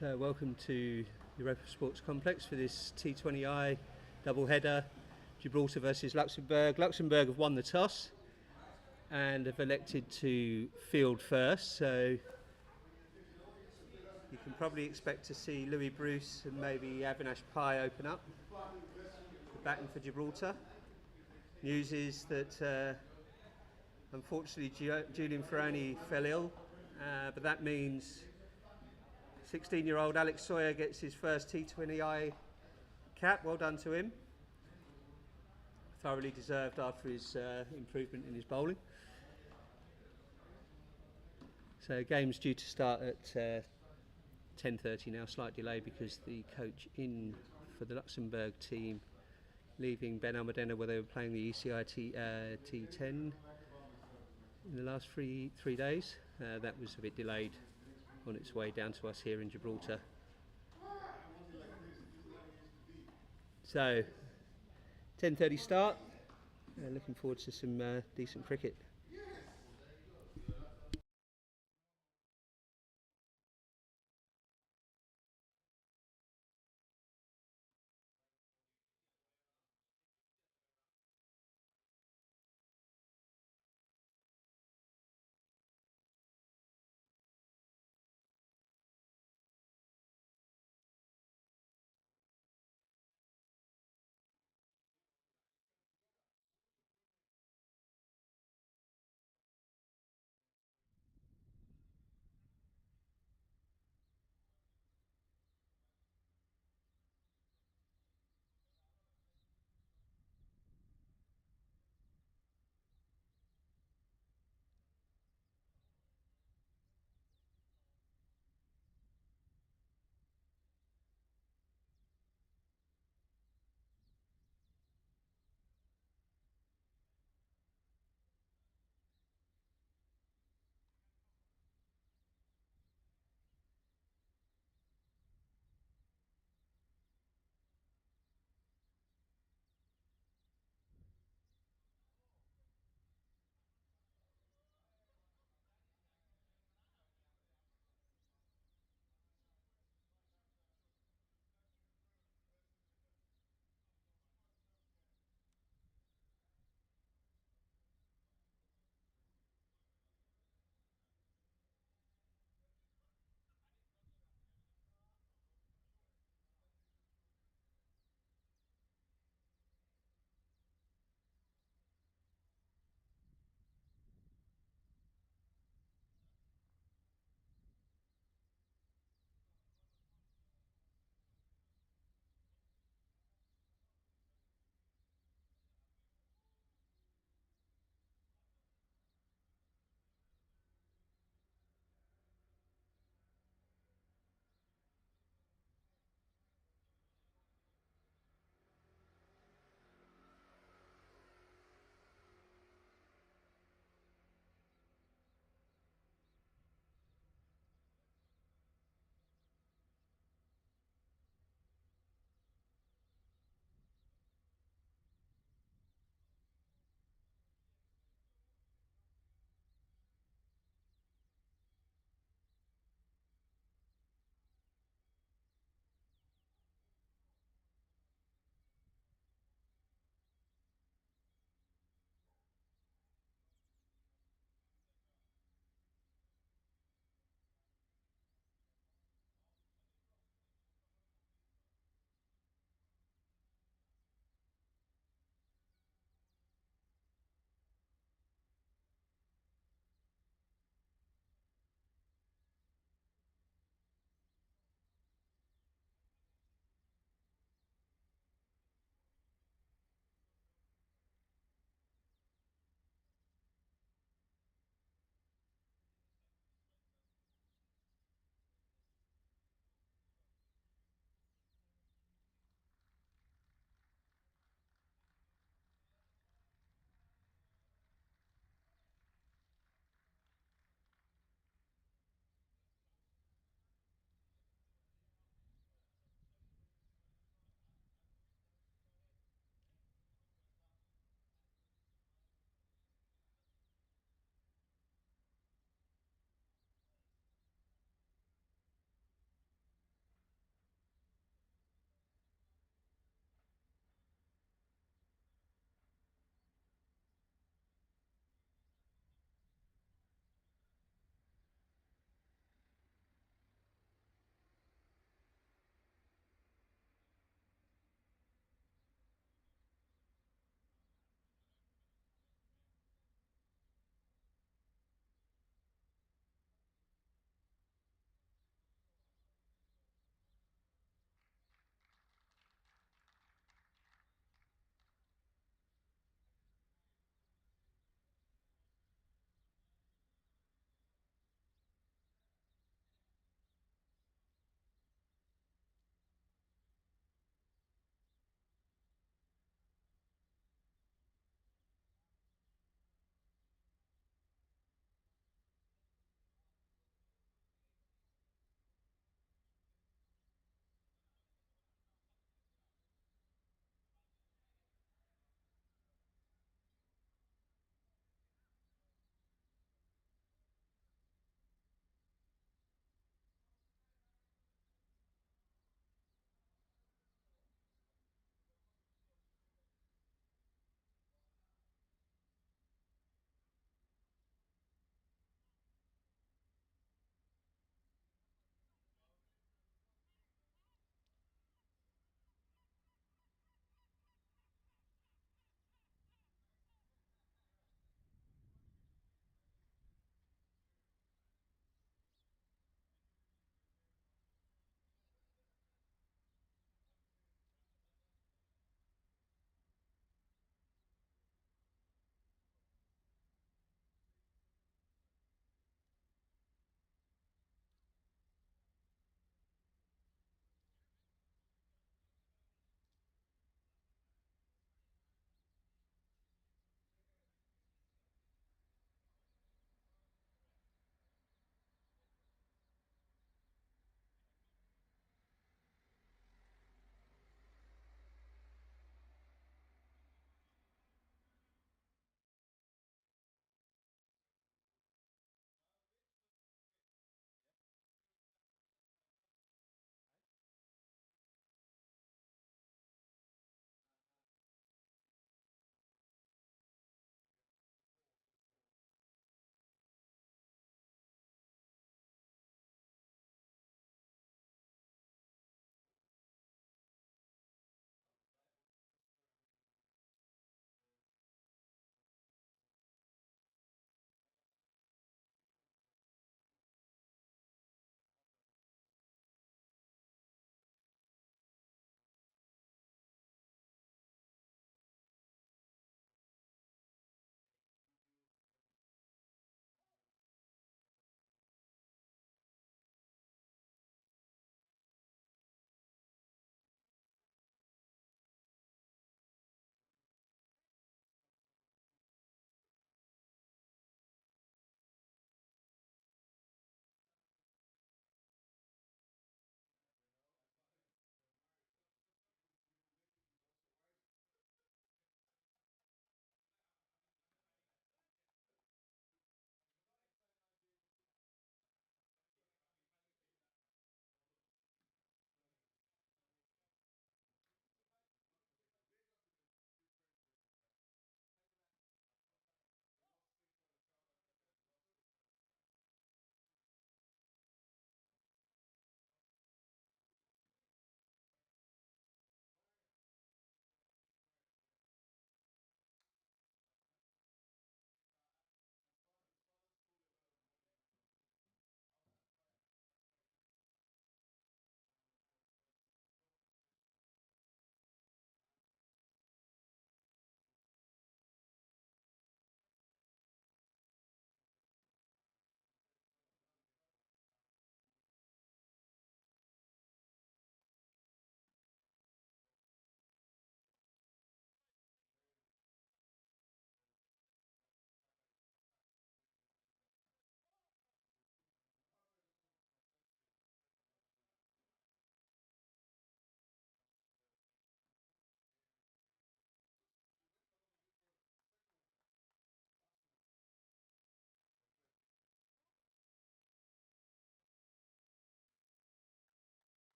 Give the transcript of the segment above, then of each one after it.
So welcome to Europa Sports Complex for this T20I double header, Gibraltar versus Luxembourg. Luxembourg have won the toss and have elected to field first, so you can probably expect to see Louis Bruce and maybe Avinash Pai open up, batting for Gibraltar. News is that unfortunately Julian Ferroni fell ill, but that means 16-year-old Alex Sawyer gets his first T20I cap. Well done to him. Thoroughly deserved after his improvement in his bowling. So game's due to start at 10:30 now, slight delay because the coach in for the Luxembourg team leaving Ben Almudena where they were playing the ECI T10 in the last three days. That was a bit delayed on its way down to us here in Gibraltar. So 10:30 start. Looking forward to some decent cricket.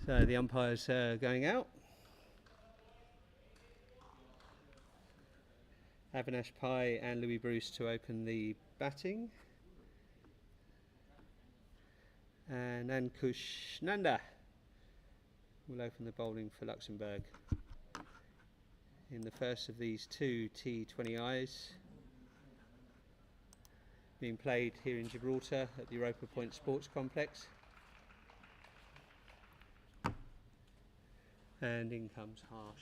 So the umpires going out. Avinash Pai and Louis Bruce to open the batting. And Ankush Nanda will open the bowling for Luxembourg in the first of these two T20Is being played here in Gibraltar at the Europa Sports Complex. And in comes Harsh.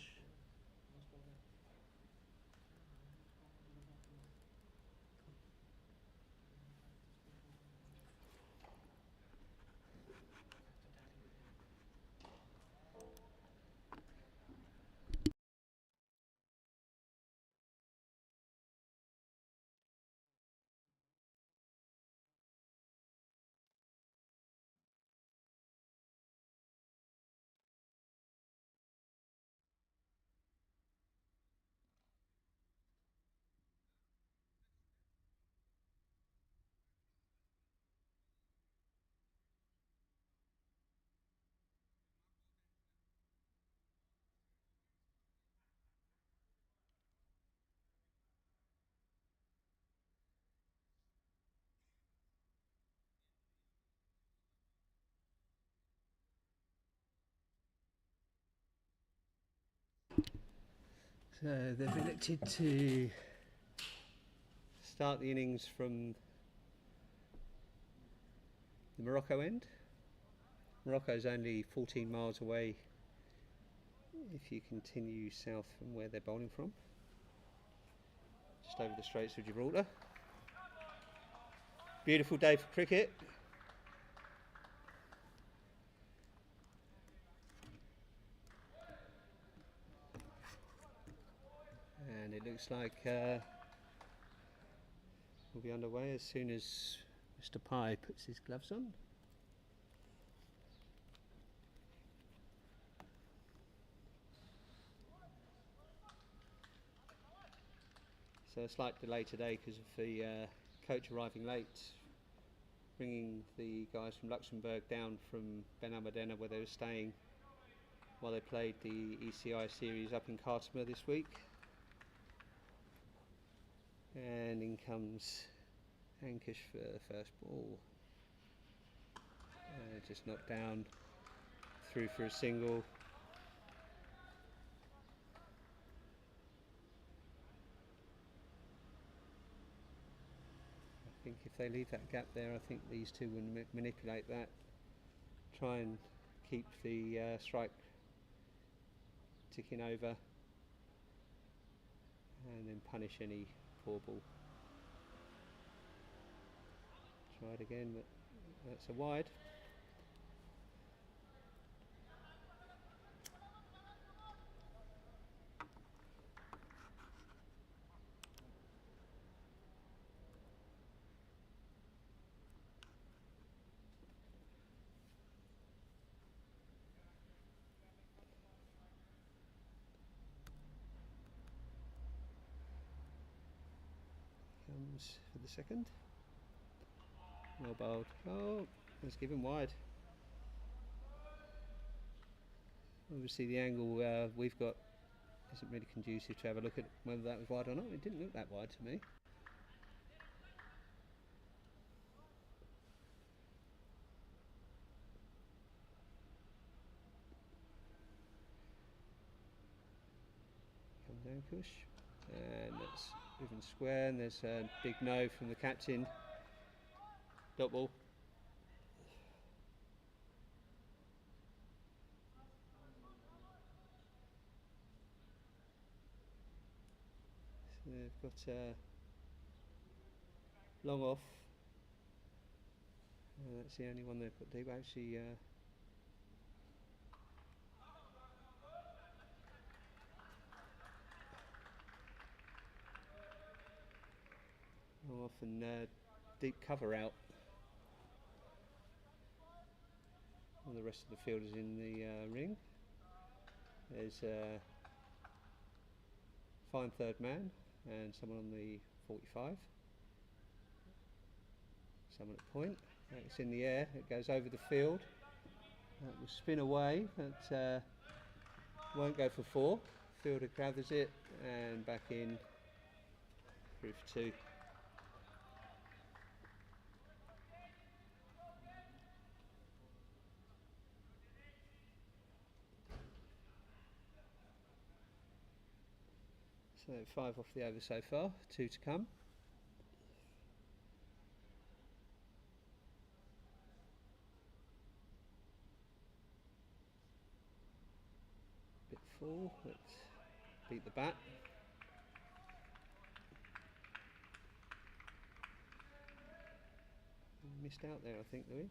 So they've elected to start the innings from the Morocco end. Morocco is only 14 miles away if you continue south from where they're bowling from, just over the Straits of Gibraltar. Beautiful day for cricket. And it looks like we'll be underway as soon as Mr. Pai puts his gloves on. So a slight delay today because of the coach arriving late, bringing the guys from Luxembourg down from Ben Almudena where they were staying while they played the ECI series up in Cartama this week. And in comes Ankush for the first ball. Just knocked down, through for a single. I think if they leave that gap there, I think these two will manipulate that, try and keep the strike ticking over, and then punish any poor ball. Try it again, but that's a wide. Comes for the second. Well bowled. Oh, let's give him wide. Obviously the angle we've got isn't really conducive to have a look at whether that was wide or not. It didn't look that wide to me. Comes Ankush, and that's even square, and there's a big no from the captain. Dot ball. So they've got long off. That's the only one they've got deep. Actually, long off and deep cover out. All the rest of the field is in the ring. There's a fine third man and someone on the 45. Someone at point. It's in the air. It goes over the field. That will spin away, but won't go for 4. Fielder gathers it and back in through for 2. So 5 off the over so far, 2 to come. Bit full, but beat the bat. Missed out there, I think, Louis.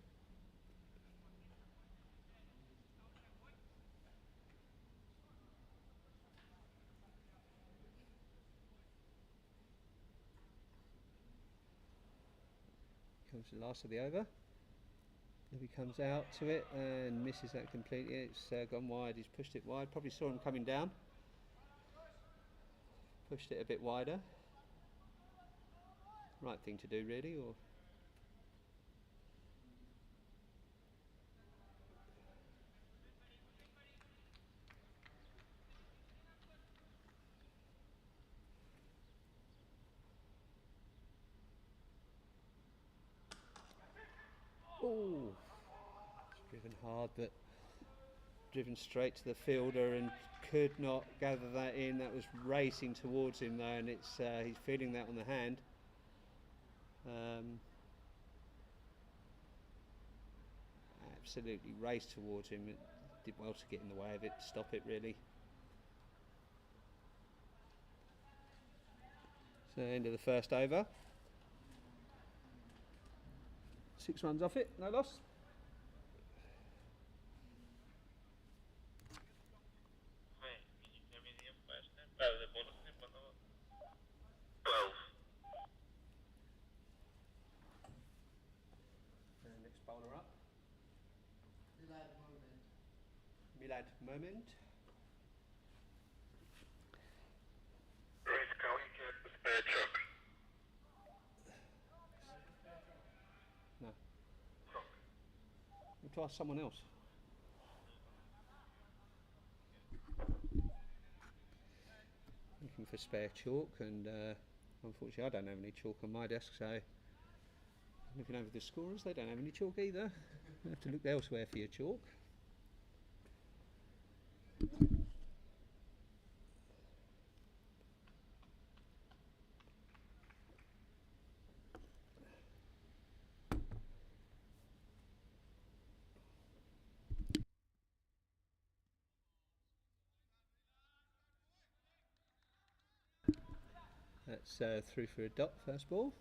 Comes the last of the over. He comes out to it and misses that completely. It's gone wide. He's pushed it wide. Probably saw him coming down. Pushed it a bit wider. Right thing to do, really. Or oh, it's driven hard, but driven straight to the fielder and could not gather that in. That was racing towards him though, and it's he's feeling that on the hand. Absolutely raced towards him. It did well to get in the way of it, stop it really. So end of the first over. 6 runs off it, no loss. Next bowler up. Milad Moment. No. We'll try someone else. Looking for spare chalk, and unfortunately I don't have any chalk on my desk, so looking over the scorers, they don't have any chalk either. You have to look elsewhere for your chalk. That's through for a dot, first ball.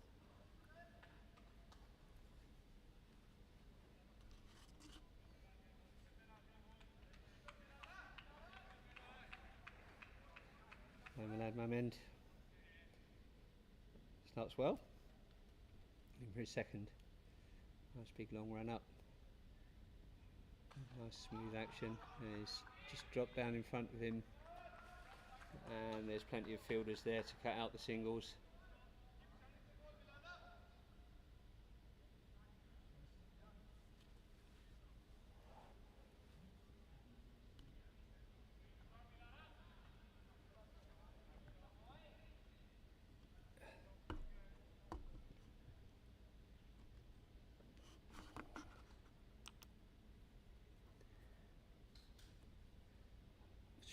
Milad Moment starts well. In for his second. Nice big long run up. Nice smooth action. He's just dropped down in front of him, and there's plenty of fielders there to cut out the singles.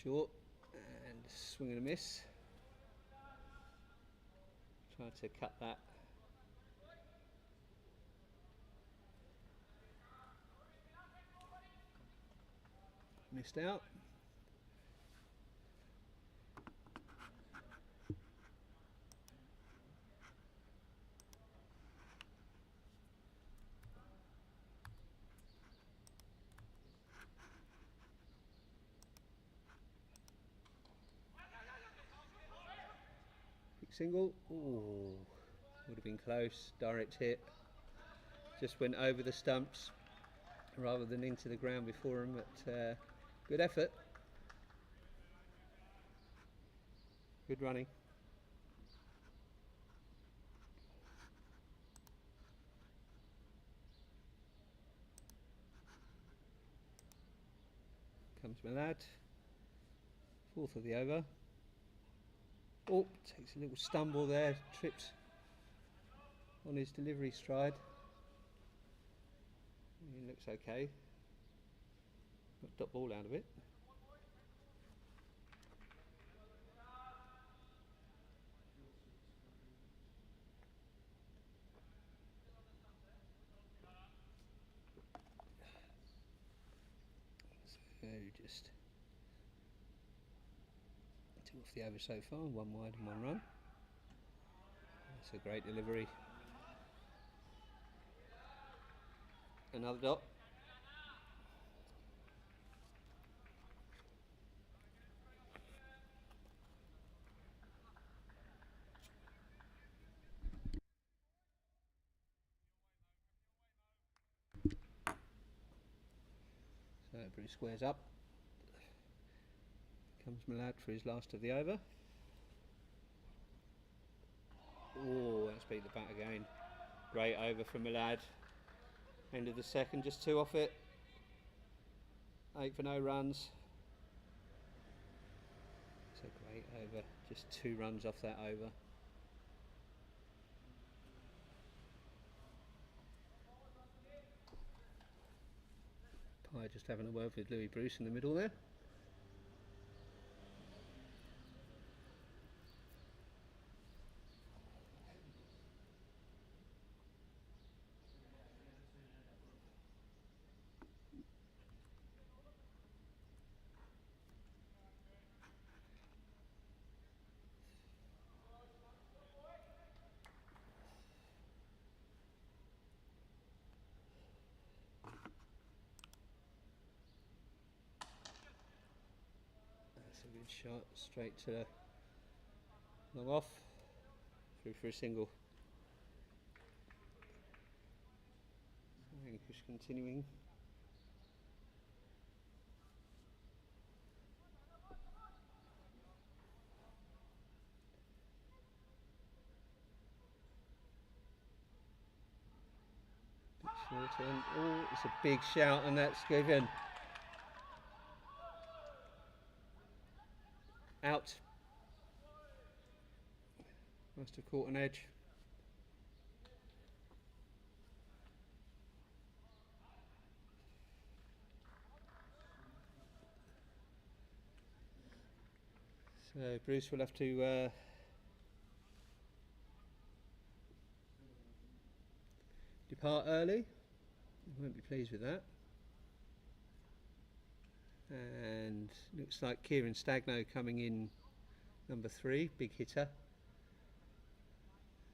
Short and swing and a miss. Try to cut that. Missed out. Single. Ooh, would have been close. Direct hit. Just went over the stumps rather than into the ground before him, but good effort. Good running. comes my lad. Fourth of the over. Oh, takes a little stumble there, trips on his delivery stride. He looks okay. Got dot ball out of it. So just 2 off the over so far, 1 wide and 1 run. That's a great delivery. Another dot. So Bruce squares up. Comes my lad for his last of the over. Oh, that's beat the bat again. Great over from my lad. End of the second, just 2 off it. 8 for no runs. It's a great over, just 2 runs off that over. Pye just having a word with Louis Bruce in the middle there. That's a good shot, straight to the long off, through for a single. English continuing. Short end. Oh, it's a big shout, and that's given out. Must have caught an edge. So Bruce will have to depart early. He won't be pleased with that. And looks like Kieran Stagno coming in number 3, big hitter.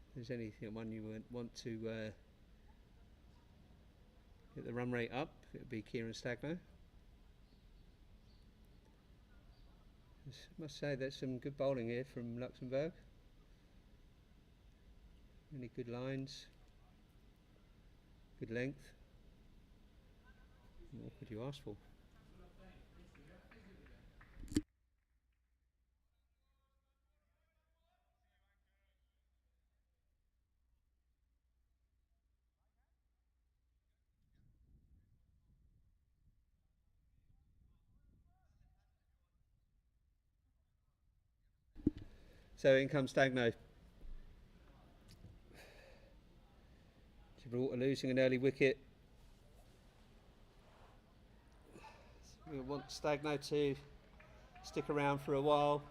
If there's anyone you want to get the run rate up, it would be Kieran Stagno. I must say there's some good bowling here from Luxembourg. Really good lines, good length. What could you ask for? So in comes Stagno. Gibraltar losing an early wicket. We want Stagno to stick around for a while.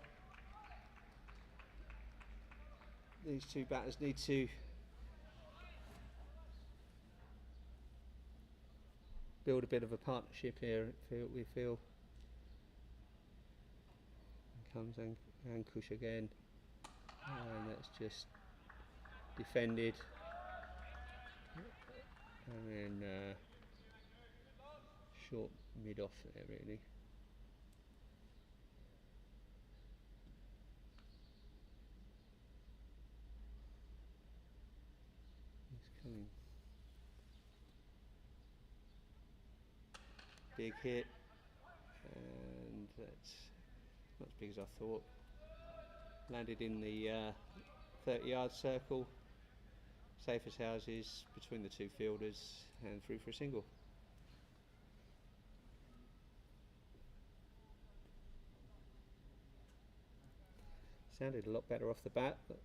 These 2 batters need to build a bit of a partnership here, we feel. Here comes Ankush again, and that's just defended, and then short mid off there really. He's coming. Big hit, and that's not as big as I thought. Landed in the 30-yard circle, safe as houses between the 2 fielders, and through for a single. Sounded a lot better off the bat. But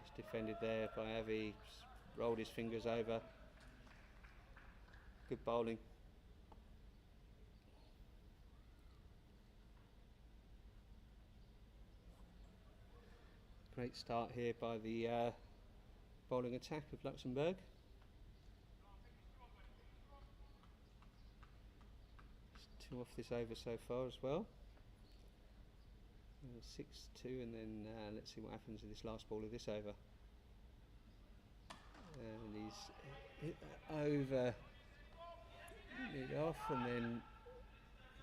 just defended there by Avi, rolled his fingers over. Good bowling. Great start here by the bowling attack of Luxembourg. Just 2 off this over so far as well. 6-2, and then let's see what happens with this last ball of this over. And he's hit over mid off, and then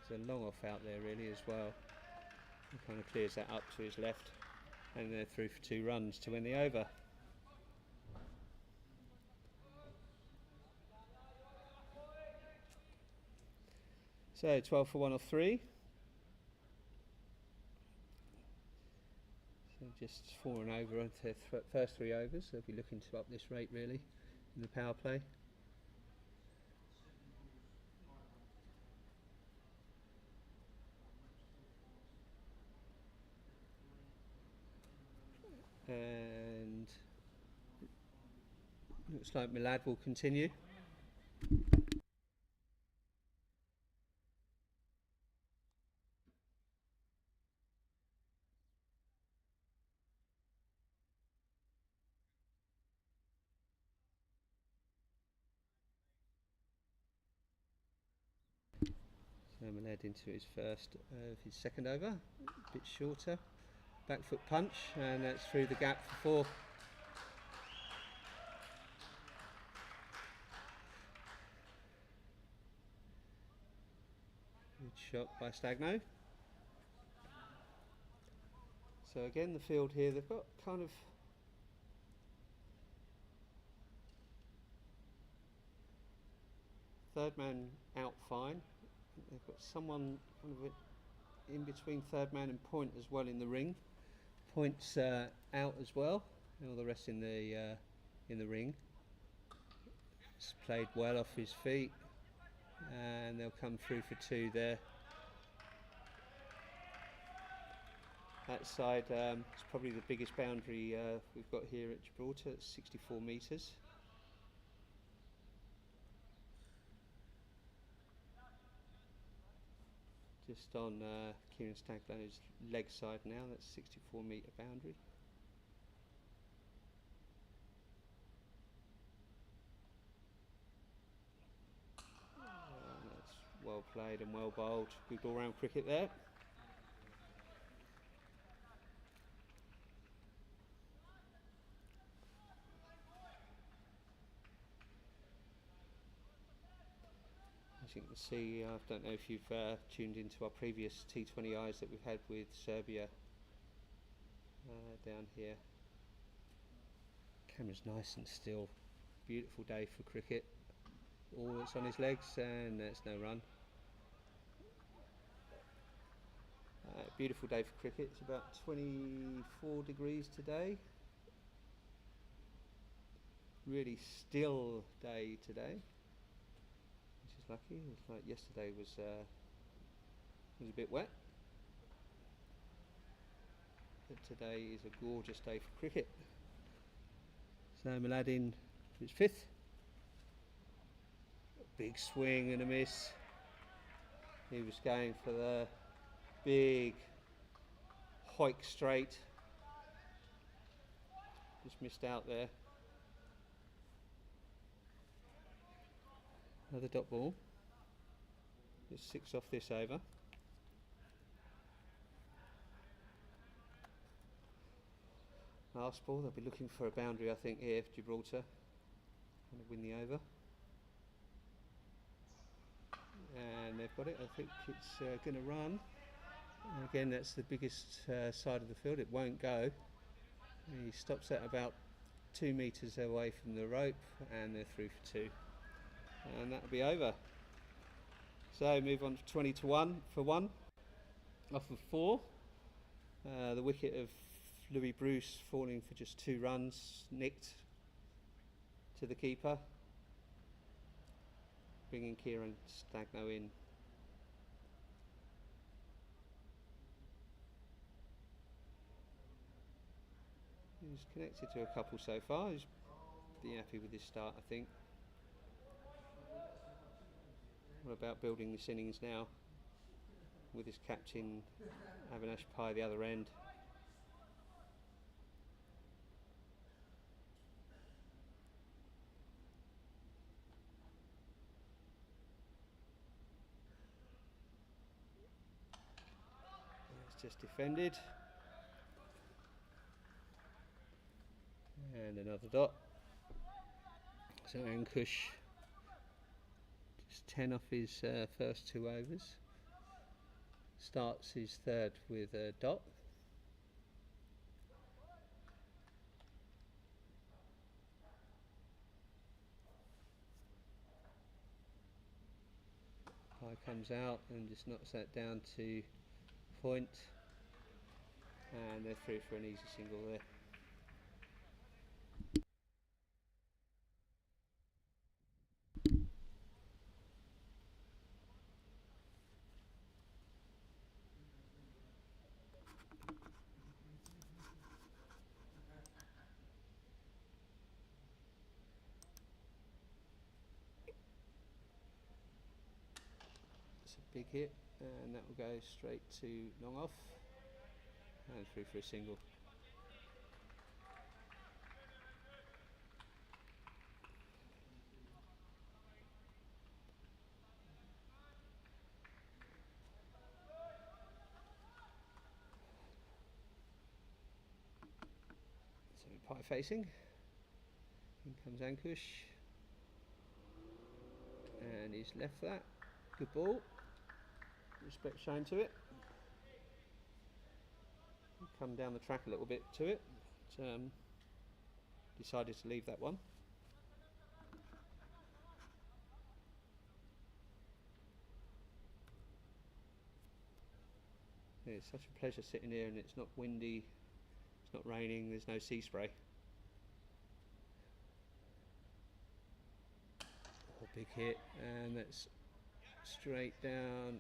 there's a long off out there really as well. He kind of clears that up to his left, and they're through for 2 runs to win the over. So 12 for 1 off 3. So just 4 and over on their first 3 overs. They'll be looking to up this rate really in the power play. And looks like Milad will continue. So Milad into his first of his second over, a bit shorter. Back foot punch, and that's through the gap for 4. Good shot by Stagno. So again, the field here, they've got kind of third man out fine. They've got someone kind of in between third man and point as well in the ring. Points out as well, and all the rest in the ring. It's played well off his feet, and they'll come through for 2 there. That side is probably the biggest boundary we've got here at Gibraltar. It's 64 metres. Just on Kieran Stagno's leg side now, that's 64 metre boundary. That's well played and well bowled. Good all round cricket there. As you can see, I don't know if you've tuned into our previous T20Is that we've had with Serbia down here. Camera's nice and still. Beautiful day for cricket. All that's on his legs, and that's no run. Beautiful day for cricket. It's about 24 degrees today. Really still day today. Lucky. It's like yesterday was a bit wet, but today is a gorgeous day for cricket. So Milad in for his 5th. Big swing and a miss. He was going for the big hoik straight. Just missed out there. Another dot ball. Just 6 off this over. Last ball, they'll be looking for a boundary I think here for Gibraltar. Going to win the over. And they've got it. I think it's going to run. And again, that's the biggest side of the field. It won't go. He stops at about 2 metres away from the rope, and they're through for 2. And that'll be over. So move on to 20 to 1 for 1 off of 4. The wicket of Louis Bruce falling for just 2 runs, nicked to the keeper, bringing Kieran Stagno in He's connected to a couple so far. He's been happy with his start, I think. What about building this innings now with his captain Avinash Pai the other end? It's just defended. And another dot. So Ankush just 10 off his first 2 overs. Starts his third with a dot. Pie comes out and just knocks that down to point. And they're through for an easy single there. Big hit, and that will go straight to long off and through for a single. So Pie facing, in comes Ankush, and he's left that. Good ball. Respect shown to it. Come down the track a little bit to it. But, decided to leave that one. Yeah, it's such a pleasure sitting here, and it's not windy, it's not raining, there's no sea spray. Oh, big hit, and that's straight down.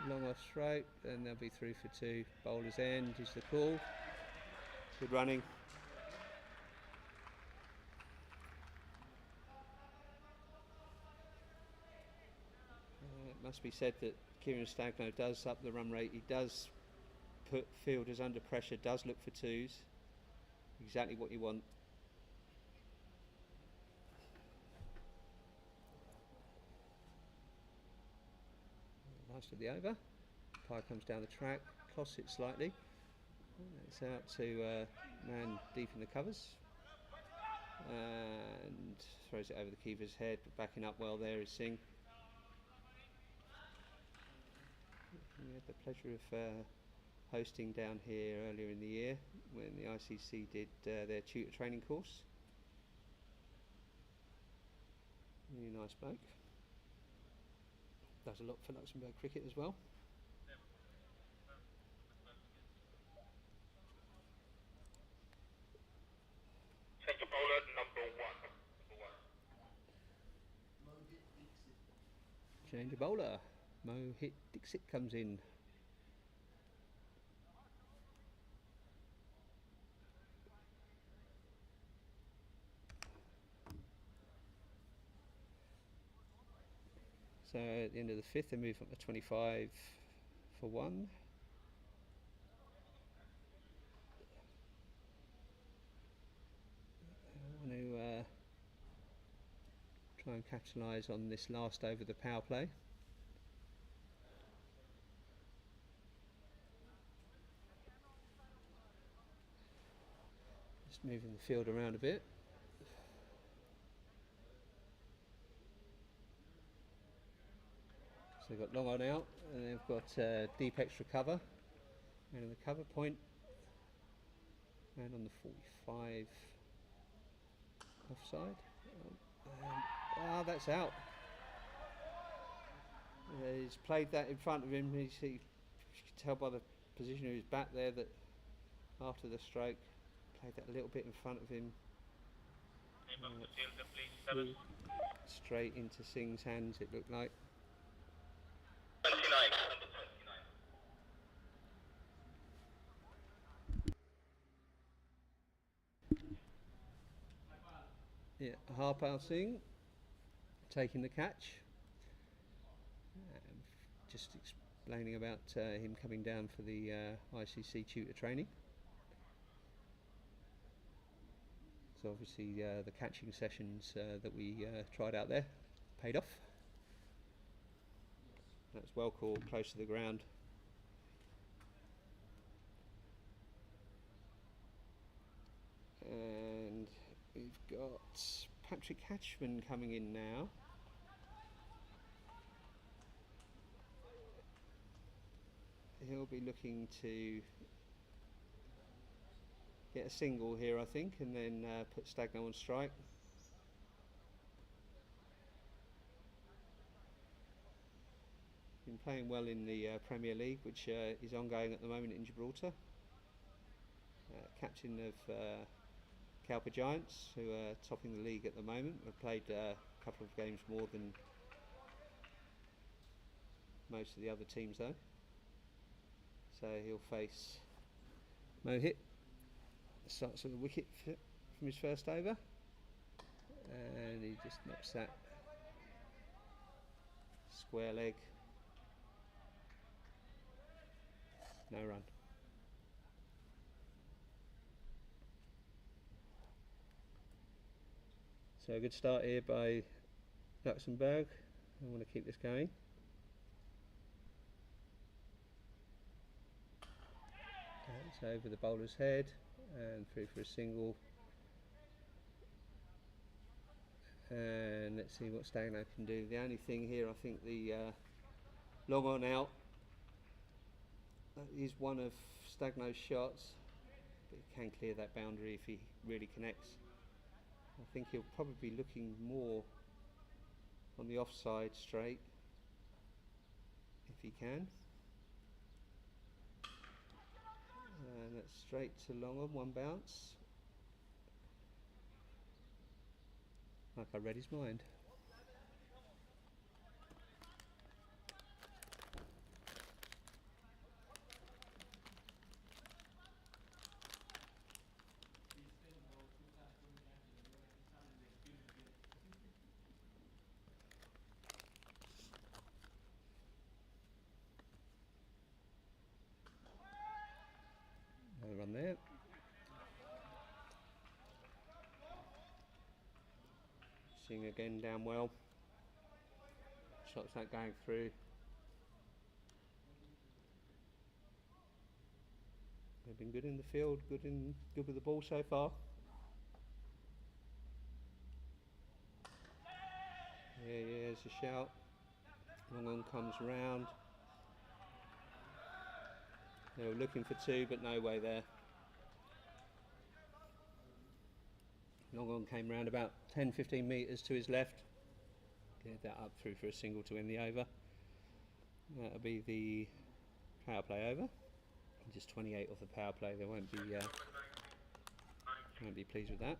Long off straight, and they'll be through for 2. Bowler's end is the call. Good running. It must be said that Kieran Stagno does up the run rate. He does put fielders under pressure, does look for 2s. Exactly what you want. Last of the over. Pie comes down the track, costs it slightly. It's out to man deep in the covers, and throws it over the keeper's head. But backing up well there is Singh. We had the pleasure of hosting down here earlier in the year when the ICC did their tutor training course. Really nice bloke. Does a lot for Luxembourg cricket as well. Change of bowler, number 1. Change of bowler. Mohit Dixit comes in. So at the end of the 5th, they move up to 25 for 1. I want to try and capitalise on this last over the power play. Just moving the field around a bit. So they've got long on out, and they've got deep extra cover. And in the cover point, and on the 45 offside. That's out. He's played that in front of him. You can tell by the position of his bat there that after the stroke, played that a little bit in front of him. Straight into Singh's hands, it looked like. 29. Yeah, harpouncing, taking the catch. Just explaining about him coming down for the ICC tutor training. So obviously the catching sessions that we tried out there paid off. That's well caught, close to the ground. And we've got Patrick Hatchman coming in now. He'll be looking to get a single here, I think, and then put Stagno on strike. Been playing well in the Premier League, which is ongoing at the moment in Gibraltar. Captain of Cowper Giants, who are topping the league at the moment. Have played a couple of games more than most of the other teams though. So he'll face Mohit. Starts with a wicket from his first over, and he just knocks that square leg. No run. So a good start here by Luxembourg. I want to keep this going. It's over the bowler's head and through for a single. And let's see what Stagno can do. The only thing here, I think the long on out is one of Stagno's shots, but he can clear that boundary if he really connects. I think he'll probably be looking more on the offside straight if he can. And that's straight to long on, one bounce. Like I read his mind. Another run there. Seeing again down well. Shots that going through. They've been good in the field, good with the ball so far. Yeah, there's a shout. Long on comes round. They were looking for two, but no way there. Long on came round about 10-15 metres to his left. Cleared that up through for a single to win the over. That'll be the power play over. Just 28 off the power play. They won't be pleased with that.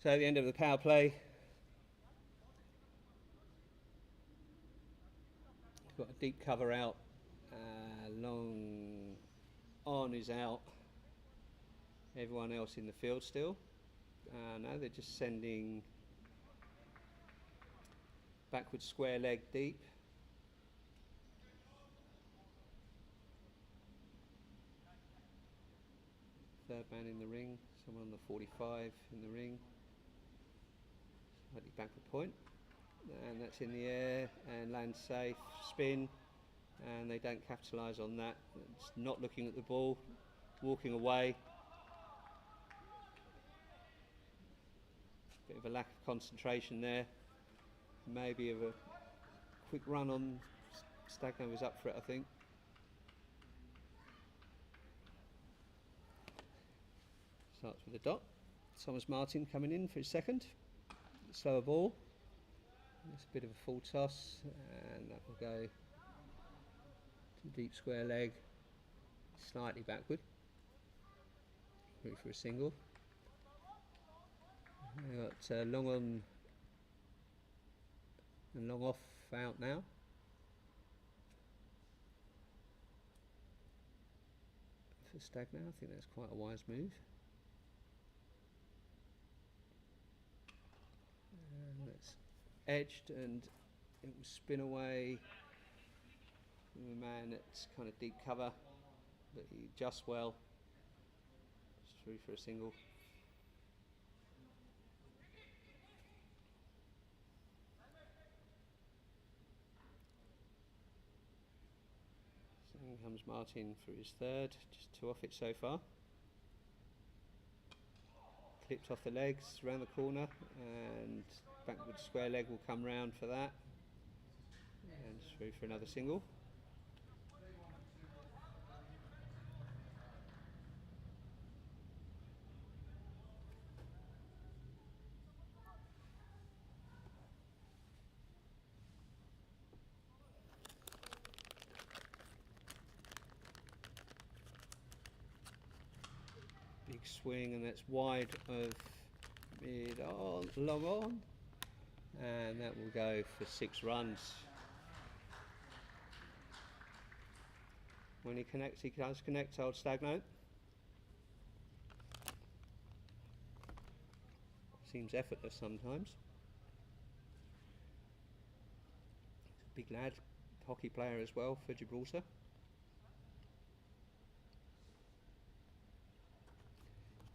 So at the end of the power play, we've got a deep cover out, long on is out, everyone else in the field still. No, they're just sending backward square leg deep. Third man in the ring, someone on the 45 in the ring. Slightly backward point, and that's in the air and lands safe, spin, and they don't capitalise on that. It's not looking at the ball, walking away. Bit of a lack of concentration there, maybe of a quick run on. Stagno was up for it, I think. Starts with a dot. Thomas Martin coming in for his second. Slower ball. It's a bit of a full toss, and that will go to deep square leg, slightly backward. Route for a single. We've got long on and long off out now. For Stagno, I think that's quite a wise move. And that's edged, and it will spin away from the man that's kind of deep cover, but he adjusts well. It's through for a single. So in comes Martin for his third, just two off it so far. Clipped off the legs, around the corner, and backward square leg will come round for that. And through for another single. Big swing, and that's wide of mid on, long on, and that will go for 6 runs. When he connects, he does connect, old Stagno. Seems effortless sometimes. He's a big lad, hockey player as well for Gibraltar.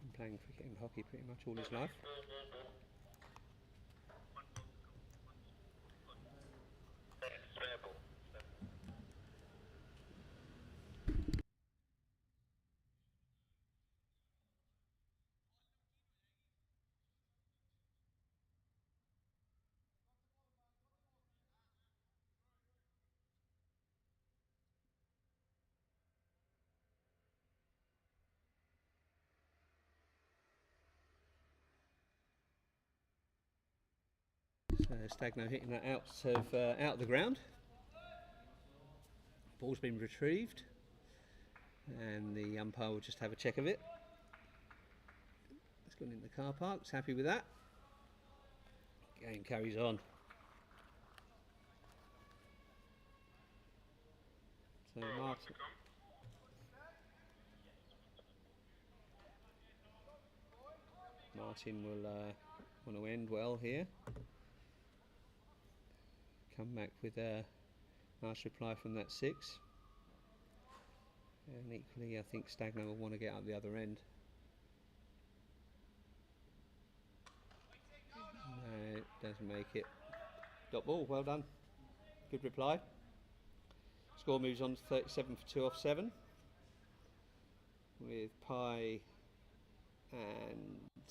Been playing cricket and hockey pretty much all his life. So Stagno hitting that out of the ground. Ball's been retrieved, and the umpire will just have a check of it. It's gone in the car park. He's happy with that. Game carries on. So Martin will want to end well here. Come back with a nice reply from that 6. And equally, I think Stagno will want to get up the other end. No, it doesn't make it. Dot ball, well done. Good reply. Score moves on to 37 for 2 off 7. With Pye and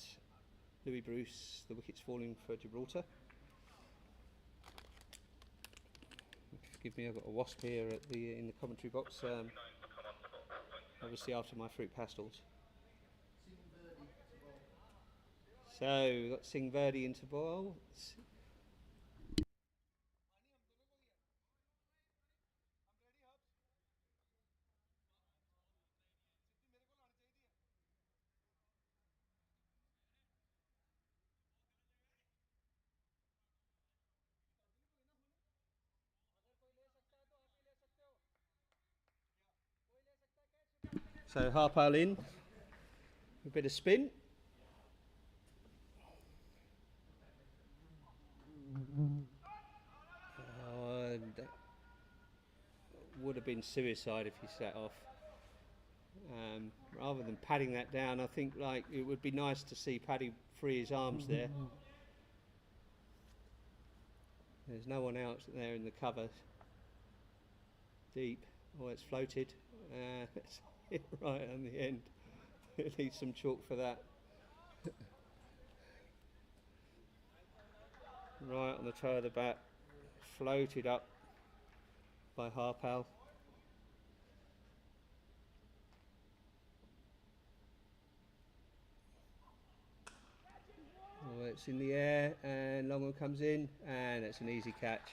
Louis Bruce, the wickets falling for Gibraltar. Forgive me, I've got a wasp here in the commentary box. Obviously after my fruit pastels. So we've got Singh Verdi into ball. So Harpal in, a bit of spin. That would have been suicide if he set off. Rather than padding that down, I think like it would be nice to see Paddy free his arms there. There's no one else there in the cover. Deep. Oh, it's floated. It's hit right on the end. It needs some chalk for that. Right on the toe of the bat. Floated up by Harpal. Oh, it's in the air, and long one comes in, and it's an easy catch.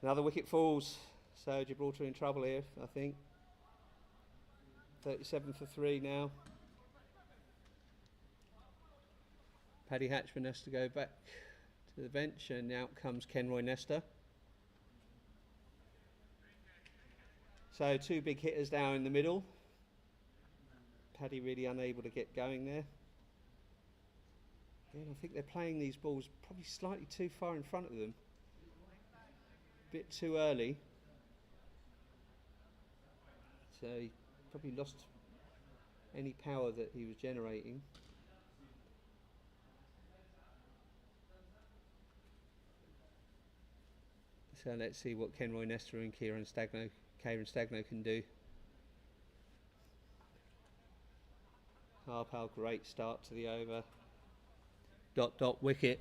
Another wicket falls, so Gibraltar in trouble here, I think. 37 for 3 now. Paddy Hatchman has to go back to the bench, and out comes Kenroy Nestor. So 2 big hitters down in the middle. Paddy really unable to get going there. Again, I think they're playing these balls probably slightly too far in front of them. A bit too early. So he probably lost any power that he was generating. So let's see what Kenroy Nestor and Kieran Stagno can do. Harpal, great start to the over. Dot dot wicket.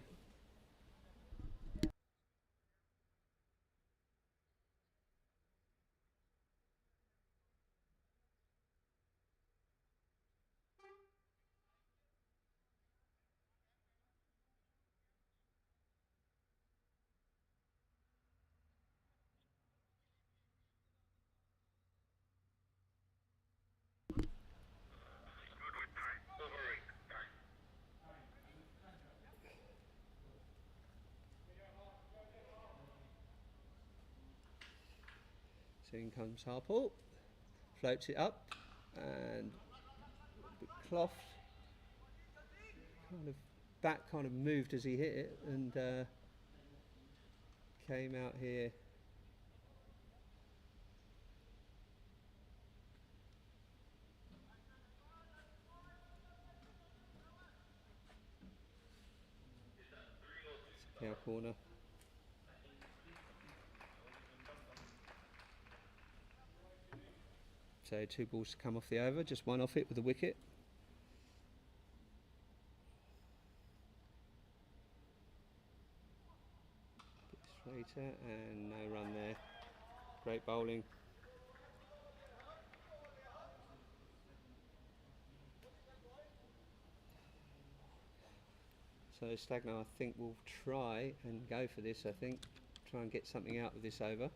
So in comes Harpal, floats it up, and a bit cloth. Bat kind of moved as he hit it, and came out here. Our corner. So 2 balls to come off the over, just 1 off it with the wicket. Bit straighter, and no run there. Great bowling. So Stagno, I think, will try and go for this. I think try and get something out of this over.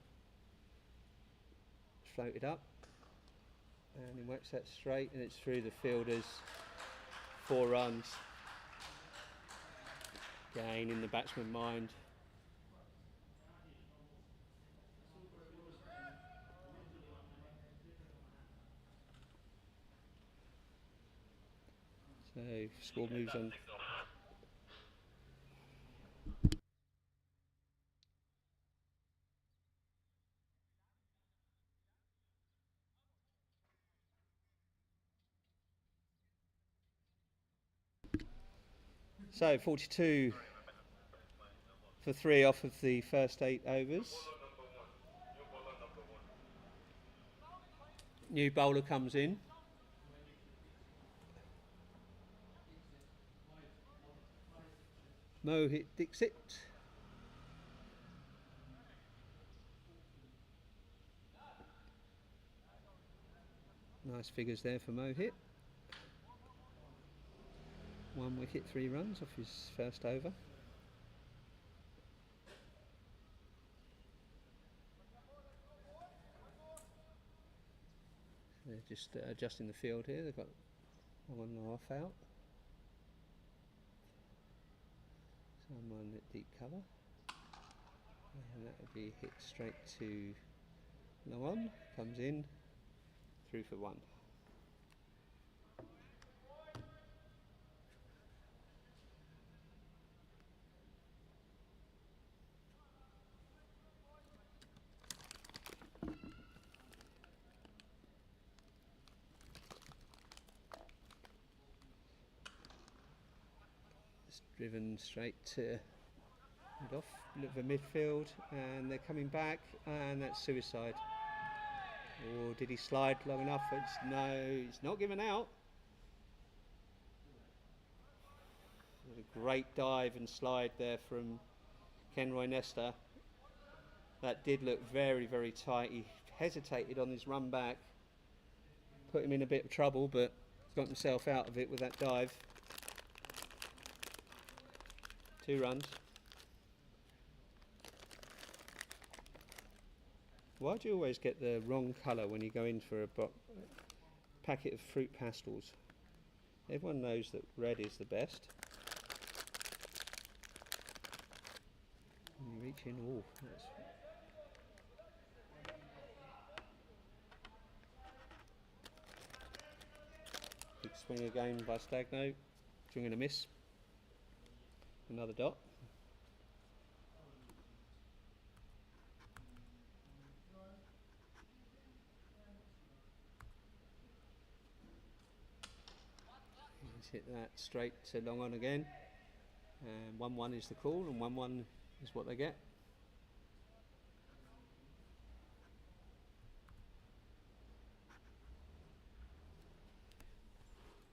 Float it up, and he works that straight, and it's through the fielders. 4 runs. Again in the batsman's mind. So score moves on. So 42 for 3 off of the first 8 overs. New bowler comes in. Mohit Dixit. Nice figures there for Mohit. 1 wicket, 3 runs off his first over. They're just adjusting the field here. They've got 1.5 out. Someone at deep cover. And that will be hit straight to low on. Comes in. Through for 1. Driven straight to mid off the midfield, and they're coming back, and that's suicide. Or did he slide long enough? No, he's not given out. A great dive and slide there from Kenroy Nestor. That did look very, very tight. He hesitated on his run back, put him in a bit of trouble, but got himself out of it with that dive. 2 runs. Why do you always get the wrong colour when you go in for a packet of fruit pastels? Everyone knows that red is the best. pitching. Oh, that's big swing again by Stagno. Swing and a miss. Another dot. Let's hit that straight to long on again. And 1-1 is the call, and 1-1 is what they get.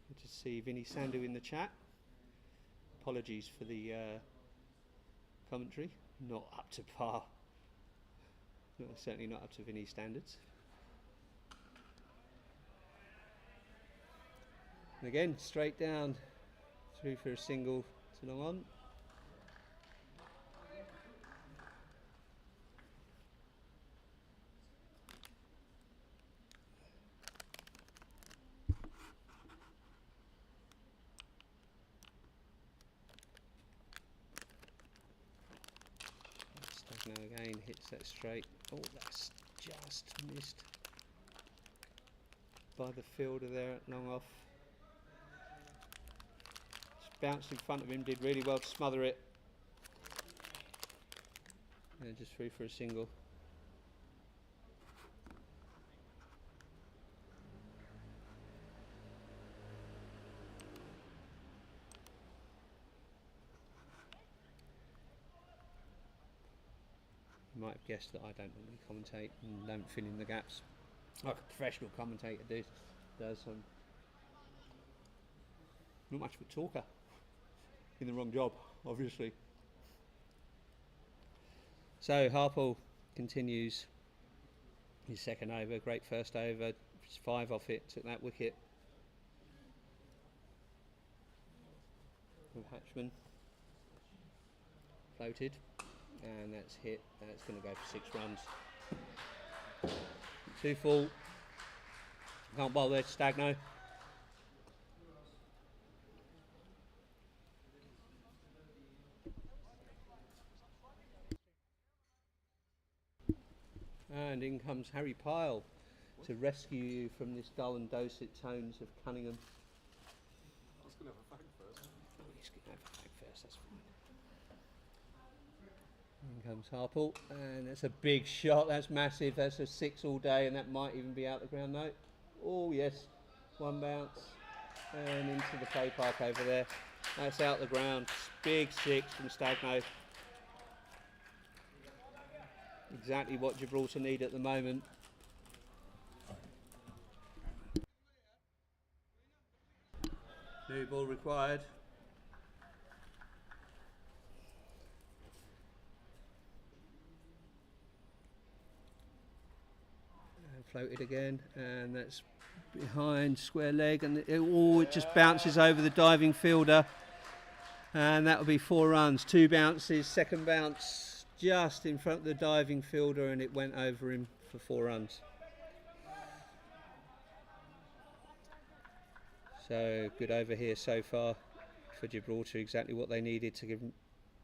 Good to see Vinny Sandu in the chat. Apologies for the commentary, not up to par. No, certainly not up to Vinny's standards. And again, straight down, through for a single to long on. Stagno again hits that straight. Oh, that's just missed by the fielder there at long off. Just bounced in front of him, did really well to smother it. And just through for a single. You might have guessed that I don't normally commentate and don't fill in the gaps like a professional commentator does. Not much of a talker. In the wrong job, obviously. So Harpole continues his second over. Great first over. Just 5 off it. Took that wicket. Hatchman floated. And that's hit. That's going to go for 6 runs. 2 full. Can't bowl there to Stagno. And in comes Harry Pyle to rescue you from this dull and dulcet tones of Cunningham. I was going to have a fag first. Oh, he's going to have a fag first, that's fine. In comes Harpole, and that's a big shot, that's massive, that's a 6 all day, and that might even be out the ground note. Oh yes, 1 bounce, and into the play park over there. That's out the ground, big 6 from Stagno. Exactly what Gibraltar need at the moment. New ball required. And floated again, and that's behind square leg, and it just bounces over the diving fielder, and that will be 4 runs. 2 bounces, second bounce just in front of the diving fielder, and it went over him for 4 runs. So good over here so far for Gibraltar, exactly what they needed to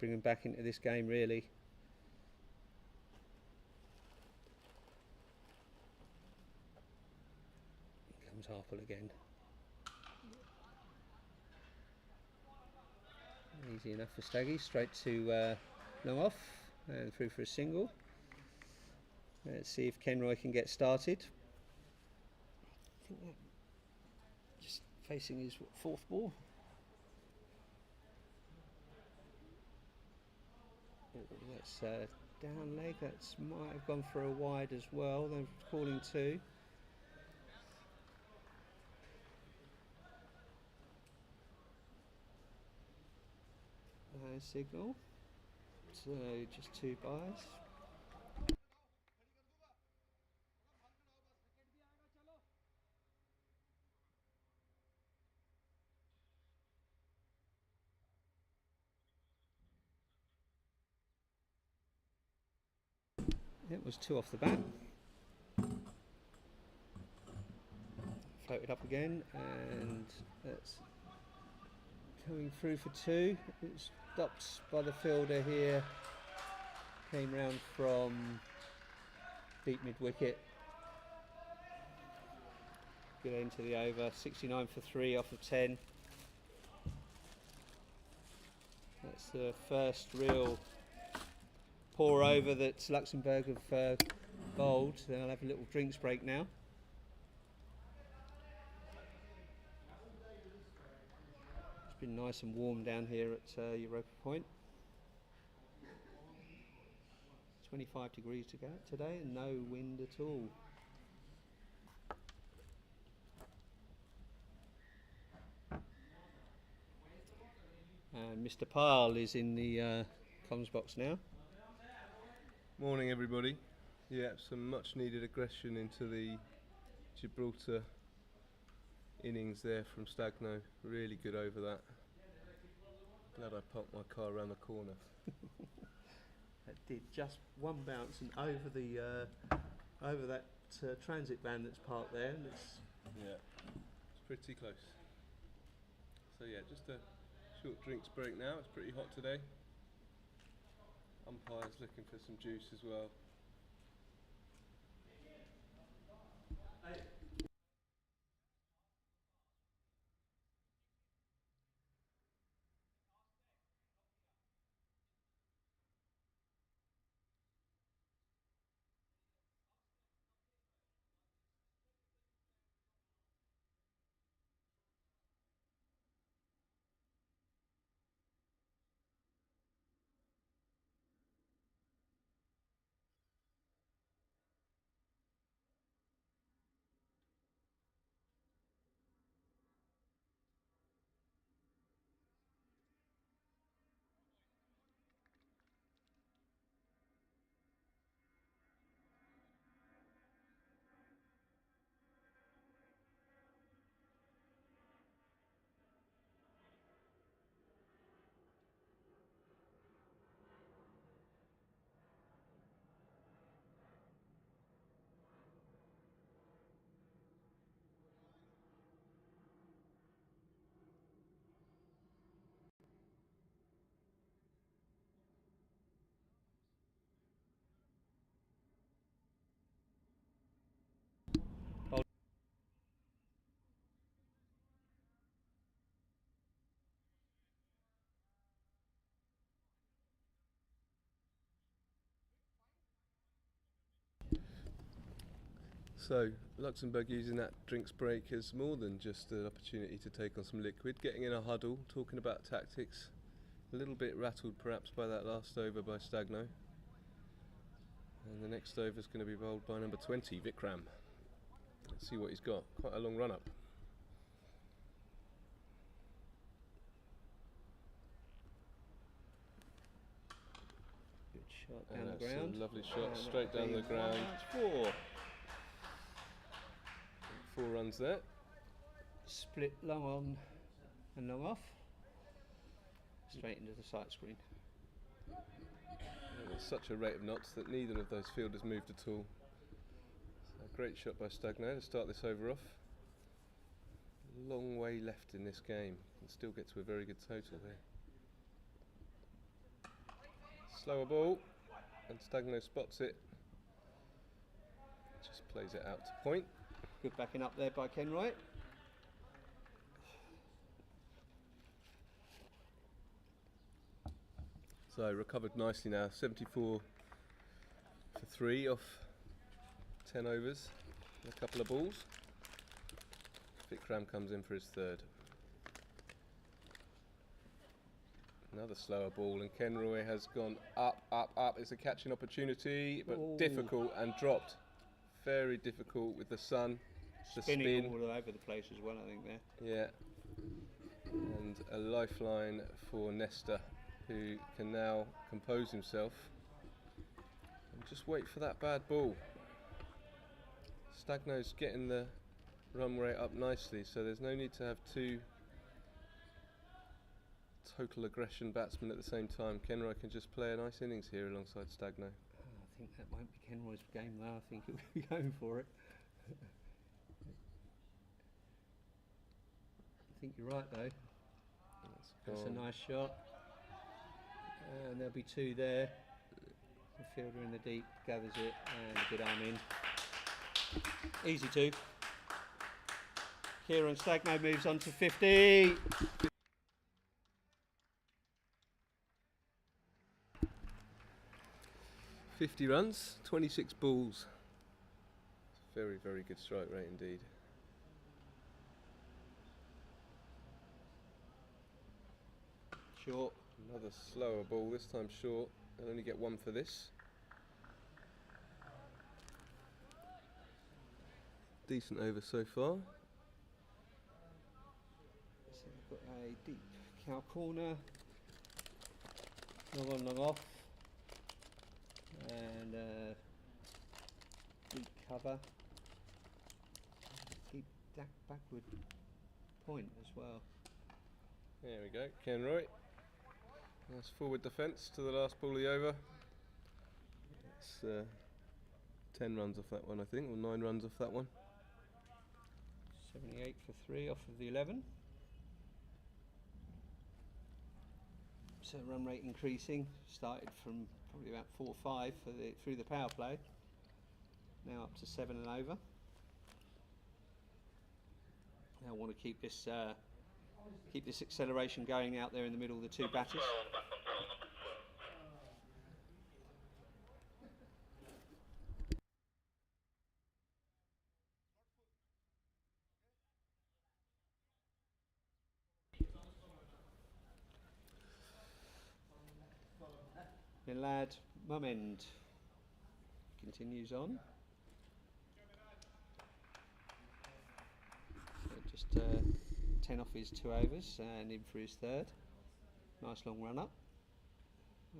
bring them back into this game really. Here comes Harpole again. Easy enough for Staggy, straight to long off and through for a single. Let's see if Kenroy can get started. I think that just facing his 4th ball. That's down leg, that's might have gone for a wide as well. They're calling 2. No signal, so just 2 byes. It was 2 off the bat. Floated up again, and that's coming through for 2. It's stopped by the fielder here Came round from deep mid wicket. Good end to the over. 69 for 3 off of 10. That's the first real pour over that Luxembourg have bowled. They'll have a little drinks break now. It's been nice and warm down here at Europa Point. 25 degrees to go today and no wind at all. And Mr. Pyle is in the comms box now. Morning everybody. Yeah, some much needed aggression into the Gibraltar innings there from Stagno. Really good over that. Glad I parked my car around the corner. That did just one bounce and over the over that transit van that's parked there, and it's pretty close. So yeah, just a short drinks break now. It's pretty hot today. Umpire's looking for some juice as well. So Luxembourg using that drinks break as more than just an opportunity to take on some liquid, getting in a huddle, talking about tactics. A little bit rattled perhaps by that last over by Stagno. And the next over is going to be bowled by number 20, Vikram. Let's see what he's got. Quite a long run up. good shot down the ground. A lovely shot straight down the ground. Four. 4 runs there. Split long on and long off. Straight into the sight screen. There's such a rate of knots that neither of those fielders moved at all. So a great shot by Stagno to start this over off. Long way left in this game. Can still get to a very good total here. Slower ball, and Stagno spots it. Just plays it out to point. Good backing up there by Ken Wright. So recovered nicely now. 74 for 3 off 10 overs. A couple of balls. Vikram comes in for his third. Another slower ball, and Ken Roy has gone up, up, up. It's a catching opportunity, but difficult and dropped. Very difficult with the sun, the Spinning spin. all over the place as well, I think there. Yeah. And a lifeline for Nesta, who can now compose himself and just wait for that bad ball. Stagno's getting the run rate up nicely, so there's no need to have 2 total aggression batsmen at the same time. Kenroy can just play a nice innings here alongside Stagno. I think that won't be Kenroy's game though. I think he'll be going for it. I think you're right though. That's a nice shot. And there'll be 2 there. fielder in the deep, gathers it, and a good arm in. Easy two. Kieran Stagno moves on to 50. "50 runs, 26 balls." Very, very good strike rate indeed. Short. Another slower ball, this time short. They'll only get one for this. Decent over so far. So we've got a deep cow corner. Long on, long off. And deep cover. Deep backward point as well. There we go, Kenroy. Nice forward defence to the last ball of the over. It's 10 runs off that one, I think, or 9 runs off that one. 78 for 3 off of the 11. So run rate increasing. Started from probably about 4 or 5 for through the power play. Now up to 7 and over. Now I want to keep this acceleration going out there in the middle of the two batters. Milad Mumend continues on. So just 10 off his 2 overs and in for his 3rd. Nice long run up.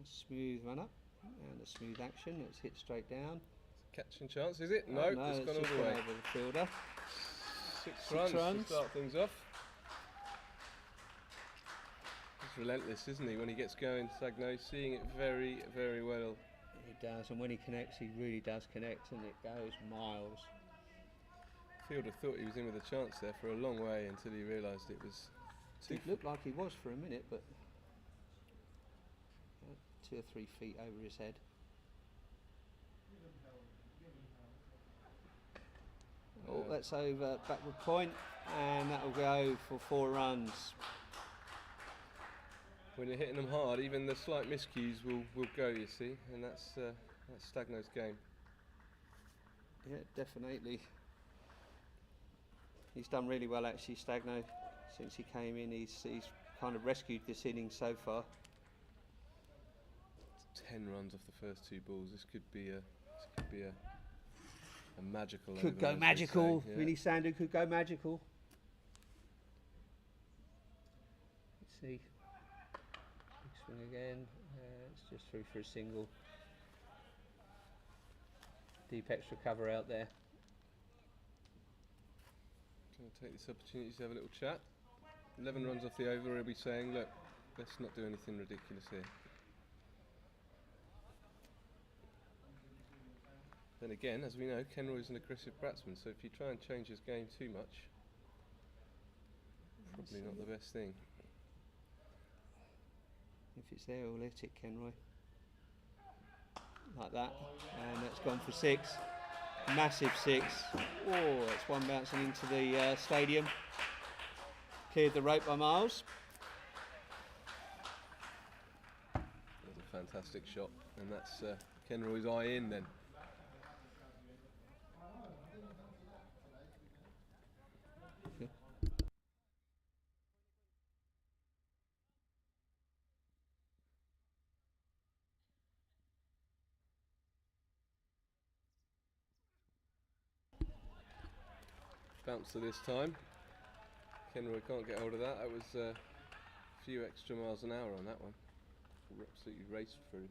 A smooth run up and a smooth action. It's hit straight down. Catching chance, is it? Oh, No, no, it's gone all just the way. over the fielder. 6 6 runs to start things off. He's relentless, isn't he, when he gets going, Stagno, seeing it very, very well. He does, and when he connects, he really does connect, and it goes miles. Fielder thought he was in with a chance there for a long way until he realised it was too. It looked like he was for a minute, but 2 or 3 feet over his head. Oh, that's over backward point, and that will go for 4 runs. When you're hitting them hard, even the slight miscues will go, you see, and that's Stagno's game. Yeah, definitely. He's done really well actually, Stagno, since he came in. He's kind of rescued this inning so far. 10 runs off the first 2 balls. This could be a magical. Could over, go as they magical. say, yeah. Vinny Sandu could go magical. Let's see. Big swing again. It's just through for a single. Deep extra cover out there. Going to take this opportunity to have a little chat. 11 runs off the over, he'll be saying, look, let's not do anything ridiculous here. Then again, as we know, Kenroy's an aggressive batsman, so if you try and change his game too much, probably not the best thing. If it's there, we'll let it, Kenroy. Like that, and that's gone for 6. Massive 6. Oh, that's one bouncing into the stadium. Cleared the rope by miles. That's a fantastic shot, and that's Kenroy's eye in then. Bouncer this time. Kenroy can't get hold of that. That was a few extra miles an hour on that one. Absolutely raced through.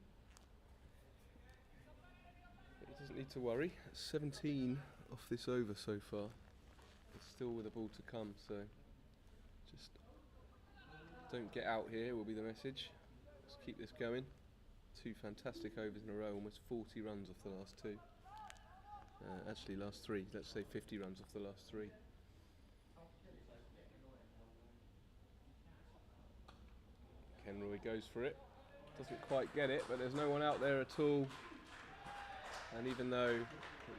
But he doesn't need to worry. 17 off this over so far. It's still with a ball to come, so just don't get out here will be the message. Let's keep this going. 2 fantastic overs in a row, almost 40 runs off the last 2. Actually last 3, let's say 50 runs off the last 3. Kenroy goes for it, doesn't quite get it, but there's no one out there at all. And even though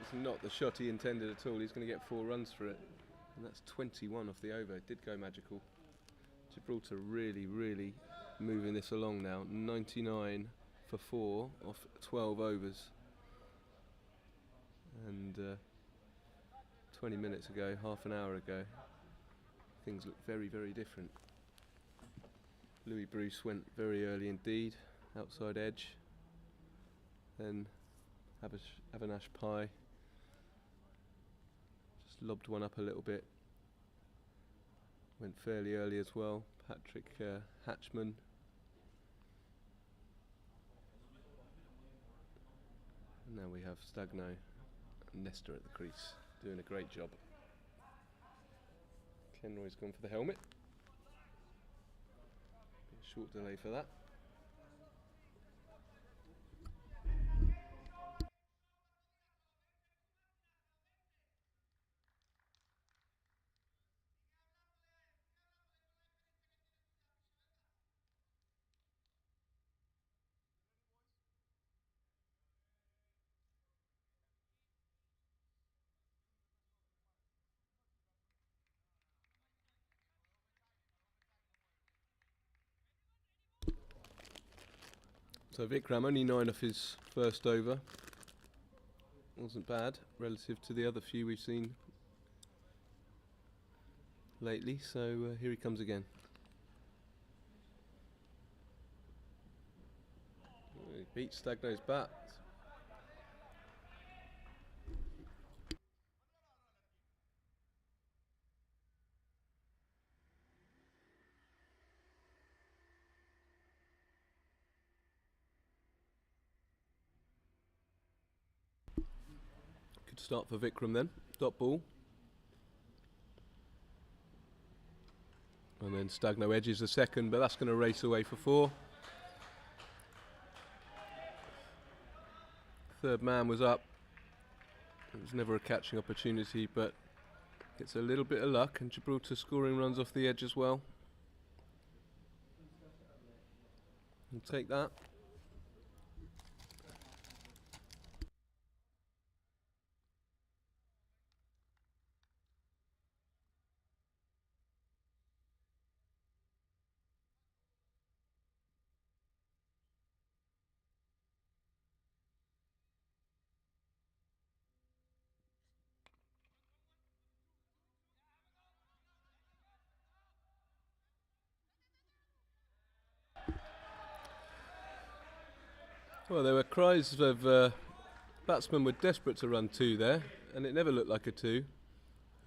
it's not the shot he intended at all, he's going to get 4 runs for it. And that's 21 off the over. It did go magical. Gibraltar really moving this along now. 99 for 4 off 12 overs. And 20 minutes ago, half an hour ago, things look very different. Louis Bruce went very early indeed, outside edge. Then Avinash Pai just lobbed one up a little bit. Went fairly early as well. Patrick Hatchman. And now we have Stagno and Nestor at the crease, doing a great job. Kenroy's gone for the helmet. A short delay for that. So Vikram only 9 off his first over. Wasn't bad relative to the other few we've seen lately, so here he comes again. He beats Stagno's bat. Good start for Vikram then. Dot ball. And then Stagno edges the second, but that's going to race away for 4. Third man was up. It was never a catching opportunity, but it's a little bit of luck, and Gibraltar scoring runs off the edge as well. We'll take that. Well, there were cries of batsmen were desperate to run 2 there, and it never looked like a 2.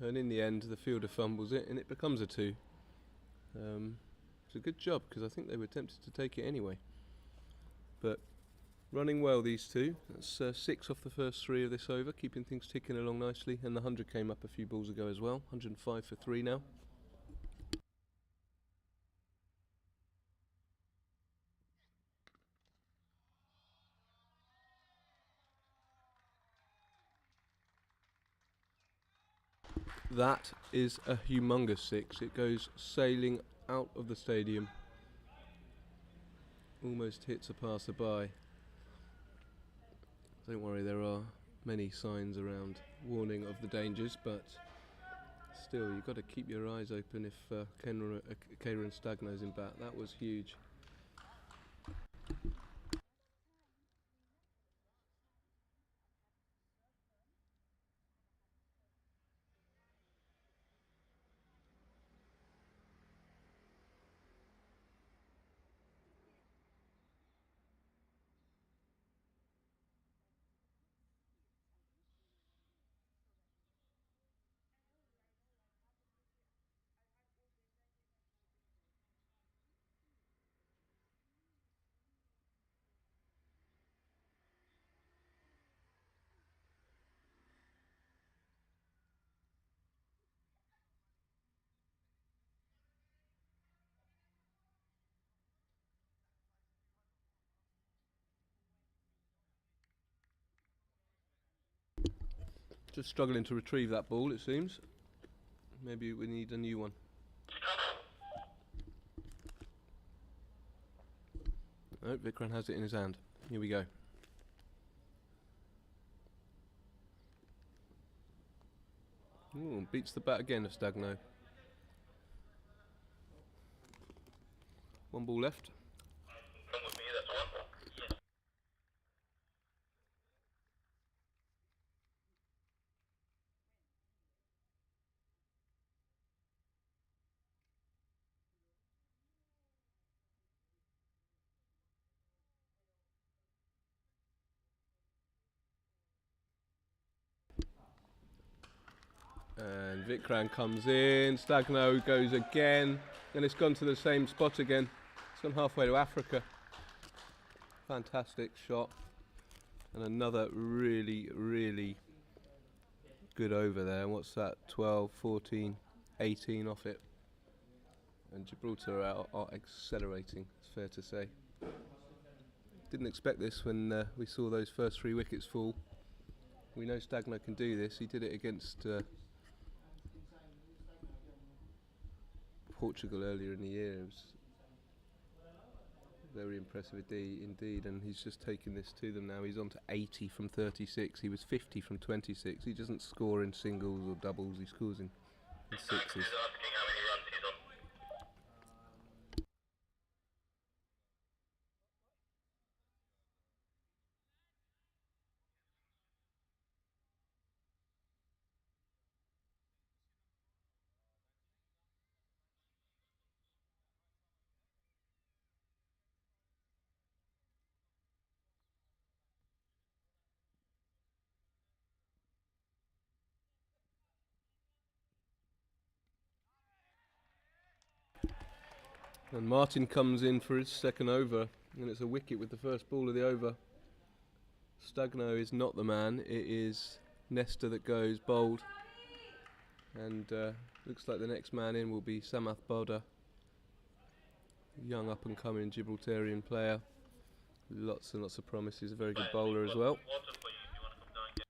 And in the end, the fielder fumbles it, and it becomes a 2. It's a good job, because I think they were tempted to take it anyway. But running well, these two. That's 6 off the first 3 of this over, keeping things ticking along nicely. And the 100 came up a few balls ago as well. 105 for 3 now. That is a humongous 6. It goes sailing out of the stadium. Almost hits a passer-by. Don't worry, there are many signs around warning of the dangers, but still, you've got to keep your eyes open if Kieran Stagno's in bat. That was huge. Just struggling to retrieve that ball, it seems. Maybe we need a new one. Oh, Vikram has it in his hand. Here we go. Ooh, beats the bat again of Stagno. 1 ball left. Come with me, that's 1 ball. Yes. And Vikram comes in, Stagno goes again, and it's gone to the same spot again. It's gone halfway to Africa. Fantastic shot. And another really, really good over there. What's that? 12, 14, 18 off it. And Gibraltar are accelerating, it's fair to say. Didn't expect this when we saw those first 3 wickets fall. We know Stagno can do this. He did it against Portugal earlier in the year. It was very impressive indeed, and he's just taken this to them now. He's on to 80 from 36. He was 50 from 26. He doesn't score in singles or doubles, he scores in sixes. He's asking how many runs he's on. And Martin comes in for his second over, and it's a wicket with the first ball of the over. Stagno is not the man, it is Nesta that goes bowled. And looks like the next man in will be Samath Boda, young up and coming Gibraltarian player. Lots and lots of promises, a very good bowler as well. Water for you if you want to come down and get.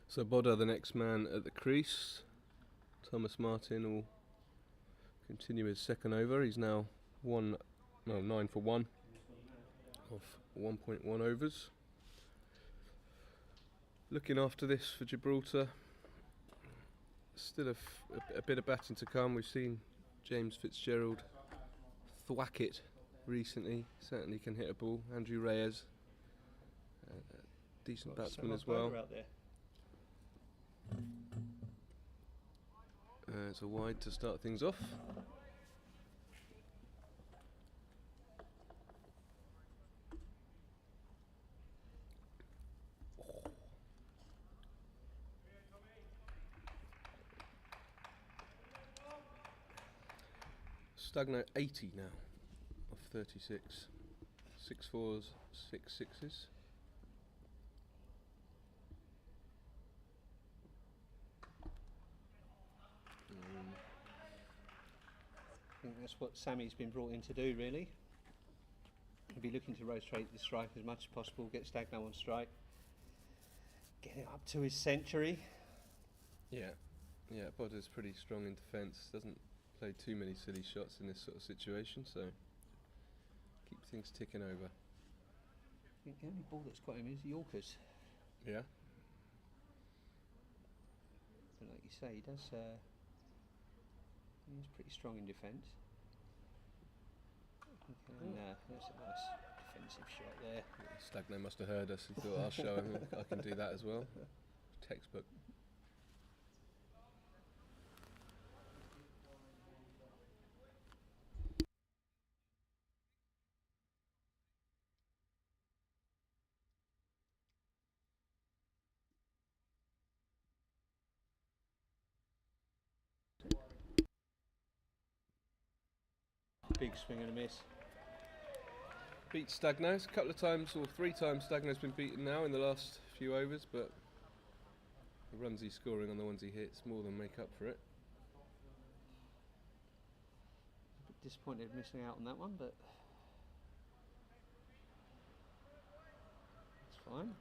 So Boda, the next man at the crease. Thomas Martin will continue his second over. He's now 9 for 1 of 1.1 overs. Looking after this for Gibraltar. Still a bit of batting to come. We've seen James Fitzgerald thwack it recently. Certainly can hit a ball. Andrew Reyes, decent batsman as well. It's a wide to start things off. Stagno 80 now of 36. 6 4s, 6 6s. I think that's what Sammy's been brought in to do, really. He'll be looking to rotate the strike as much as possible, get Stagno on strike, get it up to his century. Yeah, Boda's pretty strong in defence, doesn't play too many silly shots in this sort of situation, so keep things ticking over. I think the only ball that's got him is Yorkers. Yeah. But like you say, he does. He's pretty strong in defence. Okay, that's a nice defensive shot there. Stagno must have heard us and thought, I'll show him I can do that as well. Textbook. Big swing and a miss. Beat Stagnos a couple of times, or 3 times Stagnos been beaten now in the last few overs, but the runs he's scoring on the ones he hits more than make up for it. A bit disappointed missing out on that one, but it's fine.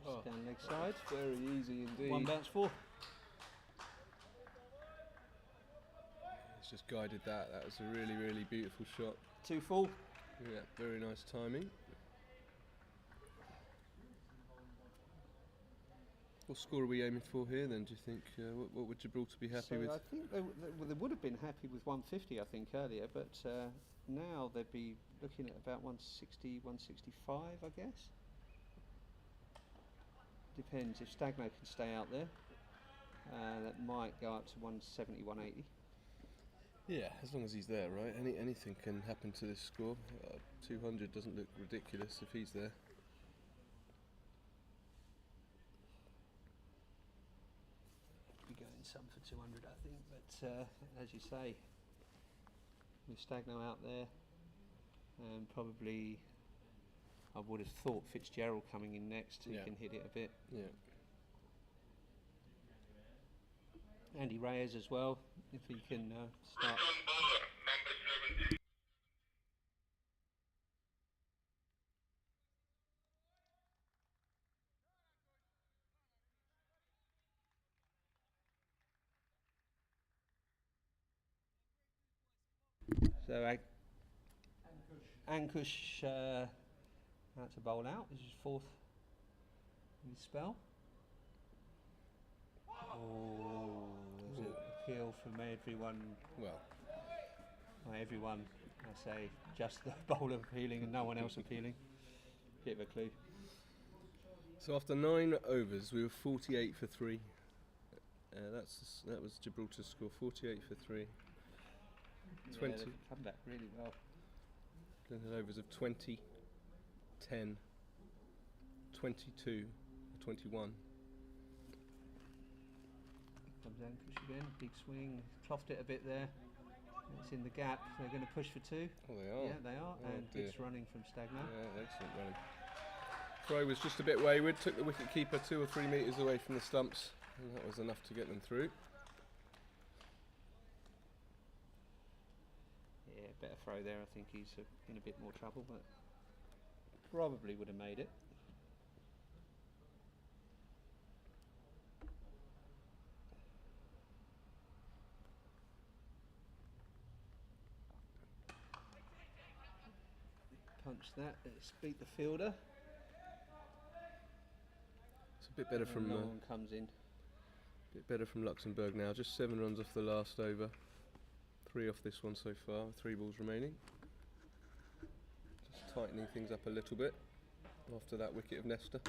Oh, Down leg side. very easy indeed. 1 bounce 4. He's just guided that. That was a really, really beautiful shot. 2 full. Yeah, very nice timing. What score are we aiming for here then, do you think? What would Gibraltar be happy So with? I think they would have been happy with 150, I think, earlier, but now they'd be looking at about 160, 165, I guess. Depends if Stagno can stay out there. That might go up to 170, 180. Yeah, as long as he's there, right? Anything can happen to this score. 200 doesn't look ridiculous if he's there. Be going some for 200, I think, but as you say, with Stagno out there, and probably I would have thought Fitzgerald coming in next, who Yeah. can hit it a bit. Yeah. Andy Reyes as well, if he can start. So Ankush that's a bowl out. This is 4th in his spell. Oh, there's an appeal from everyone. Well, By everyone, I say just the bowler appealing and no one else appealing. Bit of a clue. so after 9 overs, we were 48 for 3. That was Gibraltar's score, 48 for 3. 20. Yeah, they've come back really well. Overs of 20, 10, 22, 21. Comes Ankush again, big swing, clothed it a bit there. It's in the gap, they're going to push for 2. Oh, they are. Yeah, they are, Oh, and dear. it's running from Stagno. Yeah, excellent running. Throw was just a bit wayward, took the wicket keeper 2 or 3 metres away from the stumps, and that was enough to get them through. Yeah, better throw there. I think he's in a bit more trouble, but probably would have made it. Punch that. Let's beat the fielder. It's a bit better from no one comes in. Luxembourg now. Just 7 runs off the last over. 3 off this one so far. 3 balls remaining. Just tightening things up a little bit after that wicket of Nesta.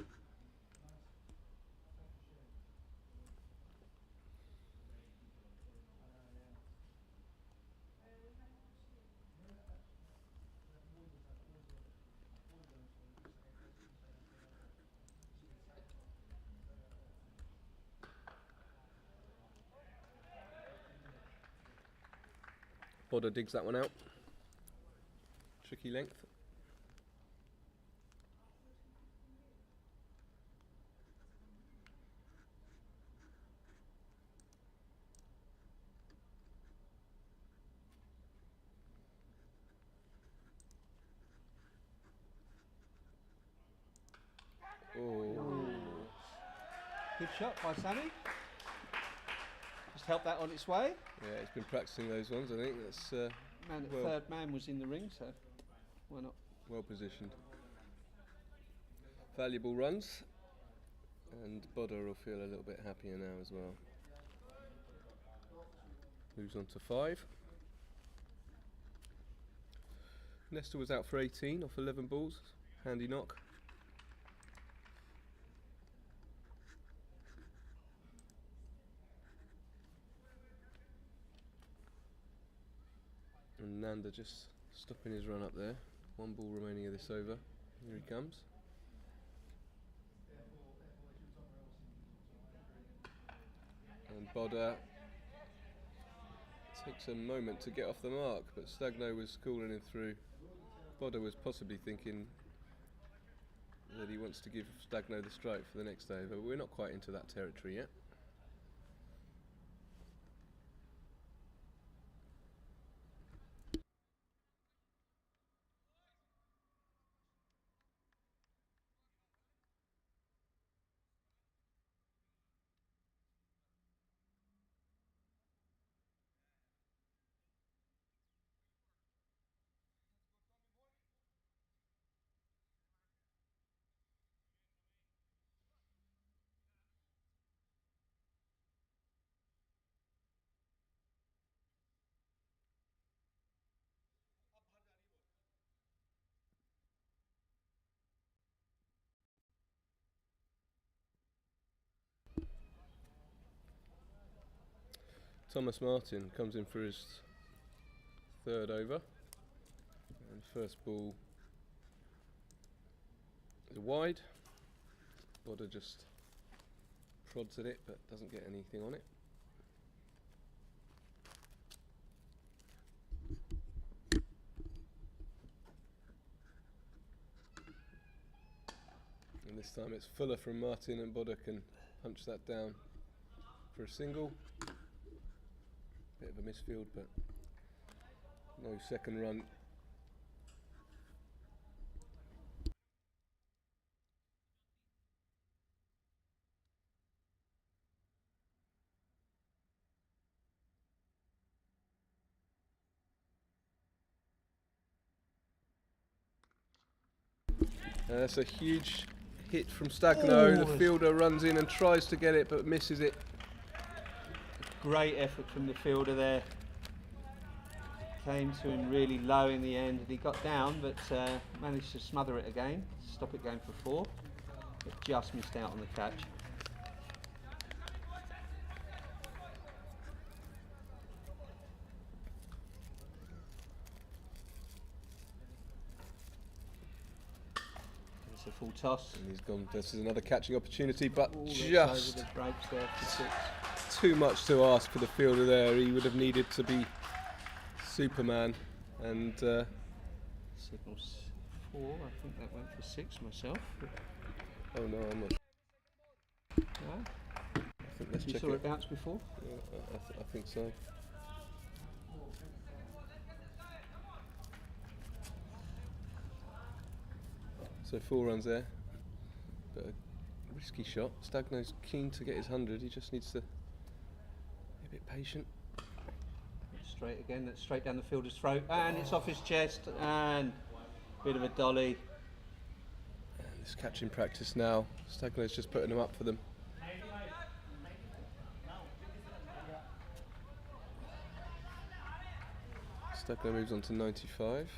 Bodder digs that one out. Tricky length. Oh. Good shot by Sammy. Just help that on its way. Yeah, he's been practicing those ones, I think. That's well- Third man was in the ring, so why not? well positioned. Valuable runs, and Bodder will feel a little bit happier now as well. Moves on to 5. Nesta was out for 18 off 11 balls. Handy knock. And Nanda just stopping his run up there. 1 ball remaining of this over. Here he comes. And Bodder takes a moment to get off the mark, but Stagno was calling him through. Bodder was possibly thinking that he wants to give Stagno the strike for the next over, but we're not quite into that territory yet. Thomas Martin comes in for his third over, and first ball is wide. Bodder just prods at it but doesn't get anything on it. And this time it's fuller from Martin, and Bodder can punch that down for a single. Bit of a misfield, but no second run. That's a huge hit from Stagno. Ooh. The fielder runs in and tries to get it but misses it. Great effort from the fielder there. Came to him really low in the end and he got down, but managed to smother it again, stop it going for 4, but just missed out on the catch. It's a full toss. And he's gone. This is another catching opportunity, but Ooh, that's just over the ropes there for 6. too much to ask for the fielder there. He would have needed to be Superman, and Signals 4, I think that went for 6 myself. oh no, I'm not. No? I think let's You check saw it. it bounce before? Yeah, I think so. So 4 runs there, but a risky shot. Stagno's keen to get his 100. He just needs to be a bit patient. Straight again, that's straight down the fielder's throat, and it's off his chest, and bit of a dolly. And this catching practice now. Stagno's just putting them up for them. Stagno moves on to 95.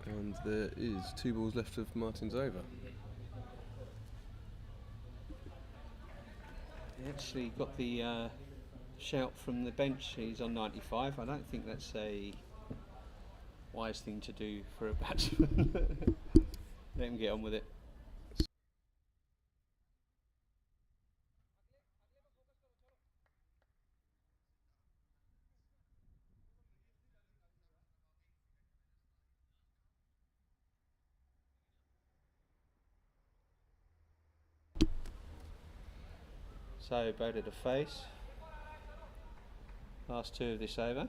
And there is 2 balls left of Martin's over. He actually got the shout from the bench, he's on 95. I don't think that's a wise thing to do for a batsman. Let him get on with it. So Bodder to face. Last 2 of this over.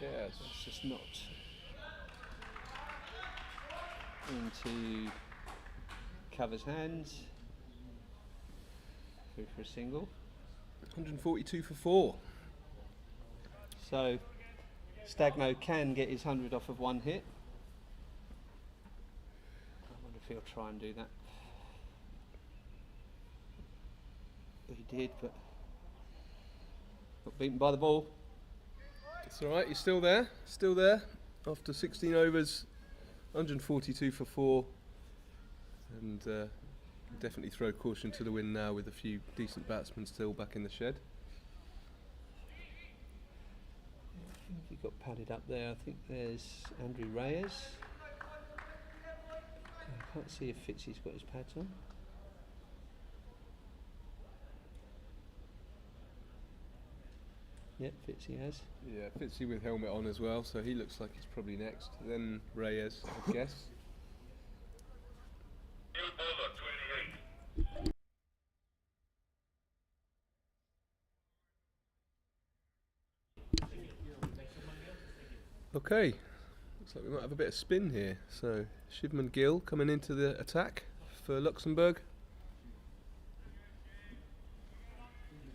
Yeah, It's just not into Cover's hands. Through for a single. 142 for 4. So Stagno can get his 100 off of 1 hit. I wonder if he'll try and do that. He did, but got beaten by the ball. It's alright, he's still there. Still there. After 16 overs, 142 for 4. And definitely throw caution to the wind now with a few decent batsmen still back in the shed. I think he got padded up there. I think there's Andrew Reyes. Can't see if Fitzy's got his pads on. Yep, Fitzy has. Yeah, Fitzy with helmet on as well, so he looks like he's probably next. Then Reyes, I guess. New bowler, 28. Okay, looks like we might have a bit of spin here. So Shivman Gill coming into the attack for Luxembourg.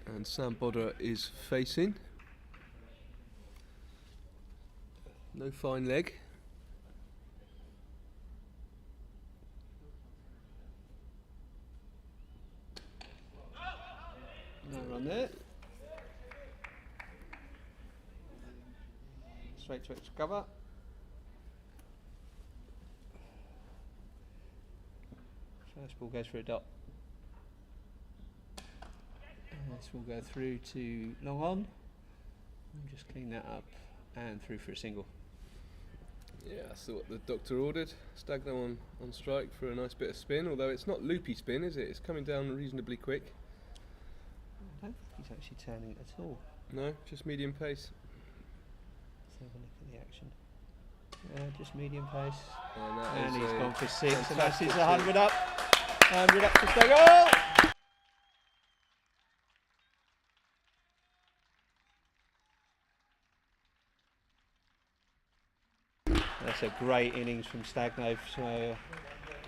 And Sam Bodder is facing. No fine leg. No run there. Straight to extra cover. First ball goes for a dot. And this will go through to long on. And just clean that up and through for a single. Yeah, that's what the doctor ordered. Stagno on strike for a nice bit of spin, although it's not loopy spin, is it? It's coming down reasonably quick. I don't think he's actually turning it at all. No, just medium pace. Let's have a look at the action. Just medium pace. And He's gone for 6, and that's fantastic his six. 100 up. 100 up to Stagno. That's a great innings from Stagno. So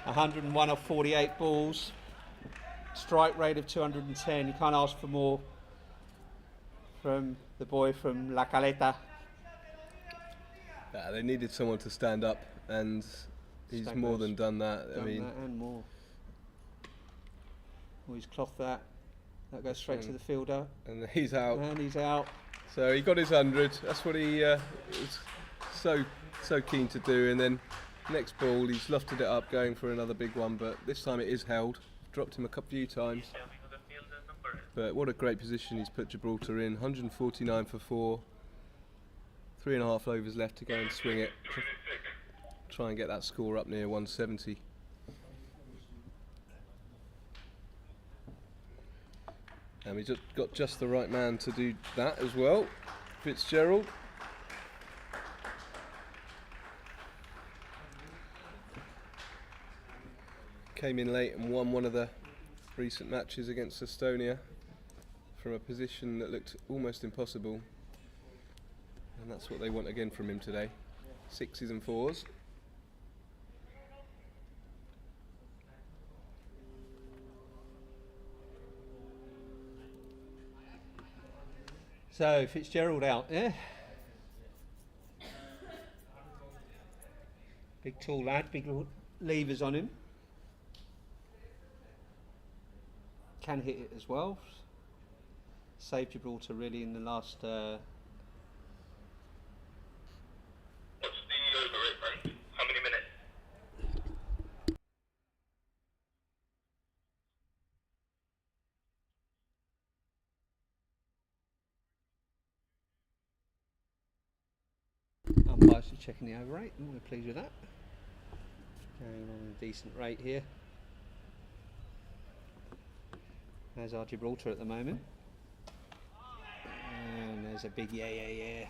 101 off 48 balls. Strike rate of 210. You can't ask for more from the boy from La Caleta. They needed someone to stand up, and he's Stagno's more than done that. I Done mean, that and more. Oh, he's clocked that. That goes straight to the fielder. and he's out. And he's out. So he got his 100. That's what he was so keen to do. And then next ball, he's lofted it up, going for another big one. But this time it is held. Dropped him a few times. But what a great position he's put Gibraltar in. 149 for 4. 3.5 overs left to go and swing it. Try and get that score up near 170. And we just got just the right man to do that as well. Fitzgerald. Came in late and won one of the recent matches against Estonia from a position that looked almost impossible. And that's what they want again from him today. 6s and 4s. So Fitzgerald out, yeah. Big tall lad, big levers on him. Can hit it as well. Saved Gibraltar really in the last. What's the over rate, mate? How many minutes? Umpires are checking the over rate, and we're pleased with that. Going on a decent rate here. There's our Gibraltar at the moment. And there's a big yeah.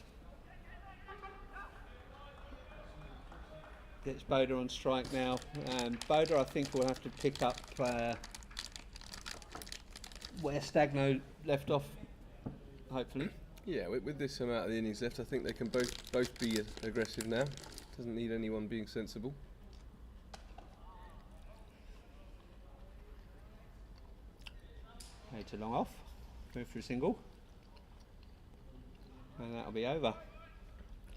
Gets Boda on strike now. And Boda, I think, will have to pick up where Stagno left off, hopefully. Yeah, with this amount of the innings left, I think they can both be aggressive now. Doesn't need anyone being sensible. To long off, go for a single, and that'll be over.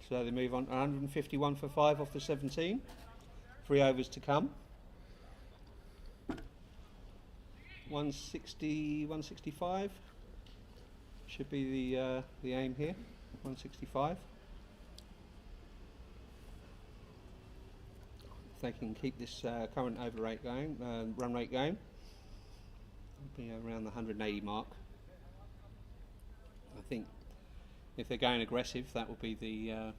So they move on 151 for 5 off the 17. 3 overs to come. 160, 165 should be the aim here. 165. If they can keep this current over rate going, run rate going. Be around the 180 mark. I think if they're going aggressive, that will be the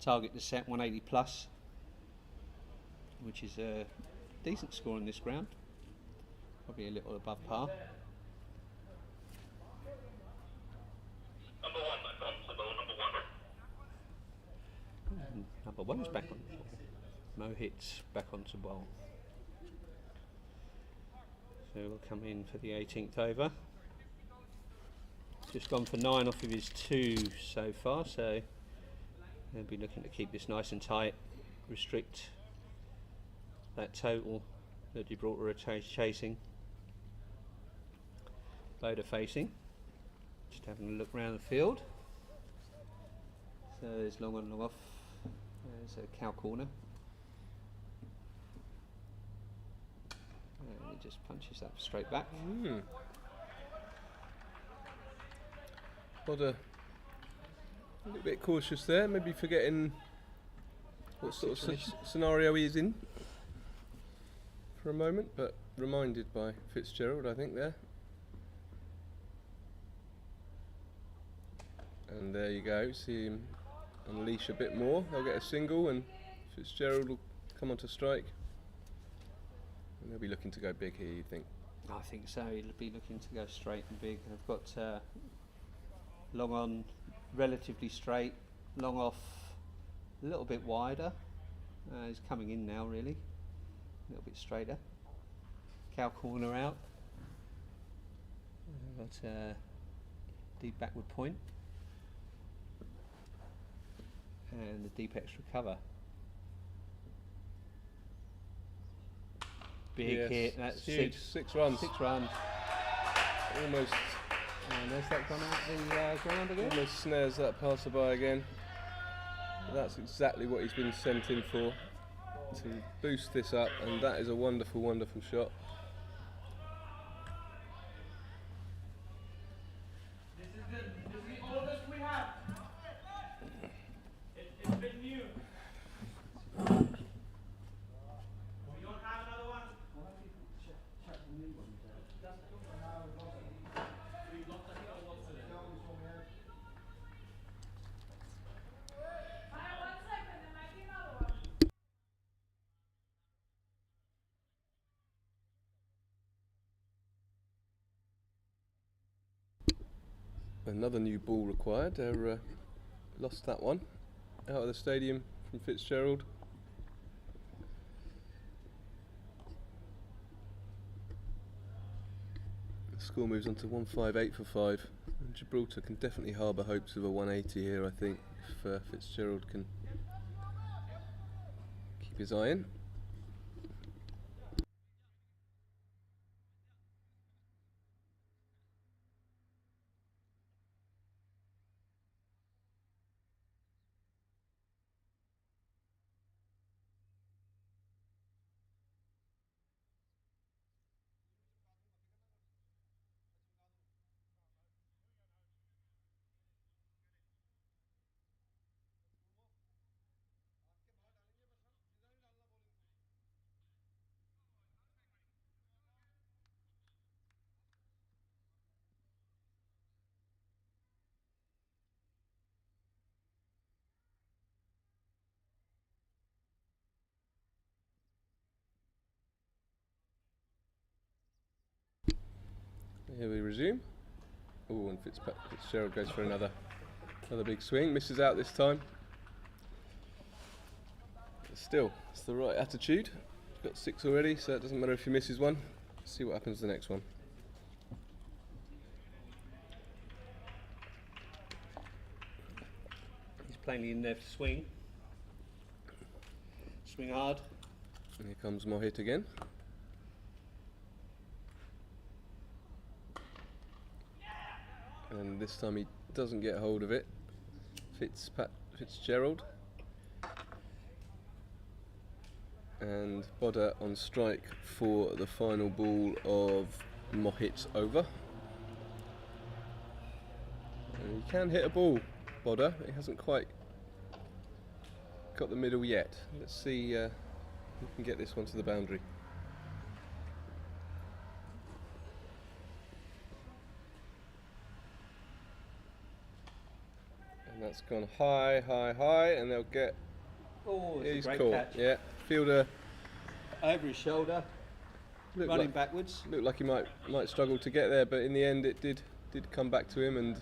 target to set 180 plus. which is a decent score in this ground, probably a little above par. Number one back on the ball, number one. Number one's back on the ball. Mohit's back onto bowl. So we'll come in for the 18th over. Just gone for 9 off of his 2 so far, so they'll be looking to keep this nice and tight, restrict that total that Gibraltar are chasing. Boda facing, just having a look around the field. So there's long on, long off. There's a cow corner. And he just punches that straight back. Boda a little bit cautious there, maybe forgetting what sort of scenario he is in for a moment, but reminded by Fitzgerald, I think, there. And there you go, see him unleash a bit more. They'll get a single and Fitzgerald will come on to strike. And they'll be looking to go big here, you think? I think so, he'll be looking to go straight and big. They've got long on, relatively straight, long off, a little bit wider. He's coming in now, really. A little bit straighter. Cow corner out. Got deep backward point. And the deep extra cover. Big Yes, hit, that's huge. 6 runs. 6 runs. Almost, And there's that gone out the ground again. almost snares that passerby again. But that's exactly what he's been sent in for, to boost this up, and that is a wonderful, wonderful shot. This is the oldest we have. It's been new. We don't have another one. Another new ball required. They're lost that one out of the stadium from Fitzgerald. The score moves on to 158 for 5. And Gibraltar can definitely harbour hopes of a 180 here, I think, if Fitzgerald can keep his eye in. Here we resume. Oh, and Fitzgerald goes for another big swing. Misses out this time. But still, it's the right attitude. He's got 6 already, so it doesn't matter if he misses one. Let's see what happens the next one. He's plainly in there to swing. Swing hard. And here comes Mohit again. And this time he doesn't get hold of it. Fitzgerald. And Boda on strike for the final ball of Mohit's over. And he can hit a ball, Boda. He hasn't quite got the middle yet. Let's see if he can get this one to the boundary. And that's gone high, high, high, and they'll get. Oh, it's He's a great caught. catch. Yeah, fielder over his shoulder, Looked running like, backwards. looked like he might struggle to get there, but in the end it did come back to him, and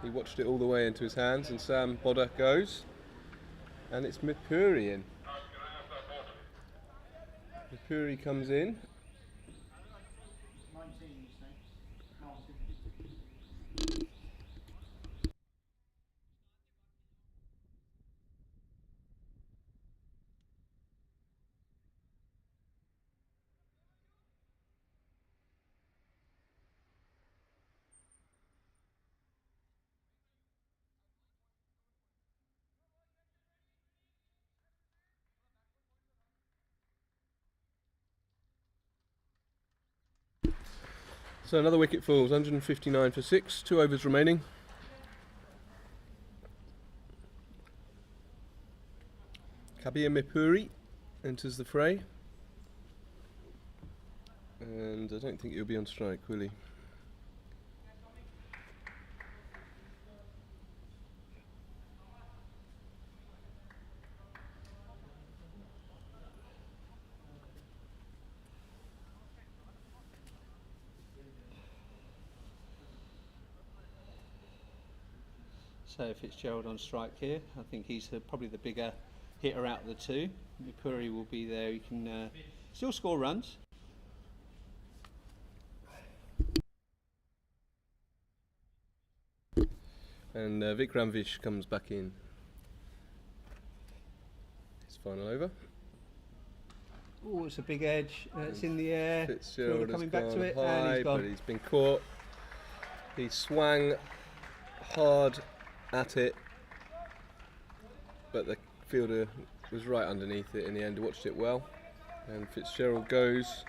he watched it all the way into his hands. And Sam Bodder goes, and it's Mipuri in. Mipuri comes in. So another wicket falls, 159 for 6, 2 overs remaining. Kabir Mipuri enters the fray. And I don't think he'll be on strike, will he? So Fitzgerald on strike here. I think he's probably the bigger hitter out of the two. Mipuri will be there. He can still score runs. And Vikram Vish comes back in. His final over. Oh, it's a big edge. It's in the air. Fitzgerald has coming back gone to it, high, and he's gone. but he's been caught. He swung hard at it, but the fielder was right underneath it in the end. Watched it well, and Fitzgerald goes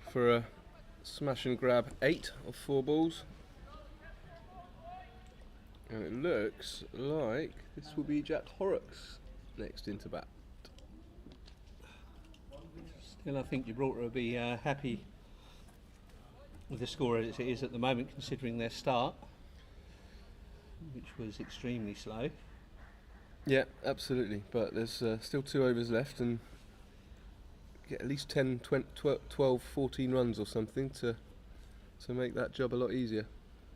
for a smash and grab 8 of 4 balls. And it looks like this will be Jack Horrocks next into bat. Still, I think Gibraltar will be happy with the score as it is at the moment, considering their start, which was extremely slow. Yeah, absolutely. But there's still 2 overs left, and get at least 10, 20, 12, 14 runs or something to make that job a lot easier.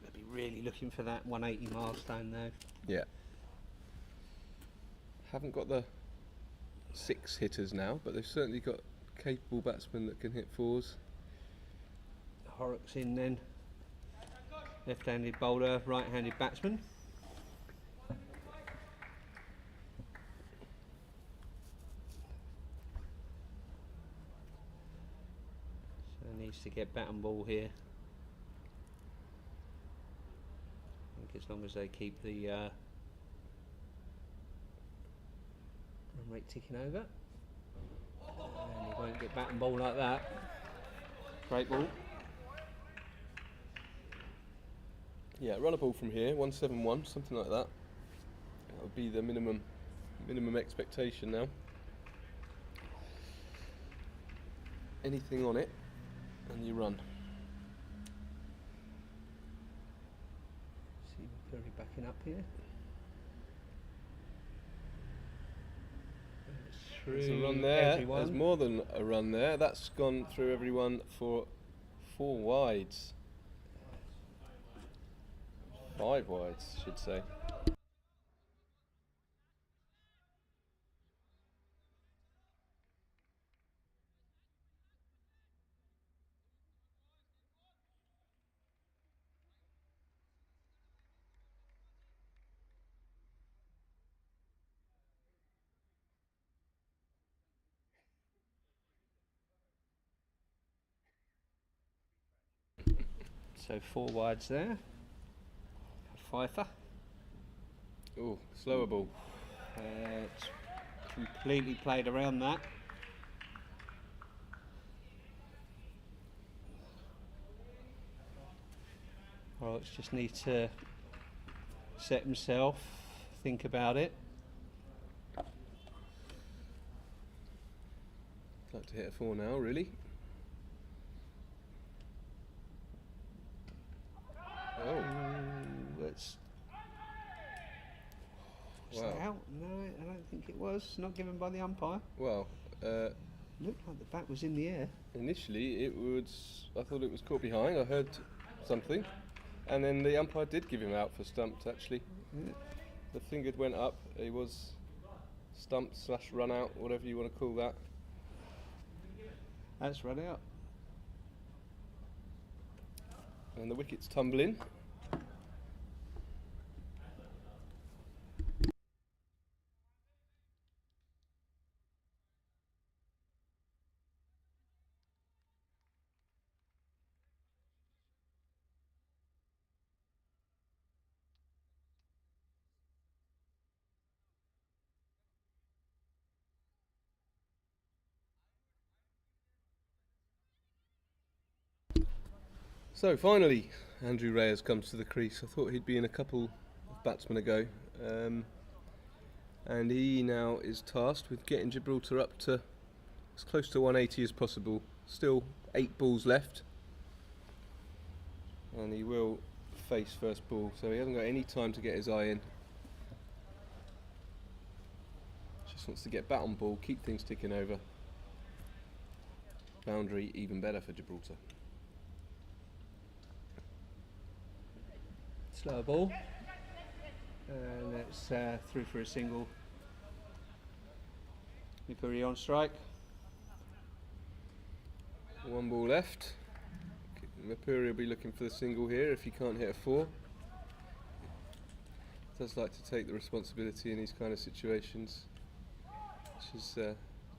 They'll be really looking for that 180 milestone though. Yeah. Haven't got the 6 hitters now, but they've certainly got capable batsmen that can hit 4s. Horrocks in then. Left-handed bowler, right-handed batsman. So needs to get bat and ball here. I think as long as they keep the run rate ticking over. And he won't get bat and ball like that. Great ball. Yeah, run a ball from here, 171, something like that. That would be the minimum expectation now. Anything on it, and you run. See Mipuri backing up here. There's a run there. There's more than a run there. That's gone through everyone for 4 wides. 5 wides, I should say. So 4 wides there. Pfeiffer. Oh, slower ball. It's completely played around that. Horrocks just needs to set himself, think about it. Like to hit a 4 now, really. Oh, That's wow. out? No, I don't think it was. Not given by the umpire. Well, Looked like the bat was in the air. Initially, I thought it was caught behind. I heard something, and then the umpire did give him out for stumped. Actually, Yeah. the finger went up. He was stumped / run out, whatever you want to call that. That's run out. And the wickets tumble in. So finally, Andrew Reyes comes to the crease. I thought he'd be in a couple of batsmen ago, and he now is tasked with getting Gibraltar up to as close to 180 as possible. Still 8 balls left, and he will face first ball, so he hasn't got any time to get his eye in. Just wants to get bat on ball, keep things ticking over. Boundary even better for Gibraltar. Slower ball. And that's through for a single. Mipuri on strike. 1 ball left. Mapuri will be looking for the single here if he can't hit a 4. Does like to take the responsibility in these kind of situations, which is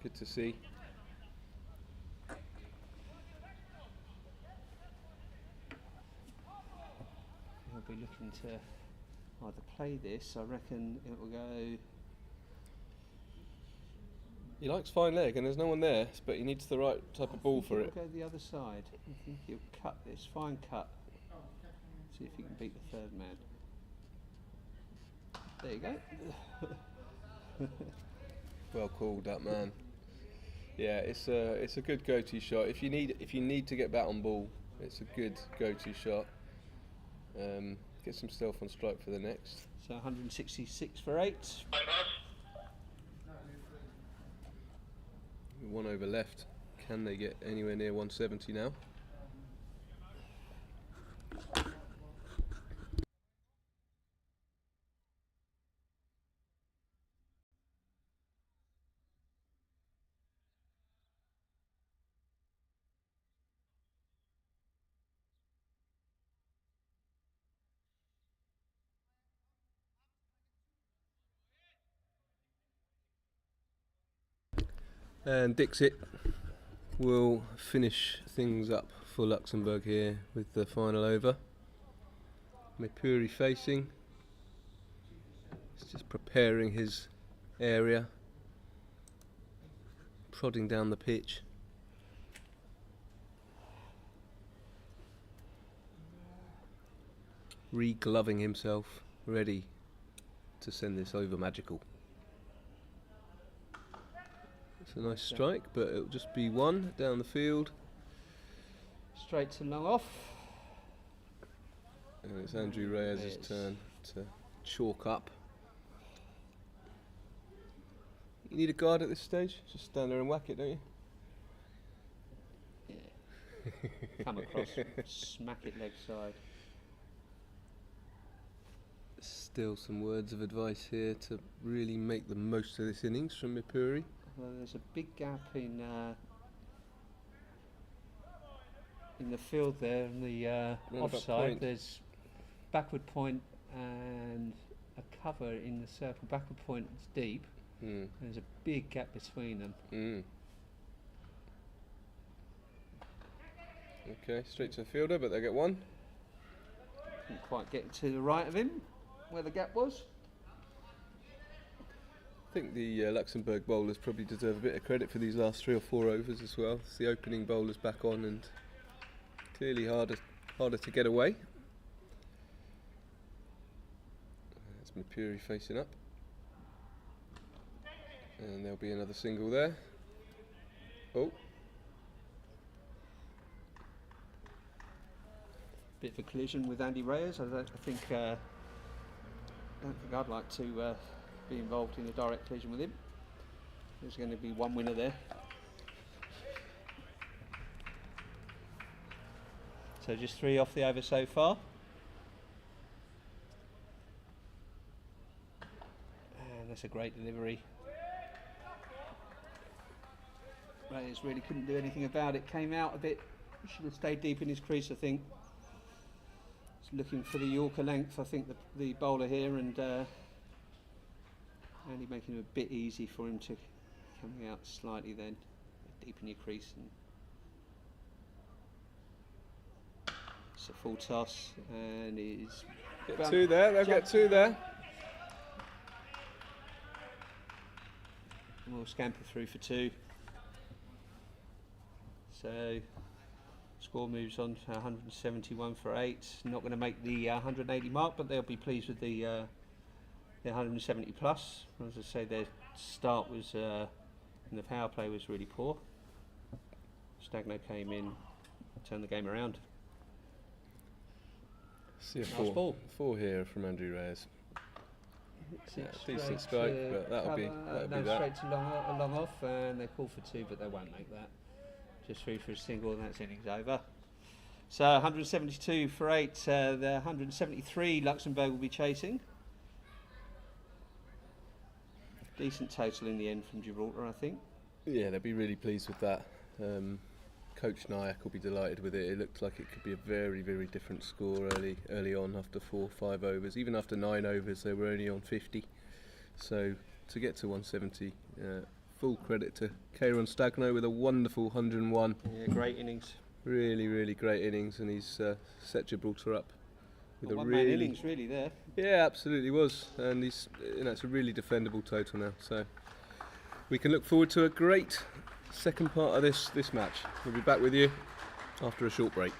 good to see. He'll be looking to either play this. I reckon it will go. He likes fine leg, and there's no one there, but he needs the right type of ball for it. Go the other side. I think he'll cut this. Fine cut. See if he can beat the third man. There you go. Well called, that man. Yeah, it's a good go-to shot. If you need to get bat on ball, it's a good go-to shot. Gets himself on strike for the next. So 166 for 8. 1 over left. Can they get anywhere near 170 now? And Dixit will finish things up for Luxembourg here with the final over. Mepuri facing. He's just preparing his area, prodding down the pitch. Re-gloving himself, ready to send this over magical. It's a nice strike, but it'll just be 1 down the field. Straight to long off. And it's Andrew Reyes' turn to chalk up. You need a guard at this stage? Just stand there and whack it, don't you? Yeah. Come across, smack it leg side. Still some words of advice here to really make the most of this innings from Mipuri. Well, there's a big gap in the field there, in the offside. Point. There's backward point and a cover in the circle. Backward point is deep. There's a big gap between them. Okay, straight to the fielder, but they get 1. Didn't quite get to the right of him, where the gap was. I think the Luxembourg bowlers probably deserve a bit of credit for these last 3 or 4 overs as well. It's the opening bowlers back on and clearly harder to get away. That's Mapuri facing up. And there'll be another single there. Oh. Bit of a collision with Andy Reyes. I don't think I'd like to be involved in a direct collision with him. There's going to be one winner there. So just 3 off the over so far. And that's a great delivery. Reyes really couldn't do anything about it. Came out a bit. Should have stayed deep in his crease, I think. He's looking for the Yorker length, I think, the bowler here, and only making it a bit easy for him to coming out slightly then, deep in your crease. And it's a full toss, and he's Get 2 there, they'll get 2 there. And we'll scamper through for 2. So score moves on to 171 for 8. Not going to make the 180 mark, but they'll be pleased with the 170 plus. As I say, their start was in the power play was really poor. Stagno came in, turned the game around. See a Nice ball. 4 here from Andrew Reyes. Yeah, decent Straight strike, to but that'll be that. Straight to long off, and they call for 2, but they won't make that. Just through for a single, and that's innings over. So 172 for 8. The 173 Luxembourg will be chasing. Decent total in the end from Gibraltar, I think. Yeah, they'll be really pleased with that. Coach Nyack will be delighted with it. It looked like it could be a very, very different score early on after 4 or 5 overs. Even after 9 overs, they were only on 50. So to get to 170, full credit to Kieron Stagno with a wonderful 101. Yeah, great innings. Really, really great innings, and he's set Gibraltar up with a One really man innings really there. Yeah, absolutely was, and he's it's a really defendable total now. So we can look forward to a great second part of this match. We'll be back with you after a short break.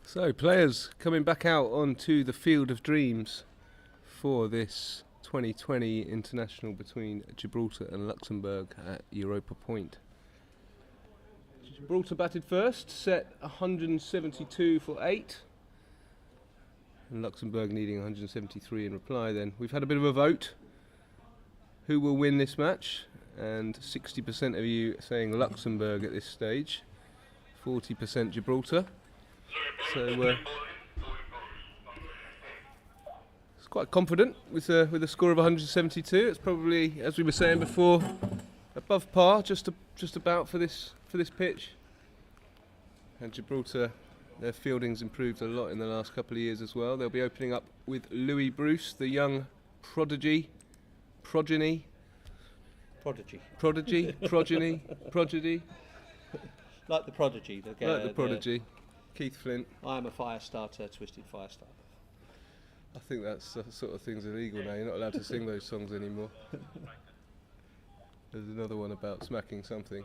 So players coming back out onto the field of dreams for this 2020 International between Gibraltar and Luxembourg at Europa Point. Gibraltar batted first, set 172 for 8, and Luxembourg needing 173 in reply. Then we've had a bit of a vote who will win this match, and 60% of you saying Luxembourg at this stage, 40% Gibraltar. So it's quite confident with a score of 172. It's probably, as we were saying before, above par, just about for this pitch. And Gibraltar, their fielding's improved a lot in the last couple of years as well. They'll be opening up with Louis Bruce, the young progeny. Like the prodigy. Like the prodigy. Keith Flint. I am a fire starter, twisted fire starter. I think that's sort of thing's illegal now. You're not allowed to sing those songs anymore. There's another one about smacking something.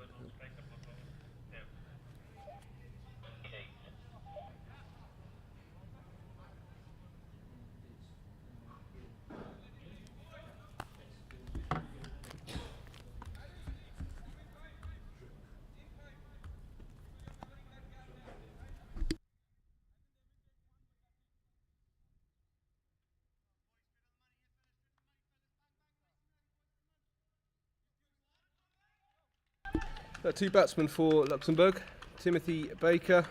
Two batsmen for Luxembourg, Timothy Baker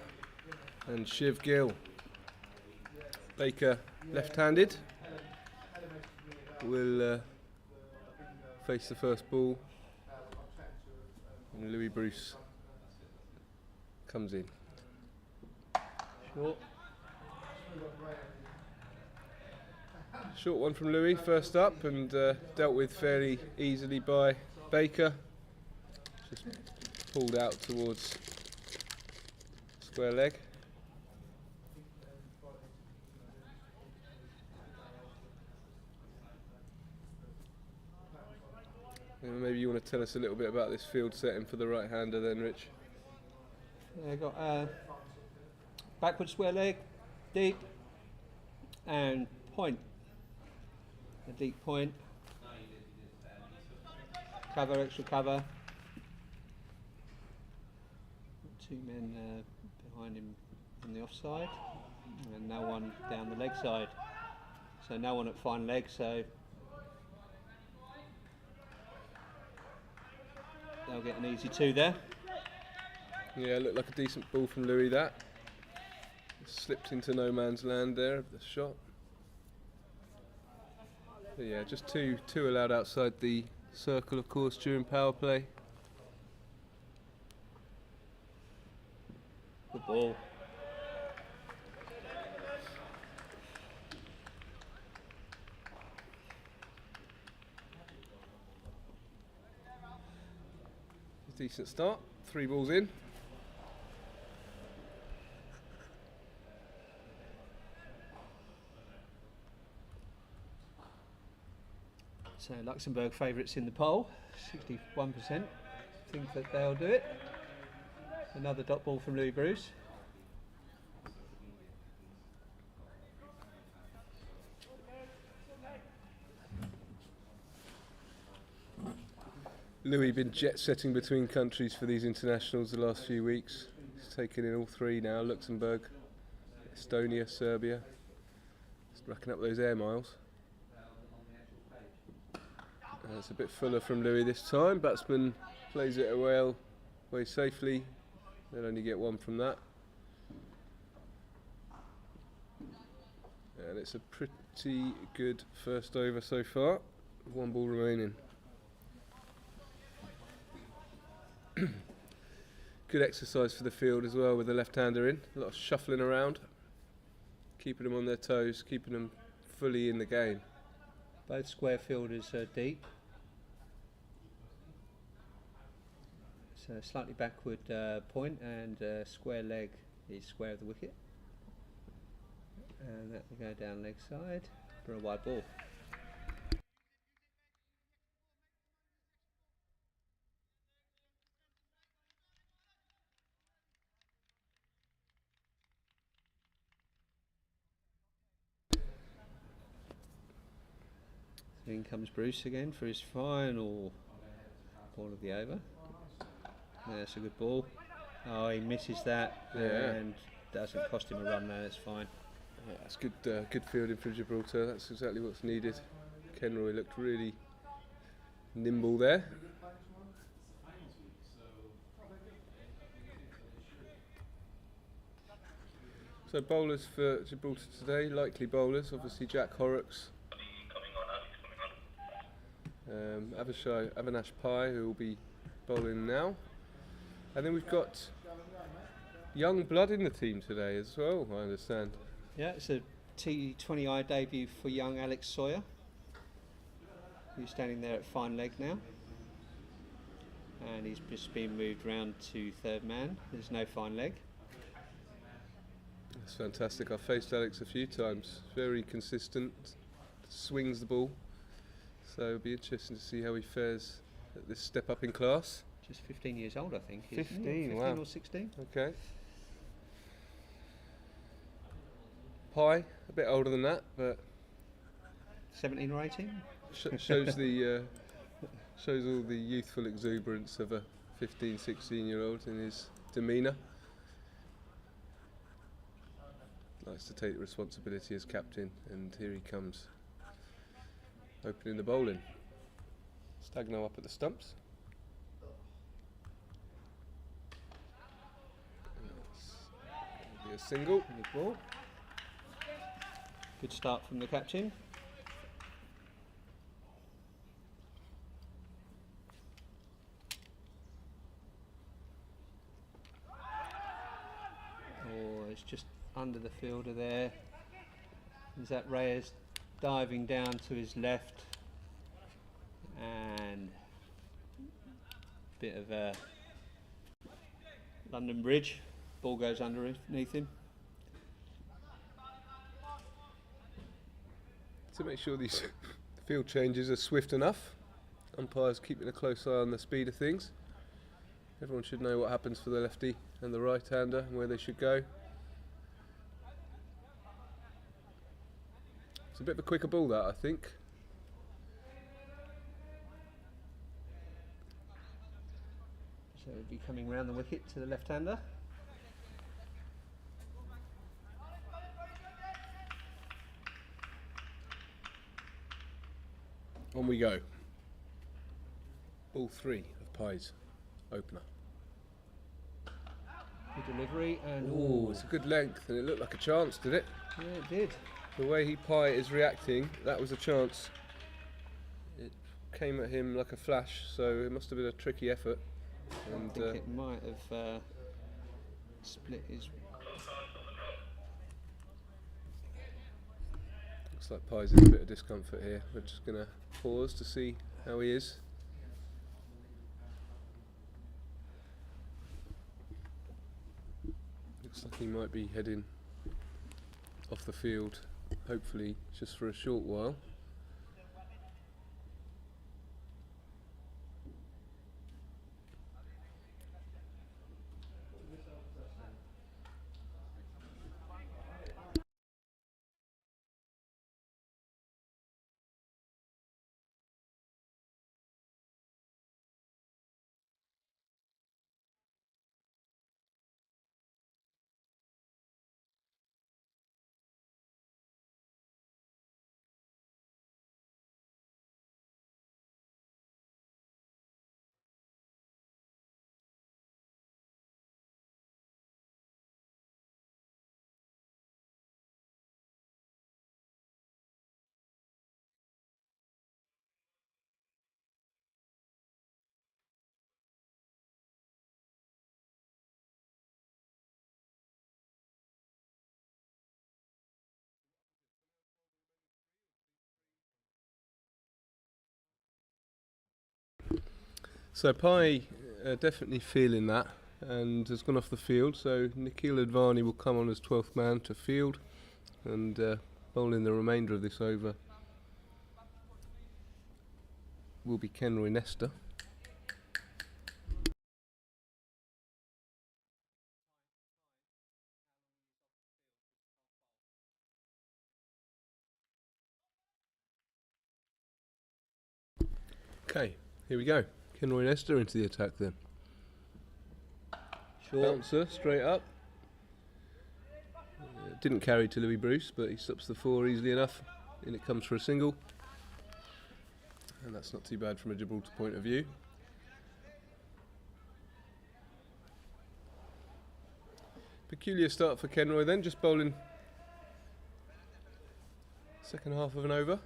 and Shiv Gill. Baker left-handed will face the first ball, and Louis Bruce comes in. Short one from Louis, first up, and dealt with fairly easily by Baker. Just pulled out towards square leg. And maybe you want to tell us a little bit about this field setting for the right-hander then, Rich. Yeah, got backward square leg, deep, and point. A deep point. Cover, extra cover. Two men behind him on the offside, and no one down the leg side. So no one at fine leg, so they'll get an easy 2 there. Yeah, looked like a decent ball from Louis, that. Slipped into no man's land there of the shot. But yeah, just two allowed outside the circle, of course, during power play. Good ball. Decent start, 3 balls in. So Luxembourg favourites in the poll, 61% think that they'll do it. Another dot ball from Louis Bruce. Louis been jet setting between countries for these internationals the last few weeks. He's taken in all 3 now: Luxembourg, Estonia, Serbia. Just racking up those air miles. It's a bit fuller from Louis this time. Batsman plays it away safely. They'll only get 1 from that. And it's a pretty good first over so far. 1 ball remaining. Good exercise for the field as well with the left-hander in. A lot of shuffling around, keeping them on their toes, keeping them fully in the game. Both square fielders are deep. So slightly backward point, and square leg is square of the wicket. And that will go down leg side for a wide ball. In comes Bruce again for his final ball of the over. That's a good ball. Oh, he misses that and doesn't cost him a run there, that's fine. That's good, good fielding for Gibraltar. That's exactly what's needed. Kenroy looked really nimble there. So bowlers for Gibraltar today, likely bowlers, obviously Jack Horrocks, Avinash Pai, who will be bowling now. And then we've got young blood in the team today as well, I understand. Yeah, it's a T20I debut for young Alex Sawyer, who's standing there at fine leg now. And he's just been moved round to third man. There's no fine leg. That's fantastic. I've faced Alex a few times. Very consistent, swings the ball. So it'll be interesting to see how he fares at this step up in class. Just 15 years old, I think. 15, wow. 15 wow. or 16. Okay. Pi, a bit older than that, but 17 or 18? shows the shows all the youthful exuberance of a 15, 16-year-old in his demeanour. Likes to take the responsibility as captain, and here he comes, opening the bowling. Stagno up at the stumps. That'll be a single. Good ball. Good start from the captain. Oh, it's just under the fielder there. Is that Reyes diving down to his left, and bit of a London Bridge. Ball goes underneath him. To make sure these field changes are swift enough, umpires keeping a close eye on the speed of things. Everyone should know what happens for the lefty and the right-hander and where they should go. It's a bit of a quicker ball, that, I think. So it'll be coming round the wicket to the left-hander. On we go. Ball 3 of Pai's opener. Good delivery, and Oh, it's a good length, and it looked like a chance, did it? yeah, it did. The way Pai is reacting, that was a chance. It came at him like a flash, so it must have been a tricky effort. And I think it might have split his. looks like Pai's in a bit of discomfort here. We're just going to pause to see how he is. Looks like he might be heading off the field, hopefully just for a short while. So Pai definitely feeling that and has gone off the field, so Nikhil Advani will come on as 12th man to field and bowl in the remainder of this over will be Kenroy Nesta. Okay, here we go. Kenroy Nesta into the attack then. Bouncer straight up. Didn't carry to Louis Bruce, but he stops the 4 easily enough. In it comes for a single. And that's not too bad from a Gibraltar point of view. Peculiar start for Kenroy then, just bowling second half of an over.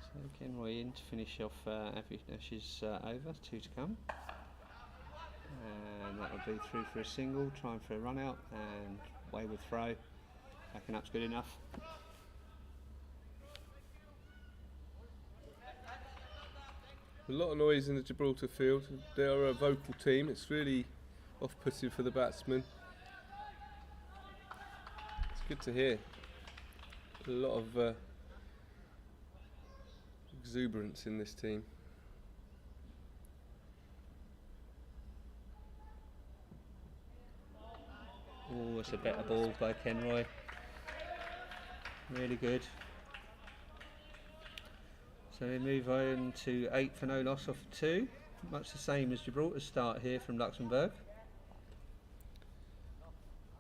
So Kenroy in to finish off Avinash's over, 2 to come. And that will be through for a single, trying for a run out, and wayward throw. Backing up's good enough. A lot of noise in the Gibraltar field. They are a vocal team. It's really off-putting for the batsmen. It's good to hear. A lot of exuberance in this team. Oh, it's a better ball by Kenroy. Really good. So we move on to 8 for no loss off 2. Much the same as Gibraltar's start here from Luxembourg.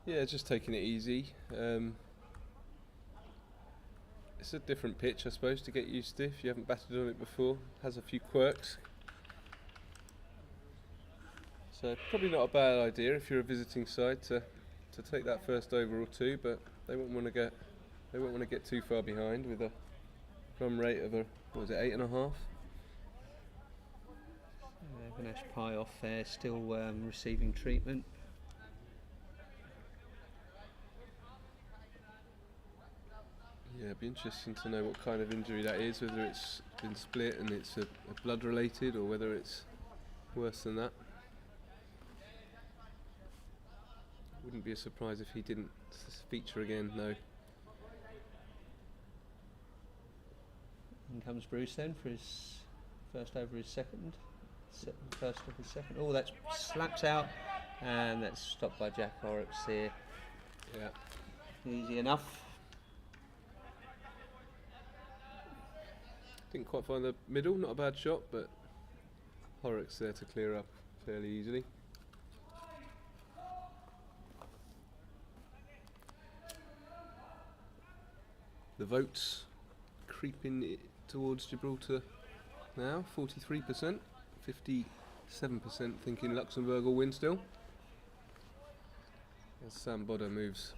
Yeah, just taking it easy. It's a different pitch, I suppose, to get used to if you haven't batted on it before. It has a few quirks. So probably not a bad idea if you're a visiting side to take that first over or 2, but they won't want to get too far behind with a run rate of 8.5. Avinash Pai off there, still receiving treatment. Yeah, it'd be interesting to know what kind of injury that is, whether it's been split and it's a blood related or whether it's worse than that. Wouldn't be a surprise if he didn't feature again, though. In comes Bruce then for his first over his second. First of his second. Oh, that's slapped out, and that's stopped by Jack Horrocks here. Yeah. Easy enough. Didn't quite find the middle, not a bad shot, but Horrocks there to clear up fairly easily. The votes creeping towards Gibraltar now, 43%, 57% thinking Luxembourg will win still. As Sam Bodder moves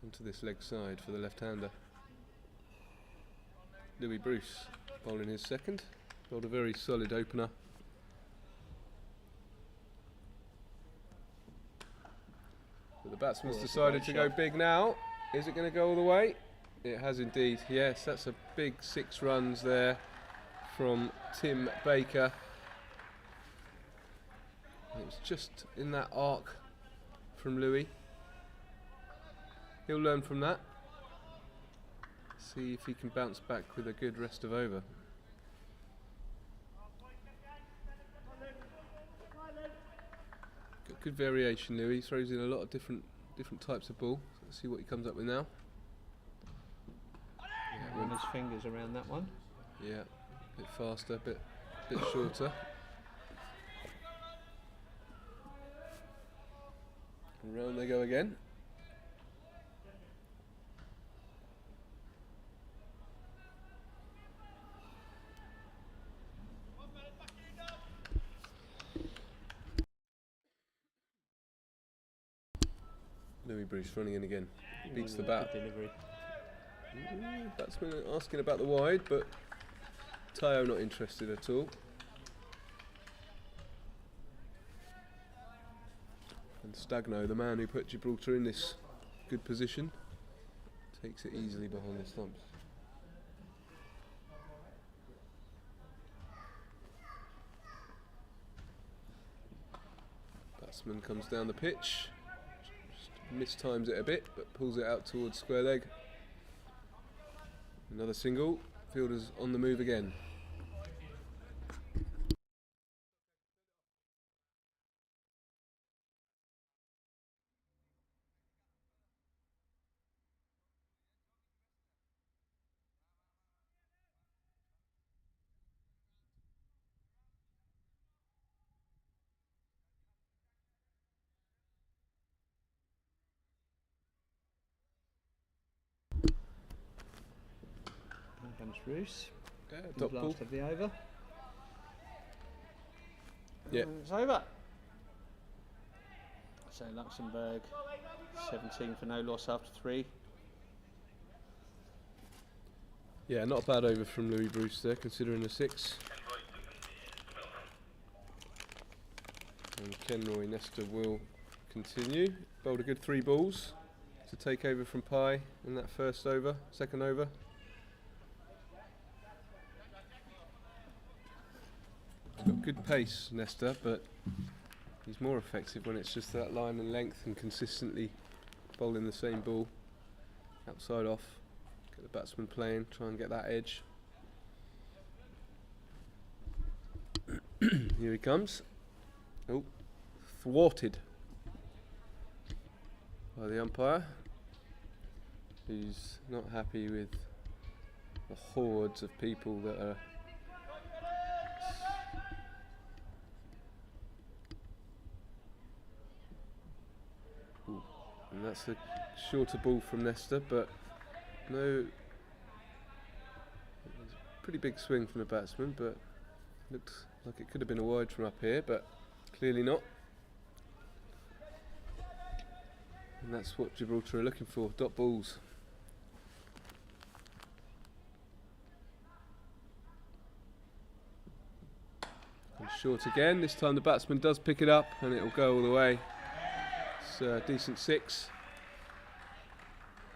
onto this leg side for the left-hander. Louis Bruce bowling his second, bowled a very solid opener. But the batsman's decided to go big now. Is it going to go all the way? It has indeed, yes. That's a big 6 runs there from Tim Baker. It was just in that arc from Louis. He'll learn from that. See if he can bounce back with a good rest of over. Got good variation, Louis. Throws in a lot of different types of ball. So let's see what he comes up with now. Run his fingers around that one. Yeah, a bit faster, bit shorter. And round they go again. Louis Bruce running in again. Beats the bat. Delivery. Batsman asking about the wide, but Tayo not interested at all. And Stagno, the man who put Gibraltar in this good position, takes it easily behind the stumps. Batsman comes down the pitch, just mistimes it a bit, but pulls it out towards square leg. Another single, fielder's on the move again. Comes Bruce. Dot ball. Last of the over. Yeah. And it's over. So Luxembourg 17 for no loss after 3. Yeah, not a bad over from Louis Bruce there, considering a 6. And Kenroy Nesta will continue. Bowled a good 3 balls to take over from Pai in that first over, second over. He's got good pace, Nesta, but he's more effective when it's just that line and length and consistently bowling the same ball outside off. Get the batsman playing, try and get that edge. Here he comes. Oh, thwarted by the umpire, who's not happy with the hordes of people that are and that's a shorter ball from Nesta, but no, it's a pretty big swing from the batsman, but looked like it could have been a wide from up here, but clearly not. And that's what Gibraltar are looking for, dot balls. And short again, this time the batsman does pick it up and it will go all the way. It's a decent 6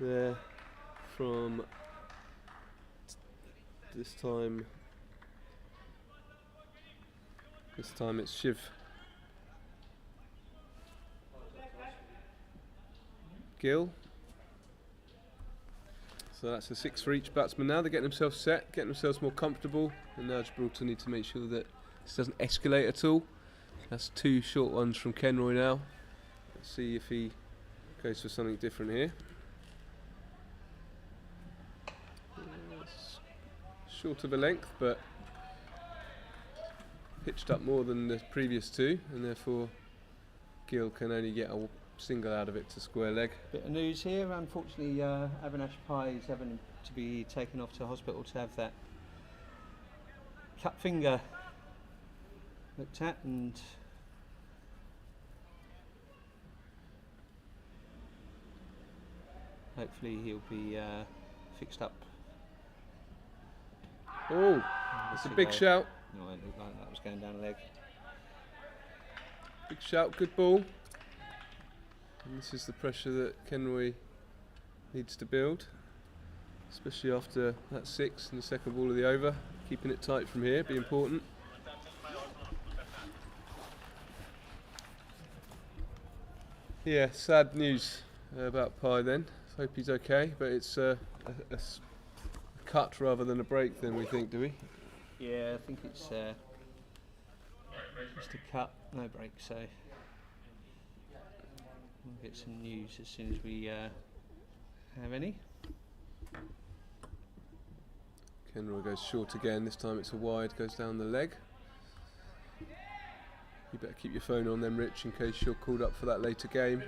there from this time. This time it's Shiv. Gill. So that's a 6 for each batsman now. They're getting themselves set, getting themselves more comfortable, and now Gibraltar need to make sure that this doesn't escalate at all. That's 2 short ones from Kenroy now. Let's see if he goes for something different here. It's short of a length, but pitched up more than the previous 2, and therefore Gill can only get a single out of it to square leg. Bit of news here, unfortunately Avinash Pai is having to be taken off to hospital to have that cut finger looked at, and hopefully he'll be fixed up. Oh, that's a big shout. No, it looked like that was going down a leg. Big shout, good ball. And this is the pressure that Kenroy needs to build, especially after that 6 and the second ball of the over. Keeping it tight from here, be important. Yeah, sad news about Pai then. Hope he's okay, but it's a cut rather than a break then, we think, do we? Yeah, I think it's just a cut, no break, so we'll get some news as soon as we have any. Kenroy goes short again, this time it's a wide, goes down the leg. You better keep your phone on then, Rich, in case you're called up for that later game.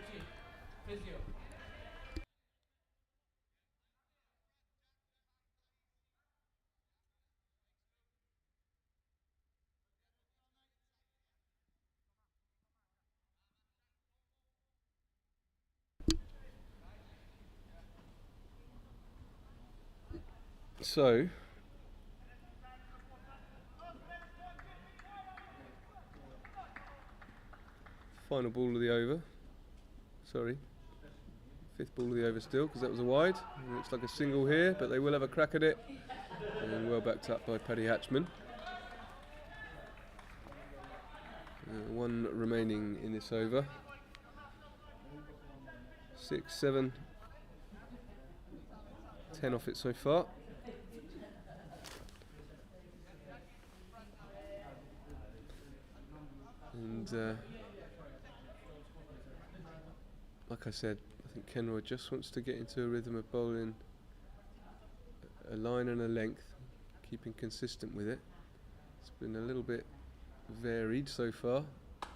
So, final ball of the over. Sorry, 5th ball of the over still, because that was a wide. It looks like a single here, but they will have a crack at it. And well backed up by Paddy Hatchman. 1 remaining in this over. 6, 7, 10 off it so far. And like I said, I think Kenroy just wants to get into a rhythm of bowling a line and a length, keeping consistent with it. It's been a little bit varied so far. A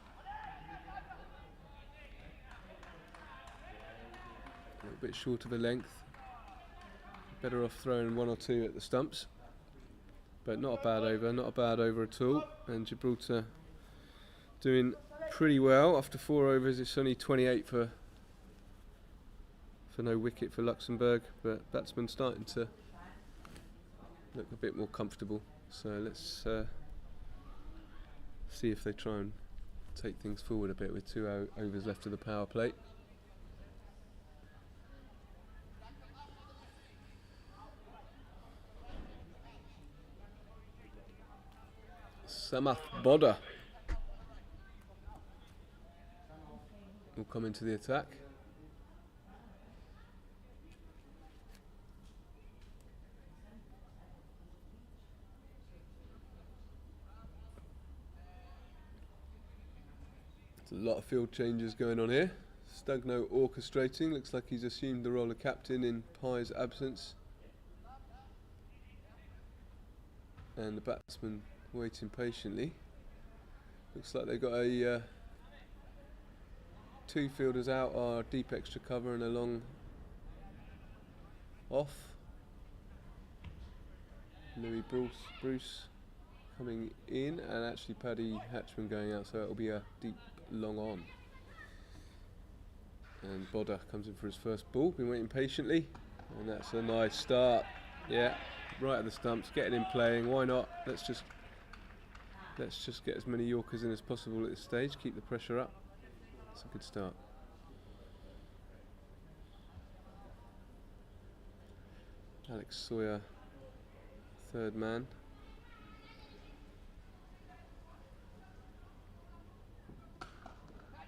little bit short of a length. Better off throwing 1 or 2 at the stumps. But not a bad over, not a bad over at all. And Gibraltar doing pretty well. After 4 overs, it's only 28 for no wicket for Luxembourg, but batsmen starting to look a bit more comfortable. So let's see if they try and take things forward a bit with 2 overs left of the power play. Samath Bodda will come into the attack. There's a lot of field changes going on here. Stugno orchestrating, looks like he's assumed the role of captain in Pye's absence. And the batsman waiting patiently. Looks like they've got a 2 fielders out are deep extra cover and a long off. Louis Bruce coming in, and actually Paddy Hatchman going out, so it'll be a deep long on. And Bodda comes in for his first ball, been waiting patiently, and that's a nice start. Yeah, right at the stumps, getting him playing, why not? Let's just get as many Yorkers in as possible at this stage, keep the pressure up. It's a good start. Alex Sawyer, third man.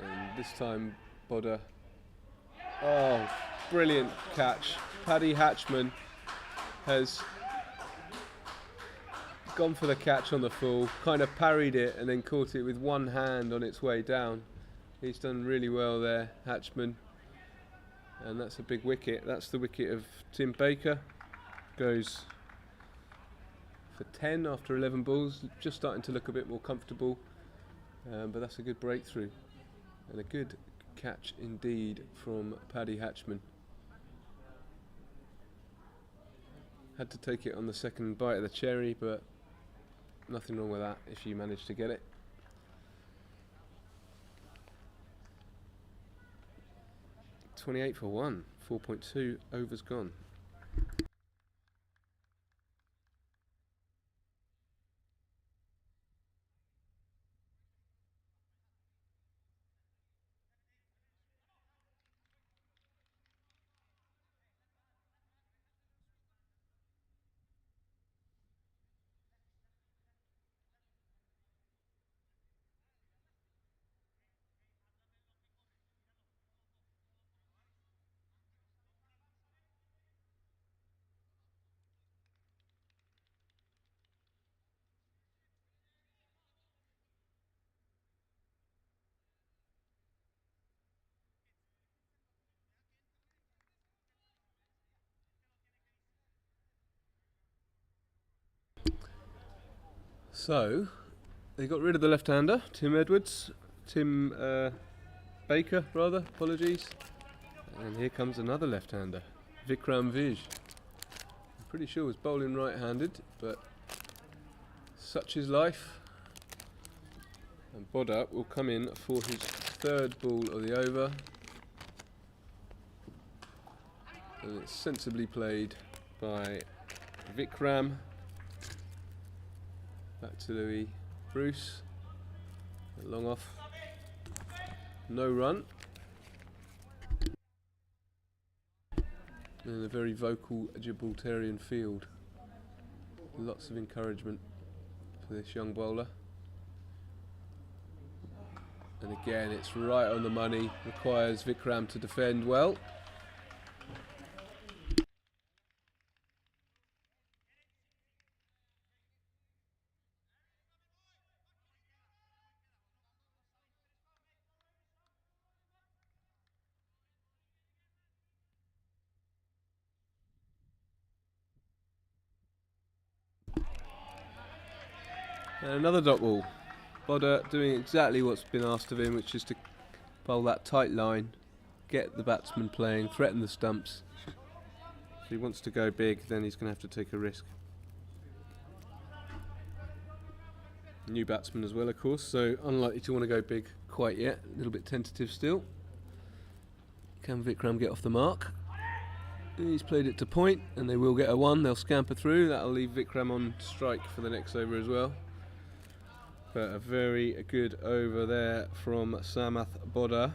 And this time Bodda, oh, brilliant catch. Paddy Hatchman has gone for the catch on the full, kind of parried it and then caught it with one hand on its way down. He's done really well there, Hatchman. And that's a big wicket. That's the wicket of Tim Baker. Goes for 10 after 11 balls. Just starting to look a bit more comfortable. But that's a good breakthrough. And a good catch indeed from Paddy Hatchman. Had to take it on the second bite of the cherry, but nothing wrong with that if you manage to get it. .28 for 1, 4.2 overs gone. So, they got rid of the left-hander, Tim Baker, rather, apologies. And here comes another left-hander, Vikram Vij. I'm pretty sure was bowling right-handed, but such is life. And Bodda will come in for his 3rd ball of the over. And it's sensibly played by Vikram. Back to Louis Bruce. Long off. No run. And a very vocal Gibraltarian field. Lots of encouragement for this young bowler. And again, it's right on the money. Requires Vikram to defend well. And another dot ball. Bodda doing exactly what's been asked of him, which is to bowl that tight line, get the batsman playing, threaten the stumps. If he wants to go big, then he's going to have to take a risk. New batsman as well, of course, so unlikely to want to go big quite yet. A little bit tentative still. Can Vikram get off the mark? He's played it to point, and they will get a 1. They'll scamper through. That'll leave Vikram on strike for the next over as well. But a very good over there from Samath Bodda.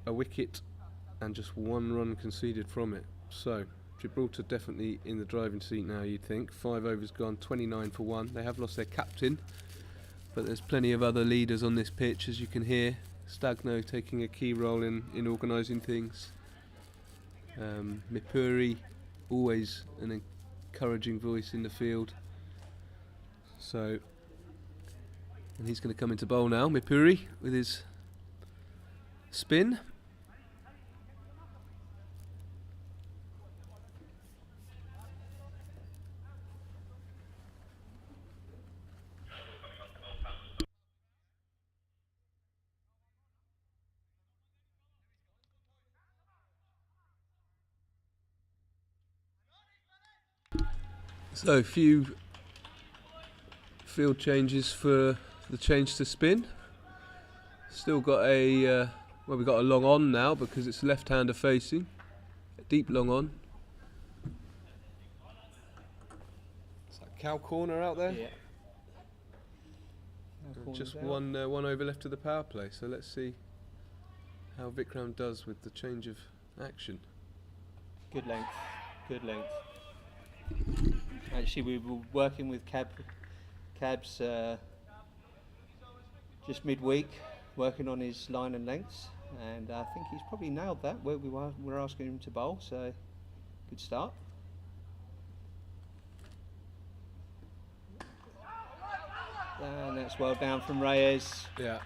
A wicket and just 1 run conceded from it. So Gibraltar definitely in the driving seat now, you'd think. 5 overs gone, 29 for 1. They have lost their captain, but there's plenty of other leaders on this pitch, as you can hear. Stagno taking a key role in organising things. Mipuri, always an encouraging voice in the field. So, and he's going to come into bowl now, Mipuri, with his spin. So, a few field changes for the change to spin. Still got a, well, we've got a long on now because it's left-hander facing. A deep long on. Is that cow corner out there? Yeah. Just one over left of the power play, so let's see how Vikram does with the change of action. Good length, good length. Actually, we were working with Cabs just midweek, working on his line and lengths, and I think he's probably nailed that where we're asking him to bowl, so good start. And that's well down from Reyes. Yeah,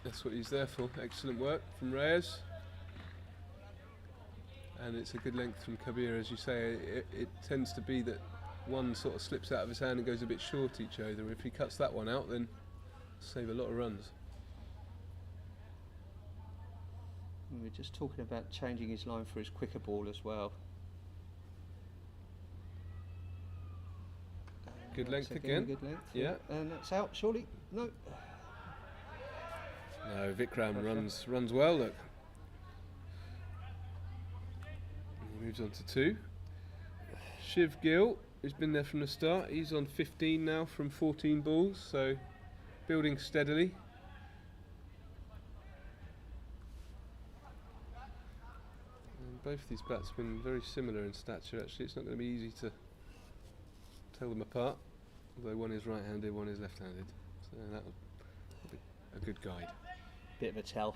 that's what he's there for. Excellent work from Reyes. And it's a good length from Kabir, as you say. It tends to be that one sort of slips out of his hand and goes a bit short each over. If he cuts that one out, then save a lot of runs. We were just talking about changing his line for his quicker ball as well. Good length again. Good length. Yeah. And that's out, surely? No. No, Vikram runs well, look. He moves on to 2. Shiv Gill, who's been there from the start, he's on 15 now from 14 balls, so building steadily. And both these batsmen very similar in stature, actually. It's not going to be easy to tell them apart, although one is right-handed, one is left-handed, so that'll be a good guide. Bit of a tell.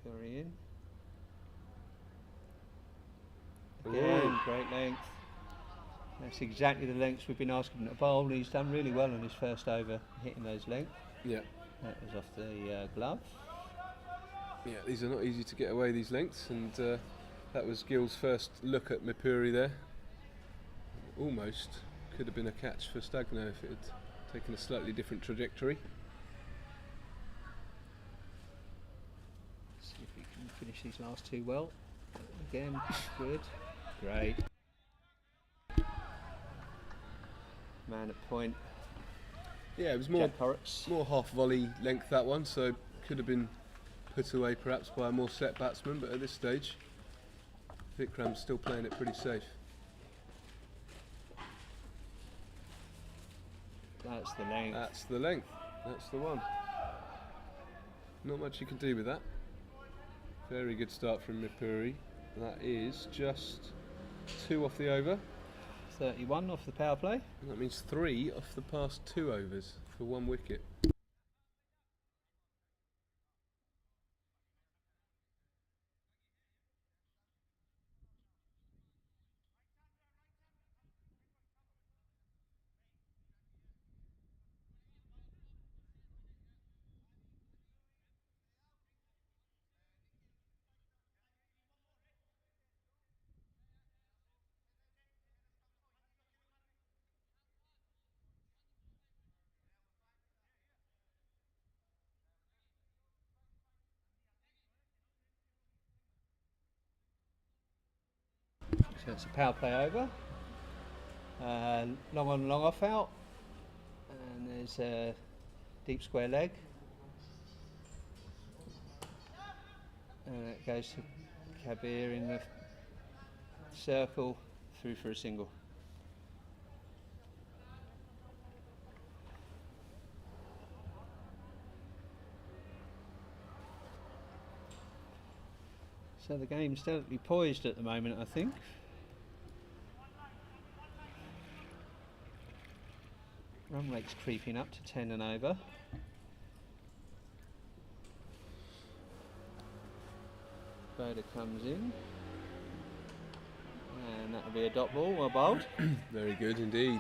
Curry in. Again, great length. That's exactly the lengths we've been asking him to bowl. He's done really well on his first over, hitting those lengths. Yeah. That was off the glove. Yeah, these are not easy to get away, these lengths, and that was Gill's first look at Mipuri there. Almost could have been a catch for Stagno if it had taken a slightly different trajectory. See if we can finish these last 2 well. Again, good, great. Man at point. Yeah, it was more Jack Horrocks. more half volley length, that one, so could have been put away perhaps by a more set batsman, but at this stage Vikram's still playing it pretty safe. That's the length. That's the length, that's the one. Not much you can do with that. Very good start from Mipuri. That is just 2 off the over. 31 off the power play. And that means 3 off the past 2 overs for 1 wicket. That's a power play over. Long on, long off out. And there's a deep square leg. And it goes to Kabir in the circle, through for a single. So the game's definitely poised at the moment, I think. Run rate's creeping up to 10 and over. Boda comes in. And that'll be a dot ball, well bowled. Very good indeed.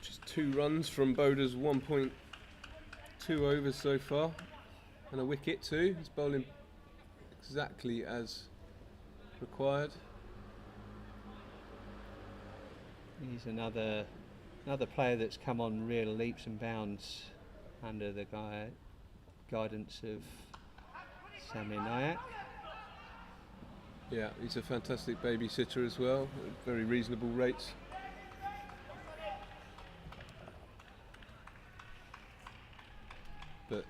Just 2 runs from Boda's 1.2 overs so far, and a wicket too. He's bowling exactly as required. He's another player that's come on real leaps and bounds under the guidance of Samir Nayak. Yeah, he's a fantastic babysitter as well, at very reasonable rates. But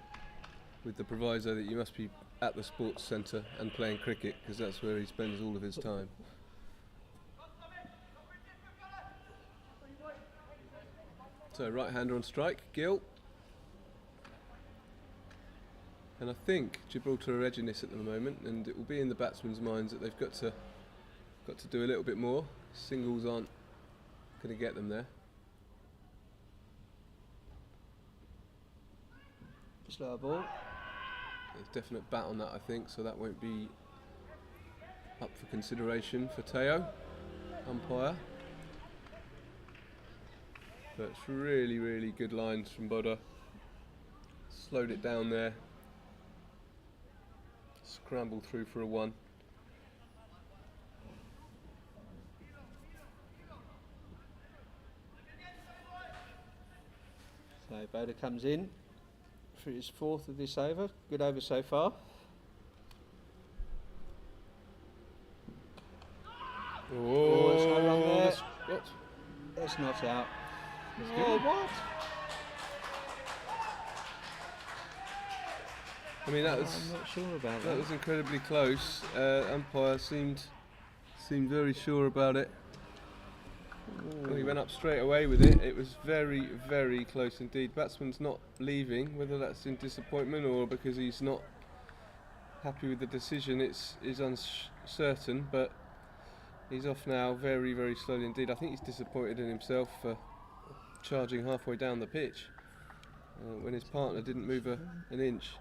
with the proviso that you must be at the sports centre and playing cricket, because that's where he spends all of his time. So right-hander on strike, Gill. And I think Gibraltar are edging this at the moment, and it will be in the batsmen's minds that they've got to do a little bit more. Singles aren't going to get them there. Slower ball. There's definite bat on that, I think, so that won't be up for consideration for Teo, umpire. But it's really, really good lines from Boda. Slowed it down there. Scrambled through for a 1. So Boda comes in for his 4th of this over. Good over so far. Oh, there's no run there. What? That's not out. good. Oh, what? I mean, that was I'm not sure about that that. was incredibly close. Umpire seemed very sure about it. Well, he went up straight away with it. It was very, very close indeed. Batsman's not leaving, whether that's in disappointment or because he's not happy with the decision, is uncertain, but he's off now very, very slowly indeed. I think he's disappointed in himself for charging halfway down the pitch when his partner didn't move an inch.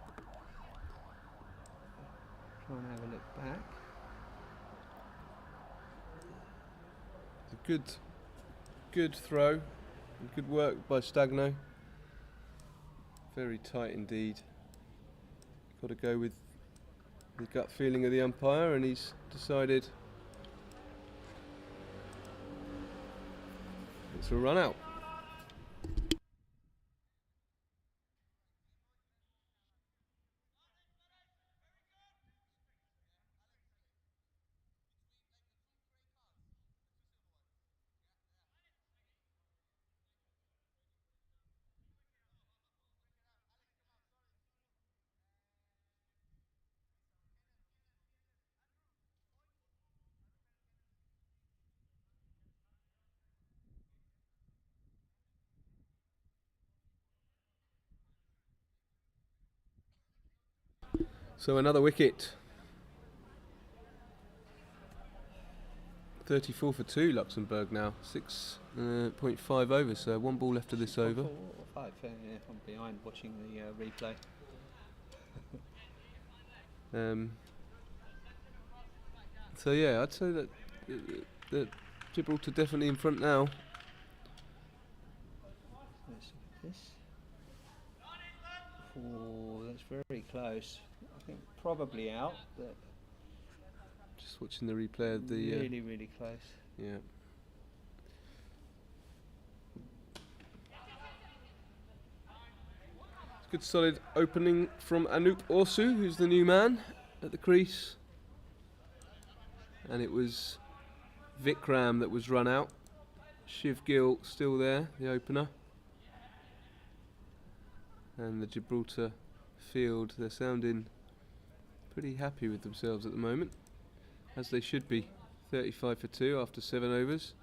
Try and have a look back. It's a good throw and good work by Stagno. Very tight indeed. Got to go with the gut feeling of the umpire, and he's decided it's a run out. So another wicket. 34 for 2 Luxembourg now. 6.5 overs, so 1 ball left of this over. 4 or 5, yeah, I'm behind watching the replay. So yeah, I'd say that Gibraltar definitely in front now. Let's look at this. Oh, that's very close. I think probably out, but Just watching the replay of the really, really close. yeah. Good solid opening from Anup Orsu, who's the new man at the crease, and it was Vikram that was run out. Shiv Gill still there, the opener. And the Gibraltar field, they're sounding pretty happy with themselves at the moment, as they should be. 35 for 2 after 7 overs.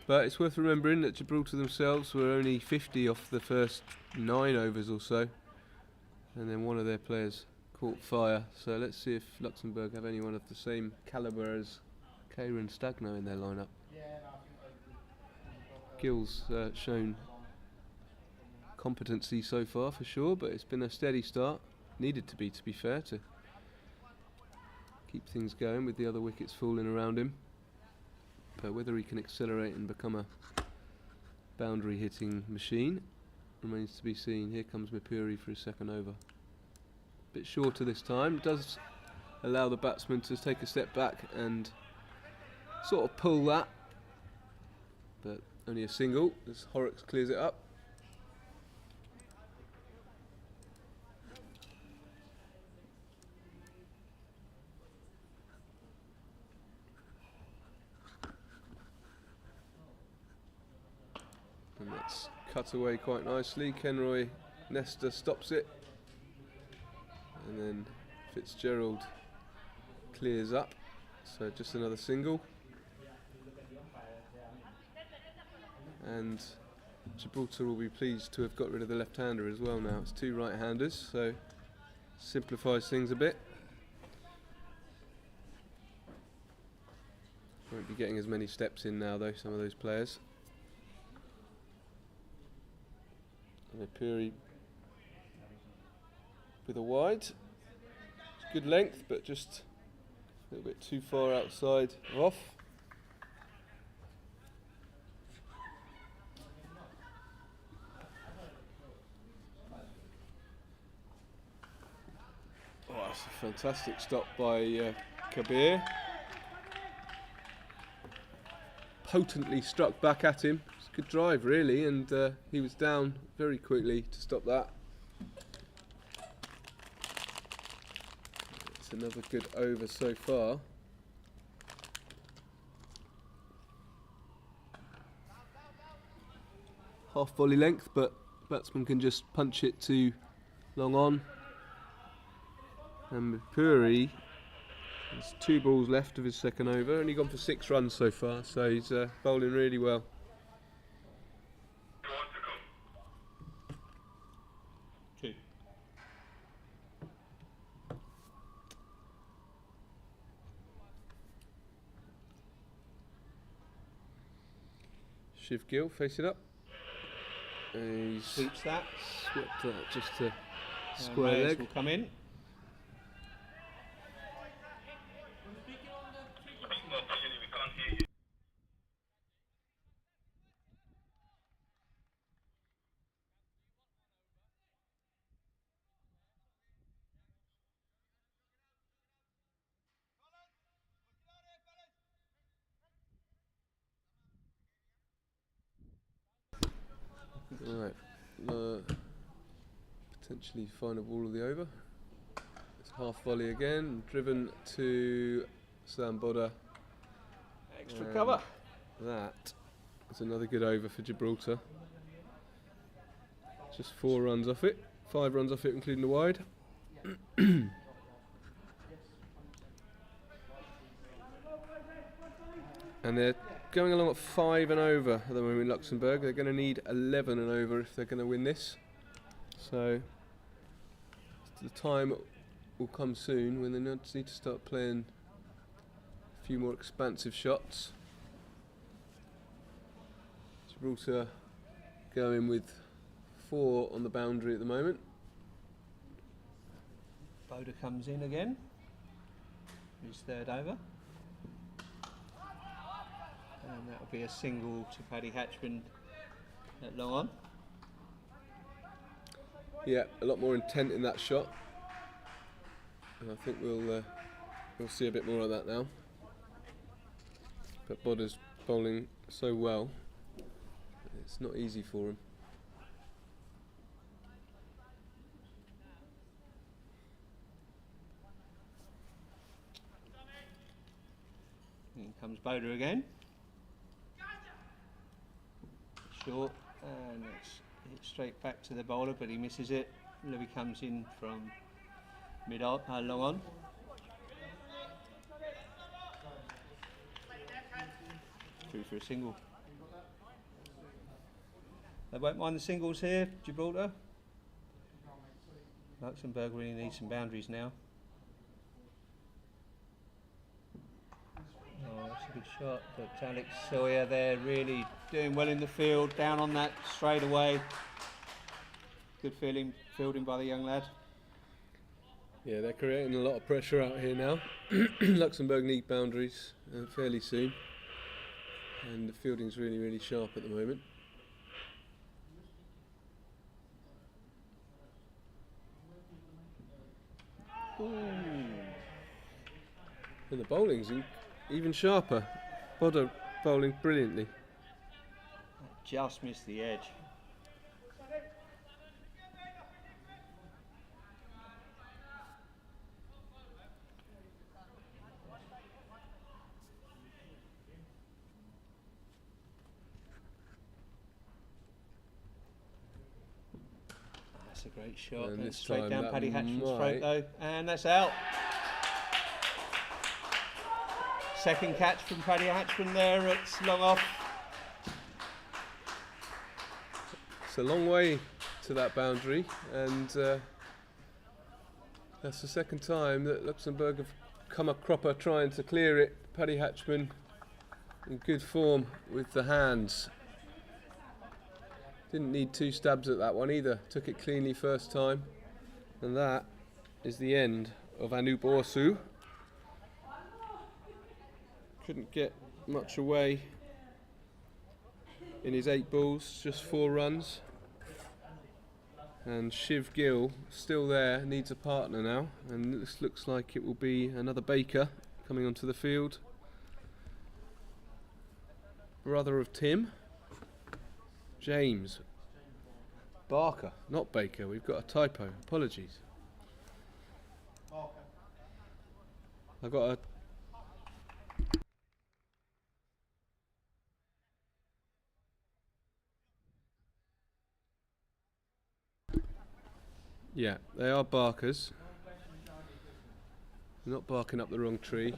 But it's worth remembering that Gibraltar themselves were only 50 off the first 9 overs or so, and then one of their players caught fire. So let's see if Luxembourg have anyone of the same calibre as Kieran Stagno in their lineup. Gill's shown competency so far for sure, but it's been a steady start. Needed to be fair, to keep things going with the other wickets falling around him. But whether he can accelerate and become a boundary hitting machine remains to be seen. Here comes Mapuri for his second over. Bit shorter this time. Does allow the batsman to take a step back and sort of pull that, but only a single as Horrocks clears it up. And that's cut away quite nicely. Kenroy Nesta stops it, and then Fitzgerald clears up. So just another single. And Gibraltar will be pleased to have got rid of the left-hander as well now. It's 2 right-handers, so simplifies things a bit. Won't be getting as many steps in now though, some of those players. Puri with a wide. It's good length, but just a little bit too far outside of off. Oh, that's a fantastic stop by Kabir. Potently struck back at him. It's a good drive really, and he was down very quickly to stop that. It's another good over so far. Half volley length, but batsman can just punch it to long on. And Puri has 2 balls left of his second over, only gone for 6 runs so far, so he's bowling really well. Shiv Gill facing up. And he's Sweeps that. swept that just to square Mayers leg. will come in. Right, potentially final ball of the over. It's half volley again, driven to Samboda. Extra cover. That is another good over for Gibraltar. Just 4 runs off it, 5 runs off it including the wide. And they're going along at 5 and over at the moment in Luxembourg. They're going to need 11 and over if they're going to win this. So the time will come soon when they need to start playing a few more expansive shots. Gibraltar going with 4 on the boundary at the moment. Boda comes in again. His third over. And that will be a single to Paddy Hatchman at long on. Yeah, a lot more intent in that shot. And I think we'll see a bit more of that now. But Boda's bowling so well, it's not easy for him. comes Boda again. Short, and it's hit straight back to the bowler, but he misses it. Louis comes in from mid on, long on. Through for a single. They won't mind the singles here, Gibraltar. Luxembourg really needs some boundaries now. Oh, that's a good shot, but Alex Sawyer there really doing well in the field, down on that straight away. Good fielding by the young lad. Yeah, they're creating a lot of pressure out here now. Luxembourg need boundaries fairly soon, and the fielding's really, really sharp at the moment. Ooh. And the bowling's even sharper. Boda bowling brilliantly. Just missed the edge. That's a great shot. And And this straight time down that Paddy Hatchman's might- throat though, and that's out. Second catch from Paddy Hatchman there. It's long off. It's a long way to that boundary, and that's the second time that Luxembourg have come a cropper trying to clear it. Paddy Hatchman in good form with the hands. Didn't need two stabs at that one either. Took it cleanly first time, and that is the end of Anup Orsu. Couldn't get much away in his 8 balls, just 4 runs. And Shiv Gill still there, needs a partner now, and this looks like it will be another Baker coming onto the field. Brother of Tim, James Barker, not Baker. We've got a typo. Apologies. I've got a yeah, they are barkers. They're not barking up the wrong tree.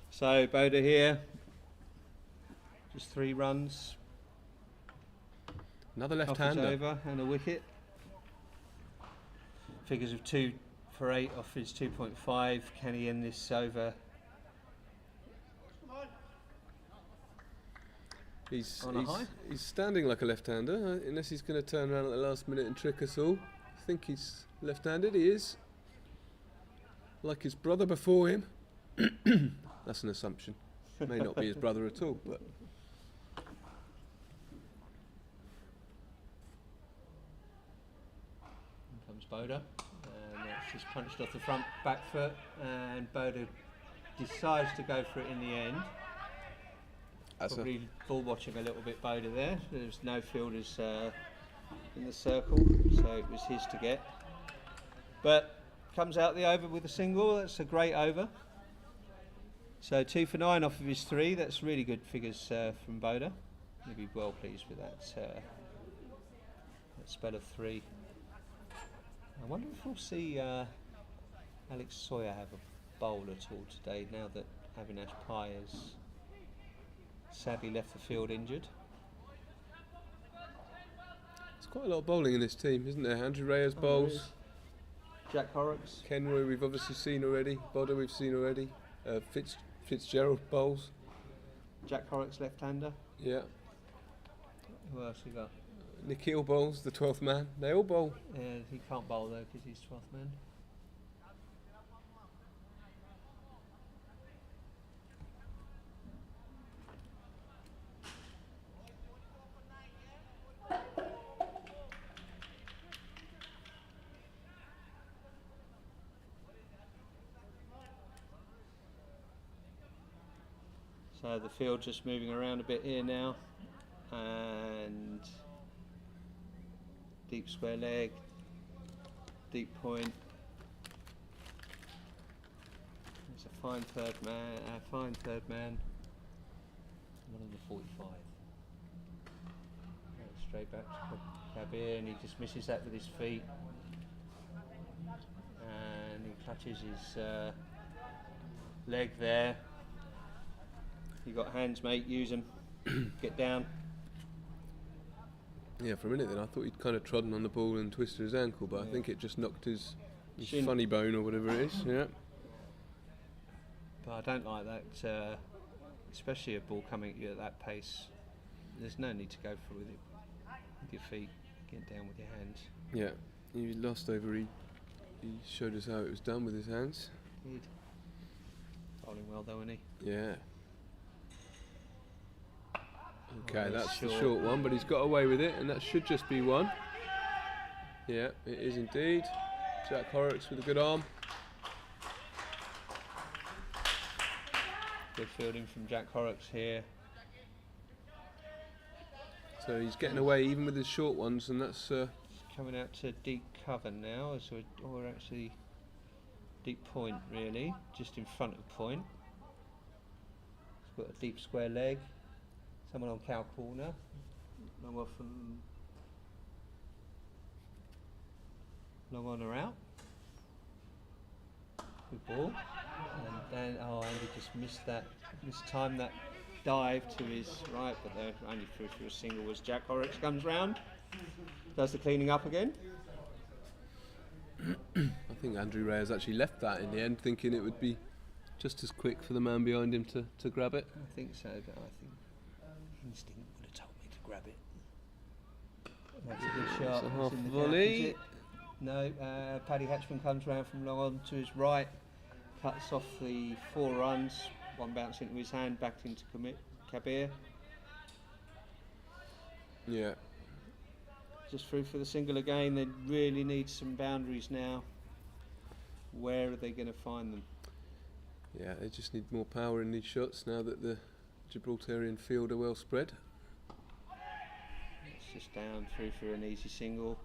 So Boda here, just 3 runs. Another Off his left-hander. over and a wicket. Figures of 2 for 8 off his 2.5. Can he end this over? He's On a high? he's standing like a left-hander, unless he's going to turn around at the last minute and trick us all. I think he's left-handed. He is. Like his brother before him. That's an assumption. May not be his brother at all, but. Here comes Boda, and that's just punched off the front back foot, and Boda decides to go for it in the end. That's Probably ball watching a little bit Boda there. There's no fielders in the circle, so it was his to get. But comes out the over with a single. That's a great over. So 2 for 9 off of his 3. That's really good figures from Boda. He'll be well pleased with that spell of 3. I wonder if we'll see Alex Sawyer have a bowl at all today, now that Avinash Pai has sadly left the field injured. There's quite a lot of bowling in this team, isn't there? Andrew Reyes bowls. Jack Horrocks. Kenroy we've obviously seen already. Boda we've seen already. Fitzgerald bowls. Jack Horrocks left-hander. Yeah. Who else we got? Nikhil bowls, the 12th man. They all bowl. He can't bowl though because he's 12th man. So the field just moving around a bit here now, and deep square leg, deep point. It's a fine third man. One of the 45. Straight back to Kabir, and he just misses that with his feet. And he clutches his leg there. You got hands, mate. Use them. Get down. Yeah, for a minute then I thought he'd kind of trodden on the ball and twisted his ankle, but I think it just knocked his Shin. funny bone or whatever it is. Yeah. But I don't like that, especially a ball coming at you at that pace. There's no need to go for with it. With your feet, get down with your hands. Yeah. He last over he showed us how it was done with his hands. Indeed. Bowling well though, isn't he? Yeah. Okay, Oh, that's the short. short one, but he's got away with it, and that should just be one. Yeah, it is indeed. Jack Horrocks with a good arm. Good fielding from Jack Horrocks here. So he's getting away even with his short ones, and that's Coming out to deep cover now, or actually deep point really, just in front of point. He's got a deep square leg. Someone on cow corner. Long on or out. Good ball. And then, Andy just mistimed that dive to his right, but they only threw for a single as Jack Horrocks comes round. Does the cleaning up again. I think Andrew Ray has actually left that in the end, thinking it would be just as quick for the man behind him to grab it. I think so, but I think instinct would have told me to grab it. That's a good shot. It's a half It's in the gap, volley. is it? No, Paddy Hatchman comes round from long on to his right, cuts off the 4 runs, one bounce into his hand, back into Kabir. Yeah. Just through for the single again. They really need some boundaries now. Where are they going to find them? Yeah, they just need more power in these shots now that the Gibraltarian field are well spread. It's just down through for an easy single.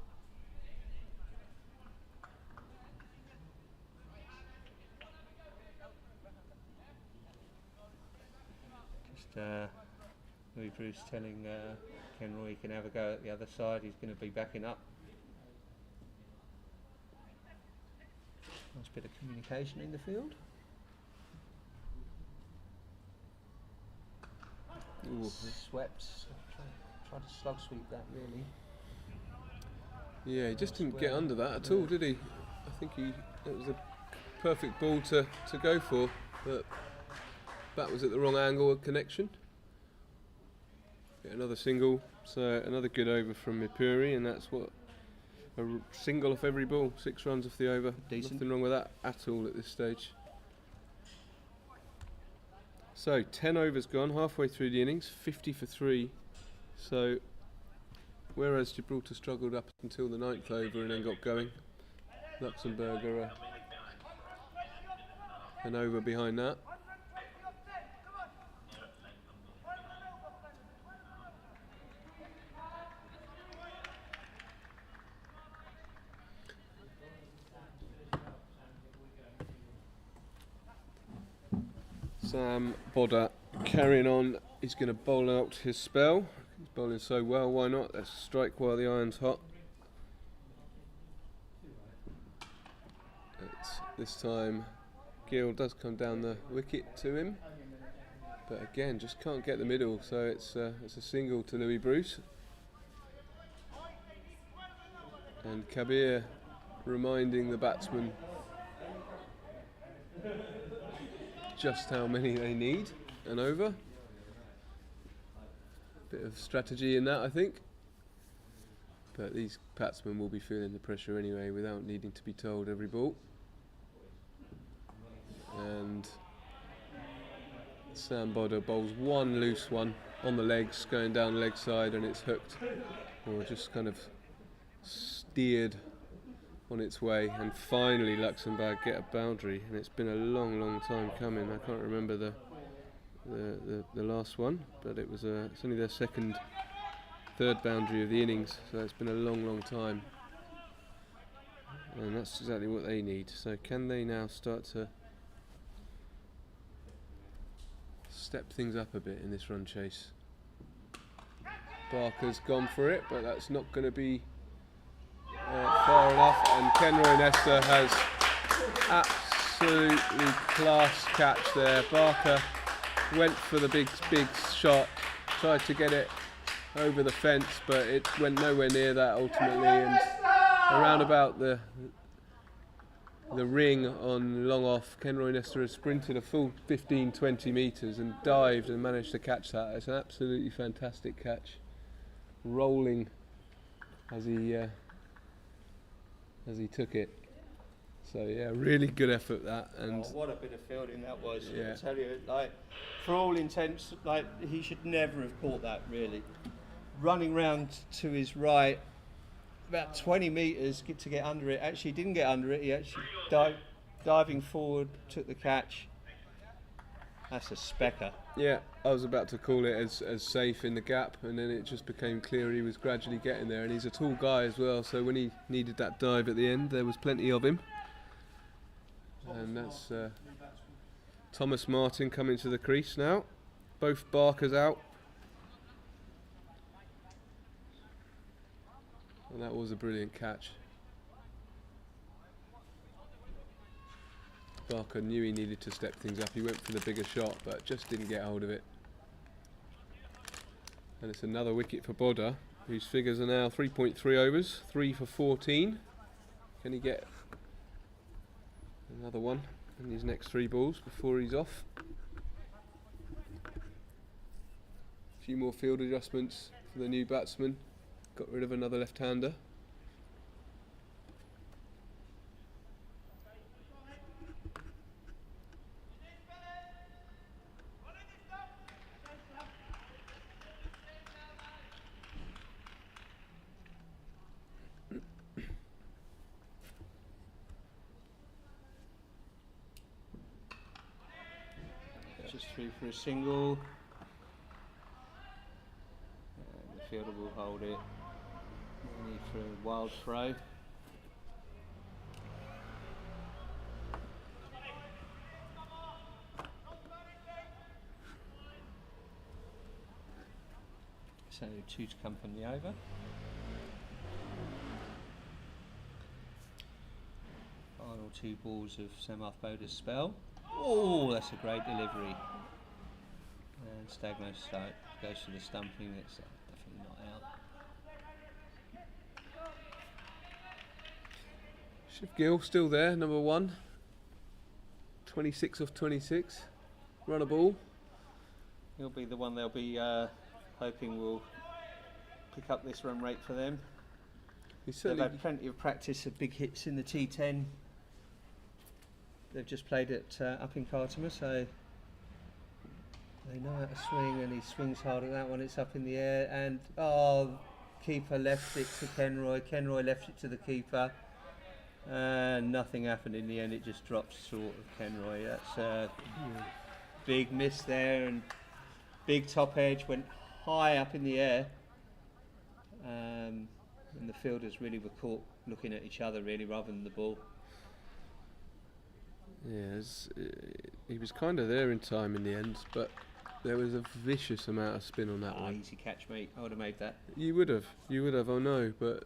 Just Louis Bruce telling Ken Roy he can have a go at the other side. He's going to be backing up. Nice bit of communication in the field. Ooh. Swept. Try to slug sweep that really. Yeah, he just didn't get under that at all, did he? I think it was a perfect ball to go for, but that was at the wrong angle of connection. Get another single, so another good over from Mipuri, and that's what a single off every ball, 6 runs off the over. Decent. Nothing wrong with that at all at this stage. So 10 overs gone, halfway through the innings, 50 for 3. So whereas Gibraltar struggled up until the 9th over and then got going, Luxembourg are an over behind that. Sam Bodder carrying on. He's going to bowl out his spell. He's bowling so well, why not? Let's strike while the iron's hot. This time Gill does come down the wicket to him, but again just can't get the middle, so it's a single to Louis Bruce. And Kabir reminding the batsman just how many they need and over. Bit of strategy in that, I think, but these batsmen will be feeling the pressure anyway without needing to be told every ball. And Sam Bodder bowls one loose one on the legs going down the leg side, and it's hooked or just kind of steered on its way, and finally Luxembourg get a boundary, and it's been a long time coming. I can't remember the last one, but it's only their third boundary of the innings, so it's been a long time. And that's exactly what they need. So can they now start to step things up a bit in this run chase? Barker's gone for it, but that's not going to be far enough. And Kenroy Nesta has absolutely class catch there. Barker went for the big shot, tried to get it over the fence, but it went nowhere near that ultimately. And around about the ring on long off, Kenroy Nesta has sprinted a full 15-20 metres and dived and managed to catch that. It's an absolutely fantastic catch, rolling as he took it. So yeah, really good effort that. And what a bit of fielding that was! Yeah. I tell you, like, for all intents, like, he should never have caught that. Really, running round to his right, about 20 metres to get under it. Actually, didn't get under it. He actually diving forward, took the catch. That's a specker. yeah, I was about to call it as safe in the gap, and then it just became clear he was gradually getting there. And he's a tall guy as well, so when he needed that dive at the end, there was plenty of him. And that's Thomas Martin coming to the crease now. Both Barkers out. And that was a brilliant catch. Barker knew he needed to step things up. He went for the bigger shot, but just didn't get hold of it. And it's another wicket for Bodder, whose figures are now 3.3 overs, 3 for 14. Can he get another one in these next 3 balls before he's off? A few more field adjustments for the new batsman. Got rid of another left-hander. Just through for a single. And the fielder will hold it. Need for a wild throw. So 2 to come from the over. Final 2 balls of Samarth Bodder's spell. Oh, that's a great delivery. And Stagno goes for the stumping. It's definitely not out. Shiv Gill still there, number 1. 26 off 26. Run a ball. He'll be the one they'll be hoping will pick up this run rate for them. He's They've certainly had plenty of practice of big hits in the T10. They've just played it up in Cartama, so they know how to swing, and he swings hard at that one. It's up in the air, and keeper left it to Kenroy. Kenroy left it to the keeper, and nothing happened in the end. It just dropped short of Kenroy. That's a big miss there, and big top edge went high up in the air, and the fielders really were caught looking at each other really rather than the ball. Yeah, he was kind of there in time in the end, but there was a vicious amount of spin on that one. Easy catch, mate. I would have made that. You would have, I know, but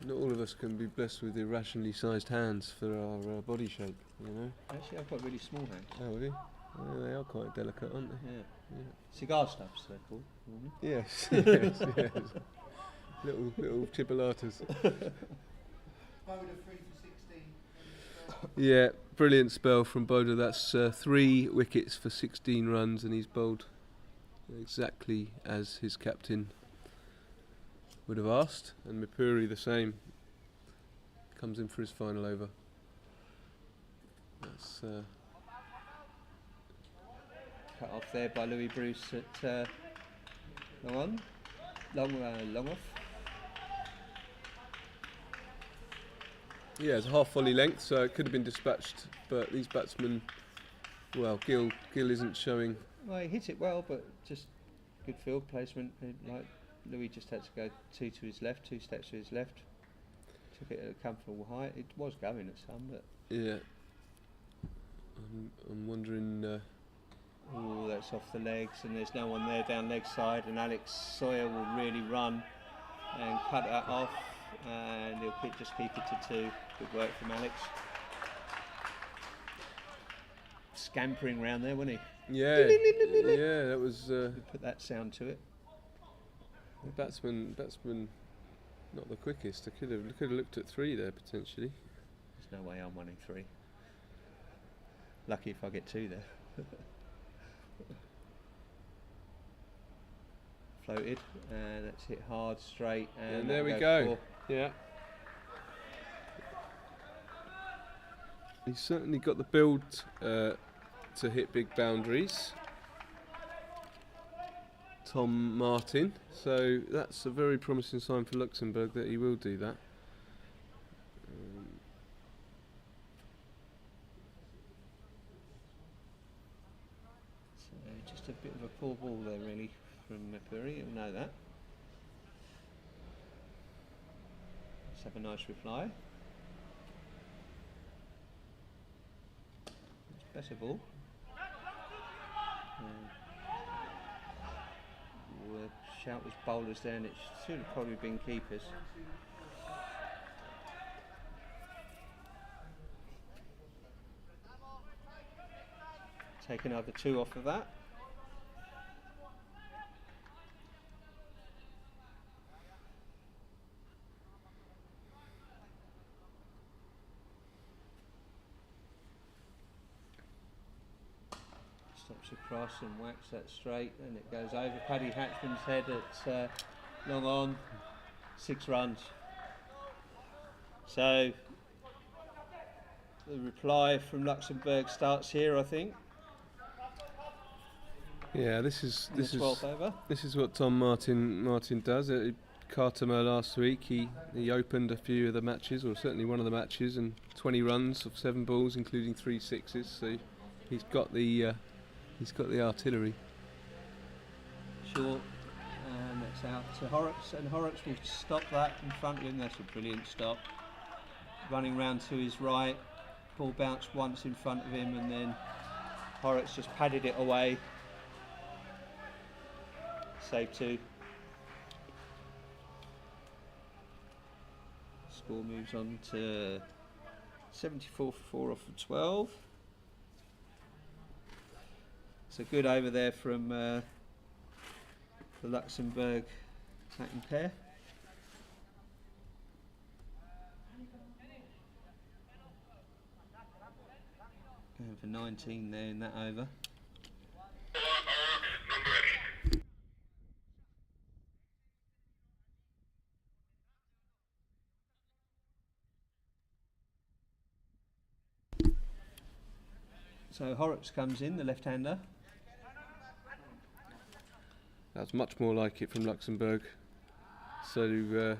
not all of us can be blessed with irrationally sized hands for our body shape, you know. Actually, I've got really small hands. Oh, have you? Well, they are quite delicate, aren't they? Yeah. Cigar stubs, they're called. Yes, yes, yes. Little chipolatas. Yeah, brilliant spell from Bodder. That's 3 wickets for 16 runs, and he's bowled exactly as his captain would have asked. And Mipuri the same. Comes in for his final over. That's Cut off there by Louis Bruce at long off. yeah, it's a half volley length, so it could have been dispatched. But these batsmen, well, Gill isn't showing. Well, he hit it well, but just good field placement. Like Louis just had to go 2 to his left, 2 steps to his left. Took it at a comfortable height. It was going at some, but Yeah. I'm wondering. oh, that's off the legs, and there's no one there down leg side, and Alex Sawyer will really run and cut that off, and he'll just keep it to 2. Good work from Alex. Scampering round there, wasn't he? Yeah. Yeah, that was Put that sound to it. batsman. Not the quickest. I could have looked at 3 there potentially. There's no way I'm winning 3. Lucky if I get 2 there. Floated, and that's hit hard, straight, And there we that'll go. 4. Yeah. He's certainly got the build to hit big boundaries, Tom Martin. So that's a very promising sign for Luxembourg that he will do that. So just a bit of a poor ball there, really, from Mapuri. You'll know that. Let's have a nice reply. It's better ball. The shout was bowlers there, and it should have probably been keepers. Take another 2 off of that. Stops across and whacks that straight, and it goes over Paddy Hatchman's head at long on. 6 runs. So the reply from Luxembourg starts here, I think. Yeah, this is 12th over. This is what Tom Martin does. At Cartermer last week, he opened a few of the matches, or certainly one of the matches, and 20 runs of 7 balls, including 3 sixes. So he's got the artillery. Short, and that's out to Horrocks, and Horrocks will stop that in front of him. That's a brilliant stop. Running round to his right, ball bounced once in front of him, and then Horrocks just padded it away. Save 2. Score moves on to 74 for 4 off of 12. So good over there from the Luxembourg attacking pair. Going for 19 there in that over. So Horrocks comes in, the left-hander. That's much more like it from Luxembourg. So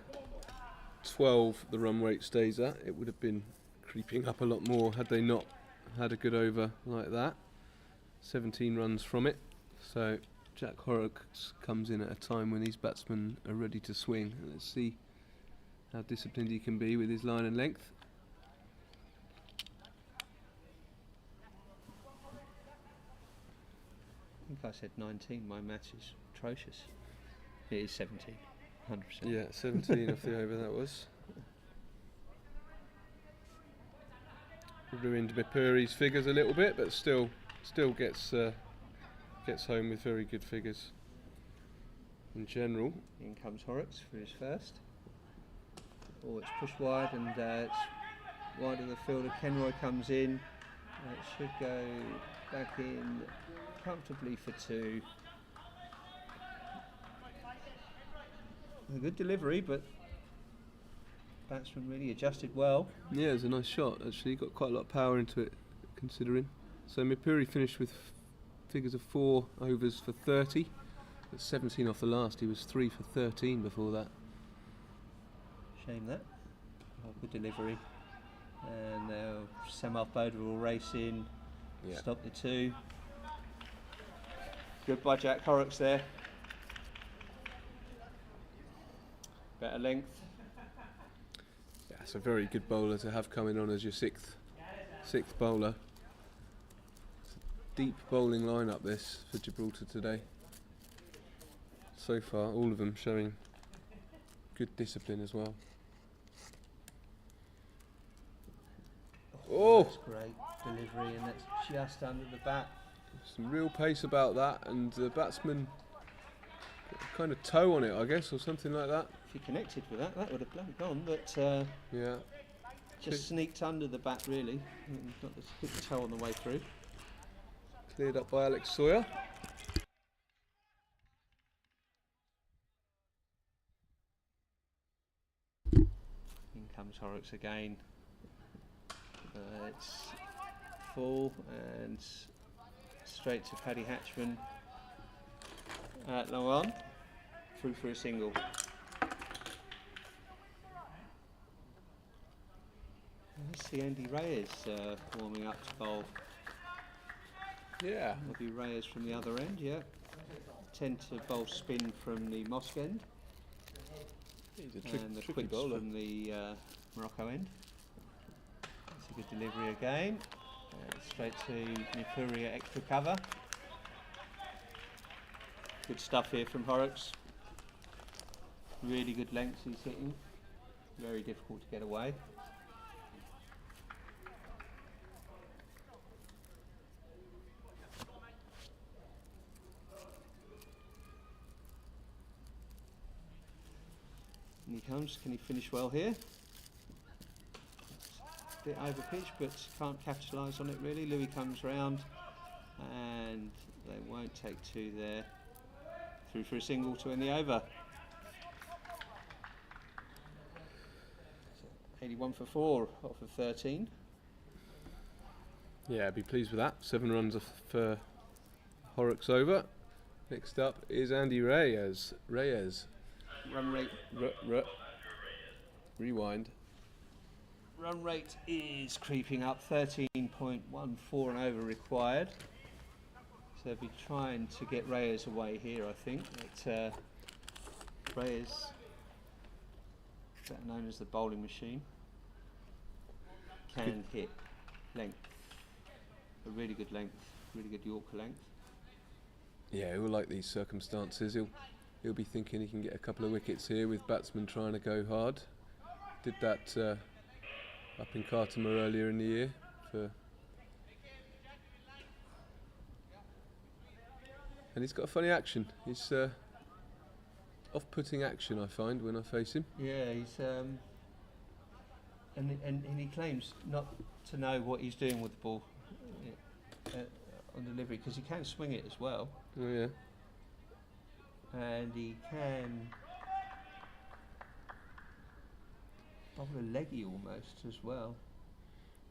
12 the run rate stays at. It would have been creeping up a lot more had they not had a good over like that. 17 runs from it. So Jack Horrocks comes in at a time when these batsmen are ready to swing. Let's see how disciplined he can be with his line and length. I think I said 19, my maths is atrocious. It is 17, 100%. Yeah, 17 off the over that was. Ruined Mapuri's figures a little bit, but still gets home with very good figures in general. In comes Horrocks for his first. Oh, it's pushed wide, and it's wide of the fielder. Kenroy comes in. It should go back in comfortably for 2. A good delivery, but batsman really adjusted well. Yeah, it was a nice shot actually, got quite a lot of power into it considering. So Mapuri finished with figures of 4 overs for 30. That's 17 off the last. He was 3 for 13 before that. Shame that. Oh, good delivery. And now Samarth Boda will race in, stop the 2. Good by Jack Horrocks there. Better length. Yeah, That's a very good bowler to have coming on as your sixth bowler. It's a deep bowling lineup this for Gibraltar today. So far, all of them showing good discipline as well. Oh! That's great delivery, and that's just under the bat. Some real pace about that, and the batsman got a kind of toe on it, I guess, or something like that. If he connected with that, that would have blown gone, but Yeah. just sneaked under the bat really. Got this big toe on the way through. Cleared up by Alex Sawyer. In comes Horrocks again. It's full and straight to Paddy Hatchman at long on, through for a single. I see Andy Reyes warming up to bowl. Yeah. There'll be Reyes from the other end, yeah. Tend to bowl spin from the Mosque end. He's a And the tricky quips bowler. from the Morocco end. That's a good delivery again. Straight to Nipuri at extra cover. Good stuff here from Horrocks. Really good lengths he's hitting. Very difficult to get away. And he comes. Can he finish well here? Bit over pitch, but can't capitalise on it really. Louis comes round, and they won't take two there. Through for a single to end the over. 81 for 4 off of 13. Yeah, I'd be pleased with that. 7 runs off Horrocks over. Next up is Andy Reyes. Run rate. Rewind. Run rate is creeping up. 13.14 and over required. So they'll be trying to get Reyes away here, I think. But, Reyes, better known as the bowling machine, can hit length. A really good length, really good Yorker length. Yeah, he'll like these circumstances. He'll be thinking he can get a couple of wickets here with batsmen trying to go hard. Did that up in Cartama earlier in the year. And he's got a funny action. He's off-putting action, I find, when I face him. Yeah, he's and he claims not to know what he's doing with the ball on delivery, because he can swing it as well, Oh yeah. and he can bowl a leggy almost as well.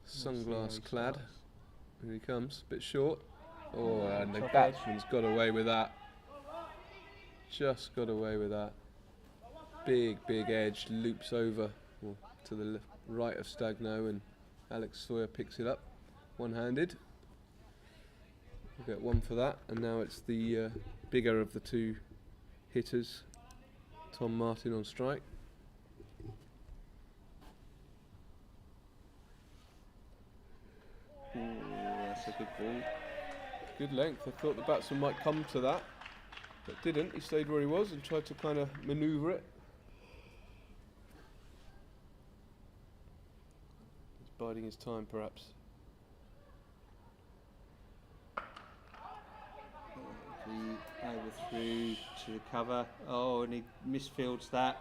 Sunglass clad. Here he comes, bit short. Oh, and the Top batsman's got away with that. Just got away with that. Big edge, loops over to the right of Stagno, and Alex Sawyer picks it up, one-handed. We'll get one for that, and now it's the bigger of the two hitters, Tom Martin, on strike. Ooh, that's a good ball. Good length. I thought the batsman might come to that, but didn't. He stayed where he was and tried to kind of manoeuvre it. He's biding his time, perhaps. The overthrew to the cover. Oh, and he misfields that.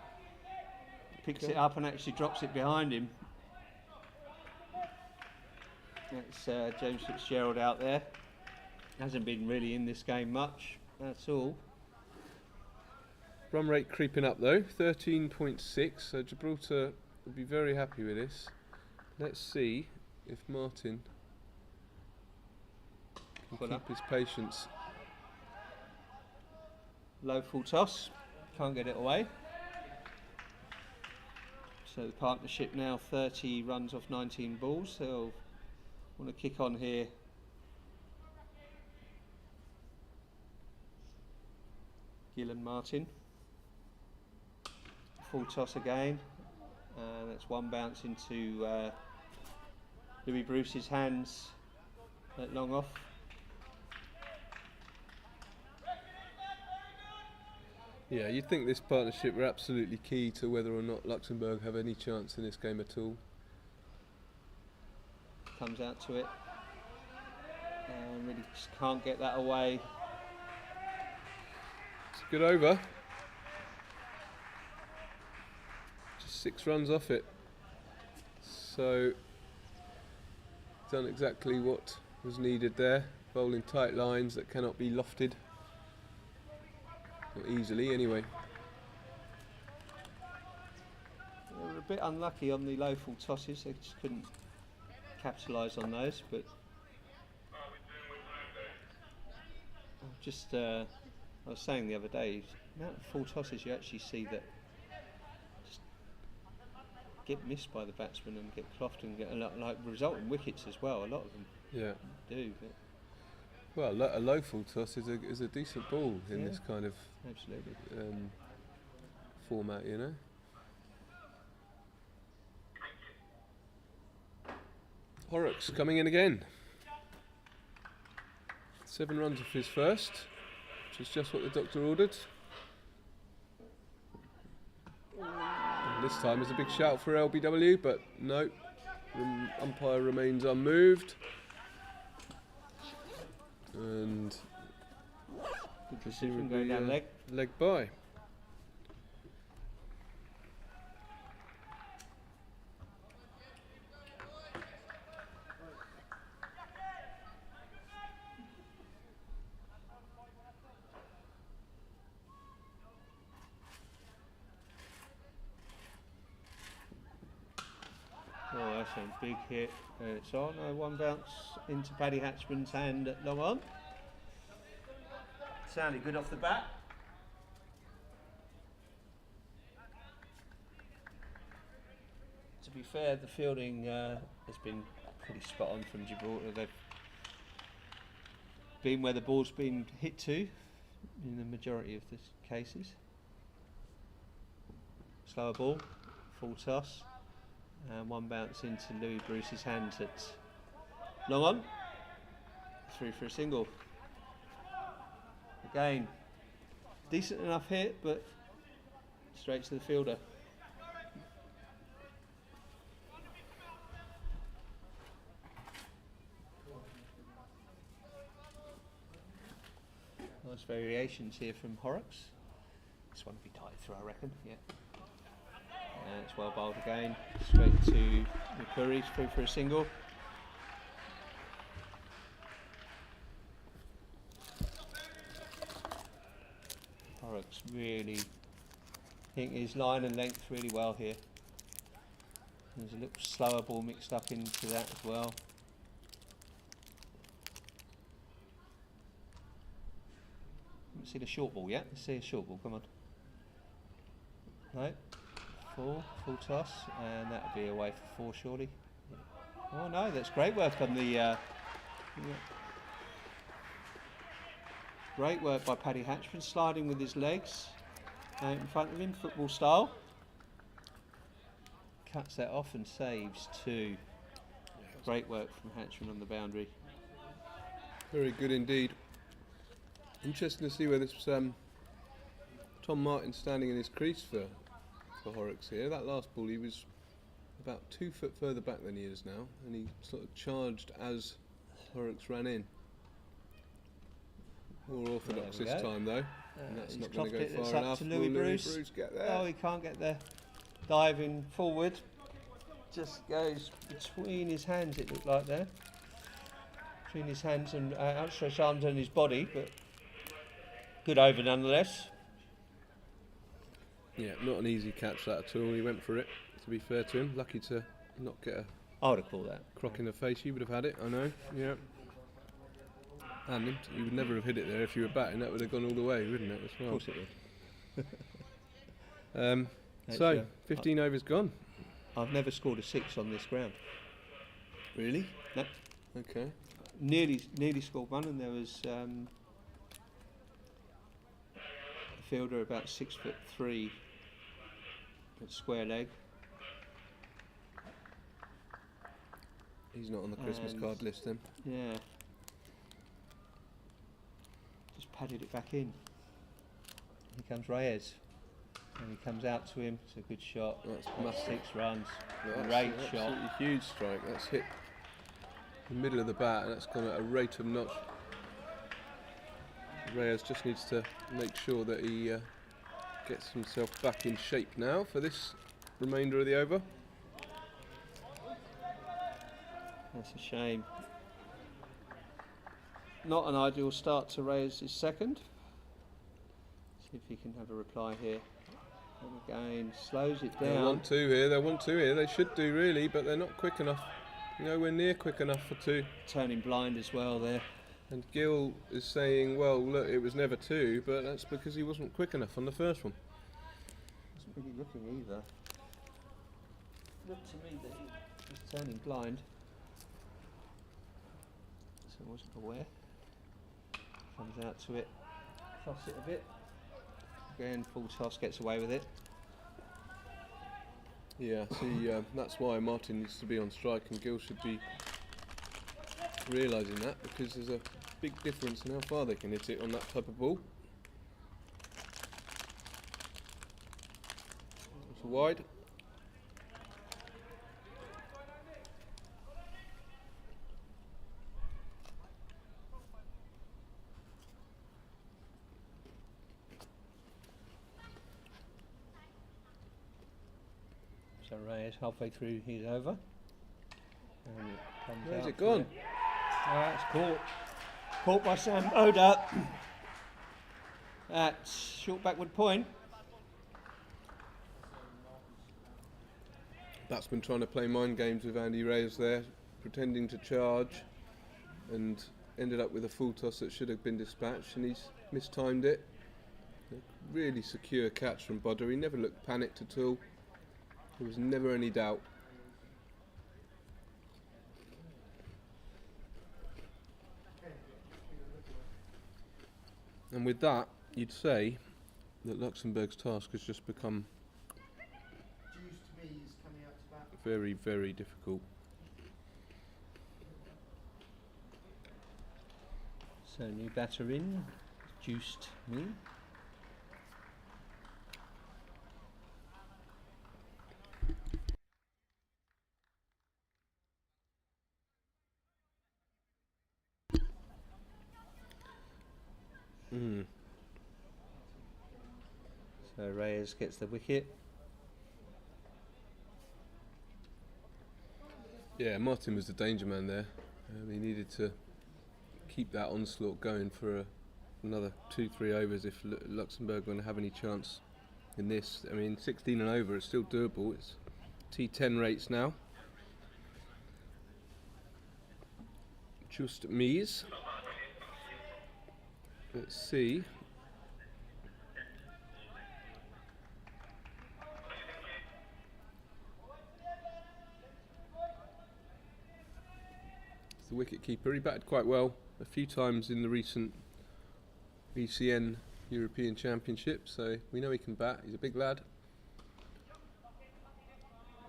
Picks it up and actually drops it behind him. That's James Fitzgerald out there. Hasn't been really in this game much, that's all. Run rate creeping up though, 13.6, so Gibraltar will be very happy with this. Let's see if Martin can Pull keep up. his patience. Low full toss, can't get it away. So the partnership now 30 runs off 19 balls. They'll want to kick on here. Gill and Martin. Full toss again. and that's one bounce into Louis Bruce's hands at long off. Yeah, you'd think this partnership were absolutely key to whether or not Luxembourg have any chance in this game at all. Comes out to it and really just can't get that away. It's a good over. Just 6 runs off it. So, done exactly what was needed there. Bowling tight lines that cannot be lofted. Not easily, anyway. They were a bit unlucky on the low full tosses, they just couldn't capitalise on those, but just I was saying the other day, the amount of full tosses you actually see that just get missed by the batsman and get clocked and get a lot, like result in wickets as well. A lot of them do. But Well, a low full toss is a decent ball in this kind of absolutely. format, you know. Horrocks coming in again. 7 runs off his first, which is just what the doctor ordered. And this time is a big shout for LBW, but no, the umpire remains unmoved. And Good decision going down leg. leg by. Oh, that's a big hit. It's on. One bounce into Paddy Hatchman's hand at long on. Sounded good off the bat. To be fair, the fielding has been pretty spot on from Gibraltar. They've been where the ball's been hit to in the majority of the cases. Slower ball, full toss. And one bounce into Louis Bruce's hands at long on. Through for a single. Again, decent enough hit, but straight to the fielder. Nice variations here from Horrocks. This one will be tight through, I reckon. Yeah. And it's well bowled again, straight to McCurry, through for a single. Horrocks really hitting his line and length really well here. There's a little slower ball mixed up into that as well. Let's see the short ball yet. Let's see a short ball, come on. No. Full toss, and that'll be away for 4 surely. Oh no, that's great work on the great work by Paddy Hatchman, sliding with his legs out in front of him, football style. Cuts that off and saves 2. Great work from Hatchman on the boundary. Very good indeed. Interesting to see where this Tom Martin standing in his crease for Horrocks here. That last ball he was about 2 foot further back than he is now, and he sort of charged as Horrocks ran in. More orthodox this time though, and that's not going to go far enough. To Louis Bruce. Get there? Oh, he can't get there. Diving forward, just goes between his hands, it looked like there. Between his hands and outstretched arms and his body, but good over nonetheless. Yeah, not an easy catch that at all. He went for it, to be fair to him. Lucky to not get a I would have called that. crock in the face. He would have had it, I know. Yeah. And you would never have hit it there if you were batting. That would have gone all the way, wouldn't it, as well? Of course it would. So, 15 overs gone. I've never scored a 6 on this ground. Really? No. Okay. Nearly scored one, and there was a fielder about 6'3" at square leg. He's not on the Christmas And- card list then. Yeah. Just padded it back in. Here comes Reyes. And he comes out to him. It's a good shot. That's That's massive. 6 runs. That's Great an shot. absolutely huge strike. That's hit the middle of the bat, and that's gone at a rate of knots. Reyes just needs to make sure that he gets himself back in shape now for this remainder of the over. That's a shame. Not an ideal start to Reyes' second. See if he can have a reply here. And again, slows it They down. want 2 here, they want 2 here. They should do really, but they're not quick enough. Nowhere near quick enough for 2. Turning blind as well there. And Gill is saying, well, look, it was never 2, but that's because he wasn't quick enough on the first one. Wasn't really looking either. Looked to me that he was turning blind. So I wasn't aware. Comes out to it. Toss it a bit. Again, full toss, gets away with it. Yeah, see, that's why Martin needs to be on strike, and Gill should be realising that, because there's a big difference in how far they can hit it on that type of ball. It's wide. So Reyes halfway through his over. And it comes Where's out it gone? for it's caught. Caught by Sam Oda. At short backward point. Batsman trying to play mind games with Andy Reyes there, pretending to charge, and ended up with a full toss that should have been dispatched, and he's mistimed it. A really secure catch from Bodder. He never looked panicked at all. There was never any doubt. And with that, you'd say that Luxembourg's task has just become very, very difficult. So new batter in. Juiced me. So Reyes gets the wicket. Yeah, Martin was the danger man there. He needed to keep that onslaught going for another 2-3 overs if Luxembourg are going to have any chance in this. I mean, 16 and over is still doable. It's T10 rates now. Just Mies. Let's see. It's the wicket keeper. He batted quite well a few times in the recent ECN European Championship, so we know he can bat. He's a big lad,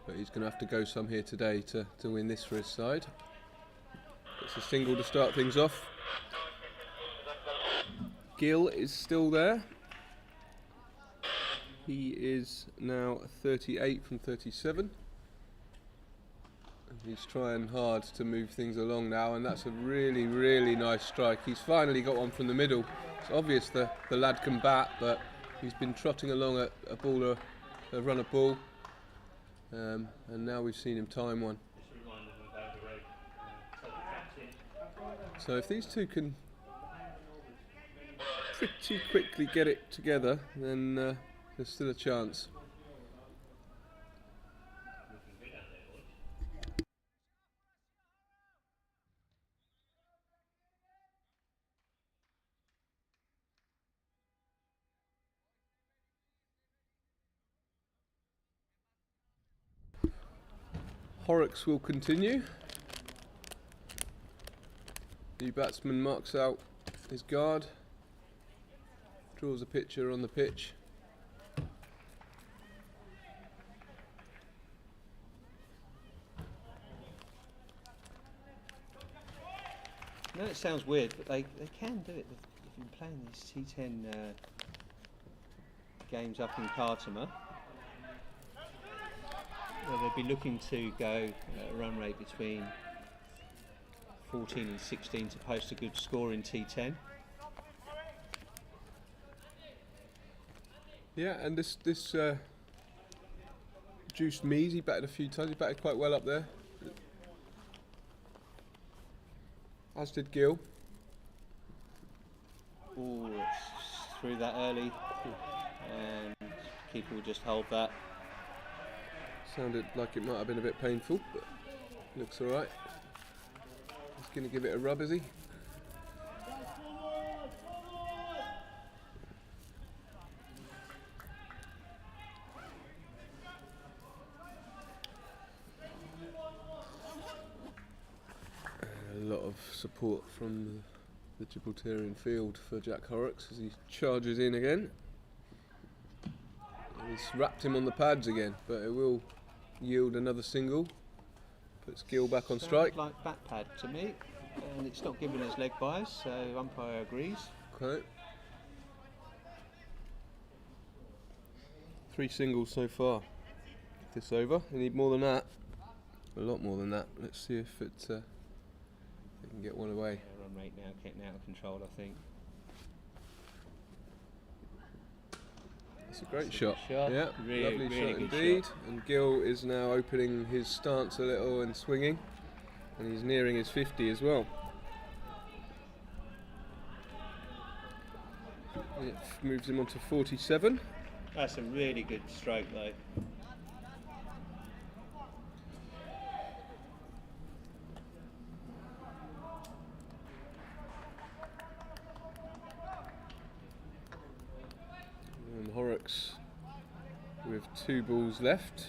but he's going to have to go some here today to win this for his side. It's a single to start things off. Gill is still there. He is now 38 from 37. And he's trying hard to move things along now, and that's a really, really nice strike. He's finally got one from the middle. It's obvious the lad can bat, but he's been trotting along a run a ball, and now we've seen him time one. So if these two can pretty quickly get it together, then there's still a chance. Horrocks will continue. The batsman marks out his guard, draws a picture on the pitch. I know it sounds weird, but they can do it. They've been playing these T10 games up in Cartama. Well, they'll be looking to go at a run rate between 14 and 16 to post a good score in T10. Yeah, and this Juice Mees, he batted a few times. He batted quite well up there. As did Gill. Oh, it's through that early, and keeper will just hold that. Sounded like it might have been a bit painful, but looks all right. He's going to give it a rub, is he? A lot of support from the Gibraltarian field for Jack Horrocks as he charges in again. He's wrapped him on the pads again, but it will yield another single. Puts Gill back on strike. Sounds like back pad to me, and it's not giving us leg bias, so umpire agrees. Okay. 3 singles so far. This over. We need more than that. A lot more than that. Let's see if it they can get one away. Yeah, run rate now getting out of control, I think. It's a great shot. Shot. Yeah, Really, lovely really shot good indeed. shot. And Gill is now opening his stance a little and swinging, and he's nearing his 50 as well. It moves him on to 47. That's a really good stroke, though. And Horrocks with 2 balls left.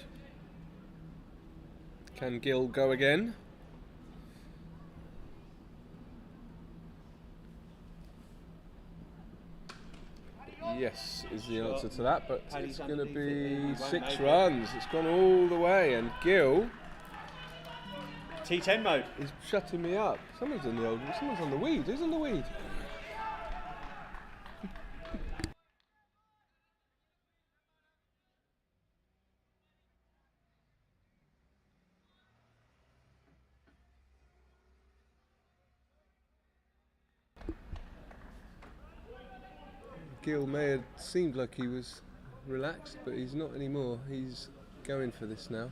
Can Gill go again? Yes, is the answer to that, but Paddy's it's going to underneath it, he be won't 6 make it. runs. It's gone all the way, and Gill T10 mode. is shutting me up. Someone's on the weed. Who's on the weed? Gill may have seemed like he was relaxed, but he's not anymore. He's going for this now.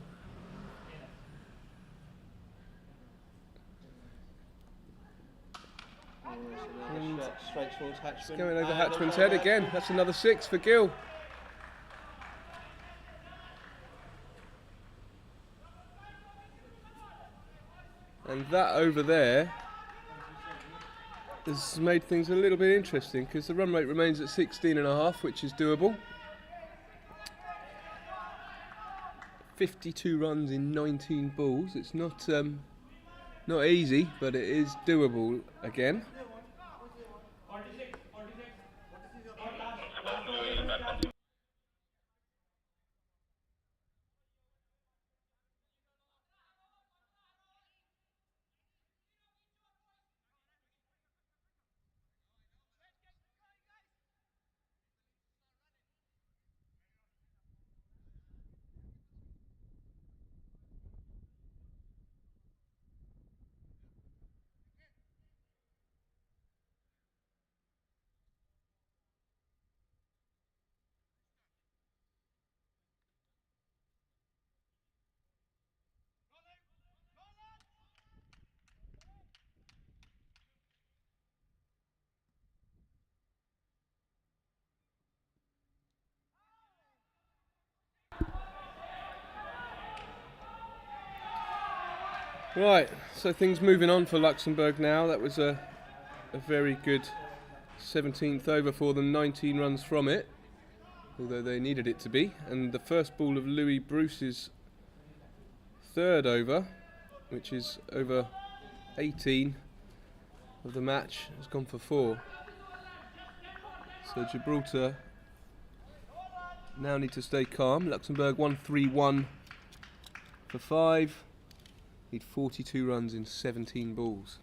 Another shot straight towards Hatchman. It's going over And Hatchman's on head that. again. That's another 6 for Gill. And that over there has made things a little bit interesting because the run rate remains at 16.5, which is doable. 52 runs in 19 balls. It's not easy, but it is doable again. 46. Right, so things moving on for Luxembourg now. That was a very good 17th over for them, 19 runs from it, although they needed it to be. And the first ball of Louis Bruce's 3rd over, which is over 18 of the match, has gone for 4. So Gibraltar now need to stay calm. Luxembourg 1-3-1 for 5. Need 42 runs in 17 balls.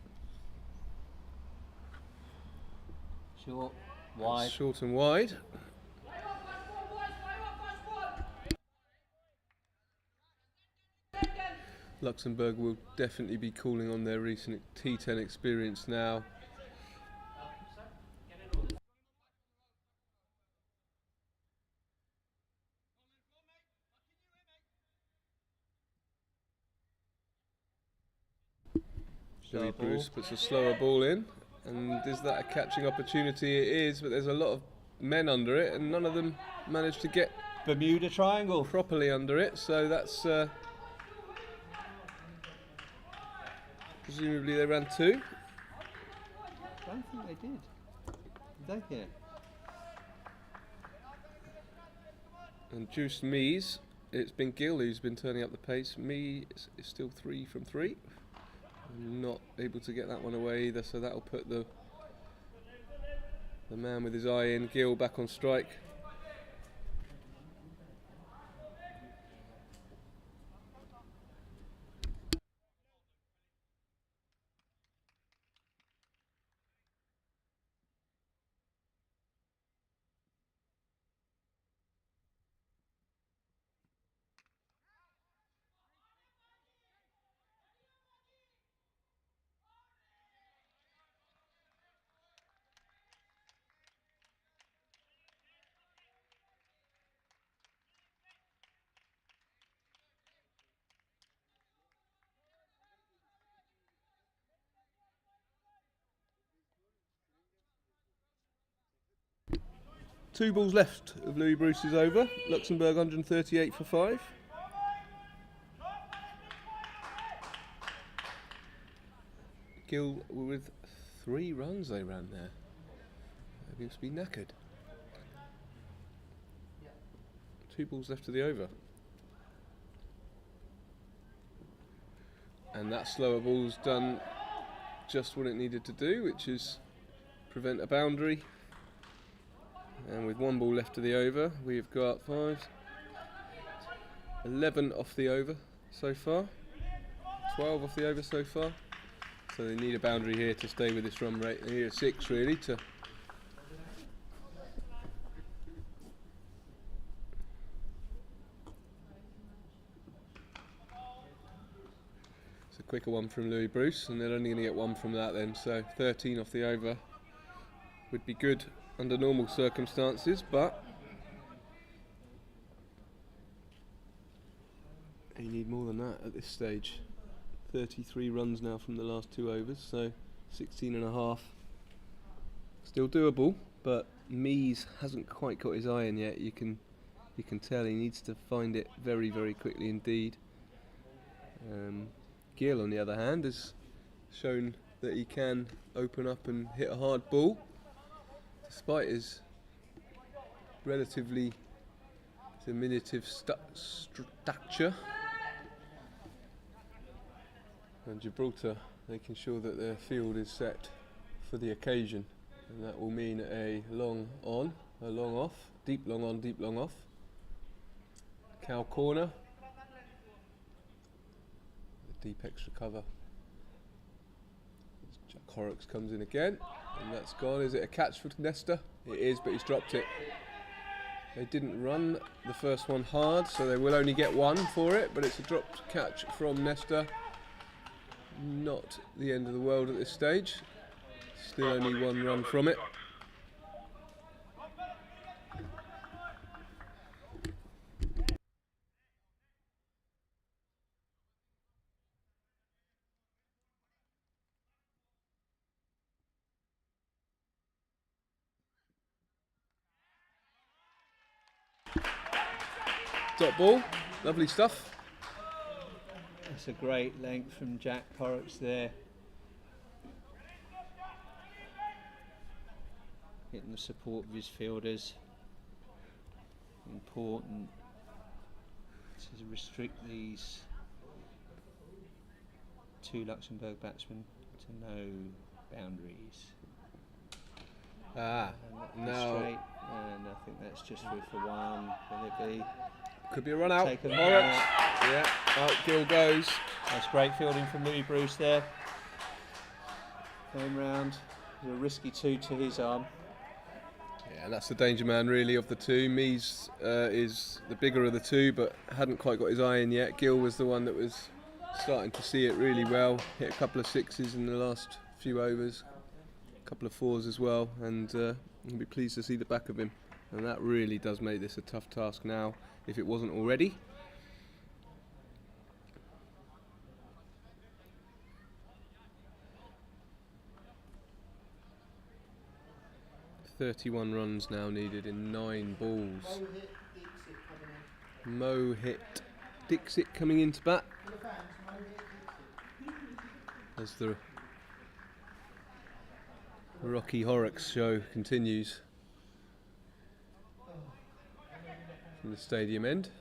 Short, wide. Short and wide. Luxembourg will definitely be calling on their recent T10 experience now. Louis Bruce puts a slower ball in, and is that a catching opportunity? It is, but there's a lot of men under it, and none of them managed to get Bermuda Triangle properly under it, so that's presumably they ran two. I don't think they did. Did they? Yeah. And Juice Mies, it's been Gill who's been turning up the pace. Mies is still 3 from 3. Not able to get that one away either, so that'll put the man with his eye in, Gill, back on strike. Two balls left of Louis Bruce's over. Luxembourg 138 for 5. Gill with 3 runs they ran there. They must be knackered. 2 balls left to the over. And that slower ball's done just what it needed to do, which is prevent a boundary. And with 1 ball left to the over, we've got 11 off the over so far, 12 off the over so far. So they need a boundary here to stay with this run rate. They need a 6 really to. It's a quicker one from Louis Bruce, and they're only going to get 1 from that then. So 13 off the over would be good under normal circumstances, but you need more than that at this stage. 33 runs now from the last 2 overs, so 16 and a half. Still doable, but Mies hasn't quite got his eye in yet. You can tell he needs to find it very, very quickly indeed. Gill, on the other hand, has shown that he can open up and hit a hard ball, despite his relatively diminutive stature. And Gibraltar making sure that their field is set for the occasion, and that will mean a long on, a long off, deep long on, deep long off. Cow corner, a deep extra cover. Horrocks comes in again, and that's gone. Is it a catch for Nesta? It is, but he's dropped it. They didn't run the first one hard, so they will only get 1 for it, but it's a dropped catch from Nesta. Not the end of the world at this stage. Still only 1 run from it. Top ball, lovely stuff. That's a great length from Jack Horrocks there. Hitting the support of his fielders. Important to restrict these 2 Luxembourg batsmen to no boundaries. No. Straight, and I think that's just for 1. Will it be? Could be a run out. Take a Horrocks. Yeah, out Gill goes. That's great fielding from Louis Bruce there. Came round. It was a risky 2 to his arm. Yeah, and that's the danger man really of the two. Mies is the bigger of the two, but hadn't quite got his eye in yet. Gill was the one that was starting to see it really well. Hit a couple of sixes in the last few overs, a couple of fours as well, and you'll be pleased to see the back of him. And that really does make this a tough task now, if it wasn't already. "31 runs now needed in 9 balls. Mohit Dixit coming into bat as the Rocky Horrocks show continues from the stadium end.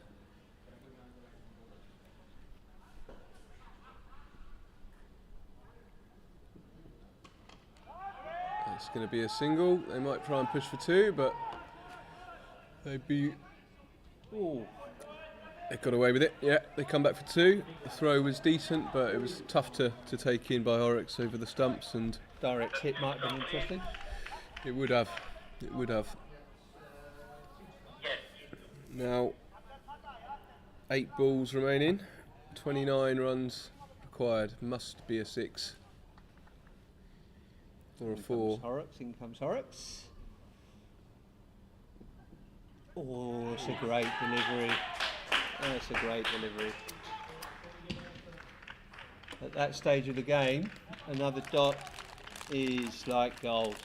It's going to be a single. They might try and push for 2, but they'd be... Oh, they got away with it. Yeah, they come back for 2. The throw was decent, but it was tough to take in by Horrocks over the stumps, and Direct hit might have been interesting. it would have. It would have. Now, 8 balls remaining. 29 runs required. Must be a 6 or a 4. In comes Horrocks. Oh, it's a great delivery. That's a great delivery. At that stage of the game, another dot is like gold.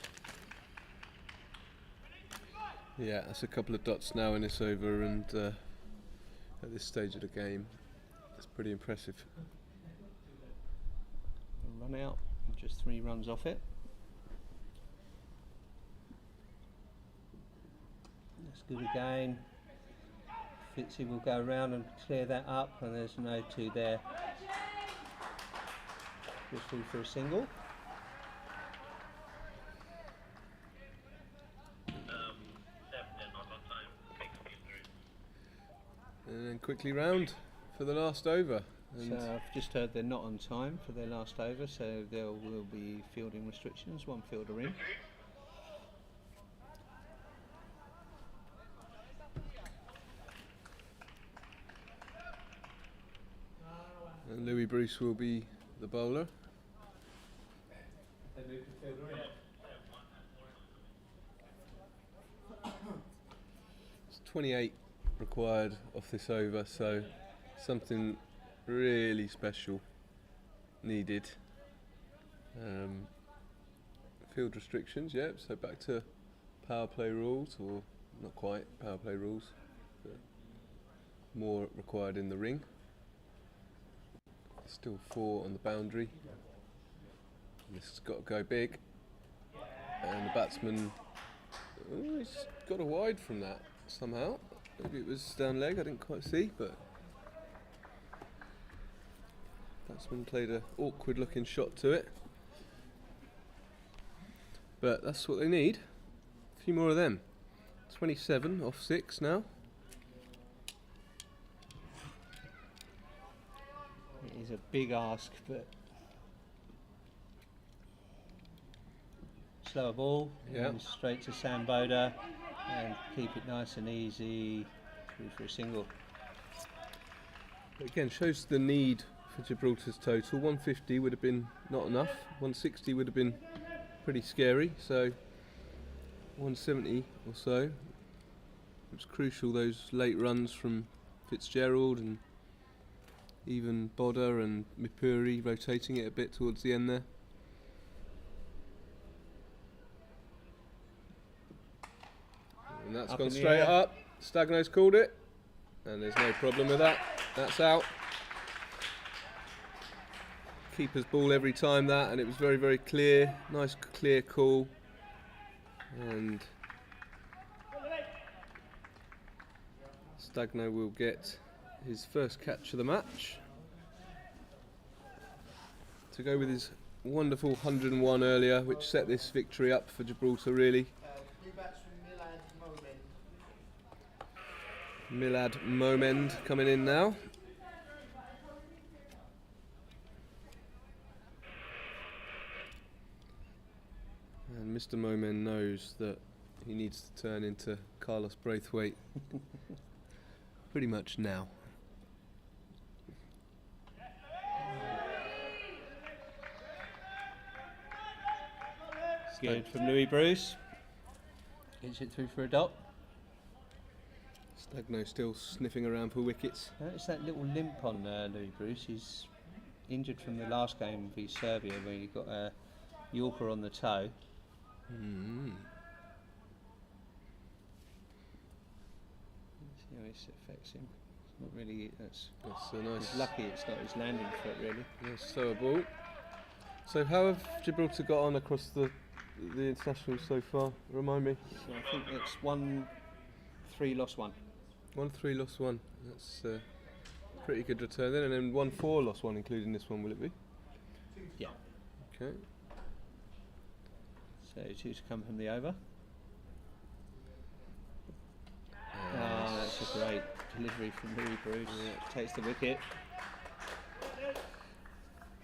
Yeah, that's a couple of dots now in this over, and at this stage of the game, that's pretty impressive. Run out, just 3 runs off it. That's good again. Fitzy will go around and clear that up, and there's no 2 there. Just through for a single. And then quickly round for the last over. And So I've just heard they're not on time for their last over, so there will be fielding restrictions, 1 fielder in. Louis Bruce will be the bowler. It's 28 required off this over, so something really special needed. Field restrictions, yep, so back to power play rules, or not quite power play rules, but more required in the ring. Still 4 on the boundary. This has got to go big, and the batsman, oh, he's got a wide from that somehow. Maybe it was down leg, I didn't quite see, but batsman played an awkward looking shot to it. But that's what they need. A few more of them. 27 off 6 now. It is a big ask, but slower ball, Yeah. and straight to Sam Boda, and keep it nice and easy through for a single. But again, shows the need for Gibraltar's total. 150 would have been not enough. 160 would have been pretty scary. So 170 or so. It's crucial, those late runs from Fitzgerald and even Bodder and Mipuri rotating it a bit towards the end there. And that's Up gone in the straight air. up. Stagno's called it, and there's no problem with that. That's out. Keeper's ball every time that, and it was very, very clear. Nice clear call. And Stagno will get his first catch of the match to go with his wonderful 101 earlier, which set this victory up for Gibraltar really. Milad Momend coming in now. And Mr. Momend knows that he needs to turn into Carlos Braithwaite pretty much now. Good from Louis Bruce. Gets it through for a dot. Stagno still sniffing around for wickets. Notice that little limp on Louis Bruce. He's injured from the last game v Serbia where he got a Yorker on the toe. See how this affects him. It's not really. That's a nice. He's lucky it's not his landing foot really. Yes, so a ball. So how have Gibraltar got on across the internationals so far? Remind me. So I think it's 1-3 lost 1. 1-3 lost 1. That's a pretty good return then. And then 1-4 lost 1, including this one, will it be? Yeah. Okay. So 2 to come from the over. Oh, that's a great delivery from Louis Bruce. Yeah, takes the wicket.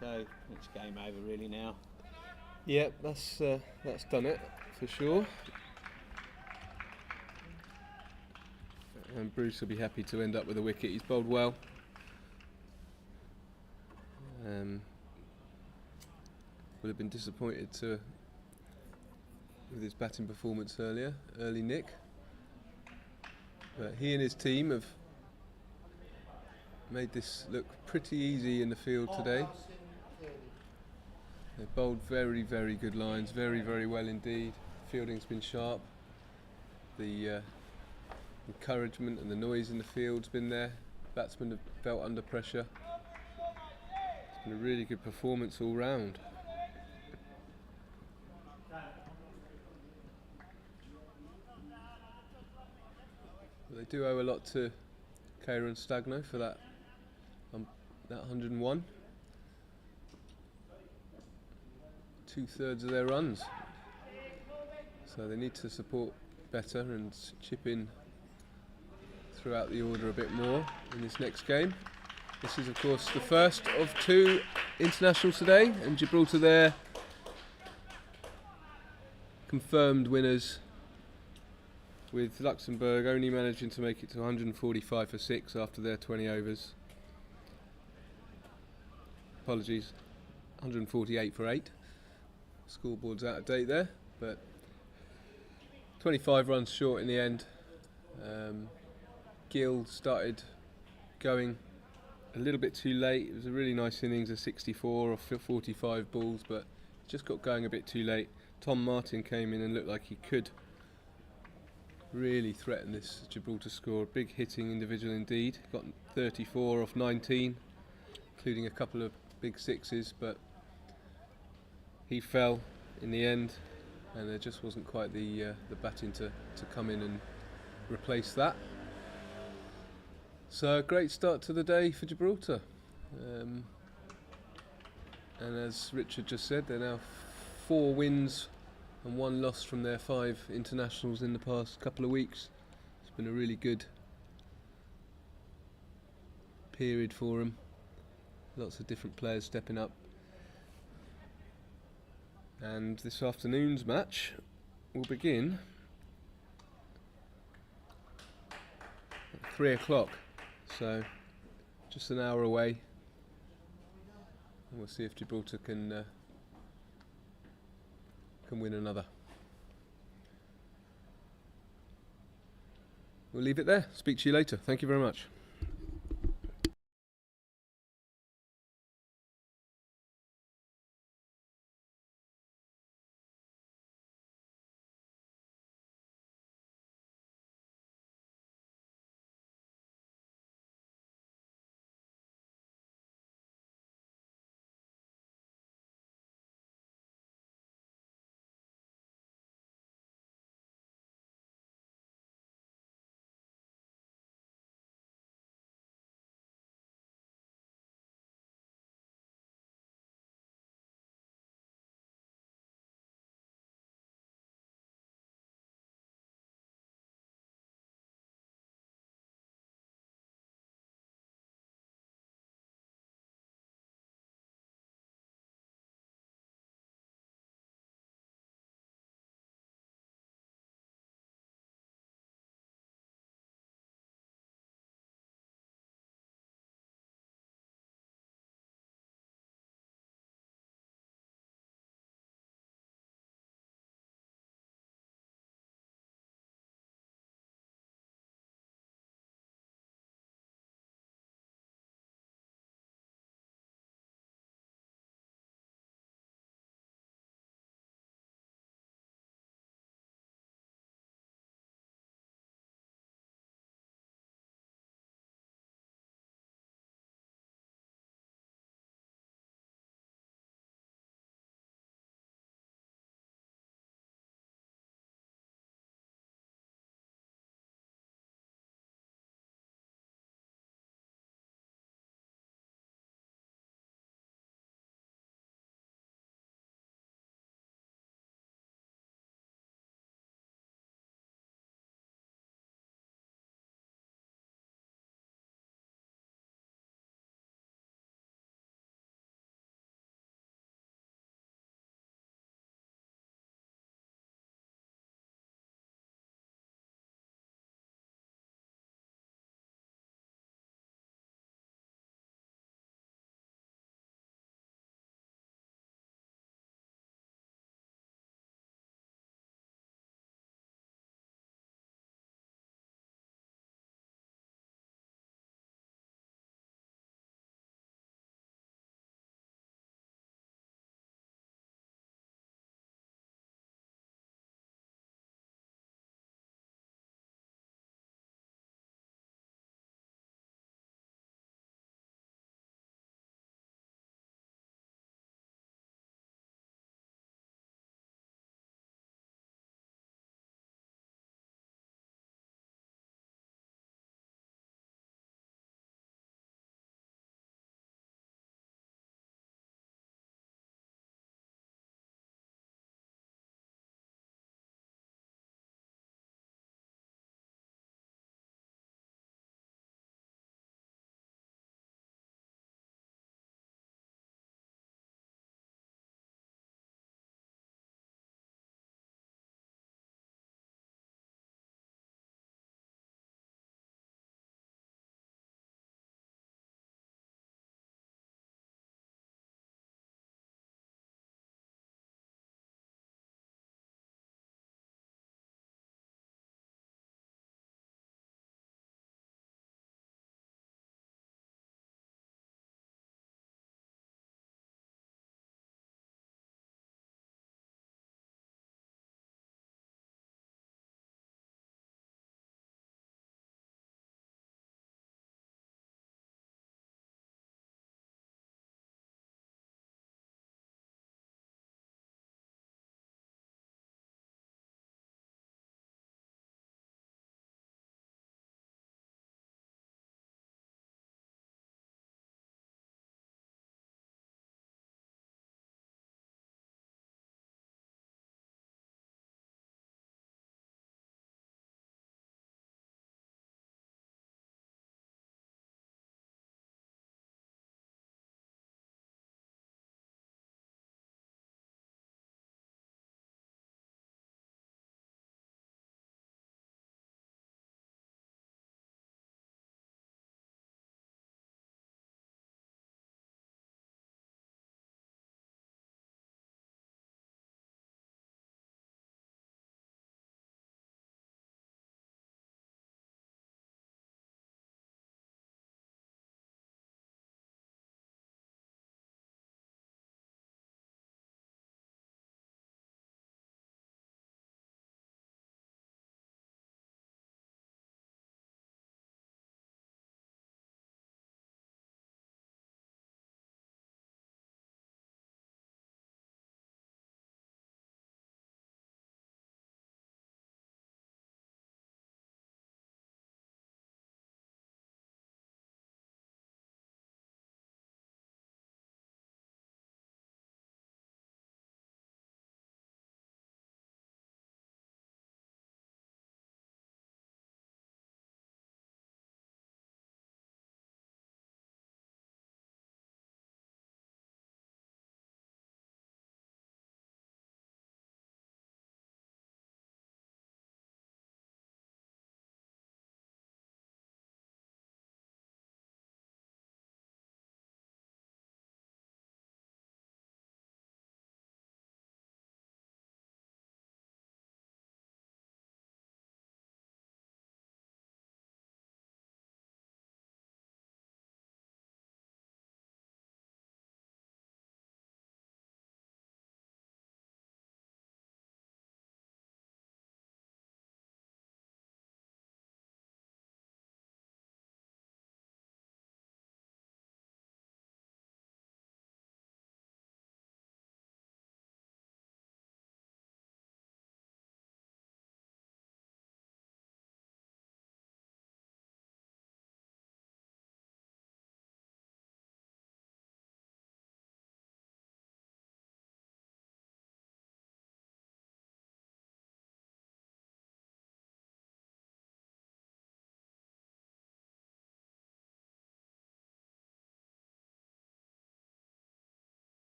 So it's game over really now. Yeah, that's done it for sure. And Bruce will be happy to end up with a wicket. He's bowled well. Would have been disappointed with his batting performance early nick. But he and his team have made this look pretty easy in the field today. They bowled very, very good lines, very, very well indeed. Fielding's been sharp. The encouragement and the noise in the field's been there. Batsmen have felt under pressure. It's been a really good performance all round. But they do owe a lot to Kehrer and Stagno for that 101. 2/3 of their runs. So they need to support better and chip in throughout the order a bit more in this next game. This is of course the first of 2 internationals today, and Gibraltar there confirmed winners, with Luxembourg only managing to make it to 145 for 6 after their 20 overs. Apologies, 148 for 8. Scoreboard's out of date there, but 25 runs short in the end. Gill started going a little bit too late. It was a really nice innings of 64 or 45 balls, but just got going a bit too late. Tom Martin came in and looked like he could really threaten this Gibraltar score. Big hitting individual indeed. Got 34 off 19, including a couple of big sixes, but he fell in the end, and there just wasn't quite the batting to come in and replace that. So a great start to the day for Gibraltar. And as Richard just said, they're now 4 wins and 1 loss from their 5 internationals in the past couple of weeks. It's been a really good period for them. Lots of different players stepping up. And this afternoon's match will begin at 3 o'clock, so just an hour away, and we'll see if Gibraltar can win another. We'll leave it there. Speak to you later. Thank you very much.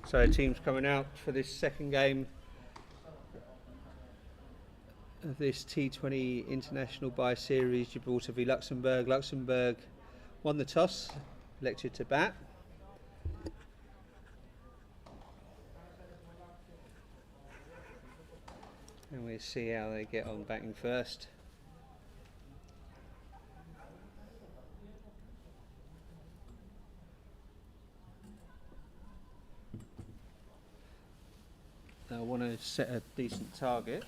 So teams coming out for this second game of this T20 International bi-series, Gibraltar v Luxembourg. Luxembourg won the toss, elected to bat. And we'll see how they get on batting first. I want to set a decent target.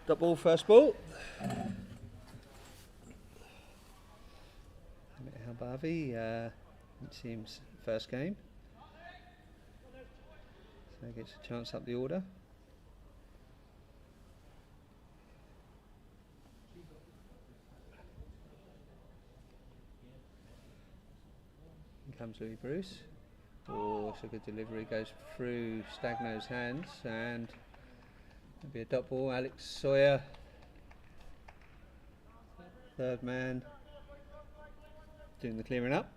Dot ball, first ball. Harbavi, it seems first game. So he gets a chance up the order. Here comes Louis Bruce. Oh, it's a good delivery, goes through Stagno's hands, and there'll be a dot ball. Alex Sawyer, third man, doing the clearing up.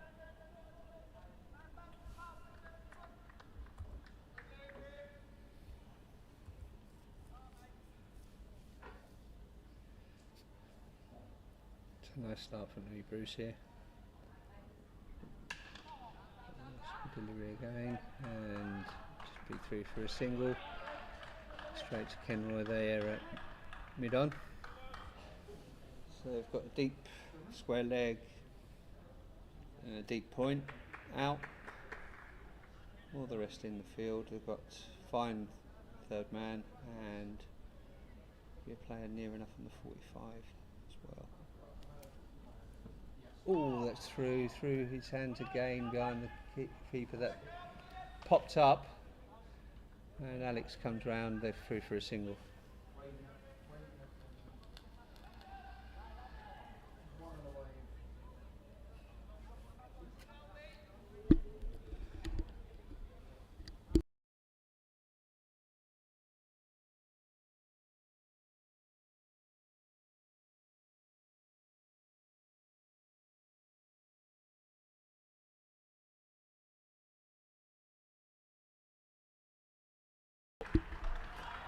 It's a nice start from Louis Bruce here. Delivery again, and just beat through for a single. Straight to Kenroy there at mid-on. So they've got a deep square leg and a deep point out. All the rest in the field. They've got fine third man and a player near enough on the 45 as well. Oh, that's through his hands again behind the keeper. That popped up, and Alex comes round. They're through for a single.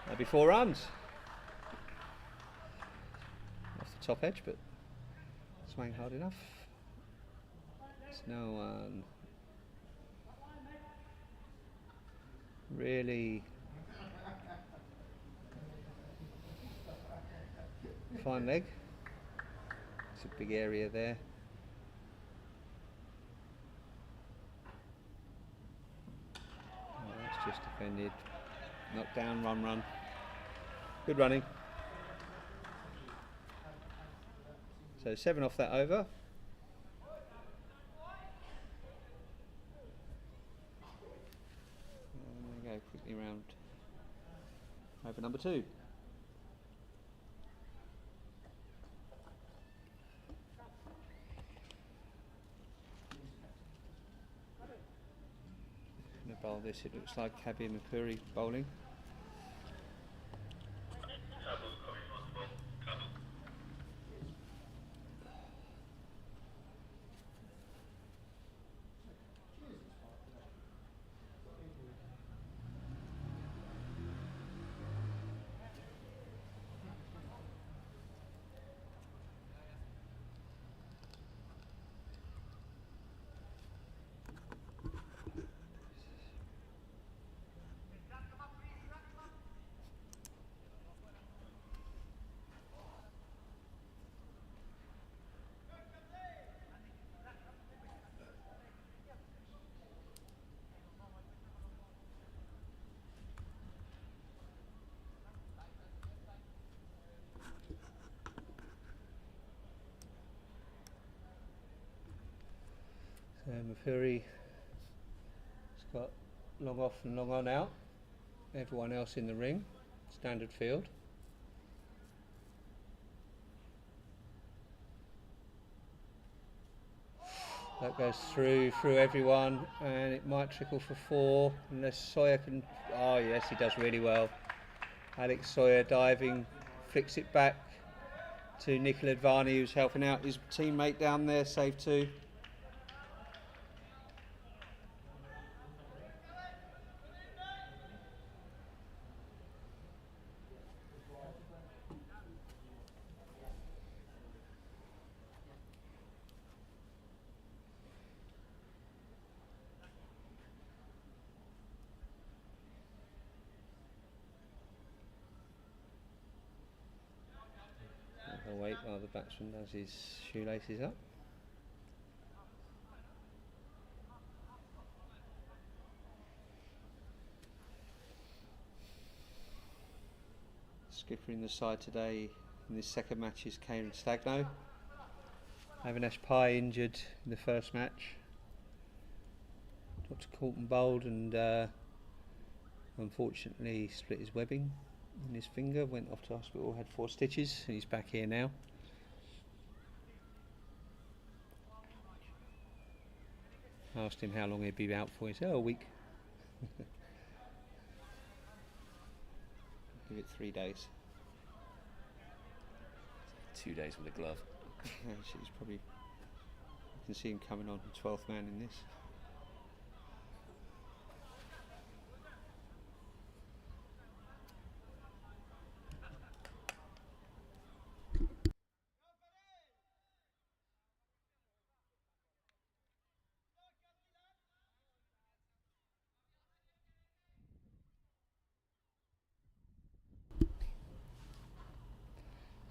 That'll be 4 runs. Off the top edge, but swang hard enough. It's no one. Really fine leg. It's a big area there. Oh, that's just defended. Knocked down, run. Good running. So 7 off that over. And they go quickly round over number 2. Going to bowl this, it looks like Kabir Makuri bowling. Mapuri has got long off and long on out. Everyone else in the ring, standard field. That goes through everyone, and it might trickle for 4 unless Sawyer can. Oh yes, he does really well. Alex Sawyer diving, flicks it back to Nicola Advani, who's helping out his teammate down there, save 2. I'll wait while the batsman does his shoelaces up. Skipper in the side today in this second match is Karen Stagno. Avinash Pai injured in the first match. Dr. Colton bowled and unfortunately split his webbing in his finger, went off to hospital, had 4 stitches, and he's back here now. I asked him how long he'd be out for. He said, "Oh, a week." Give it 3 days. 2 days with a glove. She's probably. You can see him coming on, 12th man in this.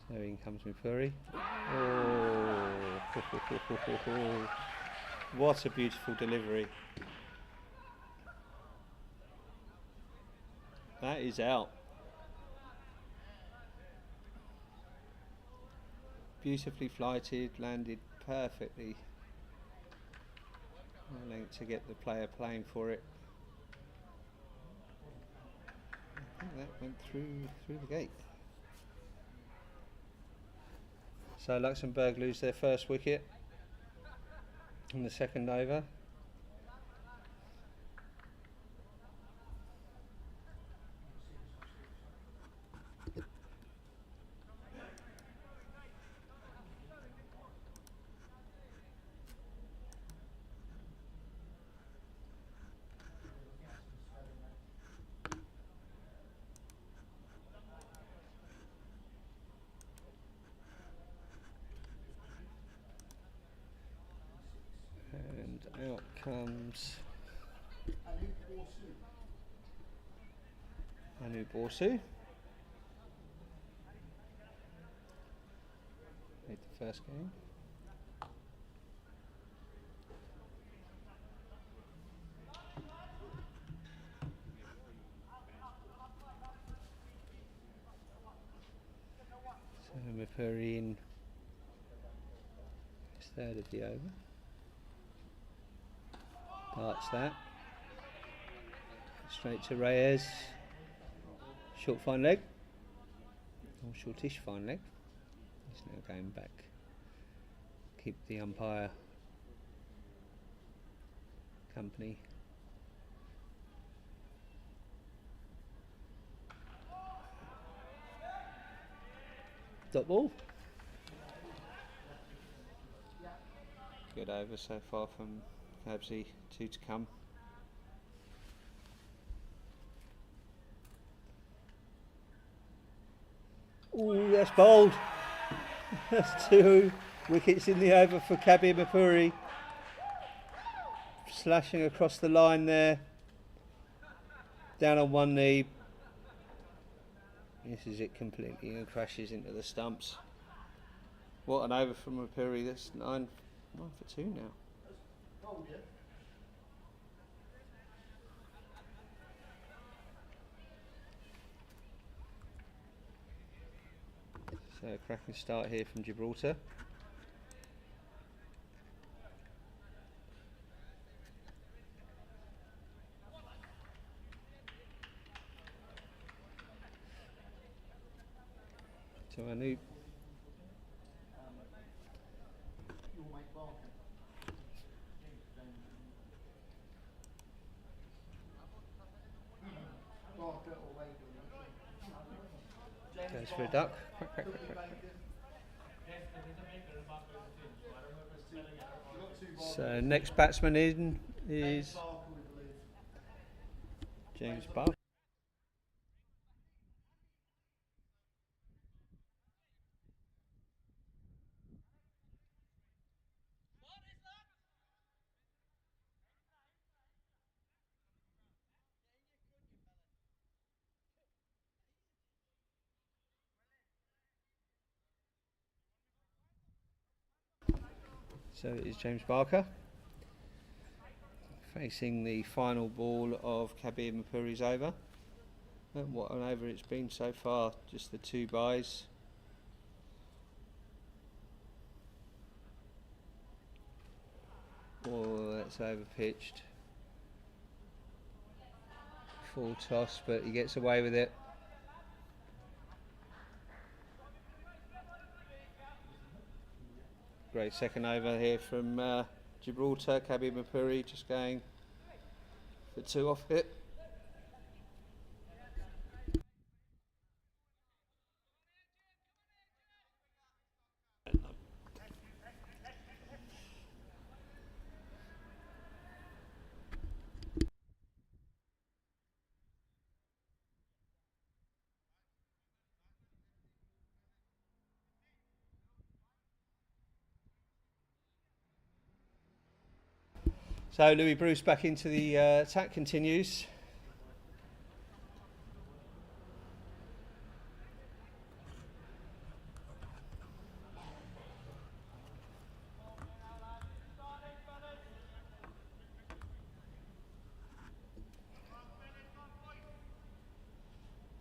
So in comes Mapuri. Oh, what a beautiful delivery. That is out. Beautifully flighted, landed perfectly. To get the player playing for it. I think that went through the gate. So Luxembourg lose their first wicket in the second over. And out comes Anu Borsu. Made the first game. So Mapuri in his third of the over. Darts that. Straight to Reyes. Short fine leg. Or shortish fine leg. He's now going back. Keep the umpire company. Dot ball. Good over so far from Fabsy, 2 to come. Ooh, that's bold. That's 2 wickets in the over for Kabir Mapuri. Slashing across the line there. Down on one knee. Misses it completely and crashes into the stumps. What an over from Mapuri. That's 9 for 2 now. So a cracking start here from Gibraltar. to Anoop. Goes for a duck. Quack, quack, quack, quack. So next batsman in is James Barker. So it is James Barker facing the final ball of Kabir Mapuri's over. And what an over it's been so far, just the 2 byes. Oh, that's over pitched. Full toss, but he gets away with it. Great second over here from Gibraltar. Kabir Mapuri just going for 2 off it. So Louis Bruce back into the attack, continues.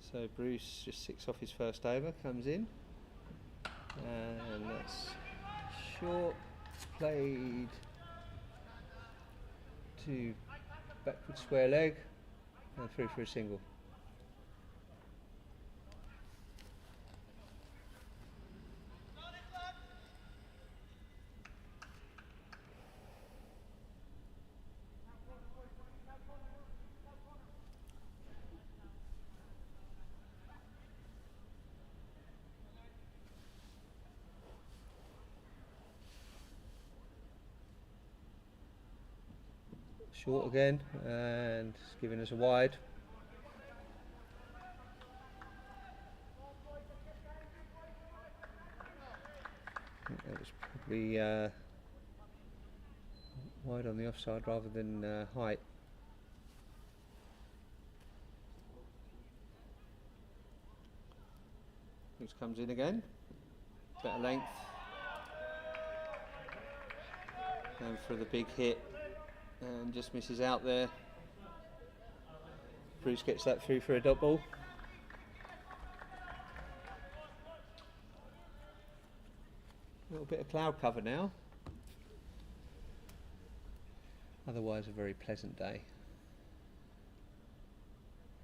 So Bruce just 6 off his first over, comes in, and that's short, played to backward square leg and through for a single. Short again, and it's giving us a wide. I think that was probably wide on the offside rather than height. Bruce comes in again, better length, going for the big hit. And just misses out there. Bruce gets that through for a dot ball. A little bit of cloud cover now. Otherwise a very pleasant day.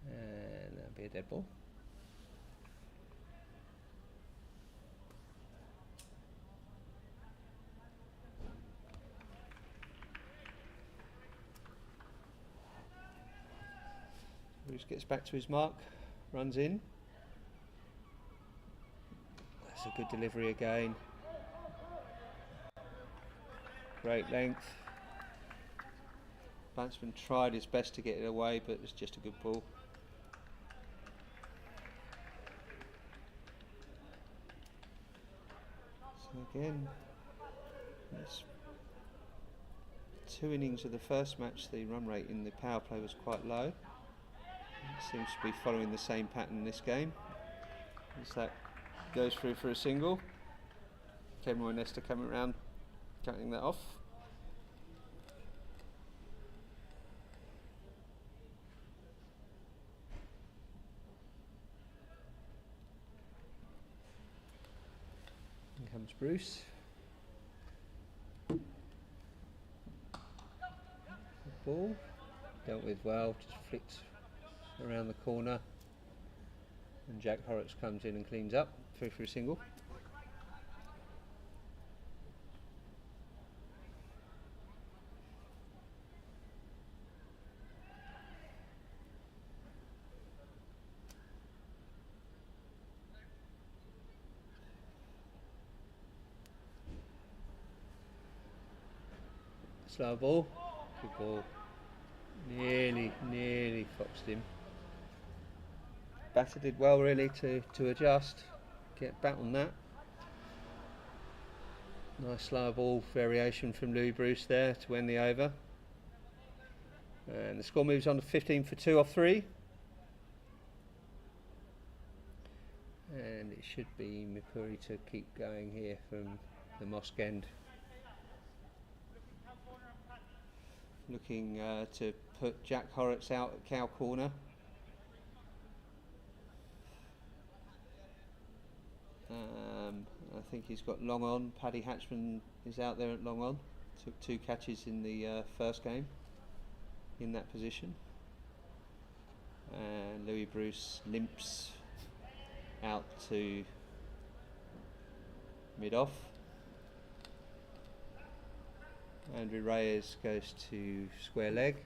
And that'll be a dead ball. Bruce gets back to his mark, runs in. That's a good delivery again. Great length. Batsman tried his best to get it away, but it was just a good ball. So again, it's 2 innings of the first match, the run rate in the power play was quite low. Seems to be following the same pattern this game. As that goes through for a single. Cameron Nesta coming around, cutting that off. Here comes Bruce. Ball dealt with well, just flicked around the corner, And Jack Horrocks comes in and cleans up, through for a single. Slow ball, good ball. Nearly foxed him. Batter did well really to adjust, get back on that. Nice slow ball variation from Louis Bruce there to end the over. And the score moves on to 15 for 2 off 3. And it should be Mipuri to keep going here from the mosque end. Looking to put Jack Horrocks out at cow corner. I think he's got long on. Paddy Hatchman is out there at long on. Took 2 catches in the first game in that position. And Louis Bruce limps out to mid-off. Andrew Reyes goes to square leg.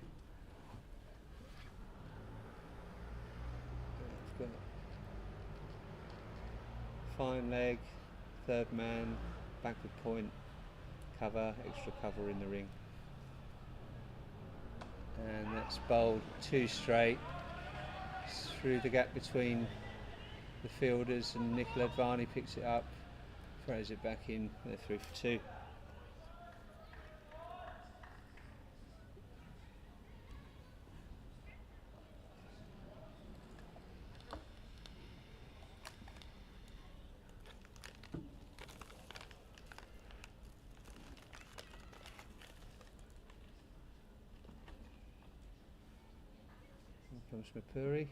Got fine leg, third man, backward point, cover, extra cover in the ring. And that's bowled 2 straight through the gap between the fielders, and Nicola Advani picks it up, throws it back in. They're 3 for 2. Comes Mipuri.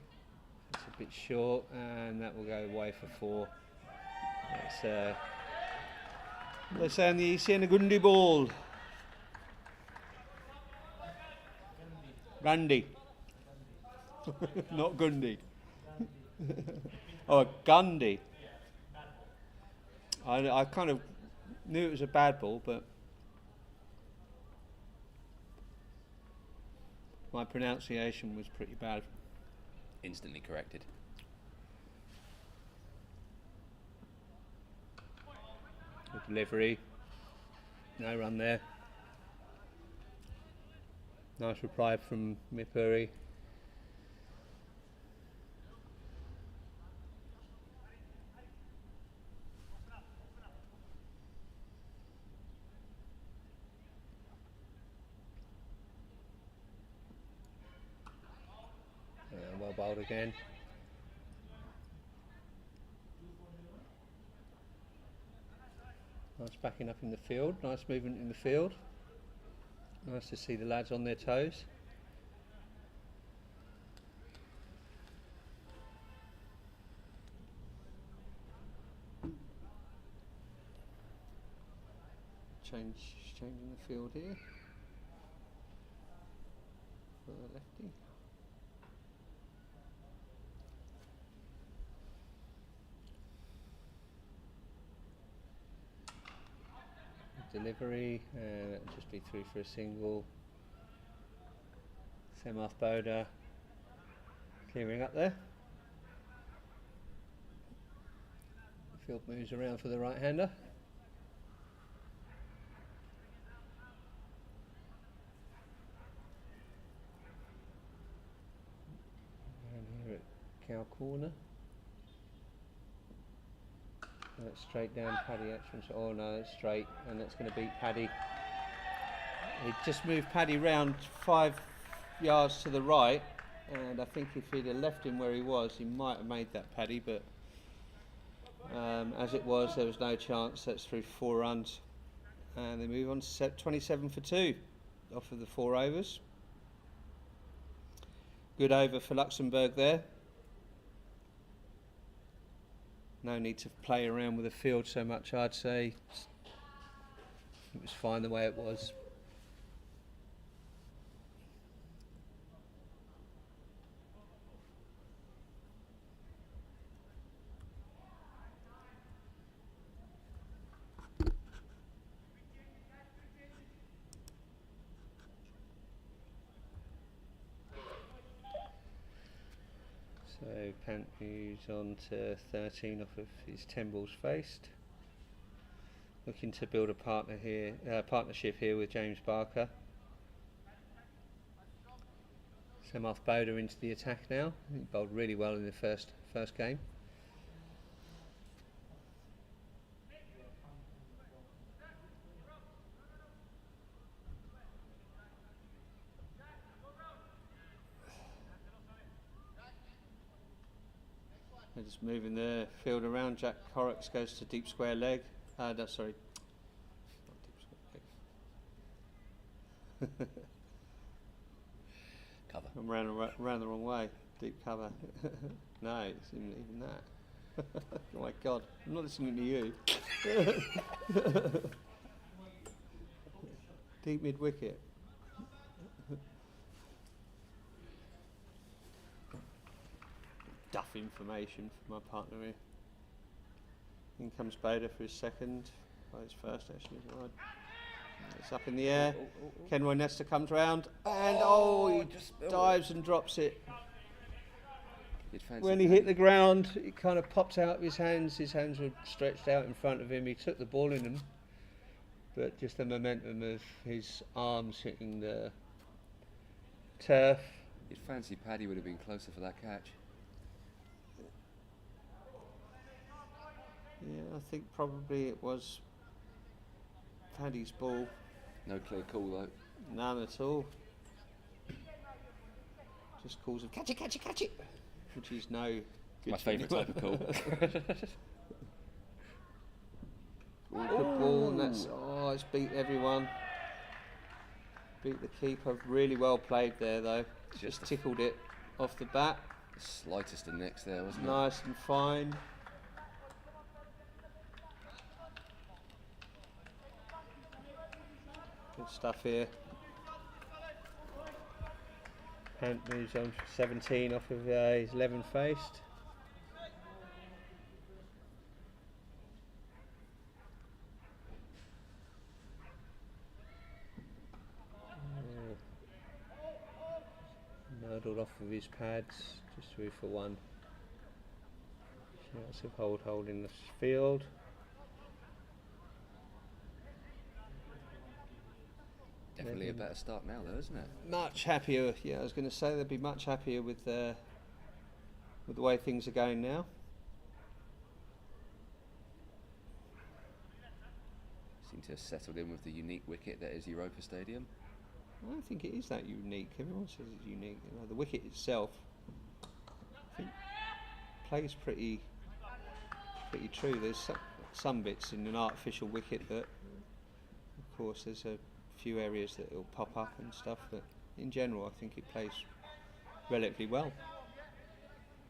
It's a bit short, and that will go away for 4. It's let's say on the ECN a Gundi ball. Gandhi. Not Gundi. Oh, Gundy. I kind of knew it was a bad ball, but my pronunciation was pretty bad. Instantly corrected. Good delivery. No run there. Nice reply from Mipuri. Well bowled again. Nice backing up in the field, nice movement in the field. Nice to see the lads on their toes. Changing the field here for the lefty. Delivery, just be through for a single. Semath Boda clearing up there. The field moves around for the right hander. And here at cow corner. Straight down Paddy Atchins. Oh no, it's straight, and that's going to beat Paddy. He just moved Paddy round 5 yards to the right, and I think if he'd have left him where he was, he might have made that Paddy, but as it was, there was no chance. That's through 4 runs, and they move on to set 27 for 2 off of the 4 overs. Good over for Luxembourg there. No need to play around with the field so much, I'd say. It was fine the way it was. So Pant moves on to 13 off of his 10 balls faced. Looking to build a partnership here with James Barker. Samarth Boda into the attack now. He bowled really well in the first game. They're just moving the field around. Jack Horrocks goes to deep square leg. No, sorry. Not deep square leg. Cover. I'm round the wrong way. Deep cover. No, it's even that. Oh my God, I'm not listening to you. Deep mid wicket. Duff information for my partner here. In comes Bader for his second. Well, his first actually. It's up in the air. Kenroy Nesta comes round and he just dives and drops it. When he hit the ground, it kind of popped out of his hands. His hands were stretched out in front of him. He took the ball in them, but just the momentum of his arms hitting the turf. You'd fancy Paddy would have been closer for that catch. Yeah, I think probably it was Paddy's ball. No clear call though. None at all. Just calls of catch it, catch it, catch it, which is no good. My favourite type of call. Good ball, and that's it's beat everyone. Beat the keeper. Really well played there though. Just tickled it off the bat. The slightest of nicks there, wasn't it? Nice and fine. Good stuff here. Pant moves on for 17 off of his 11 faced. Murdered off of his pads, just through for one. Shouts of hold in the field. Definitely a better start now though, isn't it? Much happier, yeah, I was going to say they'd be much happier with the way things are going now. Seem to have settled in with the unique wicket that is Europa Stadium. I don't think it is that unique. Everyone says it's unique. You know, the wicket itself, I think, plays pretty true. There's some bits in an artificial wicket that, of course, there's a few areas that it'll pop up and stuff, but in general I think it plays relatively well.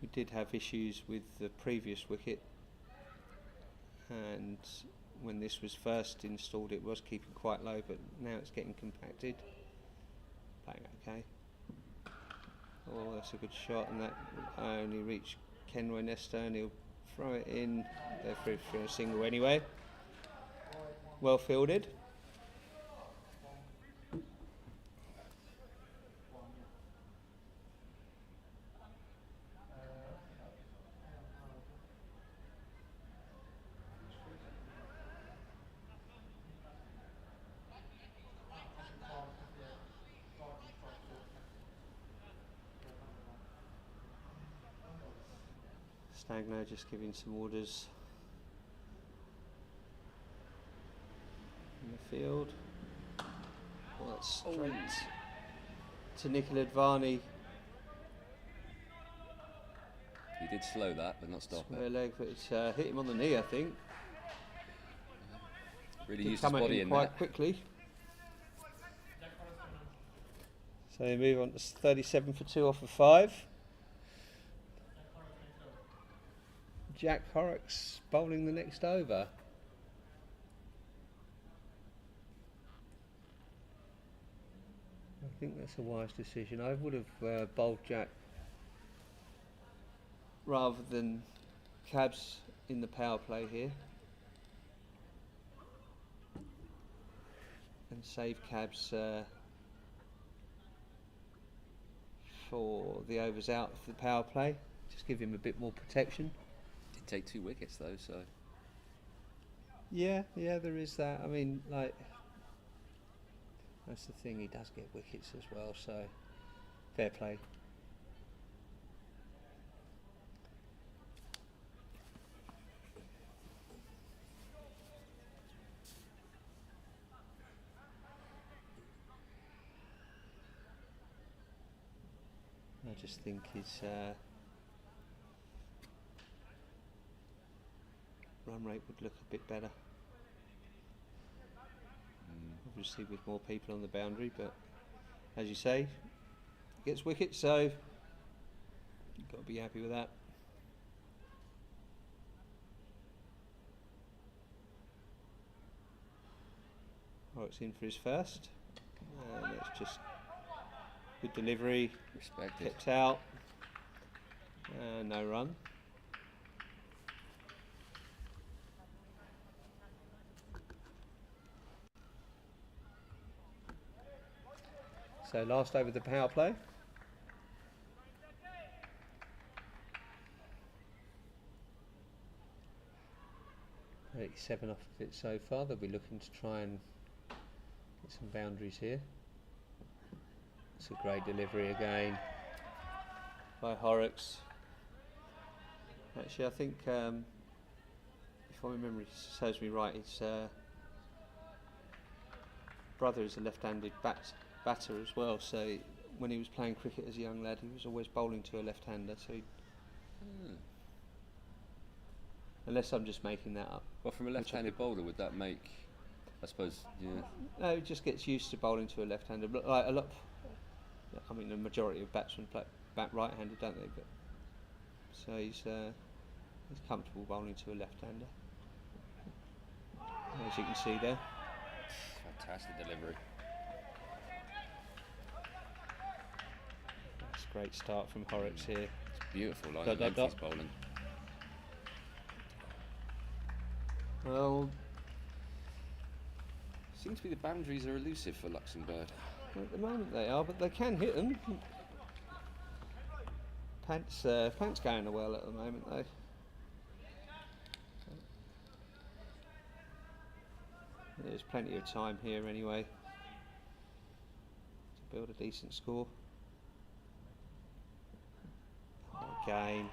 We did have issues with the previous wicket, and when this was first installed it was keeping quite low, but now it's getting compacted. Playing okay. Oh, that's a good shot, and that only reached Kenroy Nesta, and he'll throw it in. They're through for a single anyway. Well fielded. Stagno just giving some orders in the field. Well, that's straight to Nicola Advani. He did slow that, but not stop Square it. leg, but it's hit him on the knee, I think. Really Did used his come at body him in quite that. quickly. So they move on to 37 for 2 off of 5. Jack Horrocks bowling the next over. I think that's a wise decision. I would have bowled Jack rather than Cabs in the power play here, and save Cabs for the overs out of the power play. just give him a bit more protection. Did take 2 wickets though, so Yeah, there is that. I mean, like, that's the thing, he does get wickets as well, so fair play. I just think his run rate would look a bit better. Obviously with more people on the boundary, but as you say, he gets wickets, so you've got to be happy with that. It's in for his first, and that's just good delivery, respected. kept out, and no run. So last over the power play. .87 off of it so far. They'll be looking to try and get some boundaries here. It's a great delivery again by Horrocks. Actually, I think if my memory serves me right, his brother is a left-handed batter as well, so when he was playing cricket as a young lad, he was always bowling to a left-hander, so unless I'm just making that up. Well, from a left-handed bowler, would that make, I suppose, yeah. No, he just gets used to bowling to a left-hander, but like a lot, I mean the majority of batsmen bat right-handed, don't they? But so he's comfortable bowling to a left-hander, as you can see there. Fantastic delivery. That's a great start from Horrocks here. It's beautiful line of length he's bowling. Well, Seems to be the boundaries are elusive for Luxembourg. at the moment they are, but they can hit them. Pants going well at the moment though. There's plenty of time here anyway to build a decent score. Again.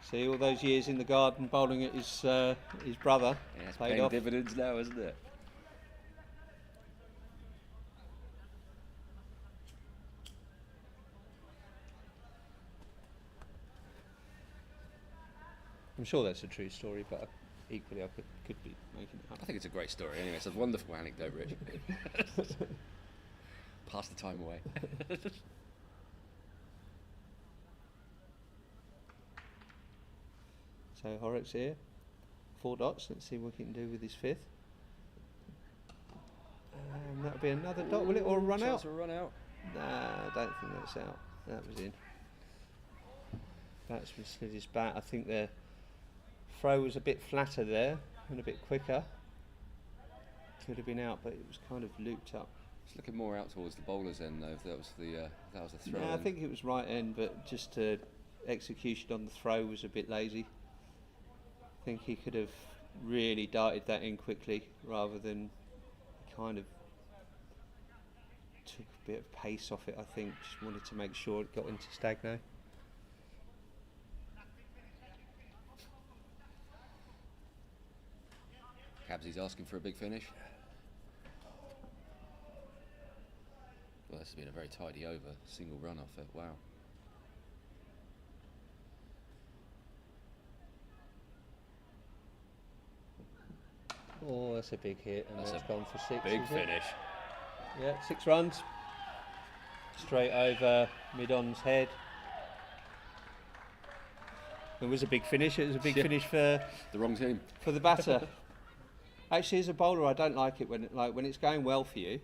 See, all those years in the garden bowling at his brother Yeah, it's paid paying off. dividends now, isn't it? I'm sure that's a true story, but equally I could be making it up. I think it's a great story anyway. It's a wonderful anecdote, Rich. Pass the time away. So Horrocks here, 4 dots. Let's see what he can do with his 5th. And that'll be another dot, will it, or a run out? Chance of a run out. Nah, I don't think that's out. That was in. Batsman slid his bat. I think the throw was a bit flatter there and a bit quicker. Could have been out, but it was kind of looped up. It's looking more out towards the bowler's end, though. If that was the throw. Yeah, I think it was right end, but just execution on the throw was a bit lazy. I think he could have really darted that in quickly rather than kind of took a bit of pace off it. I think just wanted to make sure it got into Stagno. Cabsy's asking for a big finish. Well, this has been a very tidy over. Single run off it. Wow. Oh, that's a big hit, and That's that's a gone for 6. Big is it? finish. Yeah, 6 runs. Straight over mid-on's head. It was a big finish. It was a big Yeah. finish for The wrong team. the batter. Actually, as a bowler, I don't like it when it's going well for you,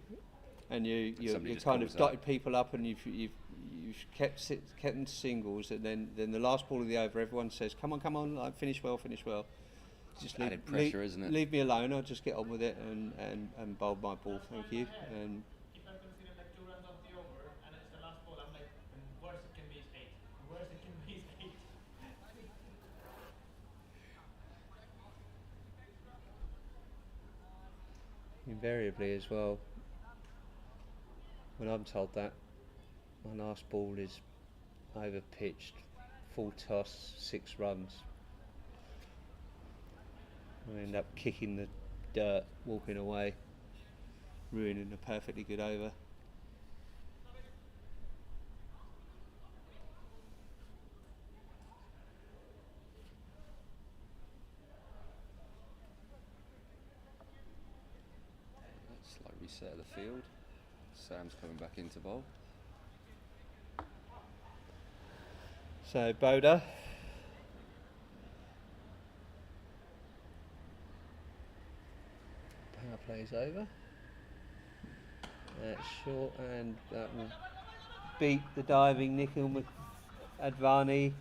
and you Somebody you just kind of pulls out. dotted people up, and you've kept them to singles, and then the last ball of the over, everyone says, "Come on, like, finish well." Just added pressure, isn't it? Leave me alone. I'll just get on with it and bowl my ball. Thank you. And If I'm considering like 2 runs off the over and it's the last ball, I'm like, worse it can be is 8. invariably as well, when I'm told that my last ball is over pitched, full toss, 6 runs, I end up kicking the dirt, walking away, ruining a perfectly good over. Slight reset of the field. Sam's coming back into bowl. So Boda. Power play is over. That's short, and that will beat the diving Nikhil Advani,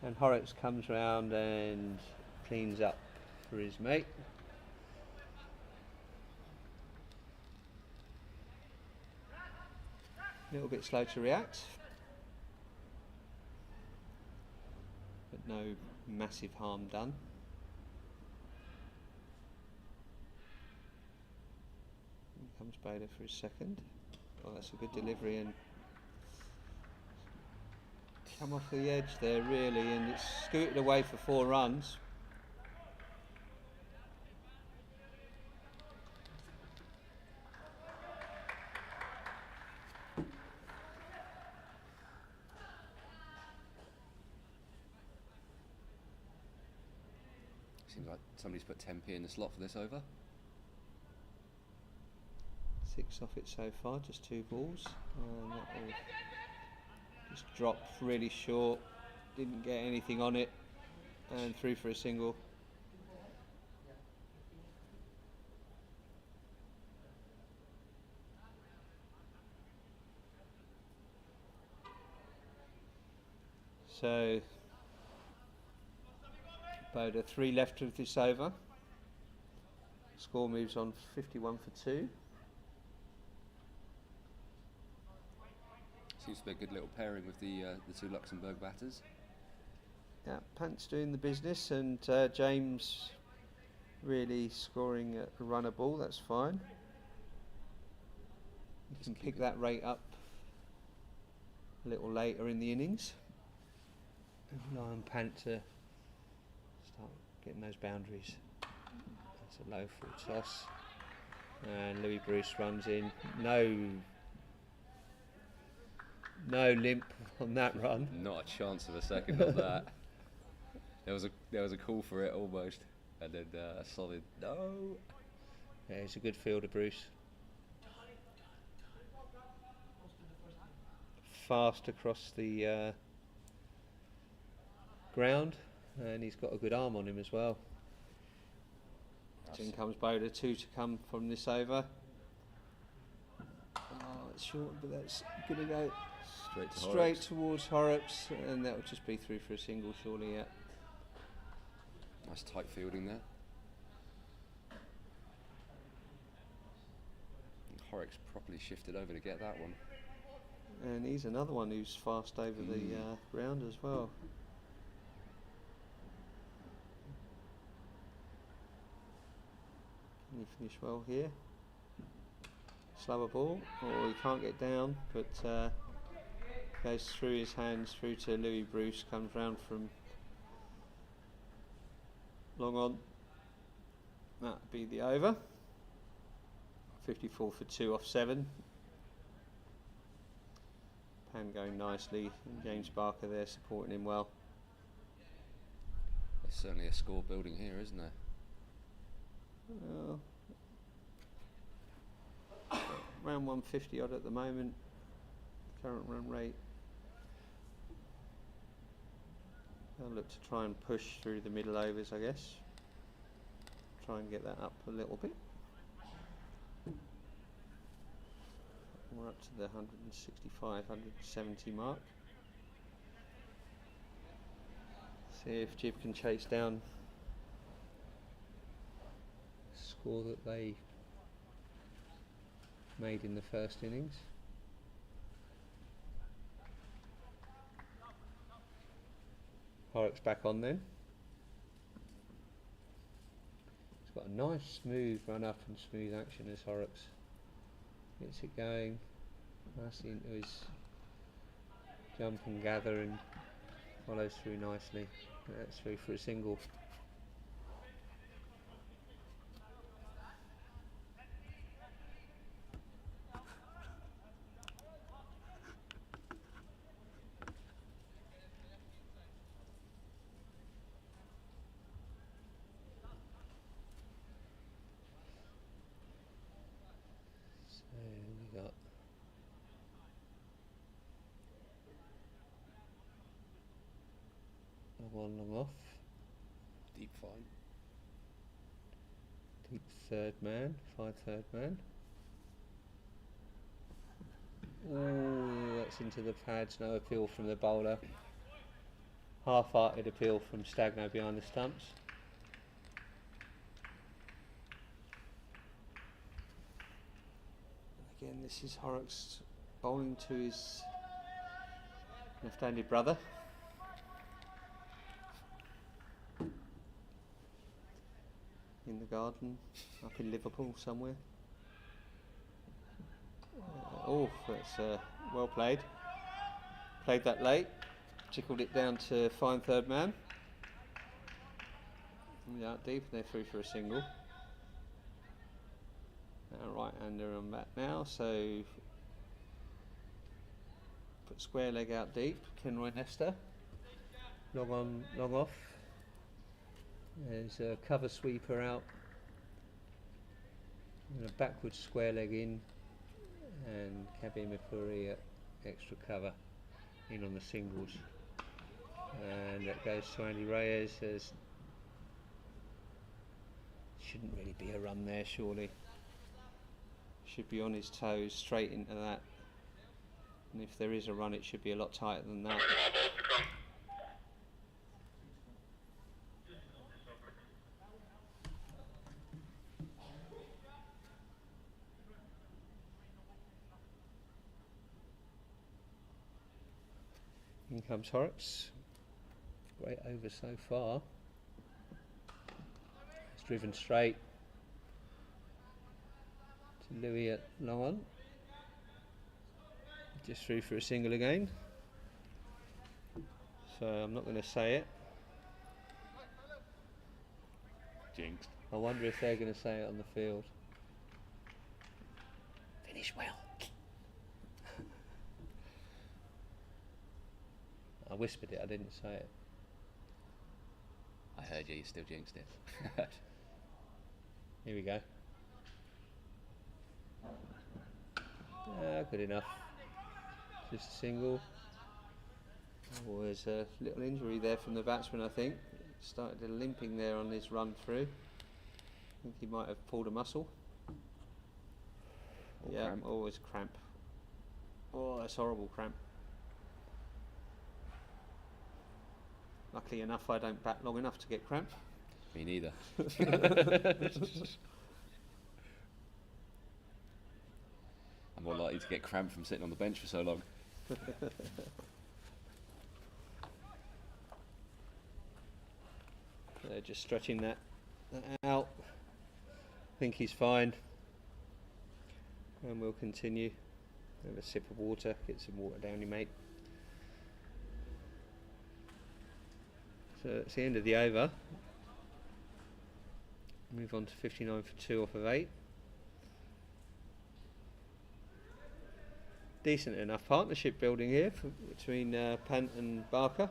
and Horrocks comes round and cleans up for his mate. A little bit slow to react, but no massive harm done. Here comes Bader for his second. Oh, that's a good delivery, and come off the edge there really, and it's scooted away for 4 runs. Seems like somebody's put 10p in the slot for this over. 6 off it so far, just 2 balls, and that will just drop really short, didn't get anything on it, and through for a single. So Boda 3 left of this over. Score moves on 51 for 2. Seems to be a good little pairing with the 2 Luxembourg batters. Yeah, Pant's doing the business, and James really scoring a runner ball. That's fine. You can pick that rate up a little later in the innings. Rely on Pant to start getting those boundaries. That's a low full toss, and Louis Bruce runs in. No limp on that run. Not a chance of a second of that. There was a call for it almost, and then a solid no. Yeah, he's a good fielder, Bruce. Fast across the ground, and he's got a good arm on him as well. In comes Boda, 2 to come from this over. Oh, it's short, but that's going to go straight towards Horrocks, and that will just be through for a single, surely. Yeah. Nice tight fielding there. Horrocks properly shifted over to get that one. And he's another one who's fast over the ground as well. Can he finish well here? Slower ball, or he can't get down, but goes through his hands through to Louis Bruce, comes round from long on. That'll be the over. 54 for 2 off 7. Pan going nicely, and James Barker there supporting him well. There's certainly a score building here, isn't there? Around 150 odd at the moment, current run rate. I'll look to try and push through the middle overs, I guess. Try and get that up a little bit. We're up to the 165, 170 mark. See if Jib can chase down the score that they made in the first innings. Horrocks back on then. He's got nice smooth run up and smooth action as Horrocks gets it going nicely into his jump and gather and follows through nicely. That's through for a single. We got one long off, Deep fine. deep third man, 5 third man. Oh, that's into the pads, no appeal from the bowler. Half-hearted appeal from Stagno behind the stumps. Again, this is Horrocks bowling to his left-handed brother. In the garden, up in Liverpool somewhere. Oh, that's well played. Played that late, tickled it down to fine third man. Out deep, and they're through for a single. Right-hander on bat now, so put square leg out deep. Kenroy Nesta, long on, long off. There's a cover sweeper out, and a backwards square leg in, and Kabir Mifuri at extra cover in on the singles. And that goes to Andy Reyes. There's shouldn't really be a run there, surely. Should be on his toes, straight into that. And if there is a run, it should be a lot tighter than that. In comes Horrocks. Great over so far. It's driven straight to Louis at long on. Just through for a single again. So I'm not going to say it. Jinxed. I wonder if they're going to say it on the field. Finish well. I whispered it, I didn't say it. I heard you, you still jinxed it. Here we go. Good enough. Just a single. Oh, there's a little injury there from the batsman, I think. Started limping there on his run through. I think he might have pulled a muscle. Or yeah, cramp. always cramp. Oh, that's horrible cramp. Luckily enough, I don't bat long enough to get cramp. Me neither. I'm more likely to get cramp from sitting on the bench for so long. They're just stretching that out. I think he's fine. And we'll continue. Have a sip of water, get some water down your mate. So it's the end of the over. Move on to 59 for 2 off of 8. Decent enough partnership building here between Pant and Barker.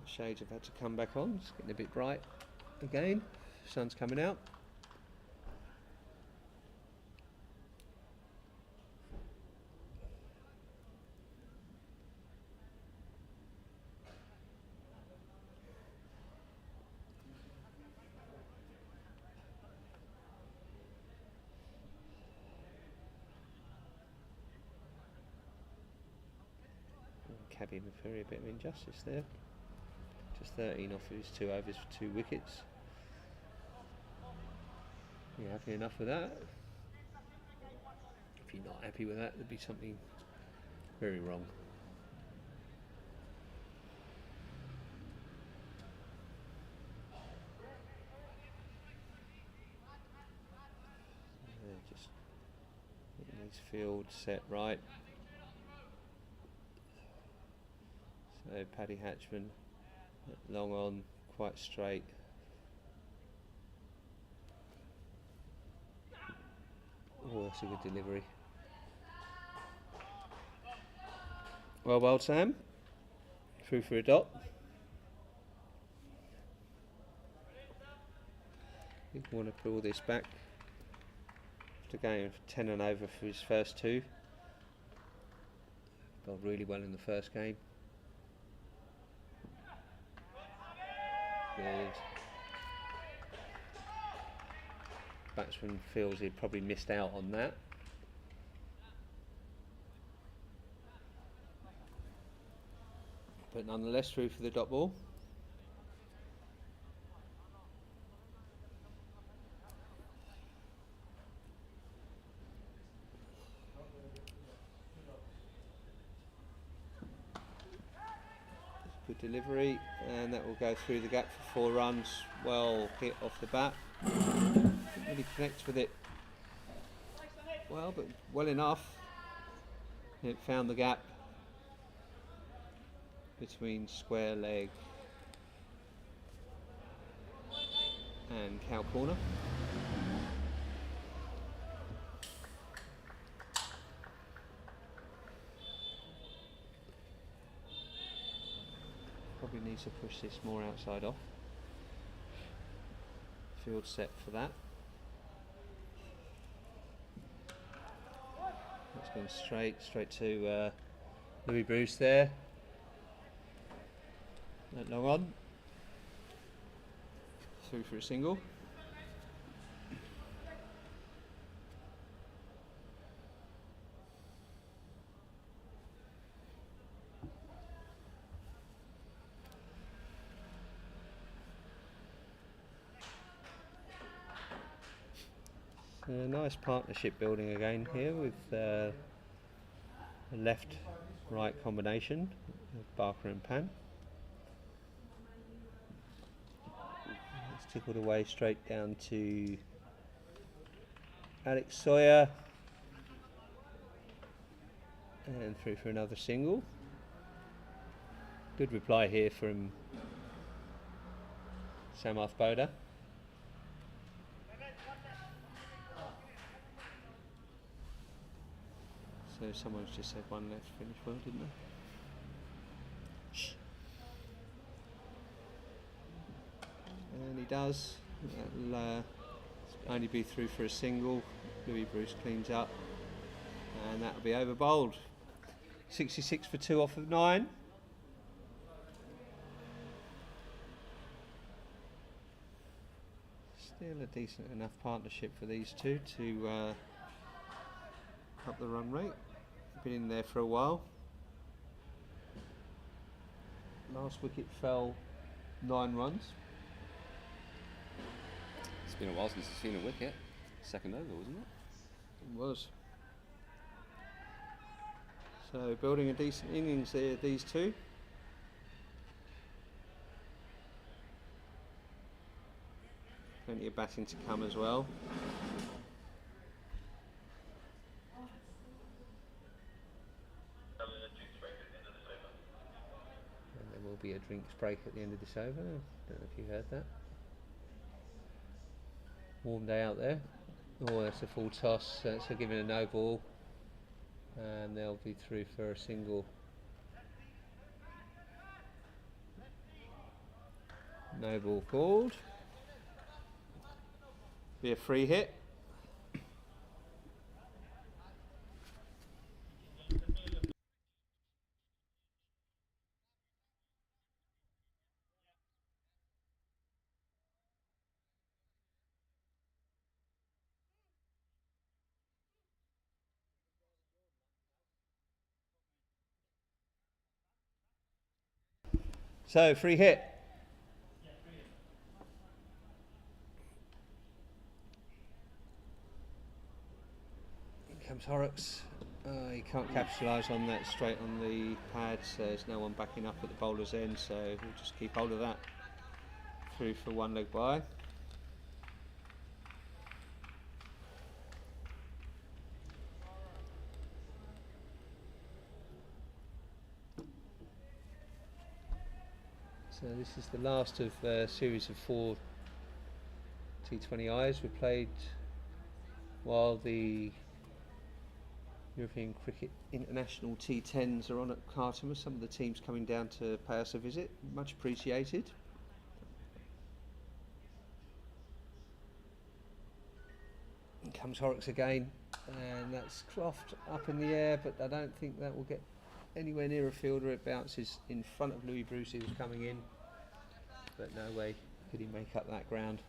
Shades have had to come back on. It's getting a bit bright again. Sun's coming out. Kabir Mifuri, a bit of injustice there. Just 13 off his 2 overs for 2 wickets. You happy enough with that? If you're not happy with that, there'd be something very wrong. Just getting his field set right. So Paddy Hatchman, long on, quite straight. Oh, that's a good delivery. Well, Sam. Through for a dot. You want to pull this back. After going 10 and over for his first 2. Bowled really well in the first game. Good. Batsman feels he'd probably missed out on that. But nonetheless, through for the dot ball. Good delivery, and that will go through the gap for 4 runs. Well hit off the bat. Didn't really connect with it well, but well enough. It found the gap between square leg and cow corner. Probably needs to push this more outside off. Field set for that. That's gone straight to Louis Bruce there. That long on. Through for a single. A nice partnership building again here with a left-right combination of Barker and Pan. It's tickled away straight down to Alex Sawyer and through for another single. Good reply here from Samath Boda. So someone's just said 1 left, finish well, didn't they? And he does. That'll only be through for a single. Louis Bruce cleans up, and that'll be over bowled. 66 for 2 off of 9. Still a decent enough partnership for these two to up the run rate. Been in there for a while. Last wicket fell 9 runs. It's been a while since I've seen a wicket. Second over, wasn't it? It was. So building a decent innings there, these two. Plenty of batting to come as well. And there will be a drinks break at the end of this over. Don't know if you heard that. Warm day out there. Oh, that's a full toss, so giving a no ball. And they'll be through for a single. No ball called. Be a free hit. So free hit. comes Horrocks. He can't capitalise on that straight on the pad, so there's no one backing up at the bowler's end, so we'll just keep hold of that. Through for one leg by. So this is the last of a series of 4 T20Is we played while the European Cricket International T10s are on at Cartama. Some of the teams coming down to pay us a visit, much appreciated. And comes Horrocks again, and that's Croft up in the air, but I don't think that will get anywhere near a fielder. It bounces in front of Louis Bruce, who's coming in, but no way could he make up that ground.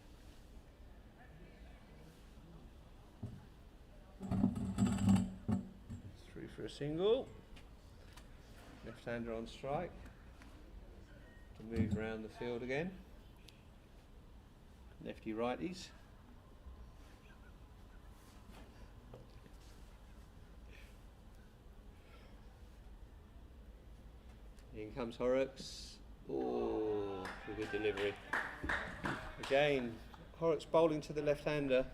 Through for a single. Left-hander on strike. To move around the field again. Lefty righties. In comes Horrocks. Oh, a good delivery. Again, Horrocks bowling to the left-hander.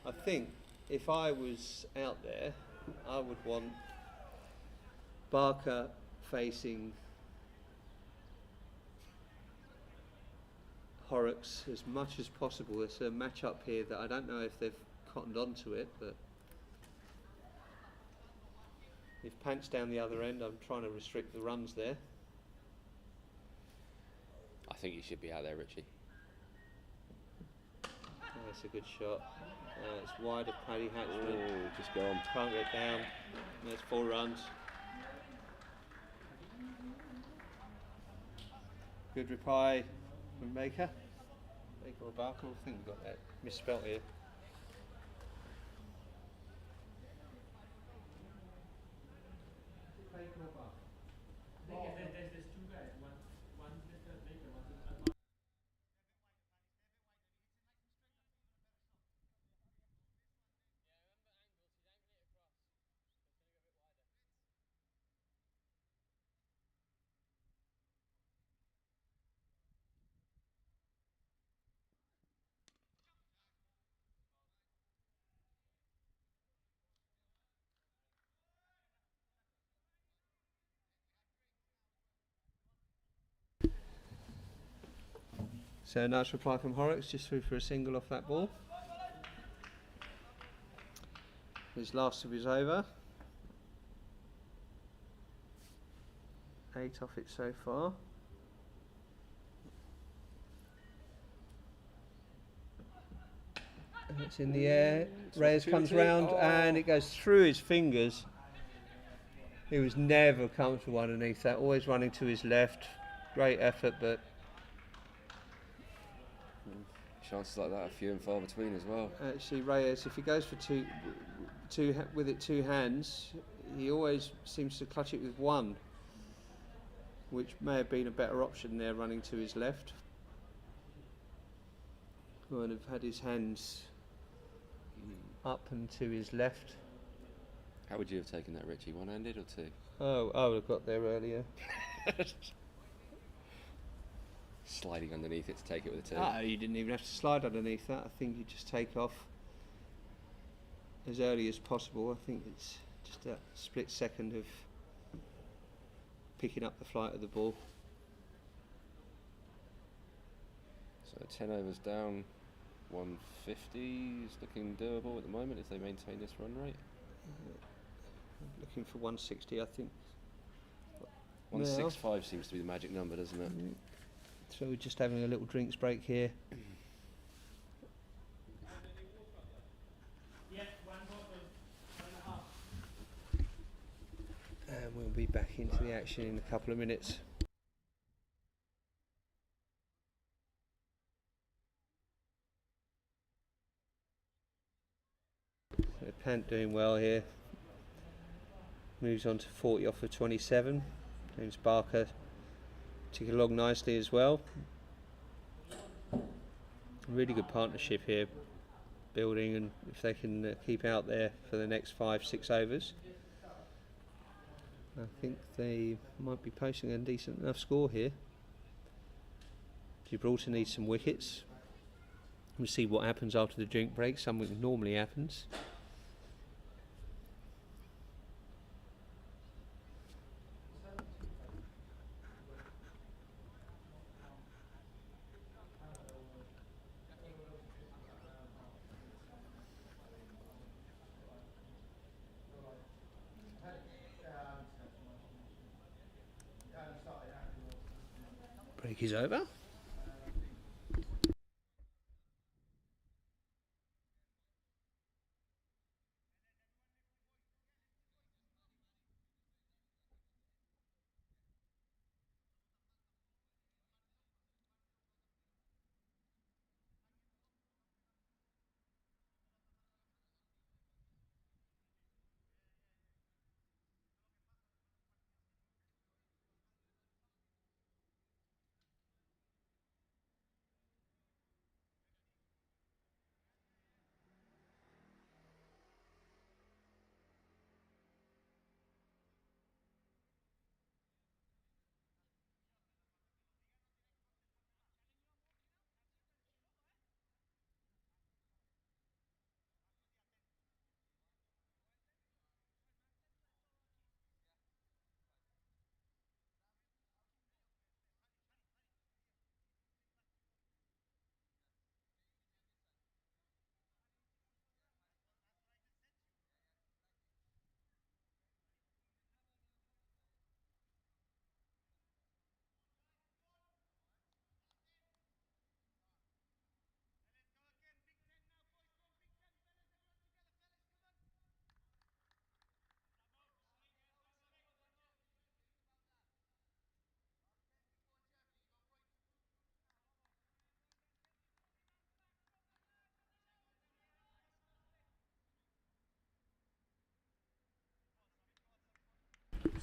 I think if I was out there, I would want Barker facing Horrocks as much as possible. It's a match-up here that I don't know if they've cottoned onto it, but if Pant's down the other end, I'm trying to restrict the runs there. I think you should be out there, Richie. That's a good shot. It's wide of Paddy Hatchman. Oh, just gone. Can't get down. There's 4 runs. Good reply from Baker. Baker or Barker? I think we've got that misspelt here. There's 2 guys. One's Mr. Baker, one's Mr. So a nice reply from Horrocks, just through for a single off that ball. His last of his over. 8 off it so far. And it's in the air. Reyes comes round and it goes through his fingers. He was never comfortable underneath that, always running to his left. Great effort, but Chances like that are few and far between as well. actually Reyes, if he goes for with it 2 hands, he always seems to clutch it with 1, which may have been a better option there, running to his left. Would have had his hands up and to his left. How would you have taken that, Richie? One-handed or 2? Oh, I would have got there earlier. Sliding underneath it to take it with a 2. You didn't even have to slide underneath that. I think you just take off as early as possible. I think it's just a split second of picking up the flight of the ball. So 10 overs down, 150 is looking doable at the moment if they maintain this run rate. Looking for 160, I think. 165 seems to be the magic number, doesn't it? So we're just having a little drinks break here. Yes, 1 bottle, 1.5. And we'll be back into the action in a couple of minutes. So Pant doing well here. Moves on to 40 off of 27. James Barker ticking along nicely as well. Really good partnership here. building, and if they can keep out there for the next 5-6 overs, I think they might be posting a decent enough score here. Gibraltar needs some wickets. We'll see what happens after the drink break. Something normally happens. Break is over.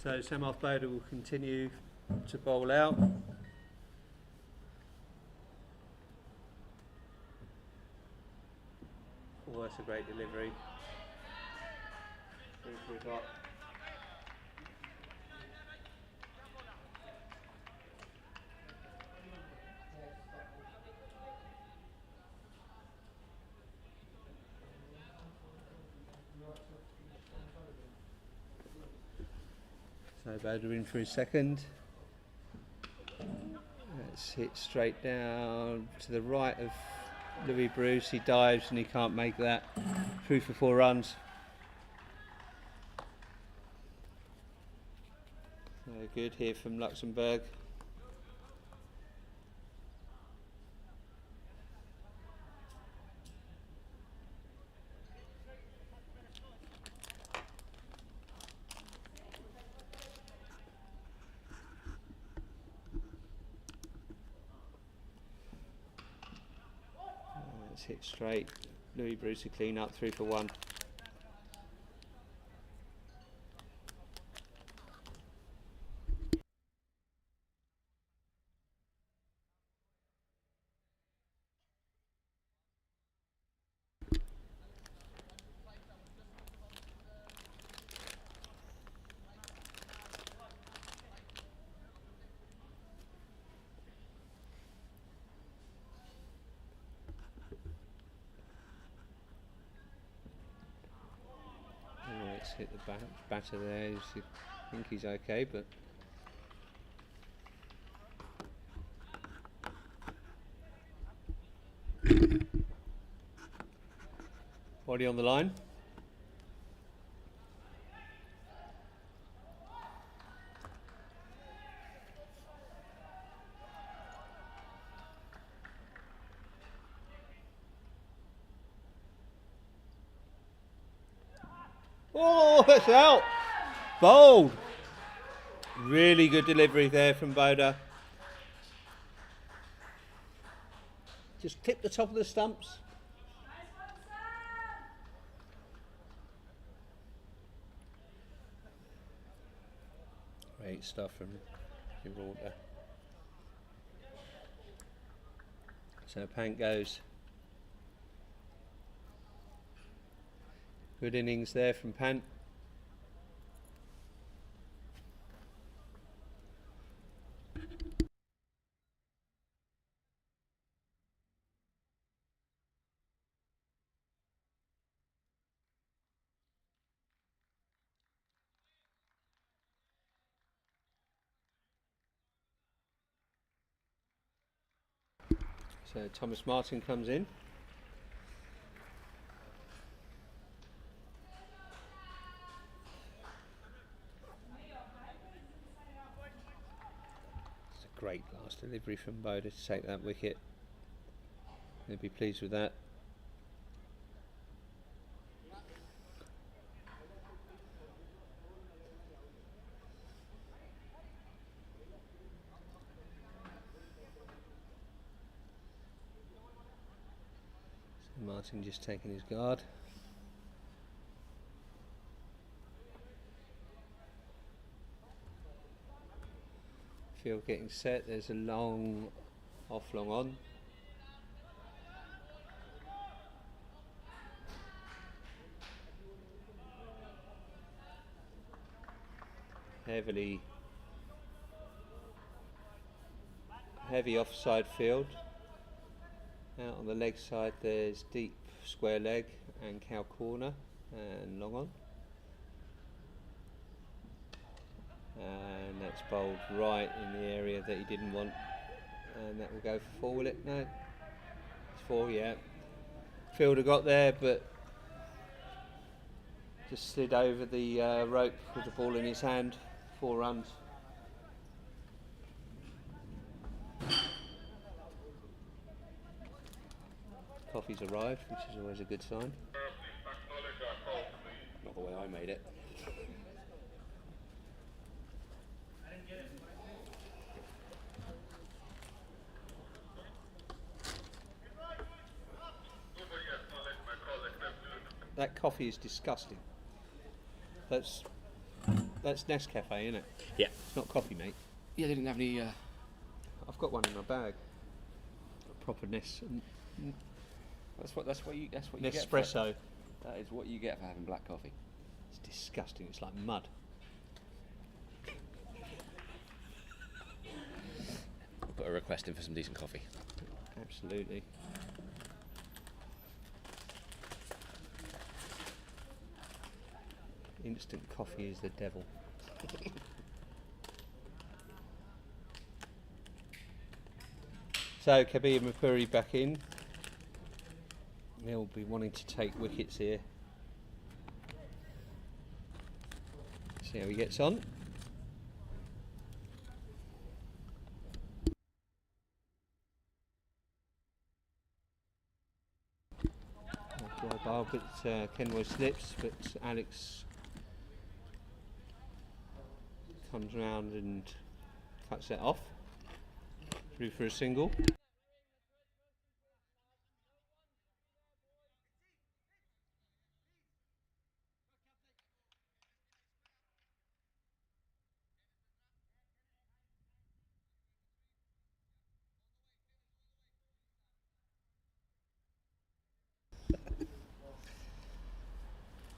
So Sam Boda will continue to bowl out. Oh, that's a great delivery. Through for a dot. So Boda in for his second. Let's hit straight down to the right of Louis Bruce. He dives and he can't make that. Through for 4 runs. So good here from Luxembourg. Let's hit straight. Louis Bruce to clean up. 3 for 1. Let's hit the batter there. I think he's okay, but body on the line. Oh, that's out. Bold. Really good delivery there from Boda. Just tip the top of the stumps. Great stuff from Gibraltar. So Pank goes. Good innings there from Pant. So Thomas Martin comes in. It's a great last delivery from Boda to take that wicket. They'll be pleased with that. So Martin just taking his guard. Field getting set, there's a long off, long on. Heavy offside field. Out on the leg side there's deep square leg and cow corner and long on. And that's bowled right in the area that he didn't want. And that will go for 4, will it? No. It's 4, yeah. Fielder got there but just slid over the rope with the ball in his hand. 4 runs. Coffee's arrived, which is always a good sign. Not the way I made it. That coffee is disgusting. That's Nescafe, isn't it? Yeah. It's not coffee, mate. Yeah, they didn't have any. I've got one in my bag. A proper That's what you get. Nespresso. That is what you get for having black coffee. It's disgusting. It's like mud. I'll put a request in for some decent coffee. Absolutely. Instant coffee is the devil. So Kabir Mapuri back in. He'll be wanting to take wickets here. See how he gets on. Fly ball, but Kenway slips, but Alex comes round and cuts that off. Through for a single.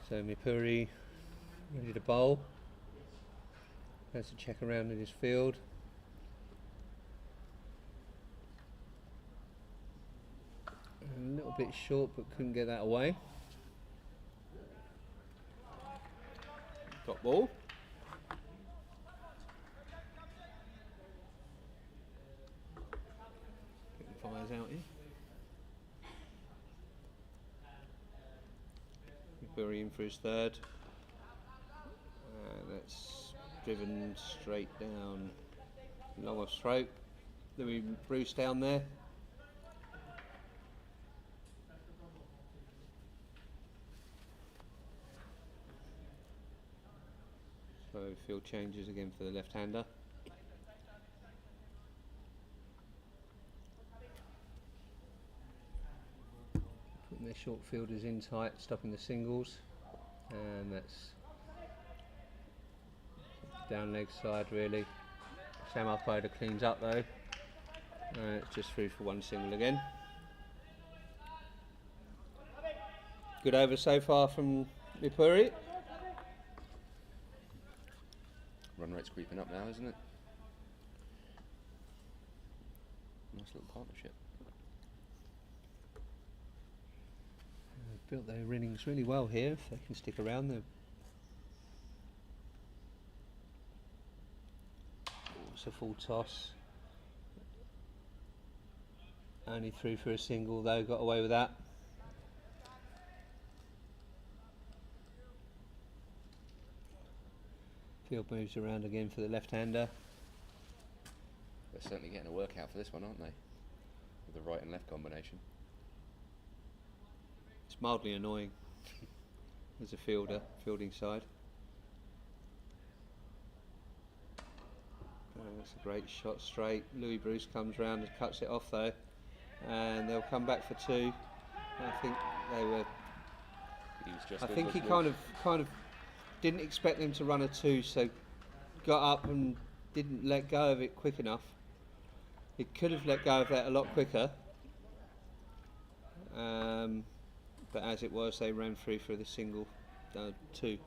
So Mipuri ready to bowl. Has to check around in his field. A little bit short, but couldn't get that away. Got ball. Fires out here. Mipuri in for his third. That's driven straight down. Long off throat. Louis Bruce down there. So field changes again for the left-hander. Putting their short fielders in tight, stopping the singles. And that's down leg side really. Sam Upoda cleans up though. And it's just through for 1 single again. Good over so far from Vipuri. Run rate's creeping up now, isn't it? Nice little partnership. They've built their innings really well here. If they can stick around, they're it's a full toss. Only through for a single though, got away with that. Field moves around again for the left-hander. They're certainly getting a workout for this one, aren't they? With the right and left combination. It's mildly annoying as a fielder, fielding side. That's a great shot straight. Louis Bruce comes round and cuts it off though, and they'll come back for two. I think they were. He was just I think he kind of didn't expect them to run a two, so got up and didn't let go of it quick enough. He could have let go of that a lot quicker, but as it was, they ran through for the single two.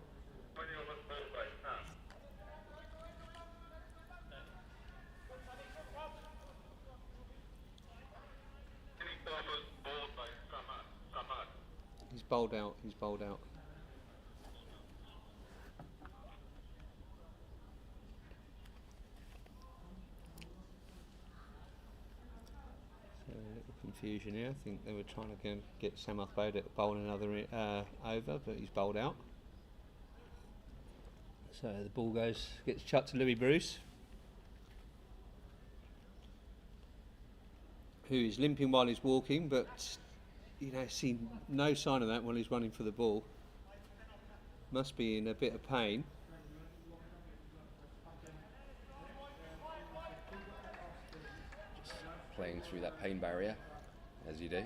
He's bowled out. He's bowled out. So a little confusion here. I think they were trying to get Sam Uthbode to bowl another over, but he's bowled out. So the ball gets chucked to Louis Bruce, who is limping while he's walking, but you know, see no sign of that while he's running for the ball. Must be in a bit of pain. Just playing through that pain barrier, as you do.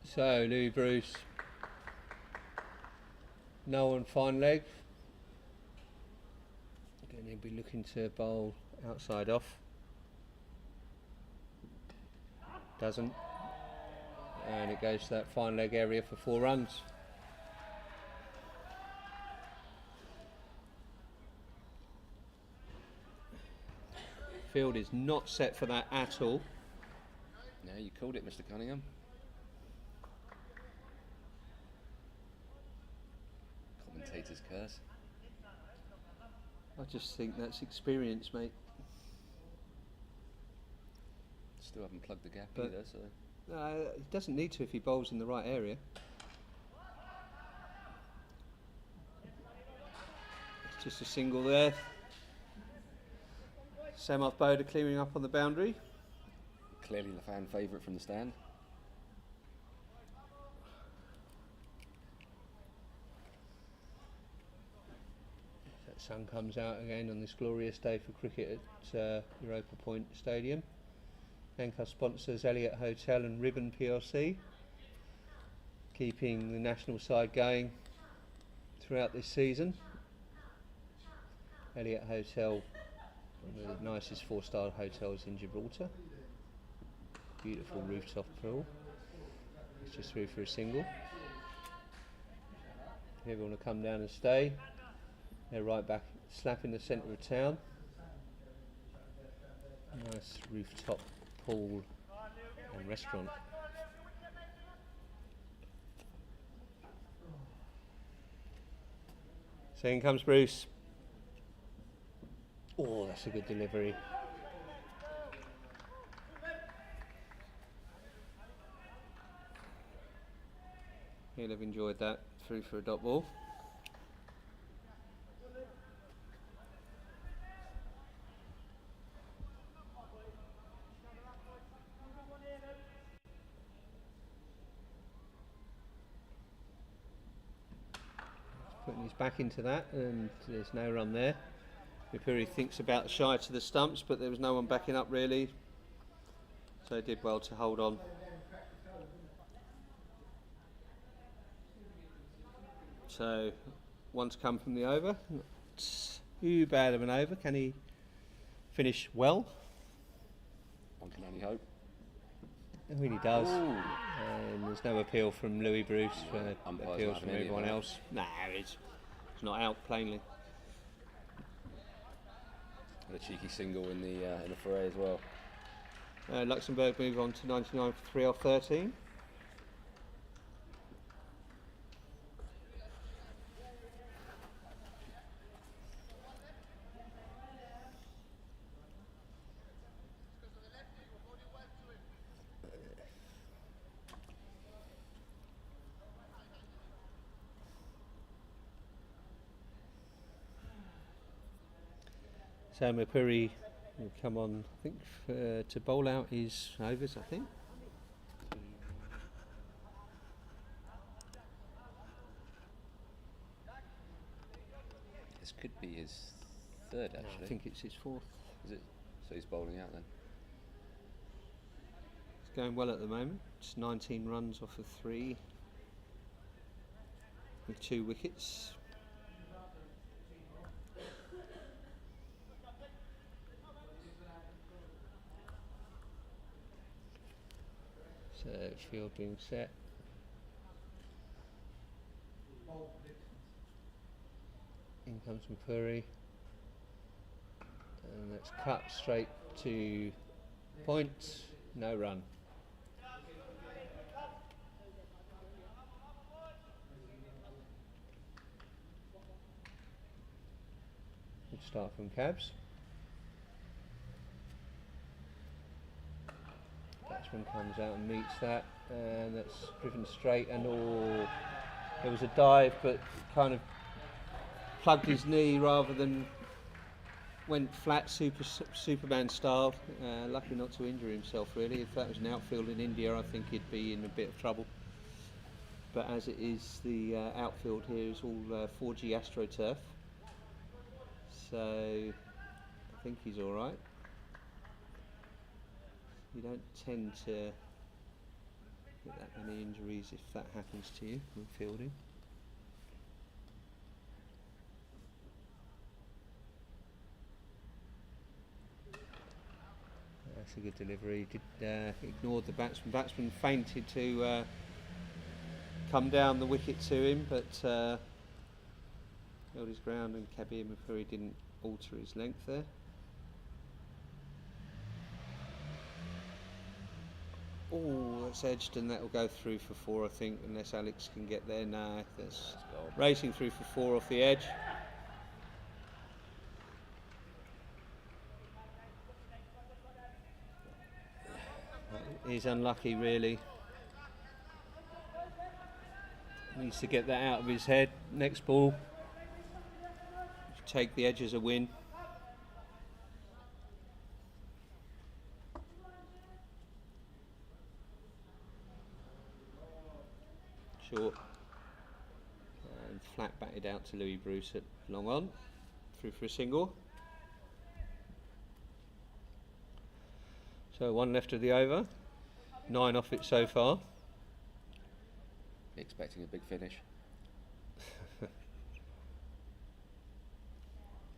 So Louis Bruce, no on fine leg. Again, he'll be looking to bowl outside off. Doesn't. And it goes to that fine leg area for 4 runs. Field is not set for that at all. No, you called it, Mr. Cunningham. Commentator's curse. I just think that's experience, mate. Still haven't plugged the gap But either, so. He doesn't need to if he bowls in the right area. It's just a single there. Sam Uthbode clearing up on the boundary. Clearly the fan favourite from the stand. That sun comes out again on this glorious day for cricket at Europa Point Stadium. Anchor sponsors Elliott Hotel and Ribbon PLC, keeping the national side going throughout this season. Elliott Hotel, one of the nicest 4-star hotels in Gibraltar. Beautiful rooftop pool. It's just through for a single. If you want to come down and stay, they're right back slap in the centre of town. Nice rooftop pool and restaurant. So in comes Bruce. Oh, that's a good delivery. He'll have enjoyed that, through for a dot ball. Putting his back into that, and there's no run there. Vipuri thinks about shy to the stumps, but there was no one backing up really, so he did well to hold on. So, one to come from the over. too bad of an over. Can he finish well? One can only hope. I mean, he does. Ooh. And there's no appeal from Louis Bruce. Umpires Appeals not from having any of everyone that. else. Nah, it's not out plainly. And a cheeky single in the foray as well. Luxembourg move on to 99 for 3 off 13. So Mapuri will come on, I think, to bowl out his overs, I think. This could be his third, No, actually. I think it's his fourth. Is it? So he's bowling out then. It's going well at the moment. It's 19 runs off of 3 with 2 wickets. So field being set. In comes Mapuri. And that's cut straight to point. No run. Good start from Cabs. Batsman comes out and meets that, and that's driven straight, and all. There was a dive, but kind of plugged his knee rather than went flat, Superman style. Lucky not to injure himself really. If that was an outfield in India, I think he'd be in a bit of trouble. But as it is, the outfield here is all 4G AstroTurf, so I think he's all right. You don't tend to get that many injuries if that happens to you when fielding. That's a good delivery. Did ignored the batsman. Batsman fainted to come down the wicket to him, but held his ground, and Kabir Mapuri didn't alter his length there. Oh, that's edged, and that will go through for 4, I think, unless Alex can get there. Nah, that's racing through for 4 off the edge. He's unlucky, really. Needs to get that out of his head. Next ball, take the edge as a win. Short and flat batted out to Louis Bruce at long on, through for a single. So 1 left of the over, 9 off it so far. Expecting a big finish.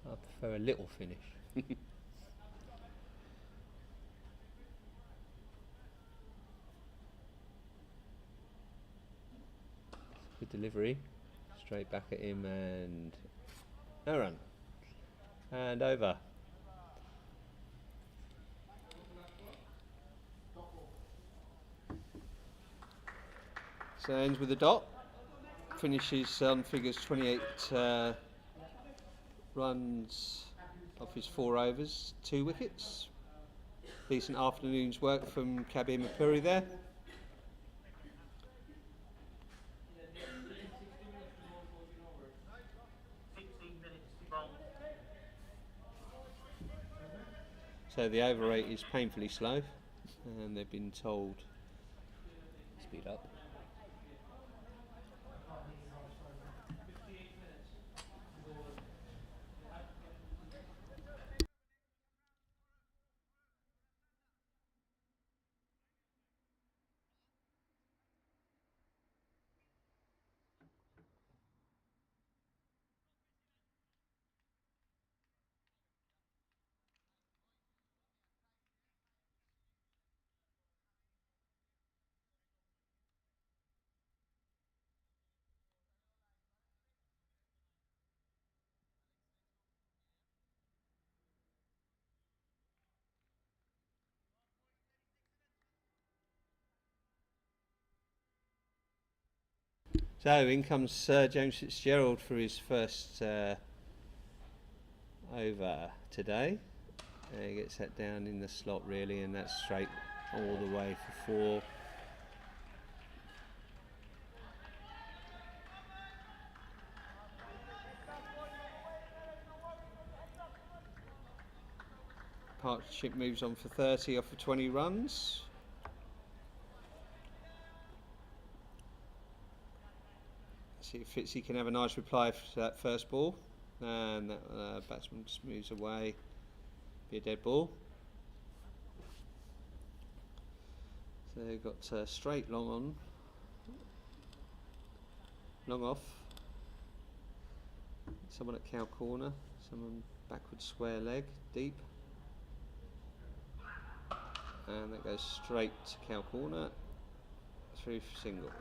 I prefer a little finish. Good delivery, straight back at him, and no run, and over. So ends with a dot, finishes on figures 28 runs off his 4 overs, 2 wickets. Decent afternoon's work from Kabir Mapuri there. So the over rate is painfully slow, and they've been told Speed up. So in comes James Fitzgerald for his first over today. He gets that down in the slot really, and that's straight all the way for 4. Partnership moves on for 30 off for 20 runs. See if Fitzy can have a nice reply for that first ball, and that batsman just moves away. Be a dead ball. So they've got straight long on, long off. Someone at cow corner, someone backward square leg, deep. And that goes straight to cow corner, through for single.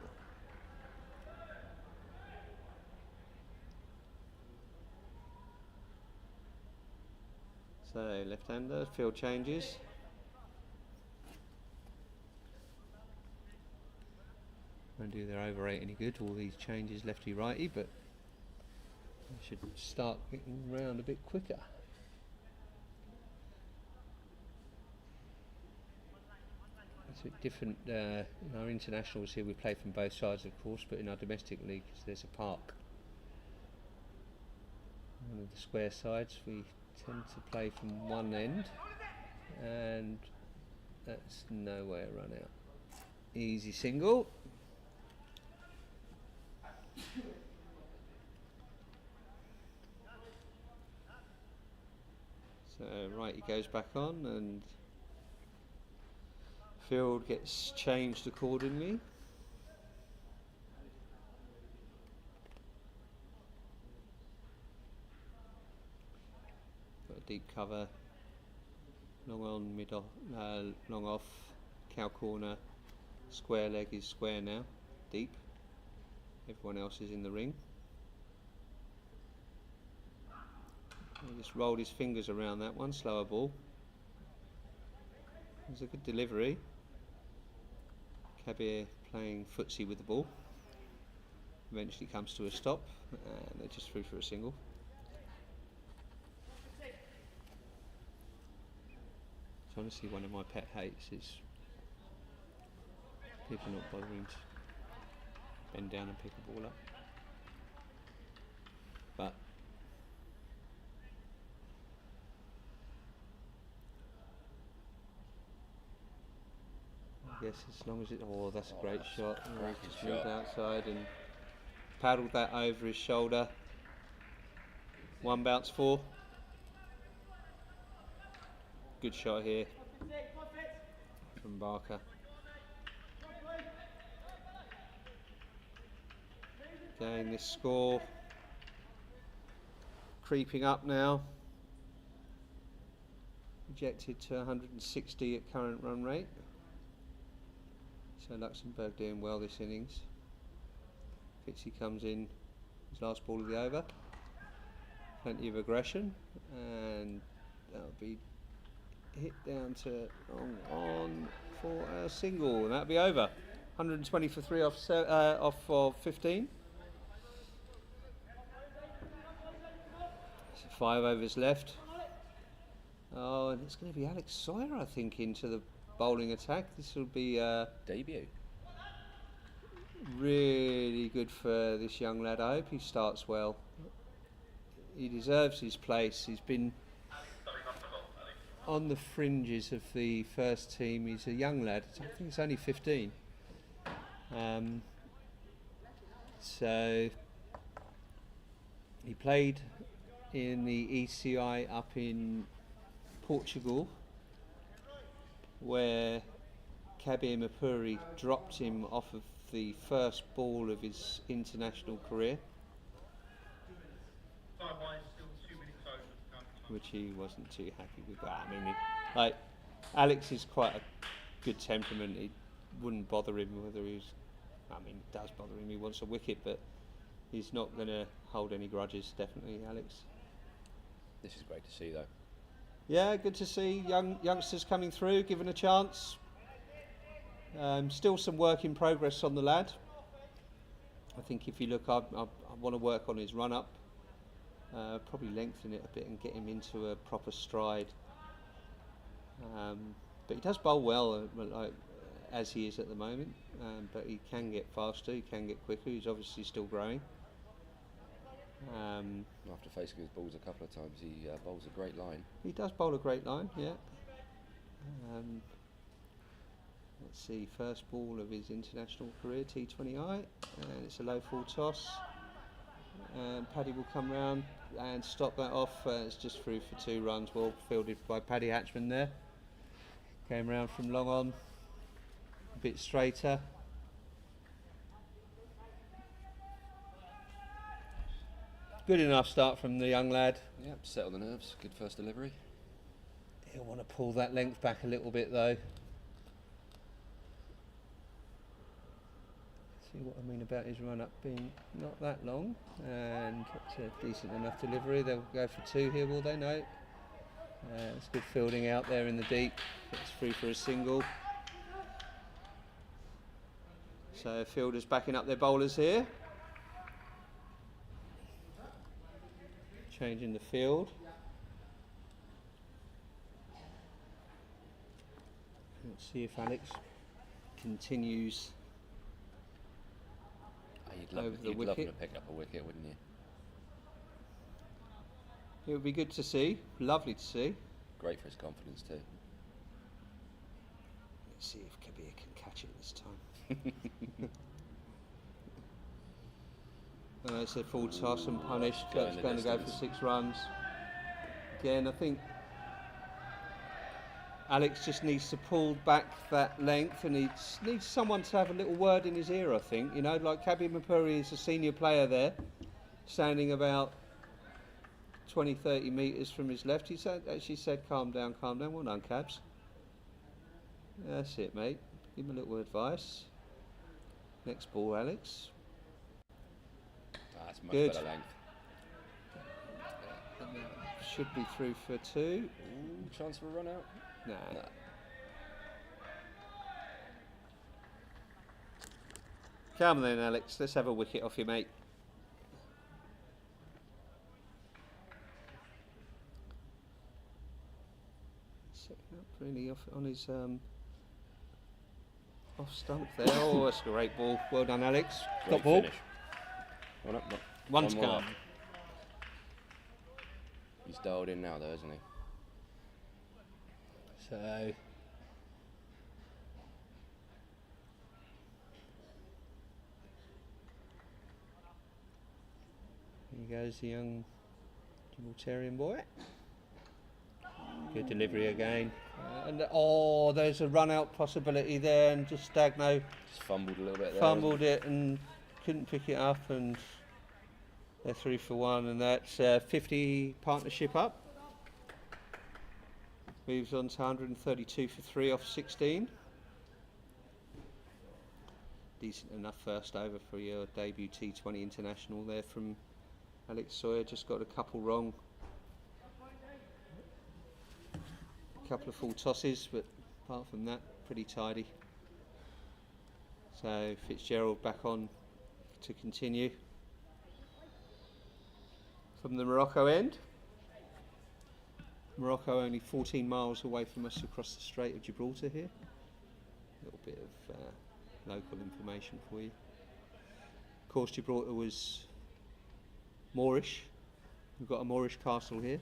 So left-hander, field changes. Won't do their over 8 any good, all these changes lefty-righty, but they should start getting round a bit quicker. It's a bit different in our internationals here. We play from both sides, of course, but in our domestic league, there's a park. One of the square sides, we tend to play from one end, and that's no way a run out. Easy single. So right, he goes back on, and field gets changed accordingly. Got a deep cover, long on, mid off, long off, cow corner, square leg is square now, deep. Everyone else is in the ring. He just rolled his fingers around that one, slower ball. It was a good delivery. Kabir playing footsie with the ball. Eventually comes to a stop, and they just threw for a single. It's honestly one of my pet hates is people not bothering to bend down and pick a ball up. But I guess as long as it... Oh, that's a great shot. He just moved outside and paddled that over his shoulder. One bounce 4. Good shot here from Barker. Again, this score creeping up now. Projected to 160 at current run rate. So Luxembourg doing well this innings. Fitzy comes in, his last ball of the over. Plenty of aggression, and that'll be hit down to on for a single, and that'll be over. 120 for 3 off of 15. So 5 overs left. Oh, and it's going to be Alex Sawyer, I think, into the bowling attack. This will be Debut. really good for this young lad. I hope he starts well. He deserves his place. He's been on the fringes of the first team. He's a young lad. I think he's only 15. So he played in the ECI up in Portugal, where Kabir Mapuri dropped him off of the first ball of his international career, which he wasn't too happy with that. I mean, like, Alex is quite a good temperament. It wouldn't bother him whether he's... I mean, it does bother him. He wants a wicket, but he's not going to hold any grudges, definitely, Alex. This is great to see, though. Yeah, good to see youngsters coming through, given a chance. Still some work in progress on the lad. I think if you look, I want to work on his run up, probably lengthen it a bit and get him into a proper stride. But he does bowl well, like as he is at the moment. But he can get faster, he can get quicker. He's obviously still growing. After facing his balls a couple of times, he bowls a great line. He does bowl a great line, yeah. Let's see, first ball of his international career, T20I, and it's a low full toss. And Paddy will come round and stop that off. It's just through for 2 runs, well fielded by Paddy Hatchman there. Came round from long on, a bit straighter. Good enough start from the young lad. Yep, settle the nerves. Good first delivery. He'll want to pull that length back a little bit though. See what I mean about his run up being not that long, and it's a decent enough delivery. They'll go for 2 here, will they? No. It's good fielding out there in the deep. It's through for a single. So fielders backing up their bowlers here. Changing the field. Let's see if Alex continues over the you'd love him wicket. to pick up a wicket, wouldn't you? It would be good to see, lovely to see. Great for his confidence too. Let's see if Kabir can catch it this time. It's a full toss and punished. It's going to go for 6 runs. Again, I think Alex just needs to pull back that length, and he needs someone to have a little word in his ear, I think. You know, like Kabir Mapuri is a senior player there, standing about 20-30 metres from his left. He actually said, calm down, calm down. Well done, Cabs. That's it, mate. Give him a little advice. Next ball, Alex. That's much Good. better length. Should be through for 2. Ooh, chance for a run out? Nah. Nah. Come on then, Alex. Let's have a wicket off you, mate. Setting up really off on his off stump there. Oh, that's a great ball. Well done, Alex. Great Top ball. finish. One up, One to more come. left. He's dialed in now though, isn't he? So here goes the young Gibraltarian boy. Good delivery again. There's a run out possibility there, and just Stagno Just fumbled a little bit there. fumbled it and couldn't pick it up, and they're 3 for 1, and that's 50 partnership up. Moves on to 132 for 3 off 16. Decent enough first over for your debut T20 International there from Alex Sawyer. Just got a couple wrong. A couple of full tosses, but apart from that, pretty tidy. So Fitzgerald back on to continue. From the Morocco end. Morocco only 14 miles away from us across the Strait of Gibraltar here. A little bit of local information for you. Of course, Gibraltar was Moorish. We've got a Moorish castle here.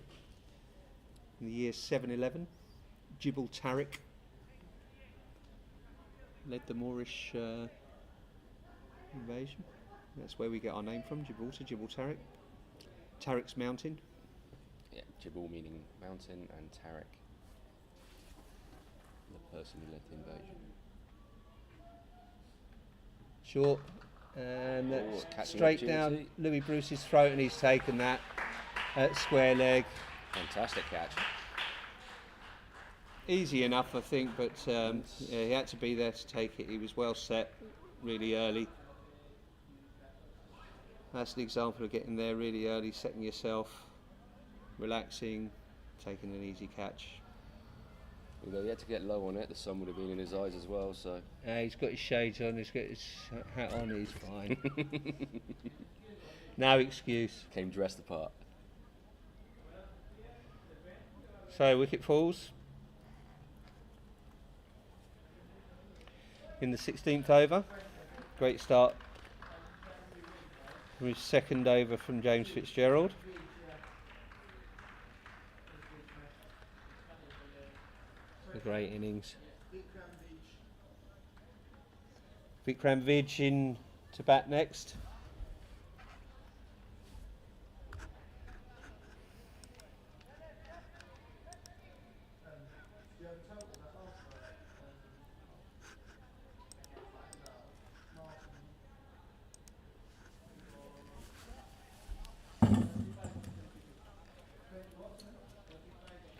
In the year 711, Gibraltar led the Moorish invasion. That's where we get our name from, Gibraltar, Gibraltar. Tariq's mountain. Yeah, Jibal meaning mountain, and Tariq, the person who led the invasion. Short, and Oh, that's catching straight down opportunity. Louis Bruce's throat, and he's taken that at square leg. Fantastic catch. Easy enough, I think, but yeah, he had to be there to take it. He was well set really early. That's an example of getting there really early, setting yourself, relaxing, taking an easy catch. Although he had to get low on it, the sun would have been in his eyes as well, so. He's got his shades on, he's got his hat on, he's fine. No excuse. Came dressed apart. So wicket falls in the 16th over. Great start from his second over from James Fitzgerald. A great innings. Vikram Vij in to bat next.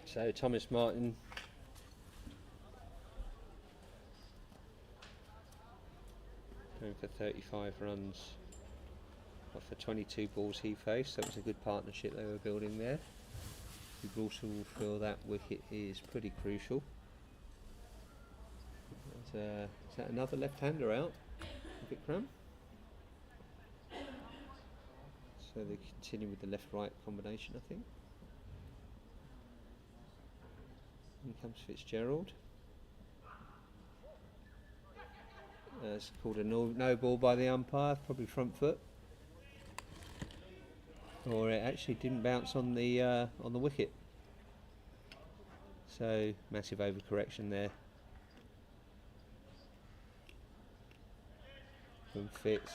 So Thomas Martin going for 35 runs off the 22 balls he faced. That was a good partnership they were building there. Gibraltar will feel that wicket is pretty crucial. Is that another left-hander out, Vikram? So they continue with the left-right combination, I think. In comes Fitzgerald. It's called a no ball by the umpire, probably front foot. Or it actually didn't bounce on the wicket. So massive overcorrection there from Fitz.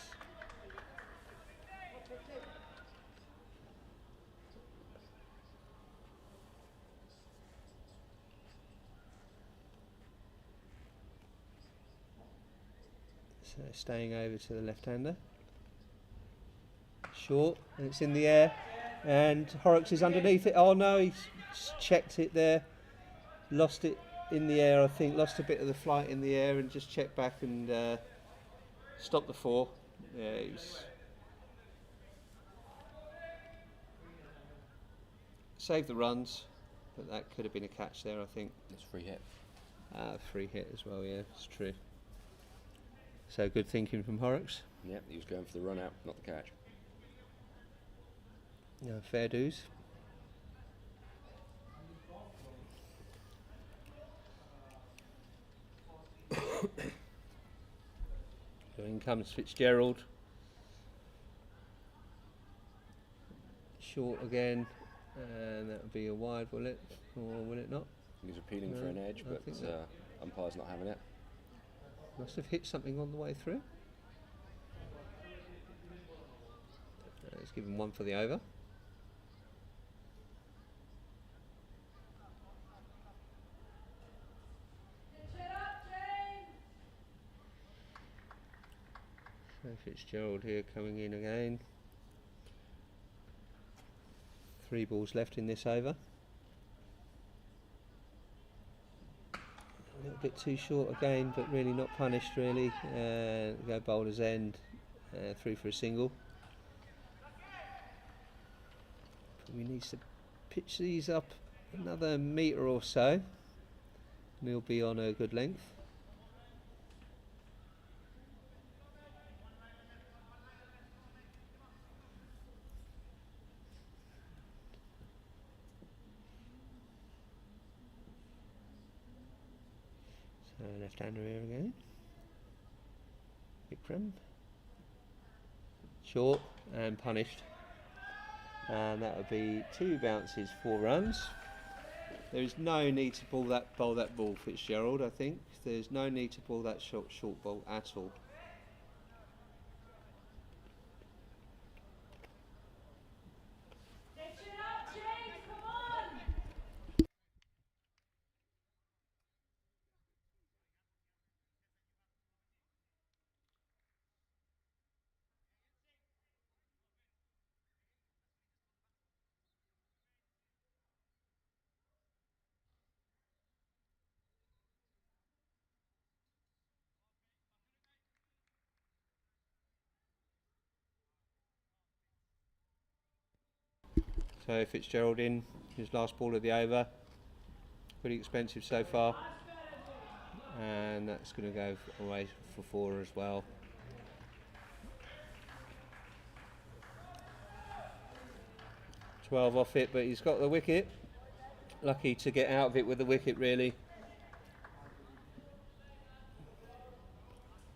So staying over to the left-hander. Short, and it's in the air, and Horrocks is underneath it. Oh no, he's checked it there. Lost it in the air, I think. Lost a bit of the flight in the air and just checked back and stopped the 4. Yeah, he was saved the runs, but that could have been a catch there, I think. It's free hit. Free hit as well, yeah, it's true. So good thinking from Horrocks. Yep, he was going for the run out, not the catch. No, fair dues. So in comes Fitzgerald. Short again, and that would be a wide, will it? Or will it not? He was appealing for No, an edge, I but think that- umpire's not having it. Must have hit something on the way through. He's given 1 for the over. So Fitzgerald here coming in again. 3 balls left in this over. A little bit too short again, but really not punished really. Go bowler's end, through for a single. Probably needs to pitch these up another metre or so, and he'll be on a good length. So left-hander here again. Vikram. Short and punished. And that would be 2 bounces, 4 runs. There is no need to bowl that ball, Fitzgerald, I think. There's no need to bowl that short ball at all. So Fitzgerald in his last ball of the over. pretty expensive so far, and that's going to go away for 4 as well. $12 off it, but he's got the wicket. Lucky to get out of it with the wicket, really.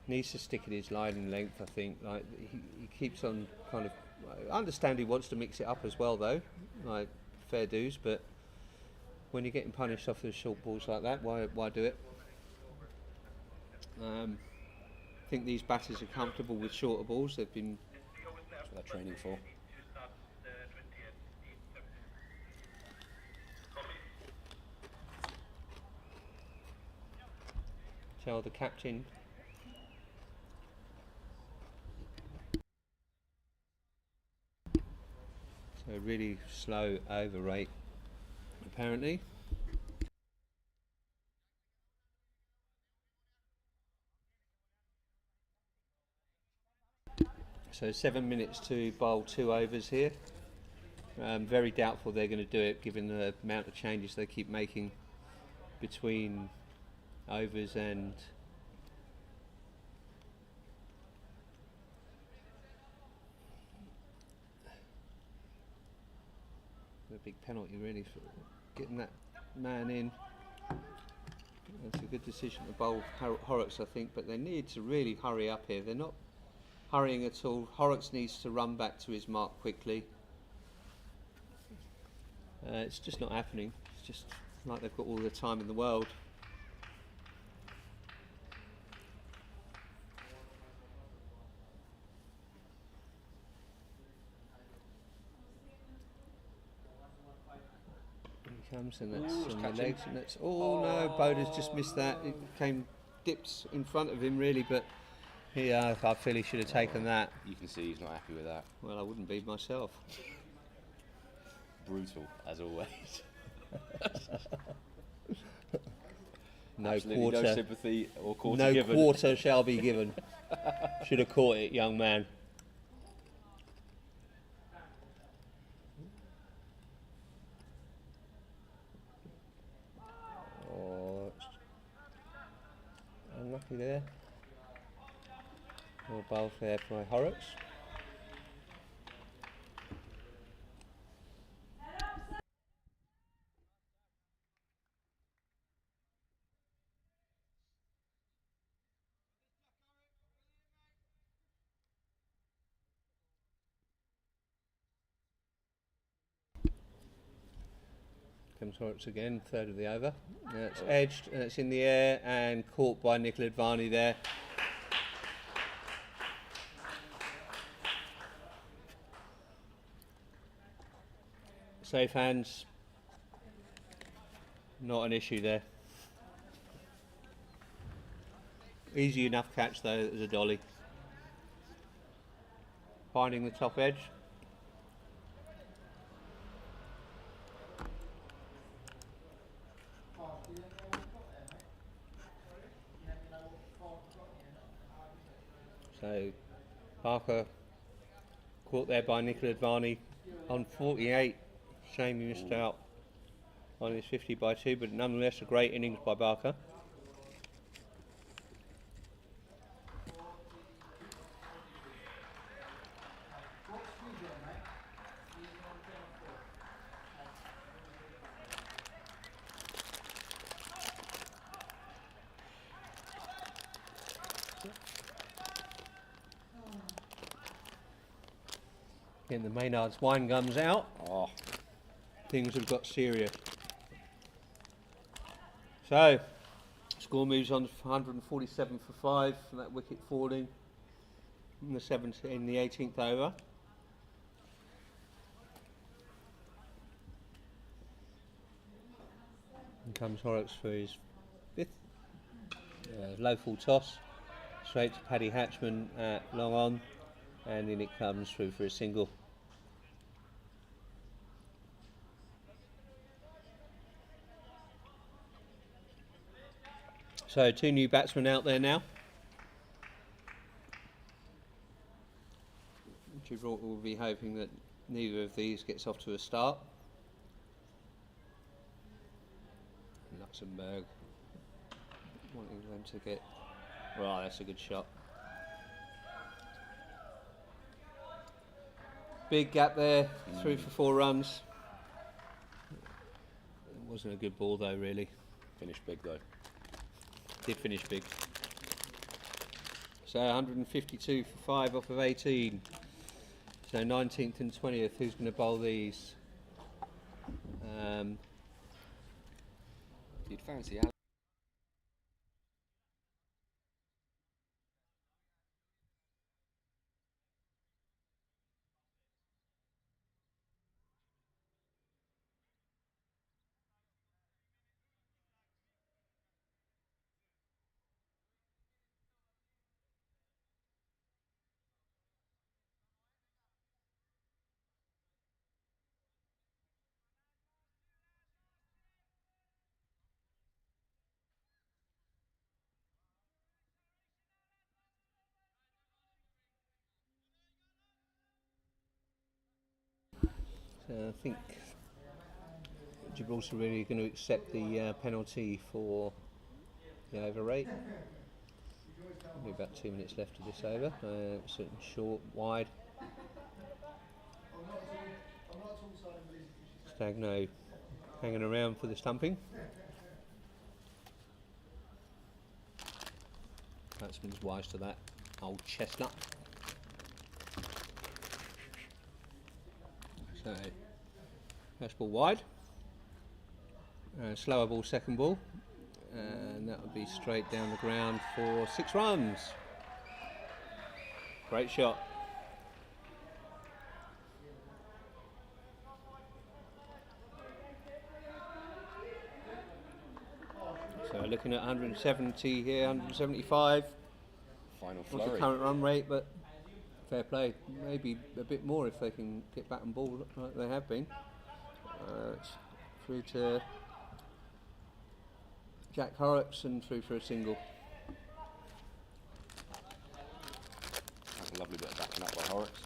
Needs to stick in his line and length, I think. Like he keeps on kind of. I understand he wants to mix it up as well, though. Like fair dues, but when you're getting punished off the short balls like that, why do it? I think these batters are comfortable with shorter balls. They've been. That's what they're training for. Tell the captain. So really slow over rate, apparently. So 7 minutes to bowl 2 overs here. Very doubtful they're going to do it, given the amount of changes they keep making between overs and a big penalty really for getting that man in. That's a good decision to bowl Horrocks, I think, but they need to really hurry up here. They're not hurrying at all. Horrocks needs to run back to his mark quickly. It's just not happening. It's just like they've got all the time in the world. Comes and that's on the legs and that's no, Boda's just missed that. It came dips in front of him really, but I feel he should have taken that. You can see he's not happy with that. Well, I wouldn't be myself. Brutal as always. No Absolutely quarter, no sympathy or quarter no given. quarter shall be given. Should have caught it, young man. Unlucky there. More bowl there by Horrocks. Comes Horrocks again, third of the over. It's edged and it's in the air and caught by Nikhil Advani there. Safe hands. Not an issue there. Easy enough catch though as a dolly. Finding the top edge. So Parker caught there by Nikhil Advani on 48. Shame he missed out on his 50 by 2, but nonetheless a great innings by Barker. Getting the Maynard's wine gums out. Oh, Things have got serious. So, score moves on to 147 for 5 for that wicket falling in the 18th over. And comes Horrocks for his 5th. Low full toss, straight to Paddy Hatchman at long on, and in it comes through for a single. So 2 new batsmen out there now. Gibraltar will be hoping that neither of these gets off to a start. Luxembourg wanting them to get. Right, that's a good shot. Big gap there, 3 for 4 runs. It wasn't a good ball though, really. Finished big though. Did finish big. So 152 for 5 off of 18. So 19th and 20th, who's going to bowl these? You'd fancy Alex. So I think Gibraltar really going to accept the penalty for the over rate. Probably about 2 minutes left of this over. Certain short, wide. Stagno hanging around for the stumping. Batsman's wise to that old chestnut. So, first ball wide, slower ball second ball, and that would be straight down the ground for 6 runs. Great shot. So looking at 170 here, 175. Final What's the flurry. current run rate, but fair play. Maybe a bit more if they can get bat and ball like they have been. It's through to Jack Horrocks and through for a single. That's a lovely bit of backing up by Horrocks.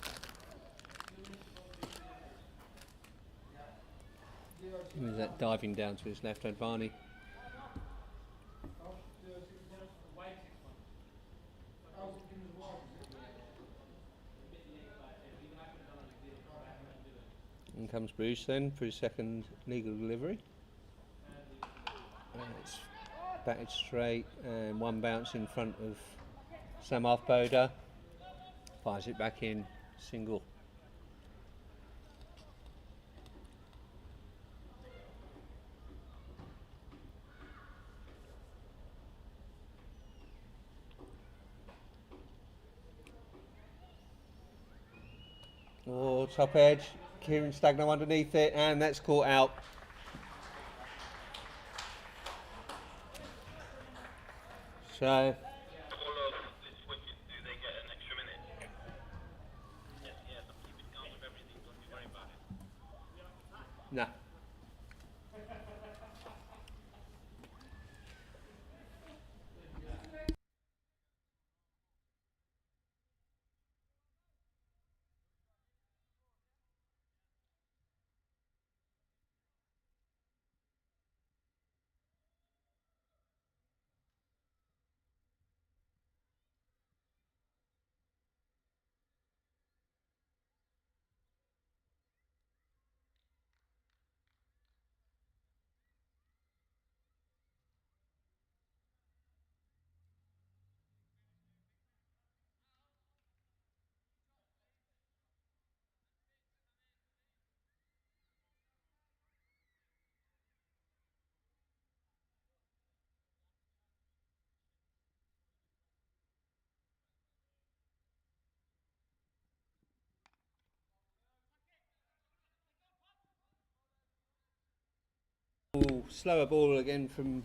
Who's that diving down to his left hand, Varney? In comes Bruce then for his second legal delivery. It's batted straight and one bounce in front of Sam Arthboda. Fires it back in, single. Oh, top edge. Kieran Stagno underneath it, and that's caught out. So, All of this wicket, do they get an extra minute? Yes, I'm keeping count of everything, don't you worry about it. nah. Ooh, slower ball again from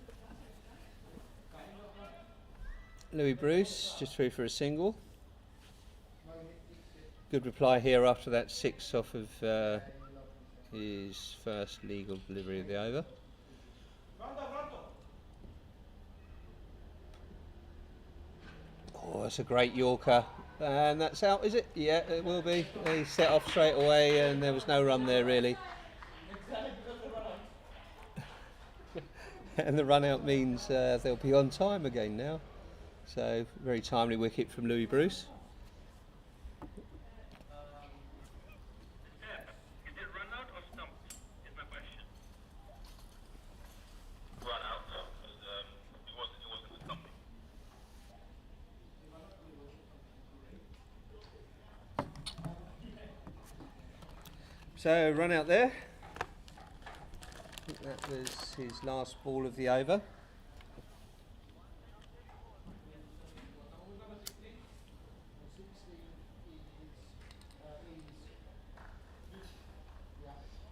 Louis Bruce, just through for a single. Good reply here after that 6 off of his first legal delivery of the over. Oh, that's a great Yorker. And that's out, is it? Yeah, it will be. He set off straight away and there was no run there really. and the run out means they'll be on time again now. So very timely wicket from Louis Bruce. Is it run out or stumped? Is my question. Run out, because it wasn't a stump. So run out there. I think that was his last ball of the over.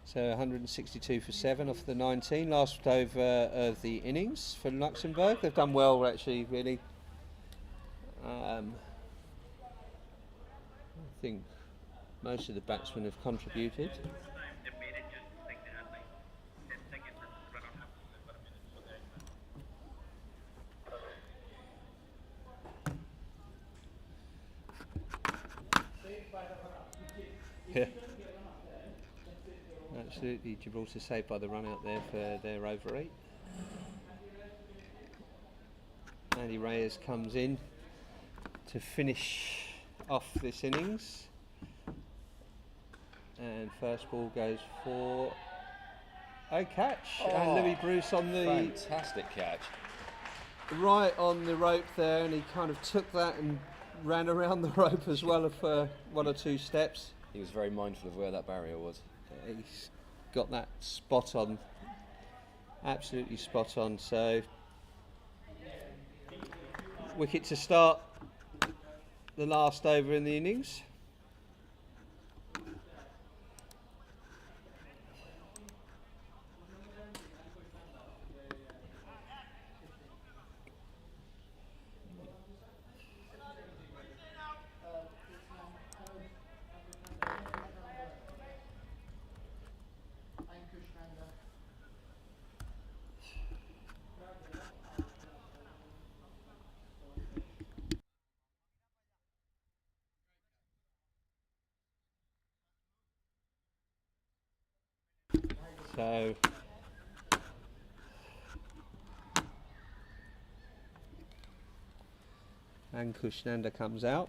So 162 for 7 off the 19, last over of the innings for Luxembourg. They've done well actually, really. I think most of the batsmen have contributed. They made it just like they had like 10 seconds and the run out happened in about a minute, so Yeah. Absolutely, Gibraltar saved by the run out there for their over 8. Andy Reyes comes in to finish off this innings, and first ball goes for a catch, and Louis Bruce on the Fantastic catch. right on the rope there, and he kind of took that and ran around the rope as well for 1 or 2 steps. He was very mindful of where that barrier was. He's got that spot on, absolutely spot on. So wicket to start the last over in the innings. So Ankush Nanda comes out.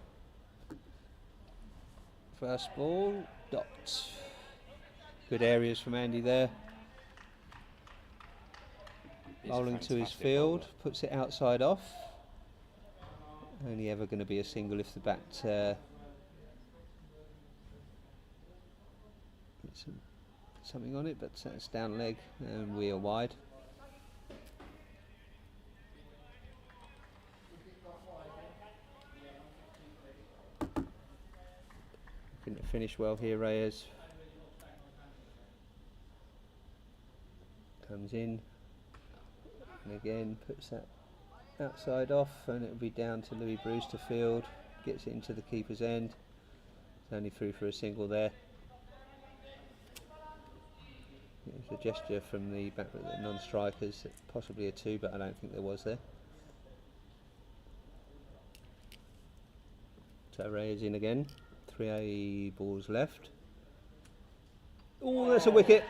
First ball, dot. Good areas from Andy there. He's a Bowling to his fantastic field, bowler. puts it outside off. Only ever going to be a single if the bat gets something on it, but it's down leg and we are wide. Couldn't finish well here, Reyes. Comes in and again puts that outside off, and it'll be down to Louis Bruce to field. Gets it into the keeper's end. It's only through for a single there. It was a gesture from the non-strikers, possibly a 2, but I don't think there was there. So Reyes in again. 3 balls left. Oh, that's a wicket.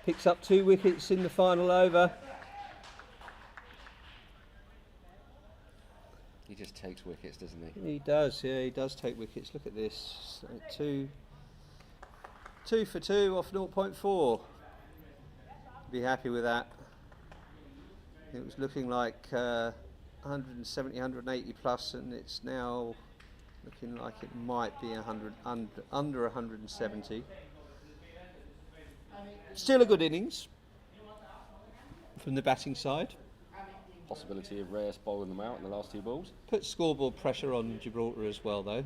Picks up 2 wickets in the final over. He just takes wickets, doesn't he? He does, yeah, he does take wickets. Look at this. So 2 for 2 off 0.4. Be happy with that. It was looking like 170, 180 plus, and it's now looking like it might be 100 under 170. Still a good innings from the batting side. Possibility of Reyes bowling them out in the last 2 balls. Put scoreboard pressure on Gibraltar as well, though.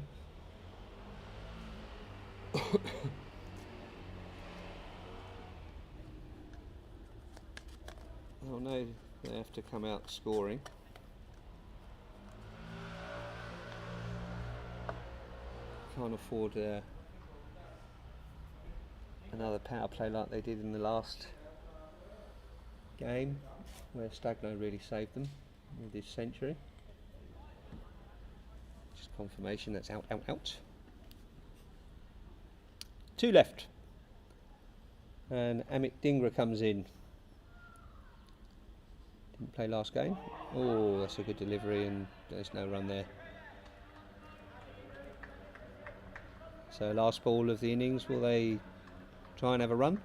Oh no, they have to come out scoring. Can't afford another power play like they did in the last game, where Stagno really saved them with his century. Just confirmation that's out, out, out. 2 left. And Amit Dhingra comes in. Didn't play last game. Oh, that's a good delivery, and there's no run there. So last ball of the innings, will they try and have a run?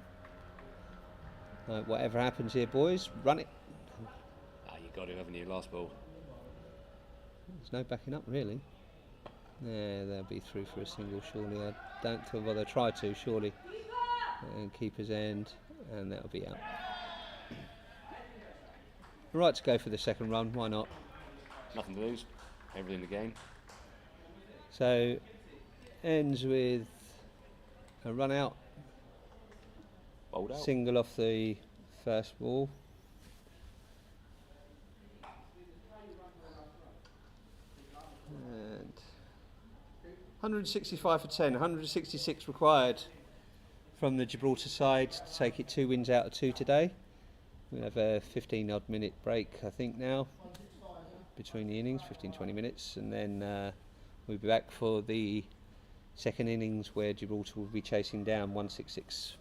Whatever happens here, boys, run it. Ah, you got him, haven't you? Last ball. There's no backing up, really. Yeah, they'll be through for a single, surely. I don't think, well, they'll try to, surely. And keeper's end, and that'll be out. Right to go for the second run, why not? Nothing to lose. Everything to gain. So, ends with a run out. Bowled out. Single off the first ball. And 165 for 10, 166 required from the Gibraltar side to take it 2 wins out of 2 today. We have a 15 odd minute break, I think, now between the innings, 15-20 minutes, and then we'll be back for the second innings where Gibraltar will be chasing down 166.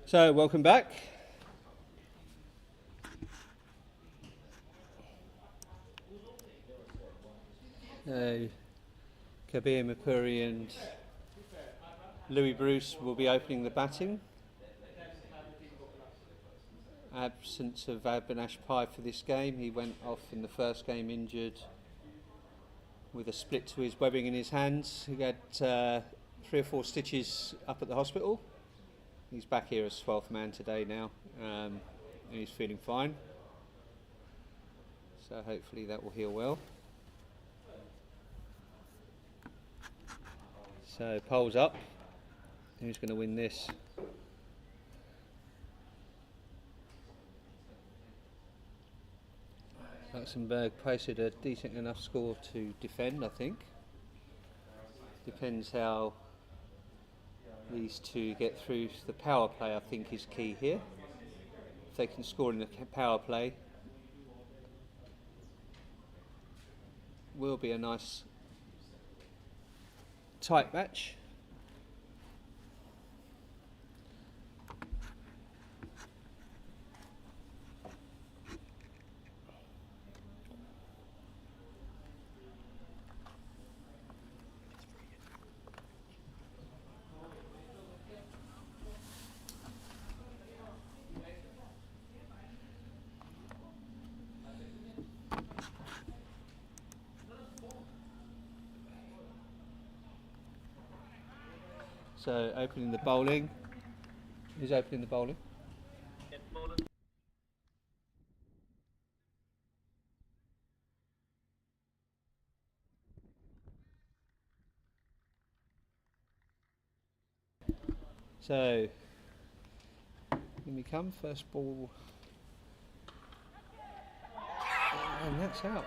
So, welcome back. Kabir Mapuri and Louis Bruce will be opening the batting. Absence of Avinash Pai for this game. He went off in the first game injured with a split to his webbing in his hands. He had 3 or 4 stitches up at the hospital. He's back here as 12th man today now, and he's feeling fine. So hopefully that will heal well. So poles up. Who's going to win this? Luxembourg posted a decent enough score to defend, I think. Depends how these two get through. The power play, I think, is key here. If they can score in the power play, will be a nice tight match. So opening the bowling. Who's opening the bowling? It's bowler. So in we come, first ball, and that's out.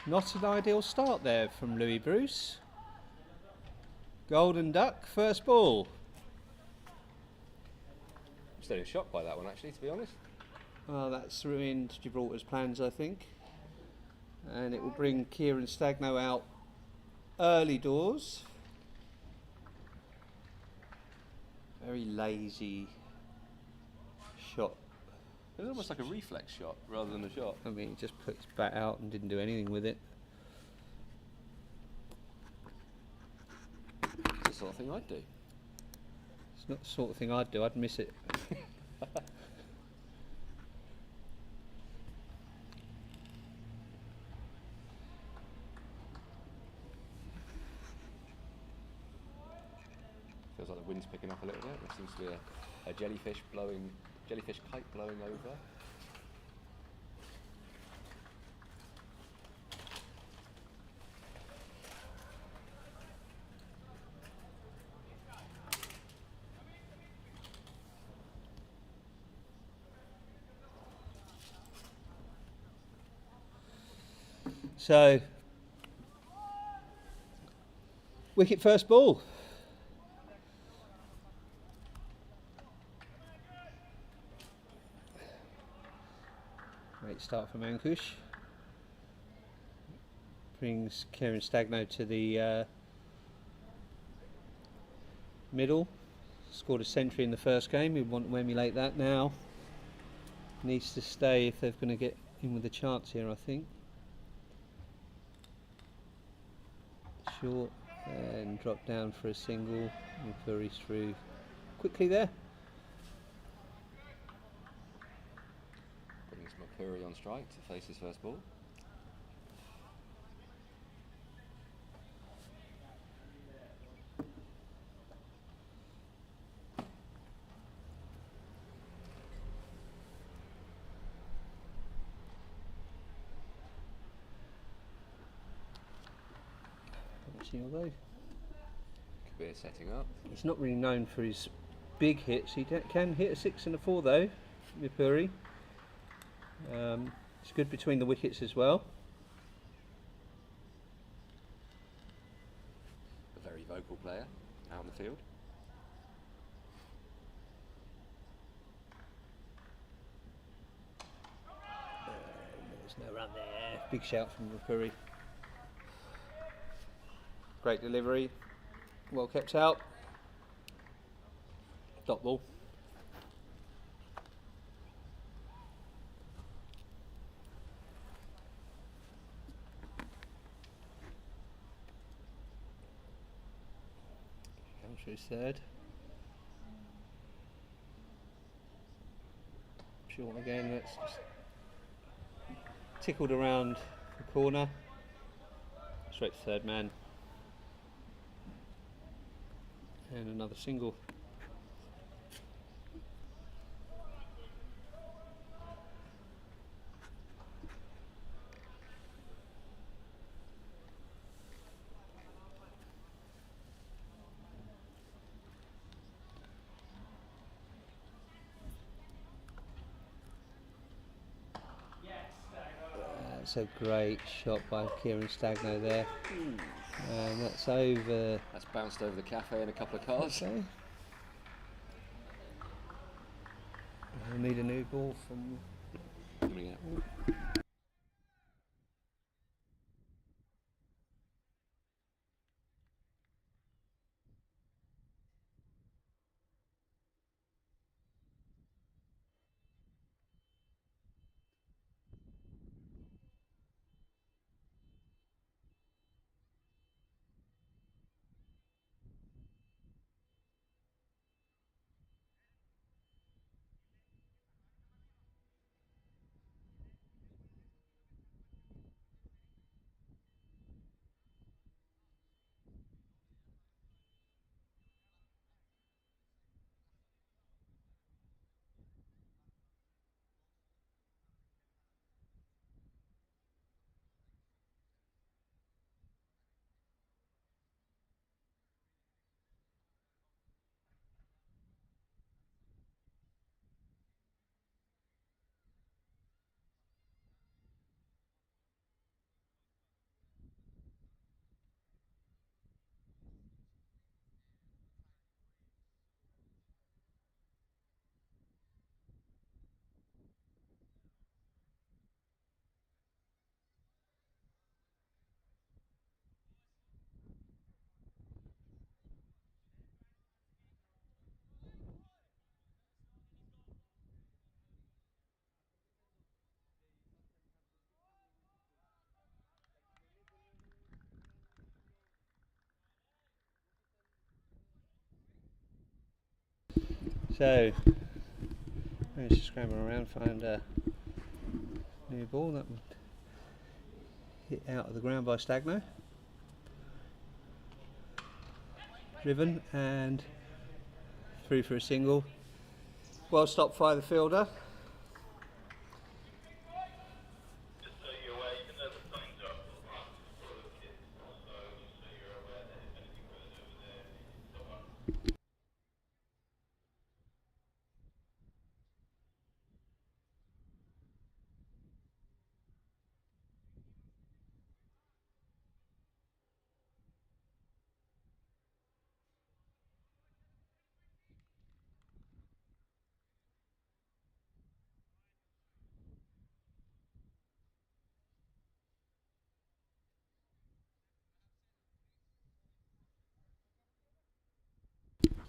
Not an ideal start there from Louis Bruce. Golden duck, first ball. I'm still shocked by that one, actually, to be honest. Well, that's ruined Gibraltar's plans, I think. And it will bring Kieran Stagno out early doors. Very lazy shot. It was almost like a reflex shot rather than a shot. I mean, he just put his bat out and didn't do anything with it. It's the sort of thing I'd do. It's not the sort of thing I'd do, I'd miss it. Feels like the wind's picking up a little bit. There seems to be a jellyfish kite blowing over. So, wicket first ball. Great start from Ankush. Brings Kieran Stagno to the middle. Scored a century in the first game. We want to emulate that now. Needs to stay if they're going to get in with a chance here, I think. Short and drop down for a single. Mapuri's through quickly there. Brings Mapuri on strike to face his first ball. Although Kabir setting up. he's not really known for his big hits, he can hit a 6 and a 4 though, Mapuri. It's good between the wickets as well. A very vocal player out in the field. There's no run there. Big shout from Mapuri. Great delivery, well kept out. Dot ball. Comes through third. Short again, that's just tickled around the corner. Straight to third man. And another single. That's a great shot by Kieran Stagno there. And that's over. That's bounced over the cafe and a couple of cars. Okay. We'll need a new ball from. Coming out. So, managed to scramble around, find a new ball that would hit out of the ground by Stagno. Driven and through for a single. Well stopped by the fielder. Just so you're aware, even though the signs are up for the kids, so just so you're aware that if anything goes over there, it's still up.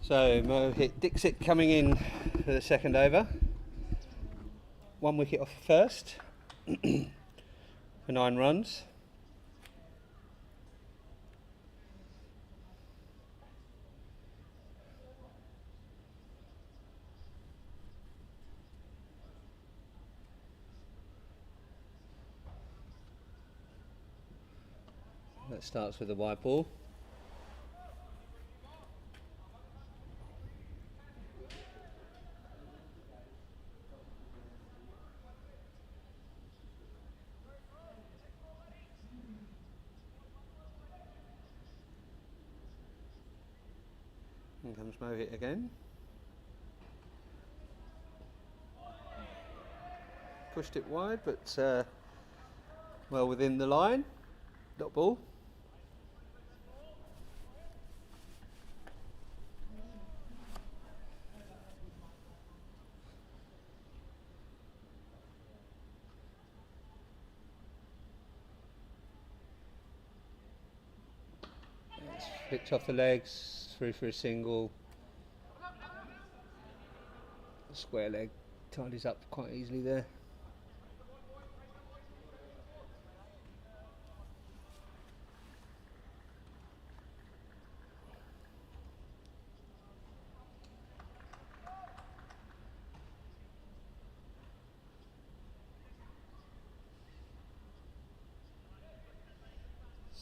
So Mo hit Dixit coming in for the second over. 1 wicket off the first for 9 runs. That starts with a wide ball. Here comes Mohit again. Pushed it wide, but well within the line. Dot ball. It's flicked off the legs, through for a single. Square leg tidies up quite easily there.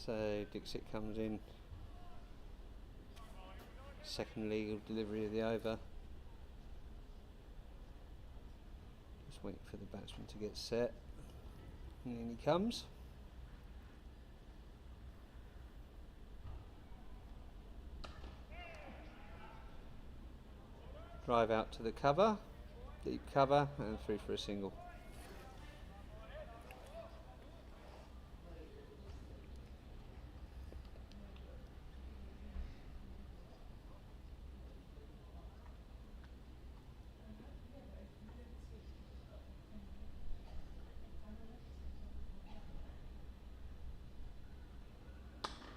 So Dixit comes in, second legal delivery of the over. Just waiting for the batsman to get set, and in he comes. Drive out to the cover, deep cover, and through for a single.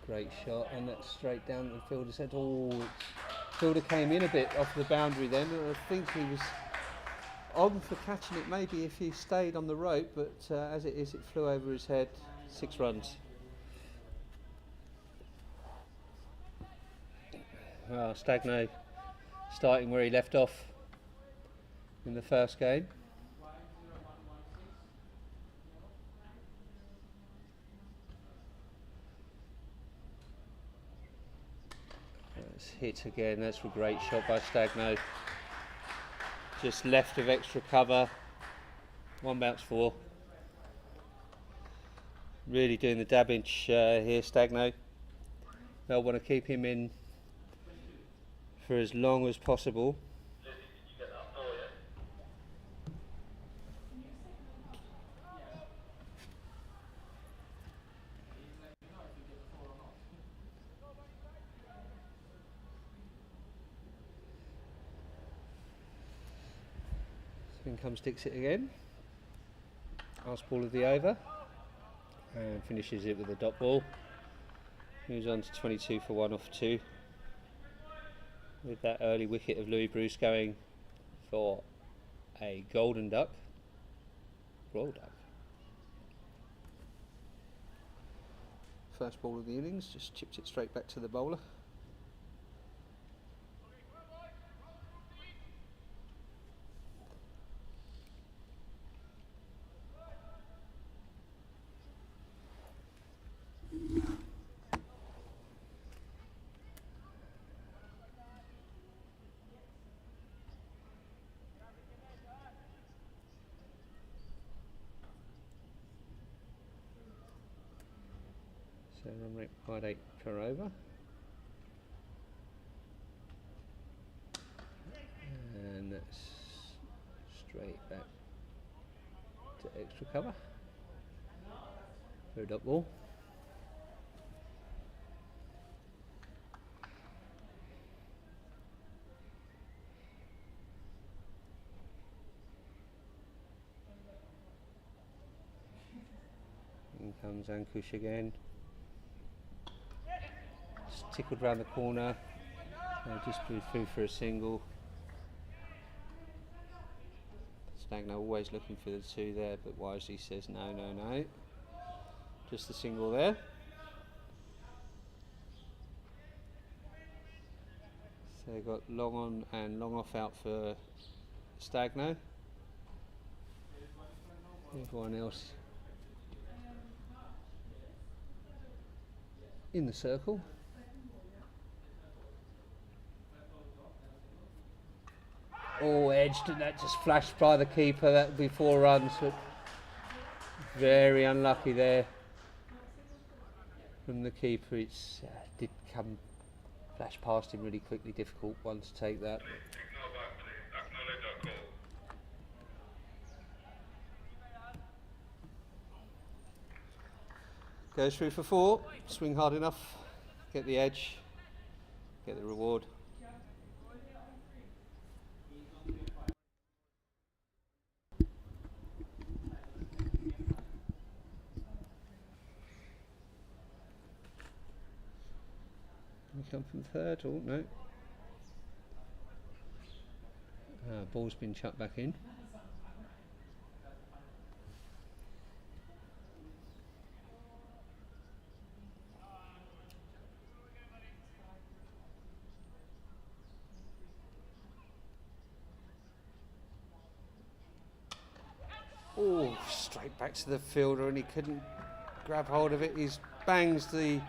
Great shot, and that's straight down the fielder's head. Oh, fielder came in a bit off the boundary then, and I think he was on for catching it maybe if he stayed on the rope, but as it is, it flew over his head. 6 runs. Well, Stagno starting where he left off in the first game. That's hit again. That's a great shot by Stagno. Just left of extra cover. 1 bounce 4. Really doing the dab inch here, Stagno. They'll want to keep him in for as long as possible. In comes Dixit again. Last ball of the over, and finishes it with a dot ball. Moves on to 22 for 1 off 2. With that early wicket of Louis Bruce going for a golden duck, royal duck. First ball of the innings, just chipped it straight back to the bowler. So run rate 0.8 per over. And that's straight back to extra cover. For a dot ball. In comes Ankush again. Just tickled round the corner. Just blew through for a single. Stagno always looking for the 2 there, but wisely says no, no, no. Just the single there. So they've got long on and long off out for Stagno. Everyone else in the circle. Oh, edged, and that just flashed by the keeper. That would be 4 runs. But very unlucky there from the keeper. It's did come flash past him really quickly. Difficult one to take that. Goes through for 4. Swing hard enough. Get the edge. Get the reward. Come from third, oh no. Ball's been chucked back in. Oh, straight back to the fielder, and he couldn't grab hold of it. He's bangs the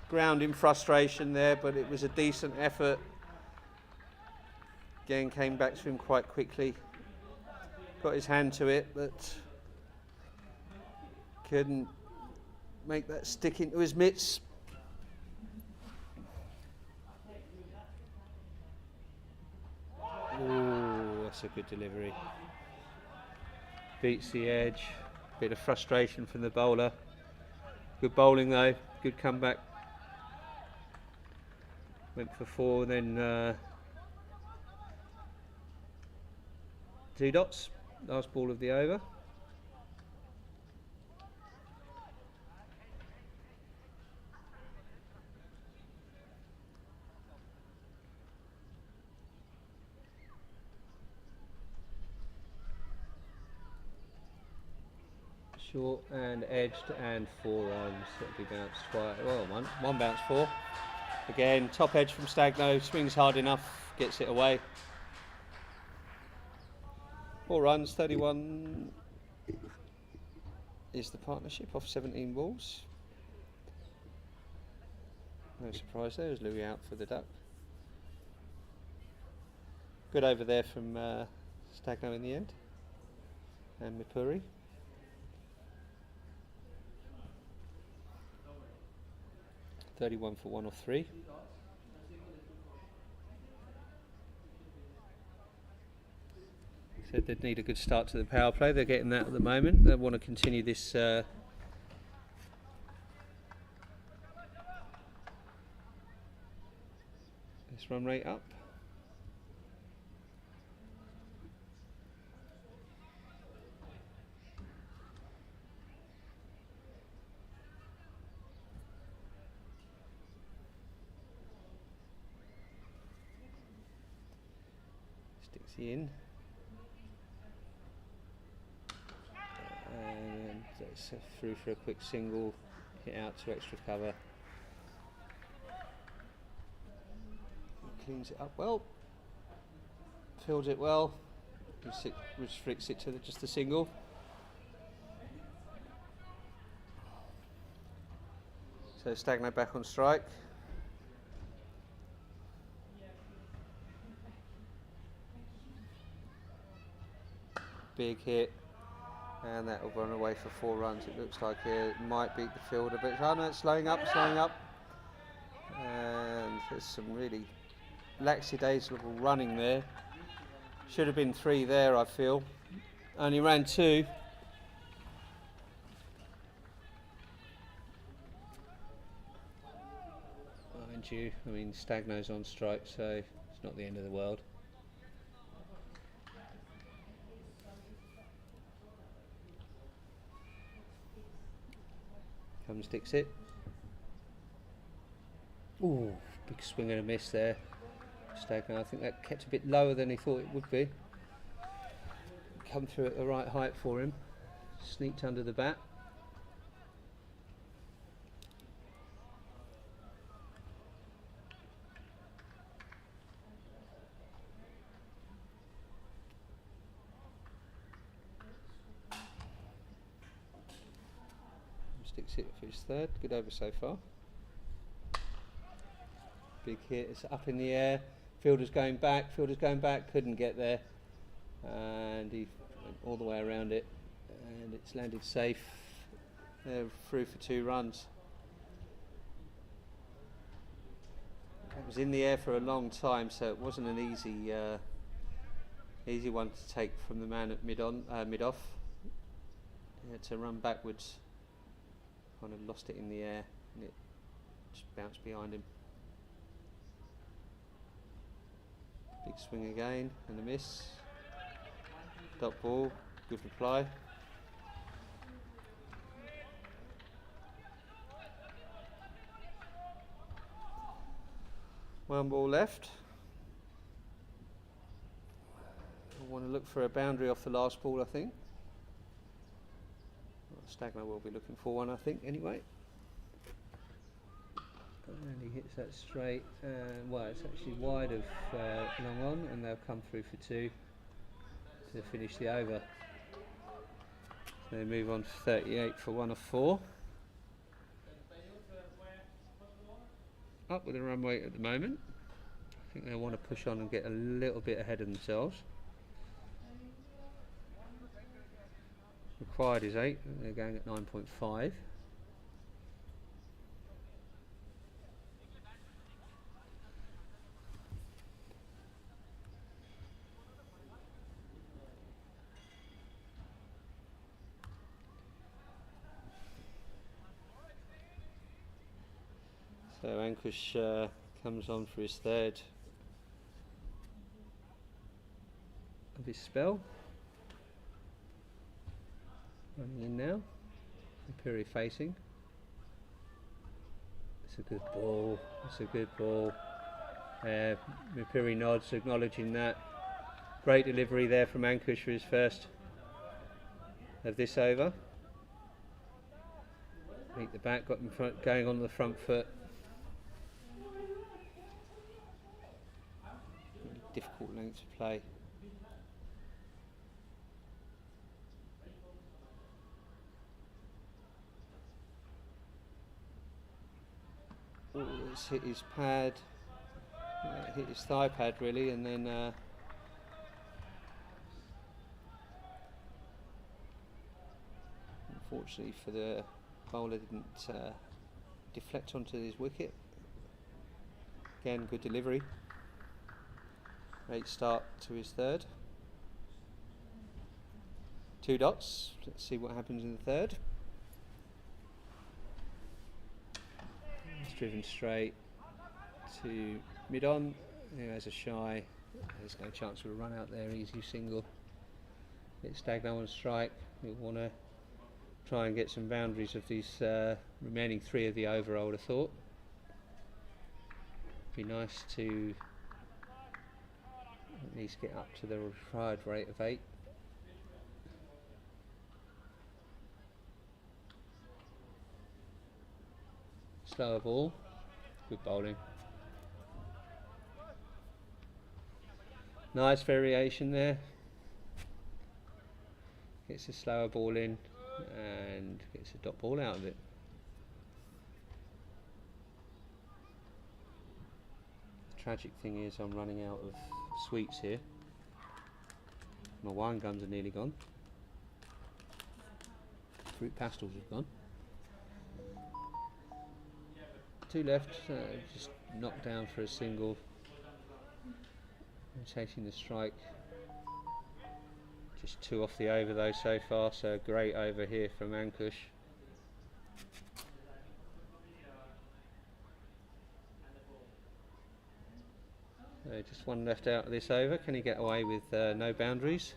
ground in frustration there, but it was a decent effort. Again, came back to him quite quickly. Got his hand to it, but couldn't make that stick into his mitts. Oh, that's a good delivery. Beats the edge. Bit of frustration from the bowler. Good bowling though. Good comeback. Went for 4, then 2 dots. Last ball of the over. Short and edged and 4 runs. That'll be bounced twice. Well, one bounce 4. Again, top edge from Stagno. Swings hard enough, gets it away. 4 runs, 31 is the partnership off 17 balls. No surprise there, as Louis out for the duck. Good over there from Stagno in the end. And Mipuri. .31 for 1 off 3. Said they'd need a good start to the power play. They're getting that at the moment. They want to continue this this run rate up. Sticks he in. And that's through for a quick single, hit out to extra cover. Cleans it up well, fields it well, restricts it to just the single. So Stagno back on strike. Big hit. And that will run away for 4 runs. It looks like it might beat the fielder, but oh no, it's slowing up. And there's some really lackadaisical running there. Should have been 3 there, I feel. Only ran 2. Mind you, I mean, Stagno's on strike, so it's not the end of the world. Comes Dixit. Ooh, big swing and a miss there. Stagno, I think that kept a bit lower than he thought it would be. Come through at the right height for him. Sneaked under the bat. Sticks it for his 3rd. Good over so far. Big hit. It's up in the air. Fielder's going back. Couldn't get there. And he went all the way around it. And it's landed safe. They're through for 2 runs. It was in the air for a long time, so it wasn't an easy one to take from the man at mid off. He had to run backwards. Kind of lost it in the air and it just bounced behind him. Big swing again and a miss. Dot ball, good reply. One ball left. I want to look for a boundary off the last ball, I think. Stagno will be looking for one, I think, anyway. And he hits that straight, and well, it's actually wide of long on, and they'll come through for 2 to finish the over. So they move on to 38 for 1 of 4. up with the run weight at the moment. I think they want to push on and get a little bit ahead of themselves. Required is 8, they're going at 9.5. So Ankush comes on for his third of his spell. Running in now. Imperi facing. It's a good ball. It's a good ball. Imperi nods, acknowledging that. Great delivery there from Ankush for his first of this over. Meet the back, got in front, going on the front foot. Difficult length to play. Oh, it's hit his pad, hit his thigh pad really, and then unfortunately for the bowler didn't deflect onto his wicket. Again, good delivery. Great start to his third. 2 dots. Let's see what happens in the third. It's driven straight to mid-on. He has a shy. There's no chance of a run out there. Easy single. It's Stagno on strike. We want to try and get some boundaries of these remaining 3 of the over, I would have thought. Be nice to at least get up to the required rate of 8. Slower ball, good bowling. Nice variation there. Gets a slower ball in and gets a dot ball out of it. The tragic thing is I'm running out of sweets here. My wine gums are nearly gone. Fruit pastels have gone. 2 left, just knocked down for a single. Chasing the strike. Just 2 off the over though so far, so a great over here from Ankush. So just 1 left out of this over. Can he get away with no boundaries?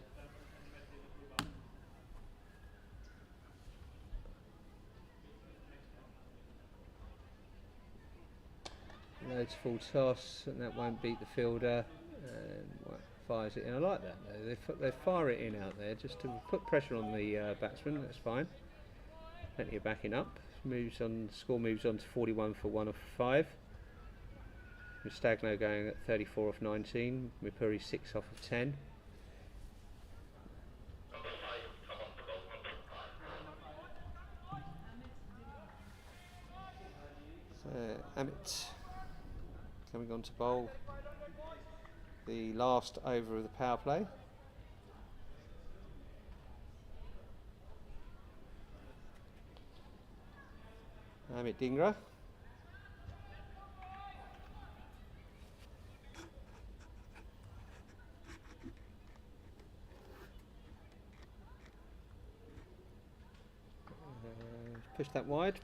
Loads full toss, and that won't beat the fielder. And fires it in. I like that though. They fire it in out there just to put pressure on the batsman. That's fine. Plenty of backing up. Moves on. Score moves on to 41 for 1 off 5. With Stagno going at 34 off 19. Mipuri 6 off of 10. So Amit coming on to bowl the last over of the power play. Amit Dhingra. Push that wide.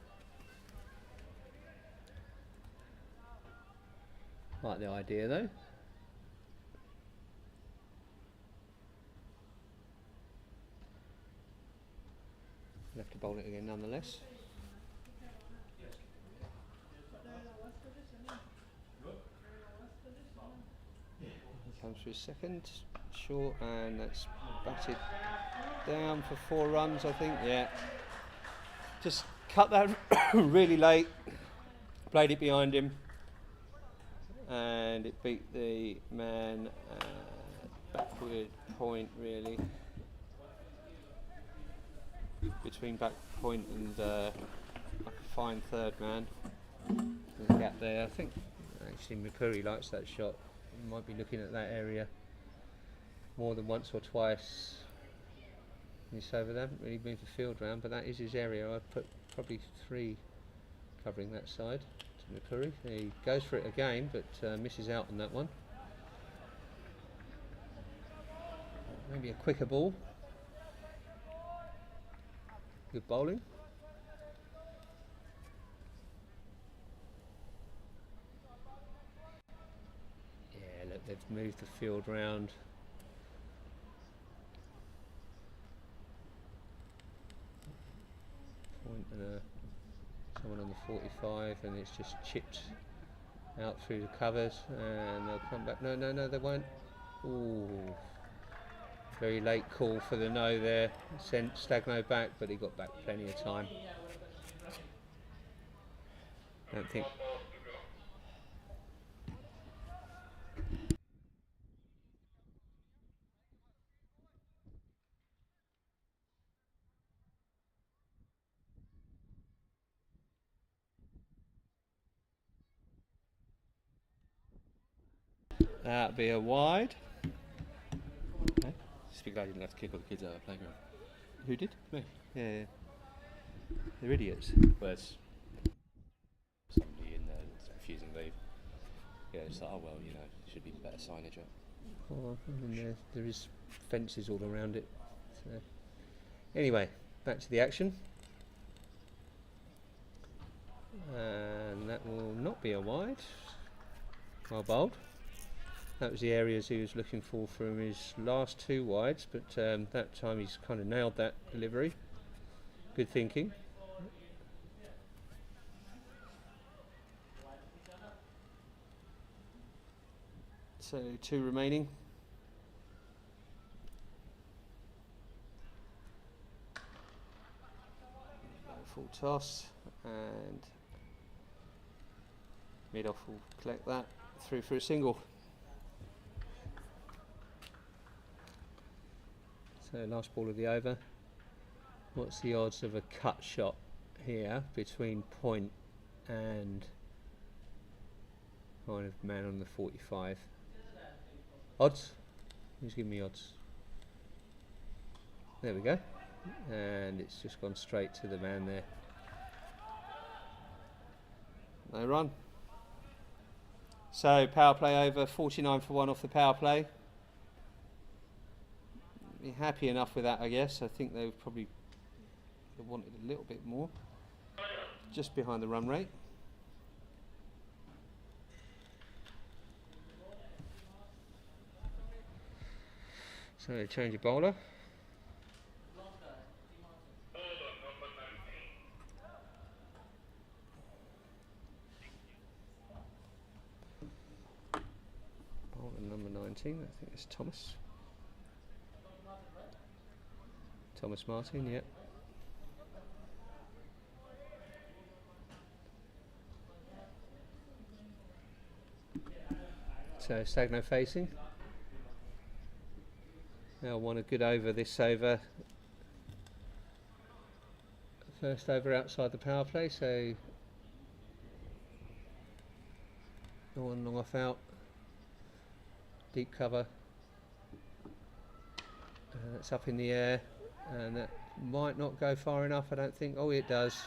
Like the idea though. We'll have to bowl it again nonetheless. He comes for his second, short, and that's batted down for 4 runs I think, yeah. Just cut that really late, played it behind him, and it beat the man backward point really. Between back point and like a fine third man. the gap there. I think actually Mipuri likes that shot. He might be looking at that area more than once or twice. He's over there, haven't really moved the field round, but that is his area. I'd put probably 3 covering that side to Mipuri. He goes for it again, but misses out on that one. Maybe a quicker ball. Good bowling. Yeah, look, they've moved the field round. Point and someone on the 45, and it's just chipped out through the covers, and they'll come back. No, they won't. Ooh. Very late call for the no there. Sent Stagno back, but he got back plenty of time. Don't think. That'd be a wide. Okay. Just be glad you didn't have to kick all the kids out of the playground. Who did? Me. Yeah. They're idiots. Well, there's somebody in there that's refusing to leave. Yeah, it's like, oh well, you know, should be better signage up. Oh, I mean, there is fences all around it. So. Anyway, back to the action. And that will not be a wide. Well bowled. That was the areas he was looking for from his last 2 wides, but that time he's kind of nailed that delivery. Good thinking. So 2 remaining. Full toss, and mid-off will collect that through for a single. So last ball of the over. What's the odds of a cut shot here between point and kind of man on the 45? Odds? Who's giving me odds? There we go. And it's just gone straight to the man there. No run. So power play over, 49 for 1 off the power play. Be happy enough with that, I guess. I think they probably wanted a little bit more. Just behind the run rate. So change your bowler. Bowler number 19, I think it's Thomas. Thomas Martin, yep. So Stagno facing. Now want a good over this over. First over outside the power play, so no one long off out. Deep cover. That's up in the air, and that might not go far enough, I don't think. Oh, it does.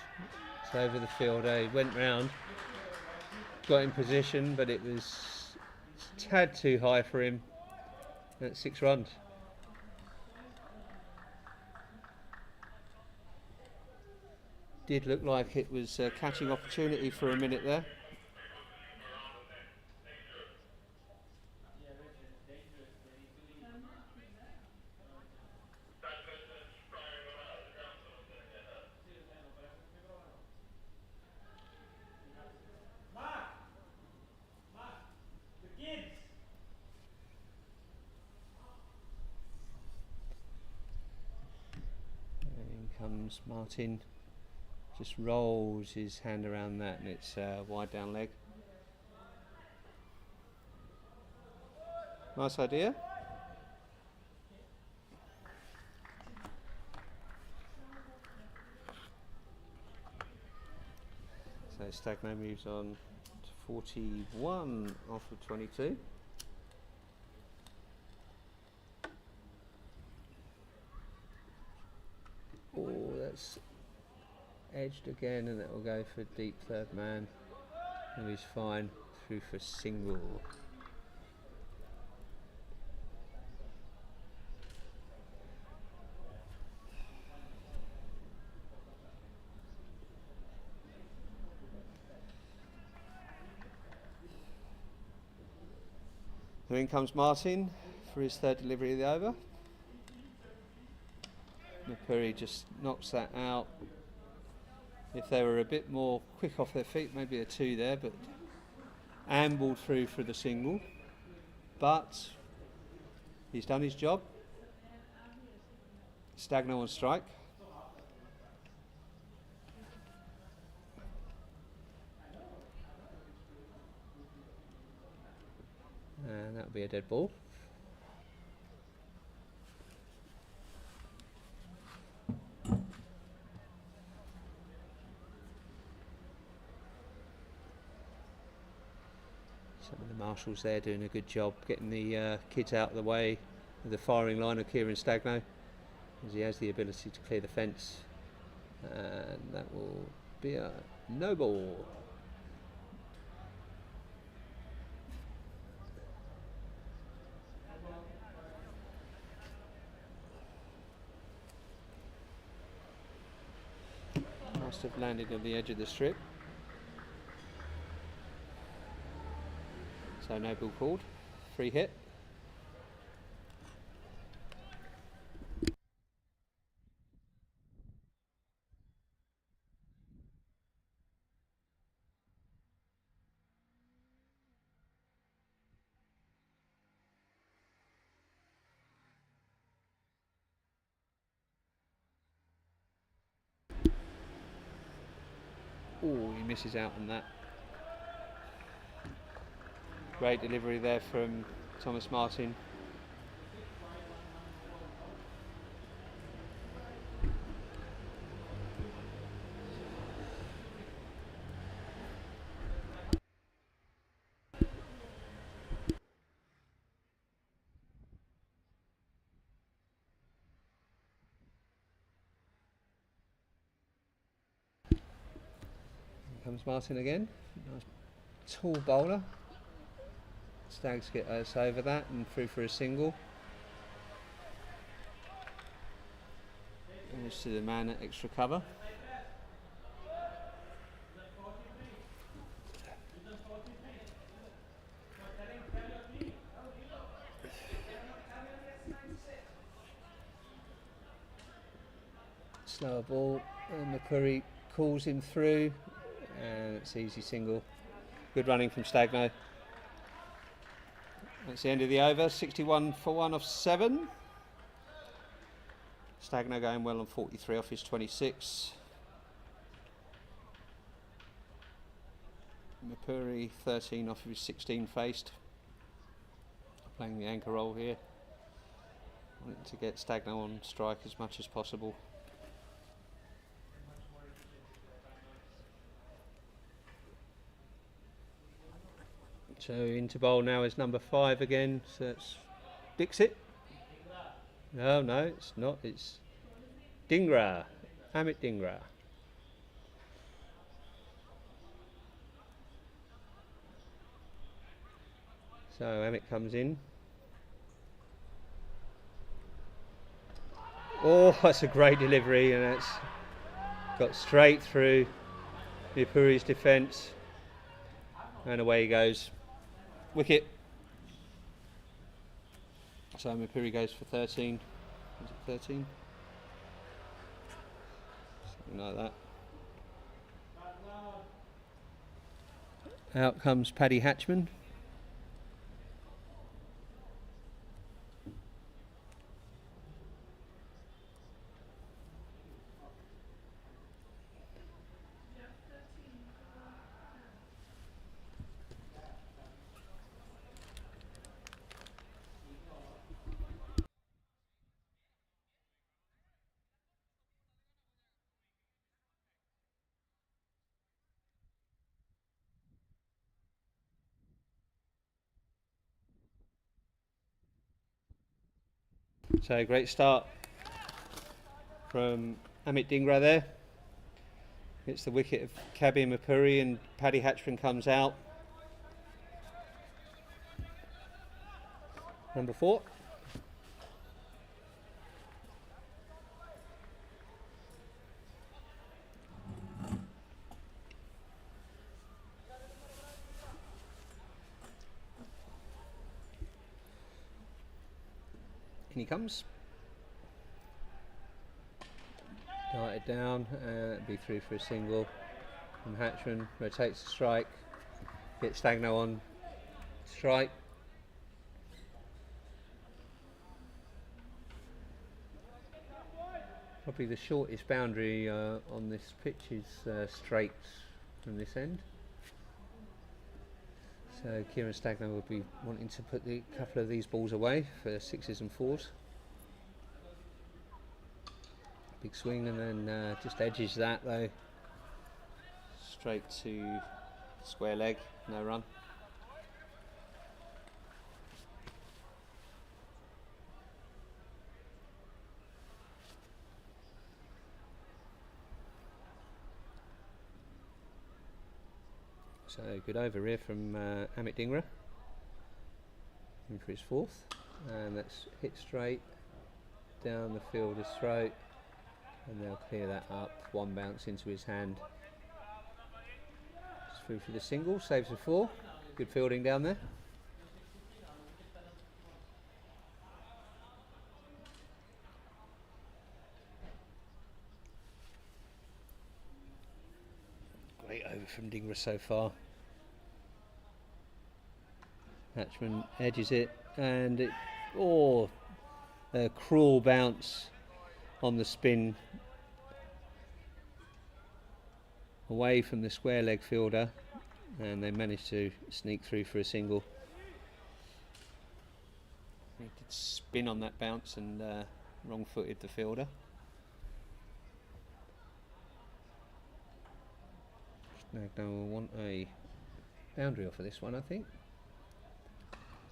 It's over the field. He went round, got in position, but it was a tad too high for him. That's 6 runs. Did look like it was a catching opportunity for a minute there. In comes Martin. Just rolls his hand around that, and it's wide down leg. Nice idea. So Stagno moves on 41 off of 22. Oh, that's edged again, and that will go for deep third man. And he's fine through for single. So in comes Martin for his third delivery of the over. Mapuri just knocks that out. If they were a bit more quick off their feet, maybe a 2 there, but ambled through for the single. But he's done his job. Stagno on strike. And that'll be a dead ball. Some of the marshals there doing a good job getting the kids out of the way of the firing line of Kieran Stagno, as he has the ability to clear the fence. And that will be a no ball. Must have landed on the edge of the strip. So no ball called. Free hit. Oh, he misses out on that. Great delivery there from Thomas Martin. Here comes Martin again. Nice tall bowler. Stags get us over that and through for a single. Goes to the man at extra cover. Slower ball, and McCurry calls him through, and it's easy single. Good running from Stagno. That's the end of the over. 61 for 1 off 7. Stagno going well on 43 off his 26. Mapuri 13 off of his 16 faced. Playing the anchor role here. Wanting to get Stagno on strike as much as possible. So into bowl now is number 5 again, so that's Dixit. No, it's not, it's Dhingra, Amit Dhingra. So Amit comes in. Oh, that's a great delivery, and it's got straight through Mapuri's defence, and away he goes. Wicket. So Mapuri goes for 13. Is it 13? Something like that. Out comes Paddy Hatchman. So great start from Amit Dhingra there. Hits the wicket of Kabir Mapuri and Paddy Hatchman comes out. Number 4. In he comes. Darted down, be through for a single. And Hatchman rotates the strike. Hits Stagno on strike. Probably the shortest boundary on this pitch is straight from this end. So Kieran Stagno will be wanting to put a couple of these balls away for 6s and 4s. Big swing and then just edges that though. Straight to square leg, no run. So good over here from Amit Dhingra. In for his 4th, and that's hit straight down the fielder's throat, and they'll clear that up. One bounce into his hand. Just through for the single, saves a 4. Good fielding down there. Great over from Dhingra so far. Hatchman edges it, and it, a cruel bounce on the spin away from the square leg fielder, and they managed to sneak through for a single. He did spin on that bounce and wrong-footed the fielder. Stagno will want a boundary off of this one, I think.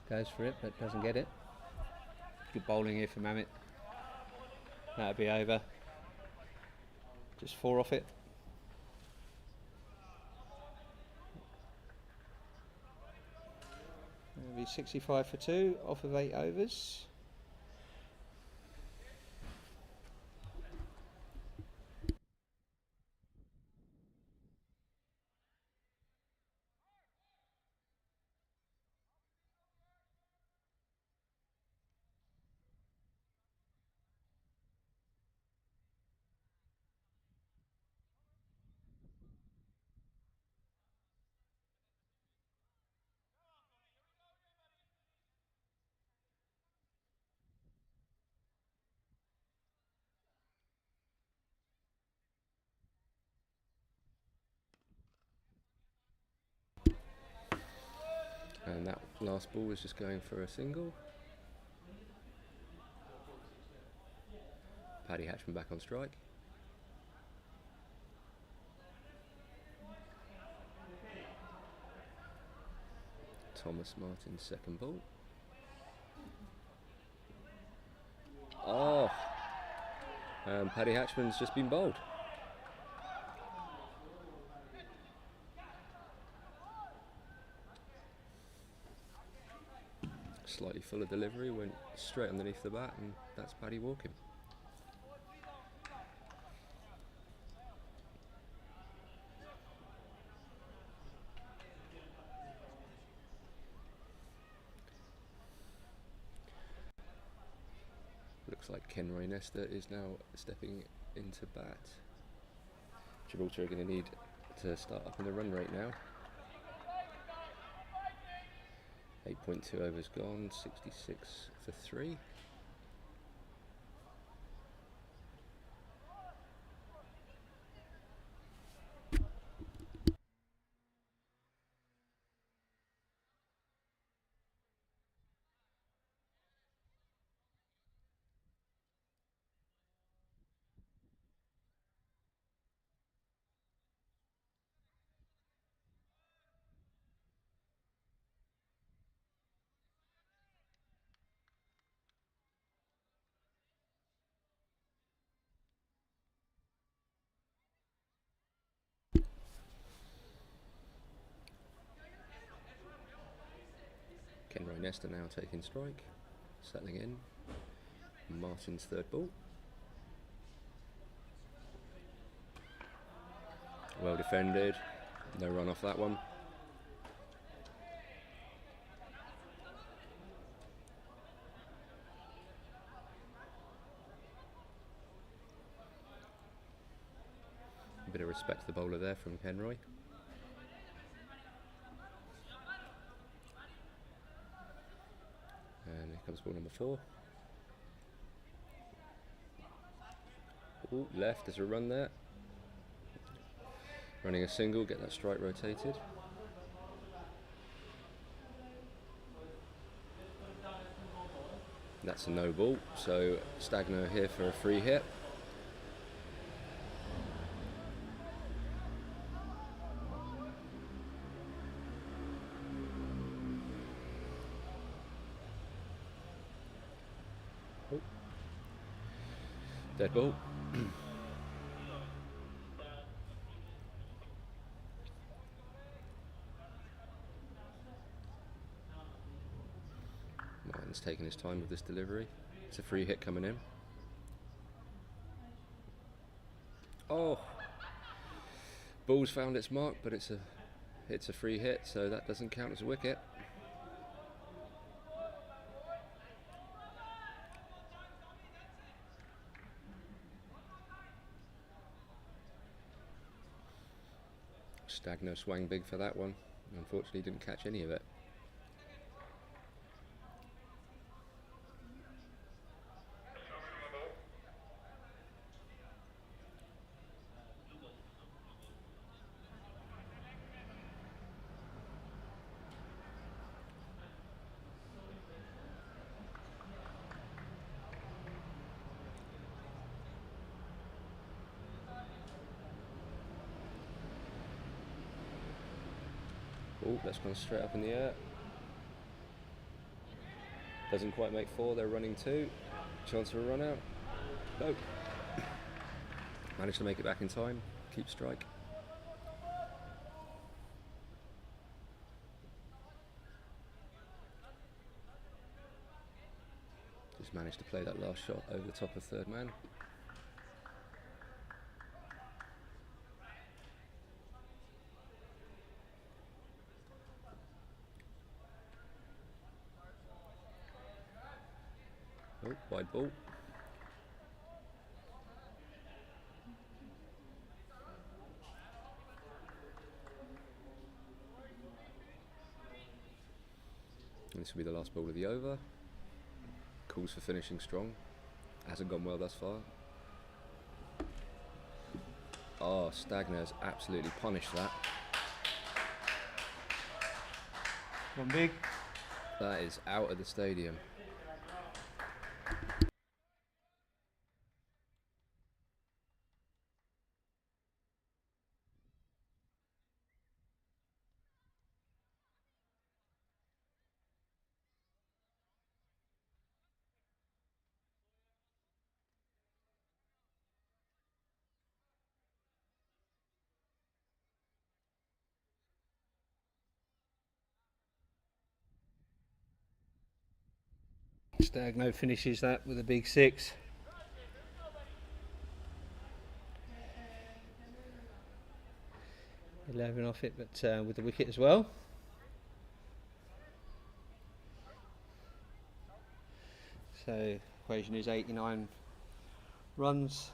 Goes for it, but doesn't get it. Good bowling here from Amit. That'll be over. Just 4 off it. That'll be 65 for 2 off of 8 overs. And that last ball was just going for a single. Paddy Hatchman back on strike. Thomas Martin's second ball. Oh! And Paddy Hatchman's just been bowled. Slightly fuller delivery, went straight underneath the bat, and that's Paddy walking. Looks like Ken Rainester is now stepping into bat. Gibraltar are going to need to start up in the run rate now. 8.2 overs gone, 66 for 3. Kenroy Nesta now taking strike, settling in. Martin's third ball. Well defended, no run off that one. A bit of respect to the bowler there from Kenroy. And here comes ball number 4. Ooh, left, there's a run there. Running a single, get that strike rotated. That's a no ball, so Stagno here for a free hit. Oh. Dead ball. Martin's taking his time with this delivery. It's a free hit coming in. Oh! Ball's found its mark, but it's a free hit, so that doesn't count as a wicket. Stagno swang big for that one. Unfortunately didn't catch any of it. Oh, that's gone straight up in the air. Doesn't quite make 4, they're running 2. Chance for a run out. Nope. Managed to make it back in time. Keep strike. Just managed to play that last shot over the top of third man. Oh, wide ball. And this will be the last ball of the over. Calls for finishing strong. Hasn't gone well thus far. Oh, Stagno's absolutely punished that. Gone big. That is out of the stadium. Stagno finishes that with a big 6. $11 off it, but with the wicket as well. So equation is 89 runs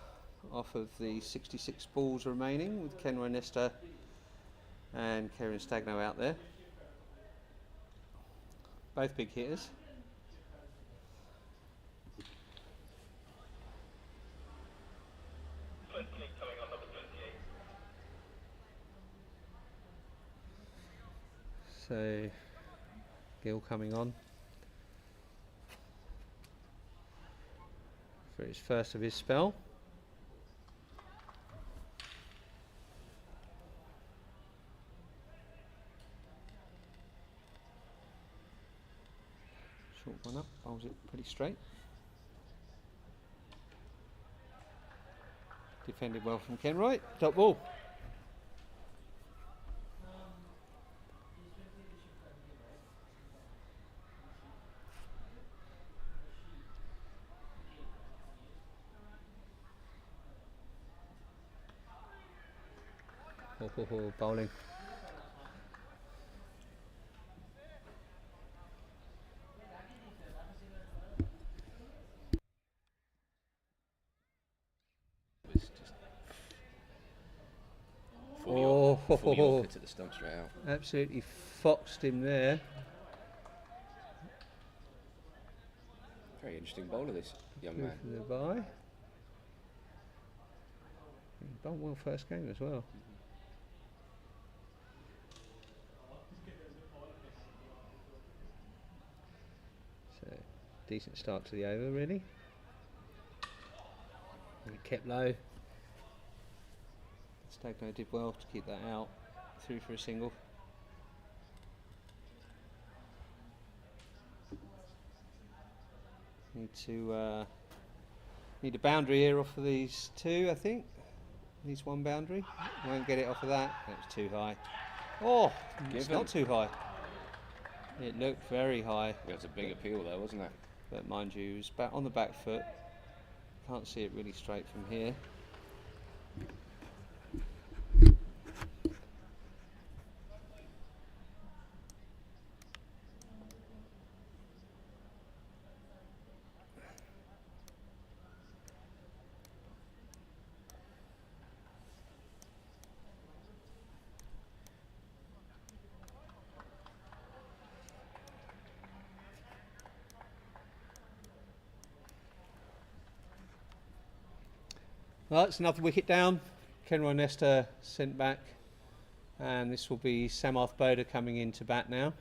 off of the 66 balls remaining, with Kenroy Nesta and Kieran Stagno out there. Both big hitters. So Gill coming on for his first of his spell. Short one up, bowls it pretty straight. Defended well from Kenroy. Top ball. Bowling. It's just full Yorker to the stump straight out. Absolutely foxed him there. Very interesting bowler, this young Good man. for the bye. He bowled well first game as well. So, decent start to the over, really. And it kept low. Stagno did well to keep that out. Through for a single. Need a boundary here off of these two, I think. Needs one boundary. Won't get it off of that. That was too high. Oh, it's not too high. It looked very high. It was a big appeal there, wasn't it? But mind you, it was back on the back foot. Can't see it really straight from here. Well, it's another wicket down. Kenroy Nesta sent back, and this will be Samarth Boda coming in to bat now.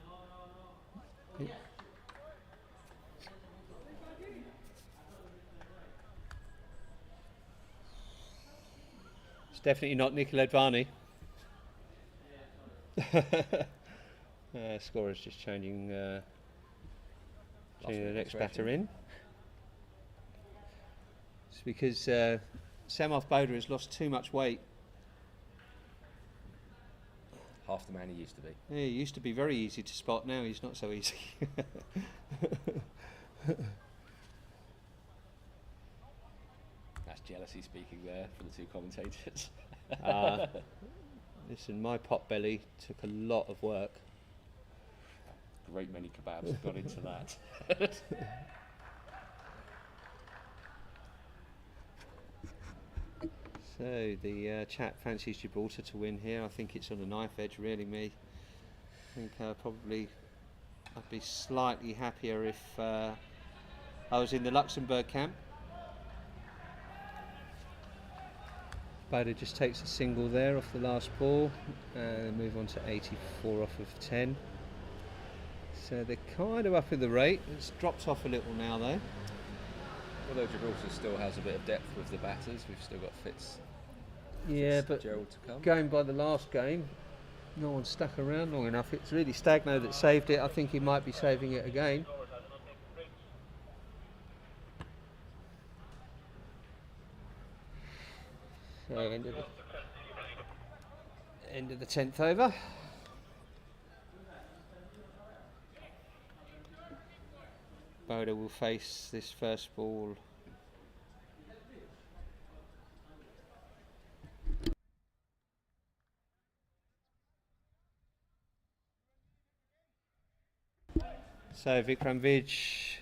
It's definitely not Nikhil Advani. Scorer's just changing the next batter in. It's because Samarth Boda has lost too much weight. Half the man he used to be. Yeah, he used to be very easy to spot, now he's not so easy. That's jealousy speaking there for the two commentators. Listen, my pot belly took a lot of work. Great many kebabs have gone into that. So the chap fancies Gibraltar to win here. I think it's on a knife edge, really. Me, I think probably I'd be slightly happier if I was in the Luxembourg camp. Boda just takes a single there off the last ball and move on to 84 off of 10. So they're kind of up in the rate. It's dropped off a little now though. Although Gibraltar still has a bit of depth with the batters, we've still got Fitz. Yeah, but Gerald to come. going by the last game, no one stuck around long enough. It's really Stagno that saved it. I think he might be saving it again. So end of the 10th over. Boda will face this first ball. So Vikram Vij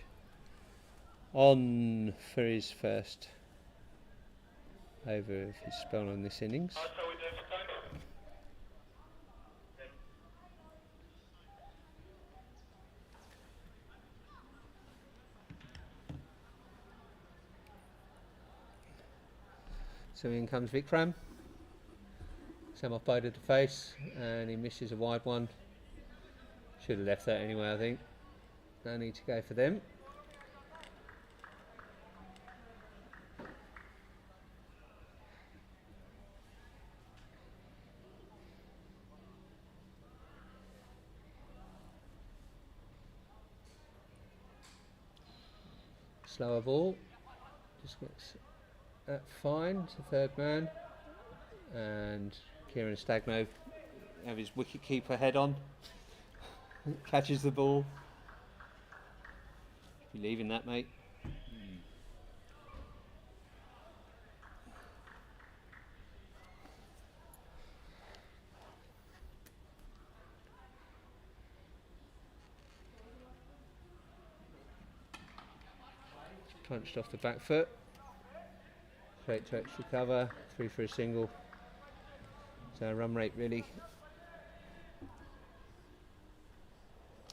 on for his first over of his spell on this innings. So in comes Vikram. Samarth Boda to face, and he misses a wide one. Should have left that anyway, I think. No need to go for them. Slower ball. Just gets that fine to third man. And Kieran Stagno have his wicket keeper head on. Catches the ball. You leaving that, mate? punched off the back foot. Straight to extra cover, 3 for a single. So run rate really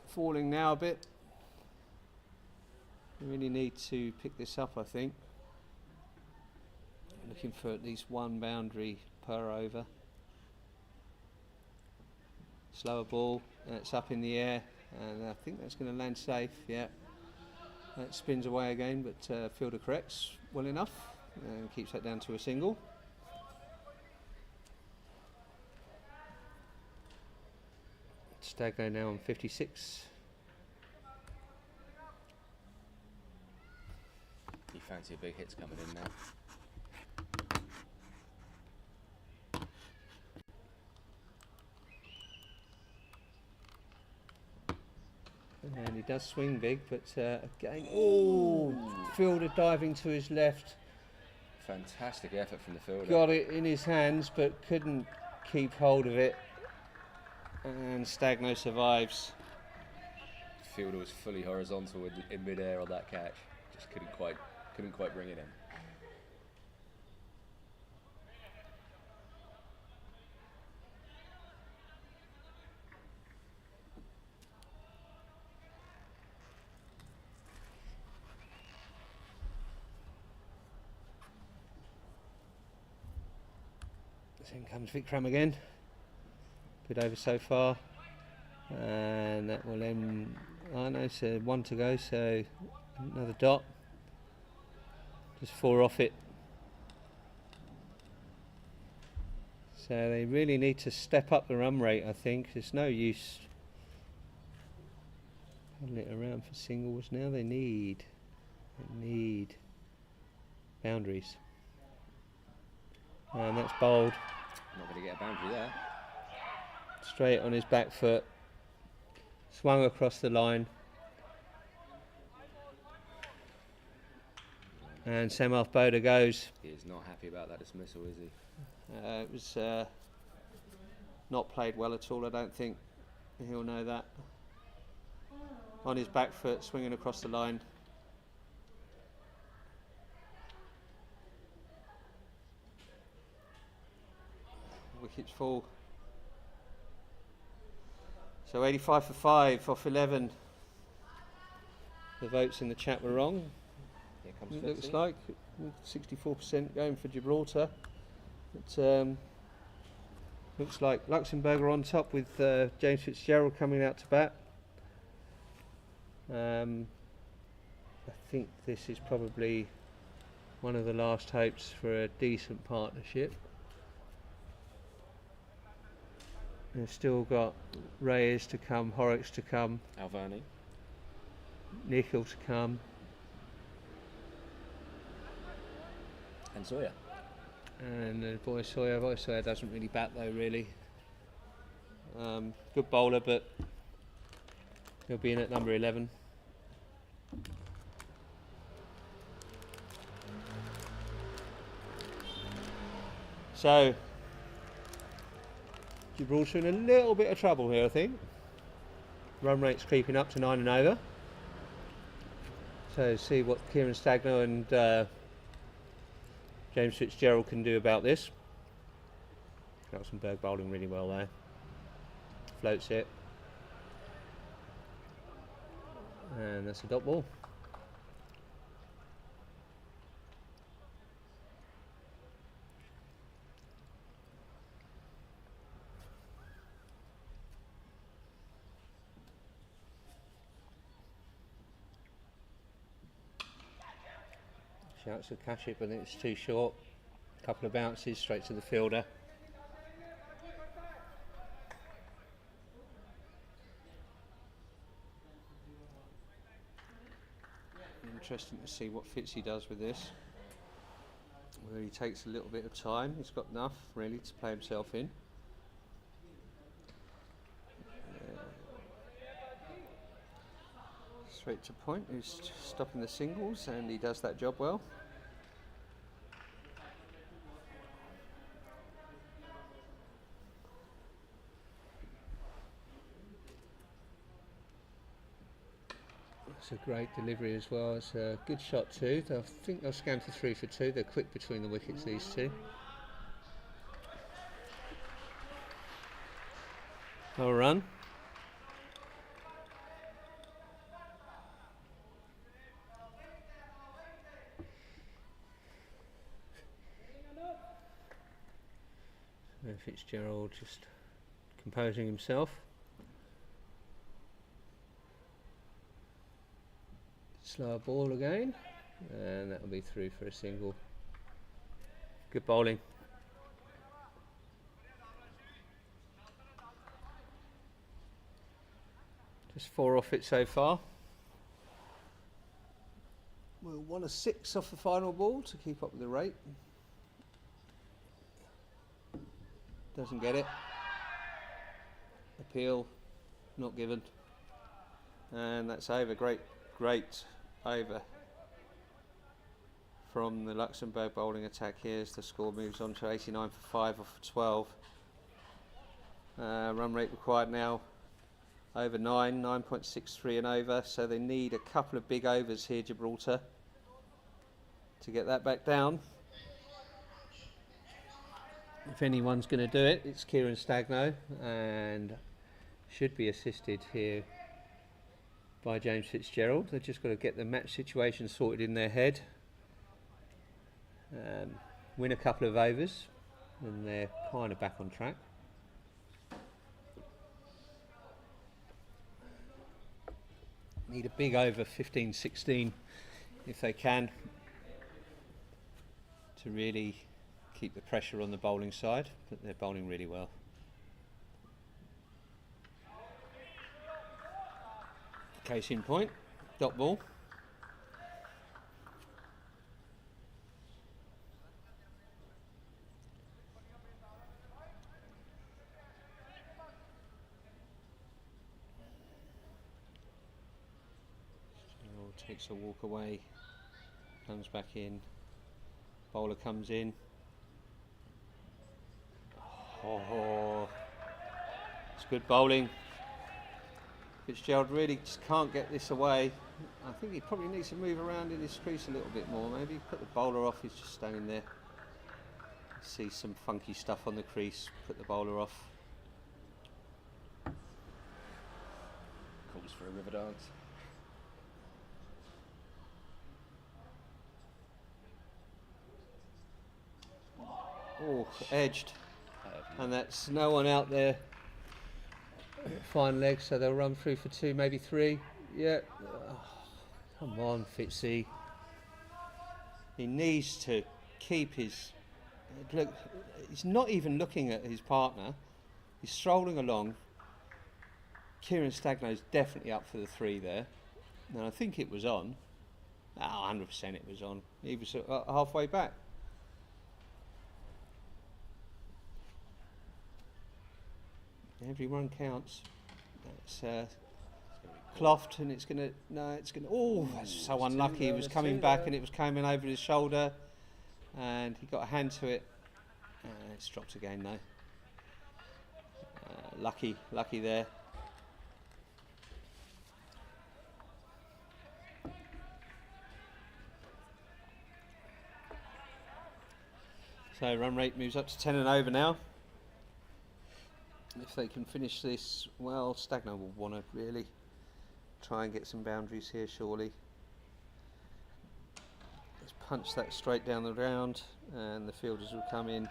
falling now a bit. We really need to pick this up, I think. Looking for at least 1 boundary per over. Slower ball, it's up in the air, and I think that's going to land safe. Yeah, that spins away again, but fielder corrects well enough and keeps that down to a single. Stagno now on 56. You fancy a big hit's coming in now. And he does swing big, but again, fielder diving to his left. Fantastic effort from the fielder. Got it in his hands, but couldn't keep hold of it. And Stagno survives. Fielder was fully horizontal in mid-air on that catch. Just couldn't quite bring it in. In comes Vikram again. Good over so far. And that will end. Oh no, so 1 to go, so another dot. Just 4 off it. So they really need to step up the run rate, I think. There's no use having it around for singles now. They need boundaries. And that's bowled. Not going to get a boundary there. Straight on his back foot. Swung across the line. And Samarth Boda goes. He is not happy about that dismissal, is he? It was not played well at all, I don't think. He'll know that. On his back foot, swinging across the line. Wickets fall. So 85 for 5 off 11. The votes in the chat were wrong. Here comes It looks 50. like 64% going for Gibraltar. But, looks like Luxembourg are on top with James Fitzgerald coming out to bat. I think this is probably one of the last hopes for a decent partnership. They've still got Reyes to come, Horrocks to come, Alvani. Nikhil to come. And Sawyer. And Boy Sawyer doesn't really bat though, really. Good bowler, but he'll be in at number 11. So Gibraltar in a little bit of trouble here, I think. Run rate's creeping up to 9 and over. So see what Kieran Stagno and James Fitzgerald can do about this. Luxembourg bowling really well there. Floats it. And that's a dot ball. Shouts to catch it, but I think it's too short. Couple of bounces straight to the fielder. Interesting to see what Fitzy does with this. Whether he takes a little bit of time. He's got enough really to play himself in. Straight to point, who's stopping the singles, and he does that job well. It's a great delivery as well. It's a good shot too. I think they'll scan for 3 for 2. They're quick between the wickets, these two. No run. Fitzgerald just composing himself. Slower ball again, and that'll be through for a single. Good bowling. Just 4 off it so far. We'll want a 6 off the final ball to keep up with the rate. Doesn't get it. Appeal not given. And that's over. Great over from the Luxembourg bowling attack here as the score moves on to 89 for 5 off 12. Run rate required now over 9.63 and over, so they need a couple of big overs here, Gibraltar, to get that back down. If anyone's going to do it, it's Kieran Stagno, and should be assisted here by James Fitzgerald. They've just got to get the match situation sorted in their head, win a couple of overs, and they're kind of back on track. Need a big over 15-16 if they can to really keep the pressure on the bowling side, but they're bowling really well. Case in point, dot ball. Takes a walk away, comes back in, bowler comes in. Oh, it's good bowling. Fitzgerald really just can't get this away. I think he probably needs to move around in his crease a little bit more. Maybe put the bowler off. He's just standing there. See some funky stuff on the crease. Put the bowler off. Calls for a river dance. Oh, edged. And that's no one out there. Fine leg, so they'll run through for 2, maybe 3. Yeah. Oh, come on, Fitzy. He needs to keep his... Look, he's not even looking at his partner. He's strolling along. Kieran Stagno's definitely up for the 3 there. And I think it was on. 100% it was on. He was halfway back. Every run counts. It's clothed, and it's gonna. No, it's gonna. Oh, that's so unlucky. He was coming back, and it was coming over his shoulder, and he got a hand to it. It's dropped again though. Lucky there. So run rate moves up to 10 and over now. If they can finish this well, Stagno will want to really try and get some boundaries here, surely. Let's punch that straight down the ground, and the fielders will come in,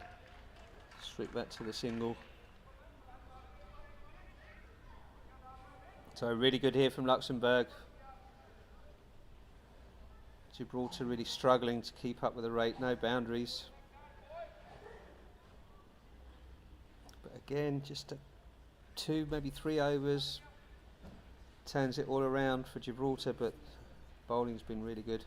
strip that to the single. So really good here from Luxembourg. Gibraltar really struggling to keep up with the rate, no boundaries. Again, just 2, maybe 3 overs. Turns it all around for Gibraltar, but bowling's been really good.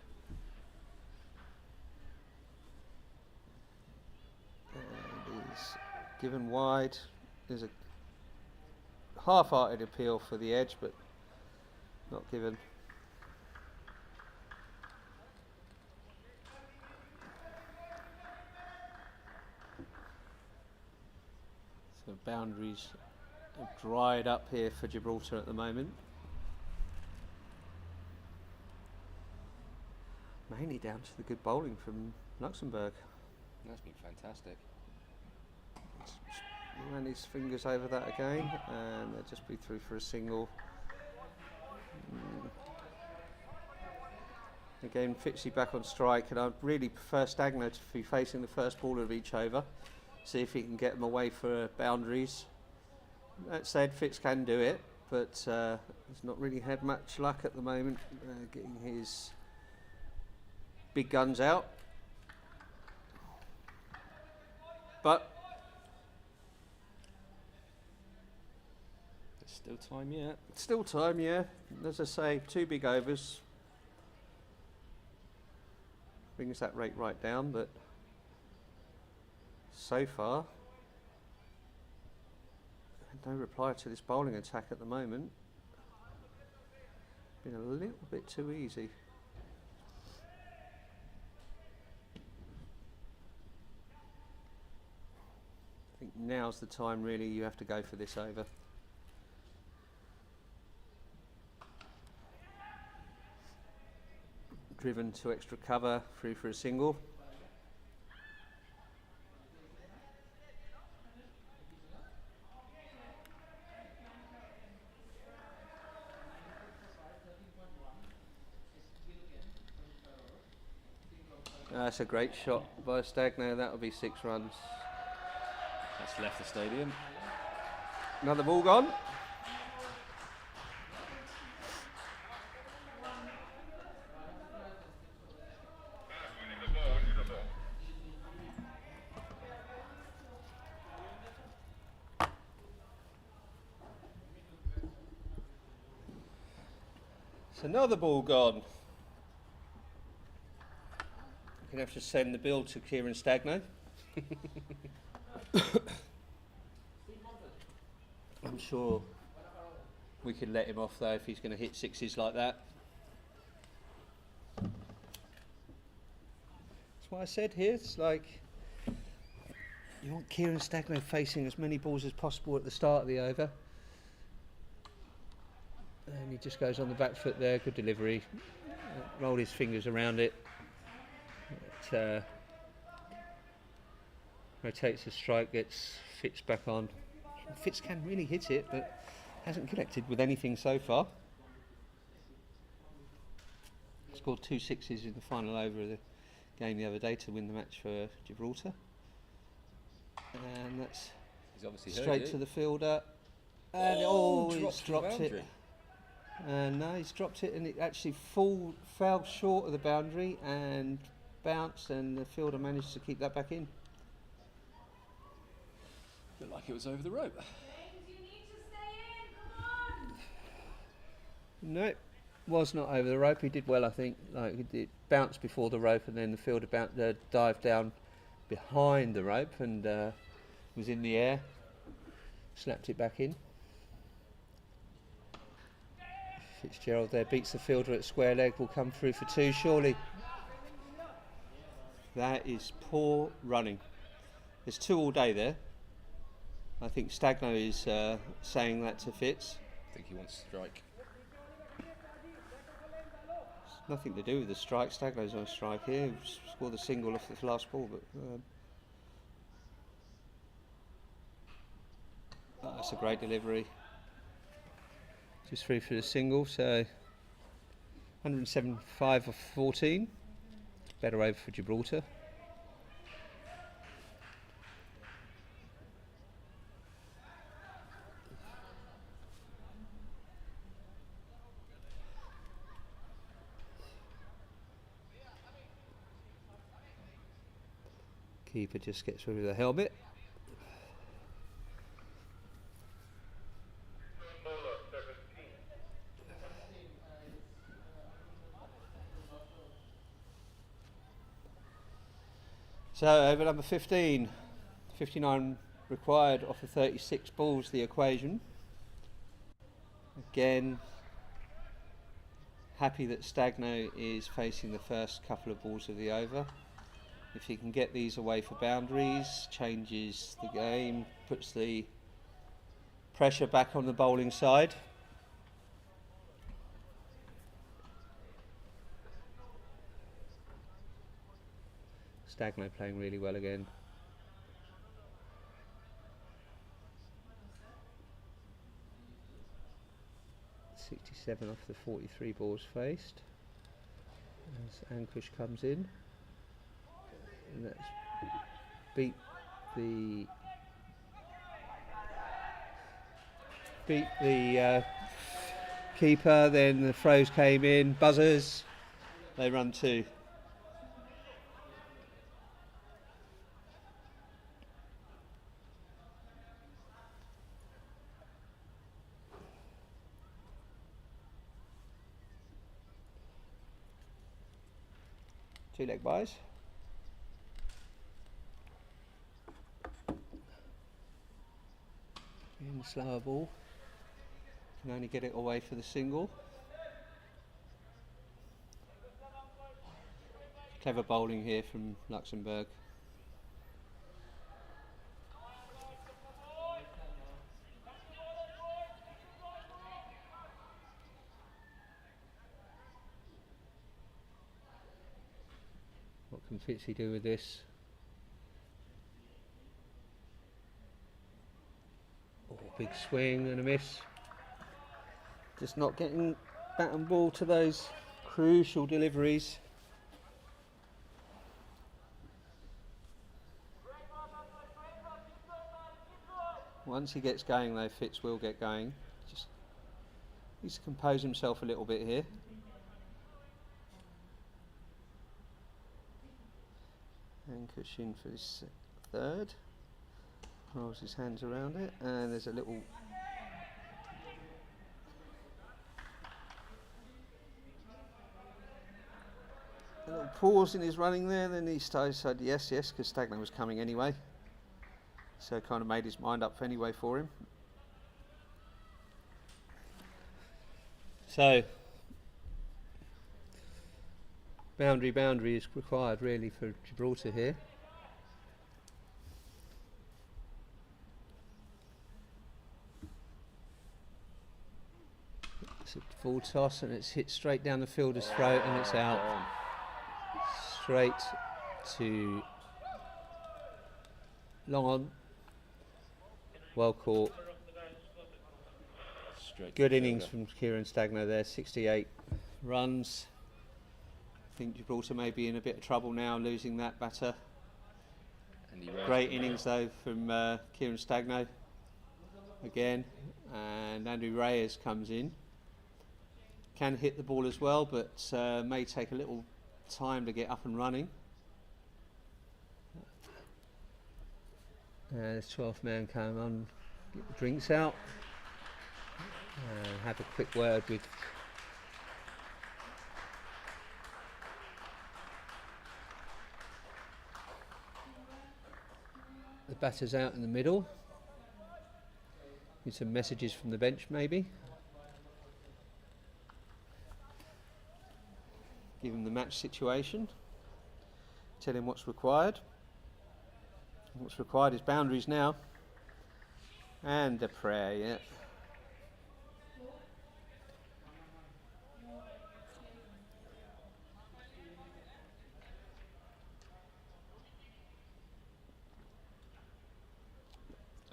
And he's given wide. There's a half-hearted appeal for the edge, but not given. The boundaries have dried up here for Gibraltar at the moment. mainly down to the good bowling from Luxembourg. That's been fantastic. Ran his fingers over that again, and they'll just be through for a single. Again, Fitzy back on strike, and I'd really prefer Stagno to be facing the first ball of each over, see if he can get them away for boundaries. That said, Fitz can do it, but he's not really had much luck at the moment getting his big guns out. But There's still time yet. still time, yeah. As I say, 2 big overs. Brings that rate right down, but so far, no reply to this bowling attack at the moment. Been a little bit too easy. I think now's the time really you have to go for this over. Driven to extra cover, through for a single. That's a great shot by Stagno. That'll be 6 runs. That's left the stadium. Another ball gone. It's another ball gone. We're going to have to send the bill to Kieran Stagno. I'm sure we could let him off though if he's going to hit 6s like that. That's what I said here. It's like you want Kieran Stagno facing as many balls as possible at the start of the over. And he just goes on the back foot there, good delivery. Rolled his fingers around it. Rotates the strike, gets Fitz back on. Fitz can really hit it, but hasn't connected with anything so far. Scored 2 6s in the final over of the game the other day to win the match for Gibraltar. And that's He's obviously straight heard to it. the fielder. And he's dropped it. And no, he's dropped it, and it actually fell short of the boundary and bounced, and the fielder managed to keep that back in. Looked like it was over the rope. No, was not over the rope. He did well, I think. Like it bounced before the rope, and then the fielder dived down behind the rope and was in the air, slapped it back in. Fitzgerald there beats the fielder at square leg, will come through for 2 surely. That is poor running. There's 2 all day there. I think Stagno is saying that to Fitz. I think he wants to strike. It's nothing to do with the strike. Stagno's on strike here. He scored a single off the last ball, but that's a great delivery. Just through for the single, so 175 of 14. Better over for Gibraltar. Keeper just gets rid of the helmet. So over number 15, 59 required off of 36 balls, the equation. Again, happy that Stagno is facing the first couple of balls of the over. If he can get these away for boundaries, changes the game, puts the pressure back on the bowling side. Stagno playing really well again. .67 off the 43 balls faced. As Ankush comes in, and that's beat the keeper. Then the throws came in, buzzers. They run 2. Two leg byes. In the slower ball. Can only get it away for the single. Clever bowling here from Luxembourg. What can Fitzy do with this? Oh, big swing and a miss. Just not getting bat and ball to those crucial deliveries. Once he gets going though, Fitz will get going. Just needs to compose himself a little bit here. And Cushin for his third. Rolls his hands around it, and there's a little pause in his running there. Then he said yes, because Stagno was coming anyway. So kind of made his mind up anyway for him. So boundary is required really for Gibraltar here. It's a full toss and it's hit straight down the fielder's throat and it's out. Straight to long on. Well caught. Good innings from Kieran Stagno there, 68 runs. I think Gibraltar may be in a bit of trouble now, losing that batter. Great innings though from Kieran Stagno again, and Andrew Reyes comes in. Can hit the ball as well, but may take a little time to get up and running. The 12th man come on, get the drinks out, have a quick word with the batters out in the middle. Need some messages from the bench maybe. Give him the match situation. Tell him what's required. What's required is boundaries now. And a prayer, yeah.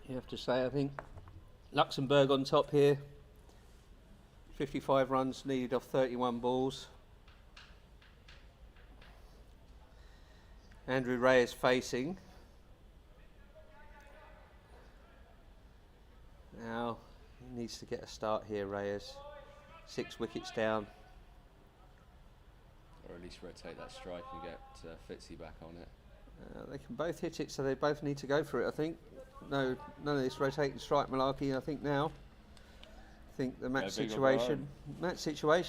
You have to say, I think, Luxembourg on top here. 55 runs needed off 31 balls. Andrew Reyes facing. Now, he needs to get a start here, Reyes. 6 wickets down. Or at least rotate that strike and get Fitzy back on it. They can both hit it, so they both need to go for it, I think. No, none of this rotating strike malarkey, I think now. I think the match situation,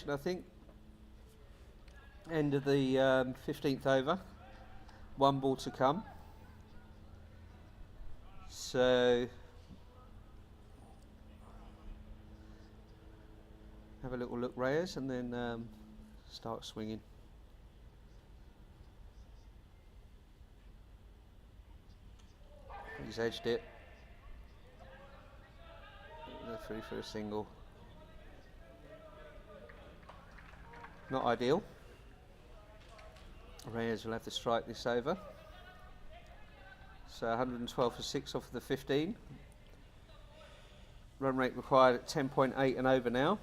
I think, end of the 15th over. 1 ball to come. So have a little look, Reyes, and then start swinging. He's edged it. Through for a single. Not ideal. Reyes will have to strike this over. So 112 for 6 off of the 15. Run rate required at 10.8 and over now.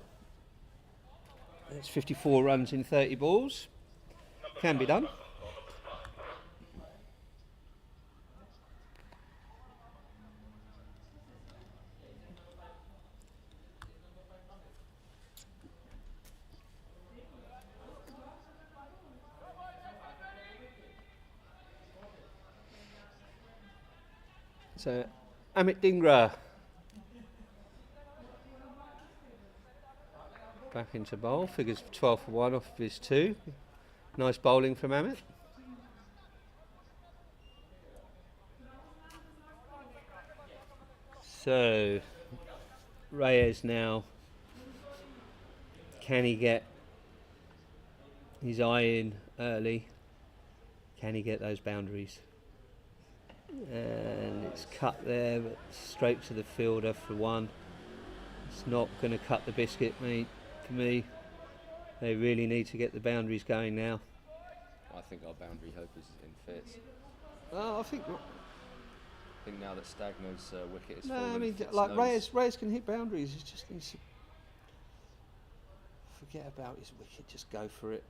That's 54 runs in 30 balls. Can be done. So Amit Dhingra back into bowl, figures 12 for 1 off of his 2. Nice bowling from Amit. So Reyes now, can he get his eye in early? Can he get those boundaries? And it's cut there, but straight to the fielder for 1. It's not going to cut the biscuit, mate. For me, they really need to get the boundaries going now. I think our boundary hope is in Fitz. Oh, I think. I think now that Stagno's wicket is No, fallen, I mean, Fitz like knows- Reyes can hit boundaries. He just needs to forget about his wicket. Just go for it.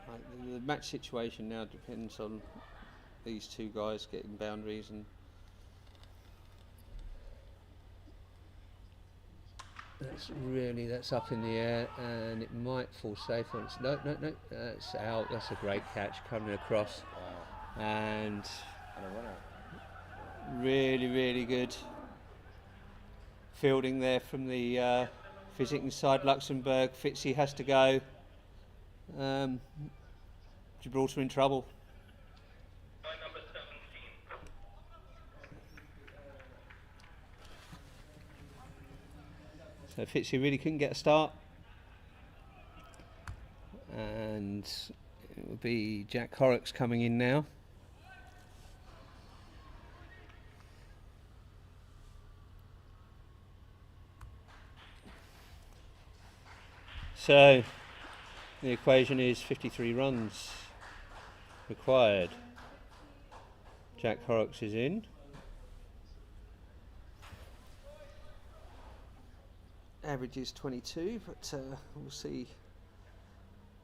Like, the match situation now depends on these two guys getting boundaries, and that's up in the air, and it might fall safe. No, it's out. That's a great catch coming across, Wow. and And a run out. really good fielding there from the visiting side, Luxembourg. Fitzy has to go. Gibraltar in trouble. By number 17. So Fitzy really couldn't get a start, and it will be Jack Horrocks coming in now. So the equation is 53 runs required. Jack Horrocks is in. Average is 22, but we'll see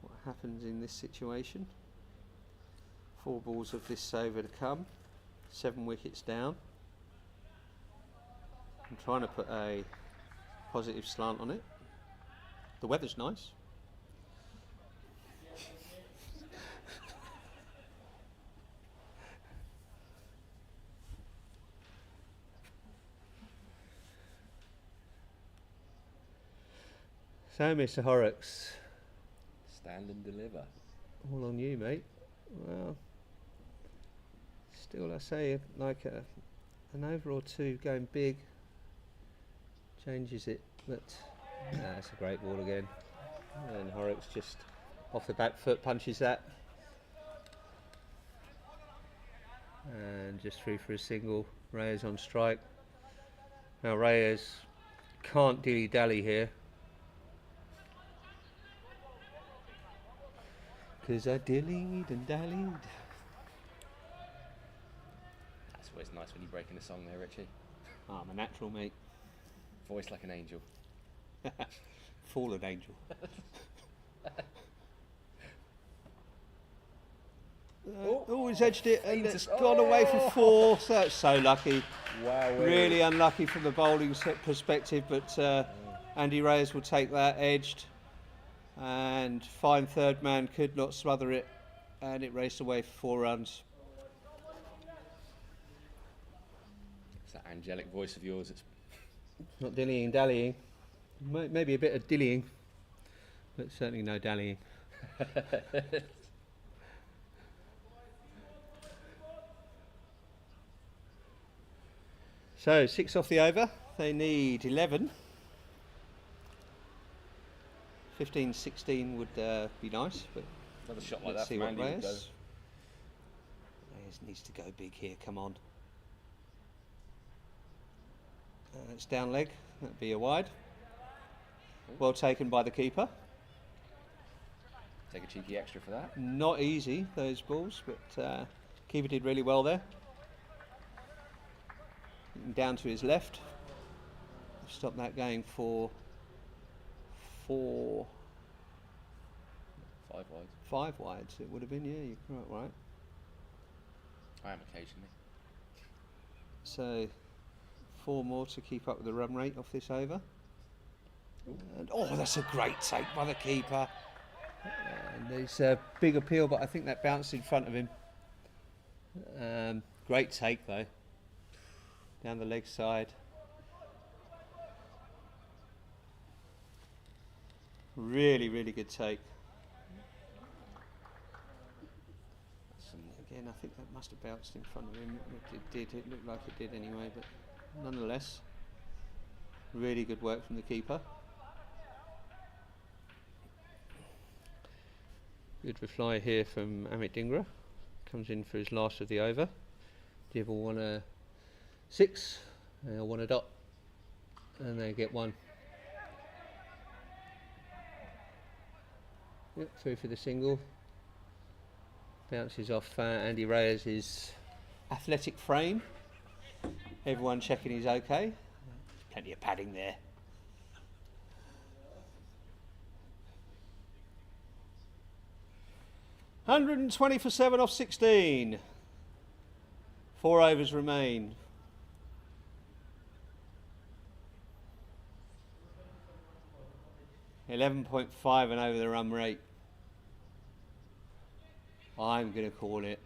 what happens in this situation. 4 balls of this over to come. 7 wickets down. I'm trying to put a positive slant on it. The weather's nice. So, Mr. Horrocks, Stand and deliver. all on you, mate. Well, still, I say, like an over or 2 going big changes it, but it's a great ball again. And Horrocks just off the back foot punches that, and just through for a single. Reyes on strike. Now Reyes can't dilly-dally here, because I dillied and dallied. That's always nice when you break in a song there, Richie. I'm a natural, mate. Voice like an angel. Fallen angel. He's edged it, and it's gone away for 4. So that's so lucky. Wow. Really unlucky from the bowling perspective, but Andy Reyes will take that edged, and fine third man could not smother it, and it raced away for 4 runs. It's that angelic voice of yours. It's Not dillying, dallying. Maybe a bit of dillying, but certainly no dallying. So 6 off the over. They need 11. 15, 16 would be nice, but another shot like let's that see from what Andy would go. Reyes needs to go big here. Come on. It's down leg. That'd be a wide. Well taken by the keeper. Take a cheeky extra for that. Not easy, those balls, but keeper did really well there. and down to his left. Stop that going for 4. 5 wides. 5 wides it would have been, yeah, you're quite right. I am occasionally. So 4 more to keep up with the run rate off this over. And, oh, that's a great take by the keeper. And there's a big appeal, but I think that bounced in front of him. Great take though. Down the leg side. Really, really good take. Again, I think that must have bounced in front of him. It did. It looked like it did anyway, but nonetheless, really good work from the keeper. Good reply here from Amit Dhingra. Comes in for his last of the over. Dibble want a 6, they'll want a dot, and they get 1. Yep, through for the single. Bounces off Andy Reyes' athletic frame. Everyone checking he's okay. Plenty of padding there. $120 for 7 off 16. 4 overs remain. $11.5 and over the run rate. I'm going to call it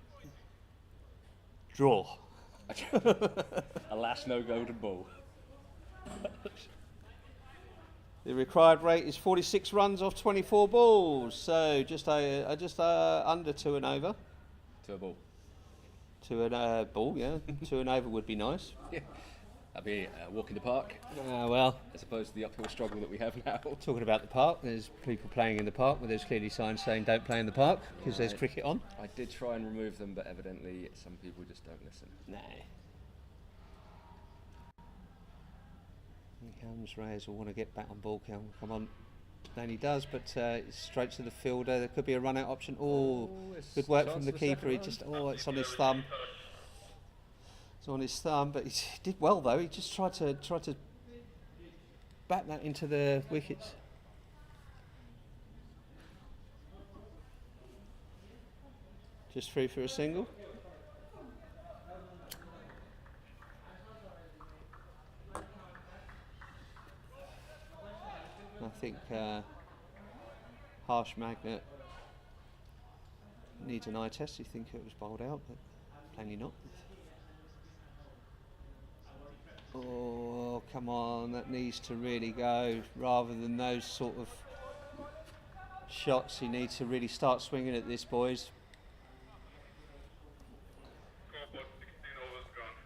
draw. Alas, no golden ball. The required rate is 46 runs off 24 balls, so just under 2 and over. To a ball. To a ball, yeah. 2 and over would be nice. Yeah. That'd be a walk in the park, Well, as opposed to the uphill struggle that we have now. talking about the park, there's people playing in the park where there's clearly signs saying don't play in the park because there's cricket on. I did try and remove them, but evidently some people just don't listen. No. Here comes Reyes will want to get back on ball, come on. And he does, but it's straight to the fielder. There could be a run out option. Oh, good work from the keeper. He just, it's on his thumb. It's on his thumb, but he did well though. He just tried to bat that into the wickets. Just through for a single. I think Harsh Magnet needs an eye test. You think it was bowled out, but plainly not. Oh, come on, that needs to really go. Rather than those sort of shots, you need to really start swinging at this, boys. Scoreboard 16 overs gone.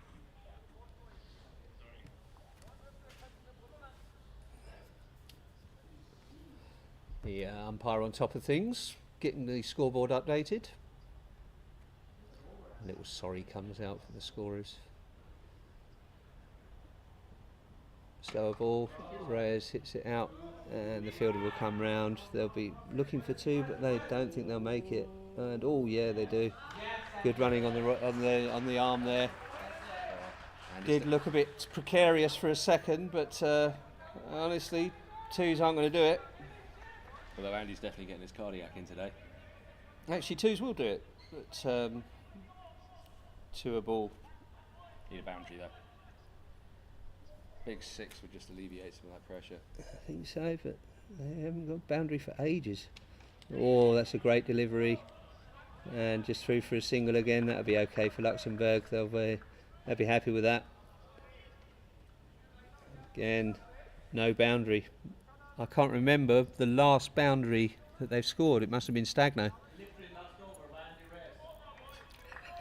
The umpire on top of things, getting the scoreboard updated. A little sorry comes out for the scorers. Slower ball, Reyes hits it out, and the fielder will come round. They'll be looking for 2, but they don't think they'll make it. And oh yeah, they do. Good running on the arm there. Did look a bit precarious for a second, but honestly, 2s aren't going to do it. Although Andy's definitely getting his cardiac in today. Actually, 2s will do it, but 2 a ball. Need a boundary though. Big 6 would just alleviate some of that pressure. I think so, but they haven't got boundary for ages. Oh, that's a great delivery. And just through for a single again. That'll be okay for Luxembourg. They'll be happy with that. Again, no boundary. I can't remember the last boundary that they've scored. It must have been Stagno.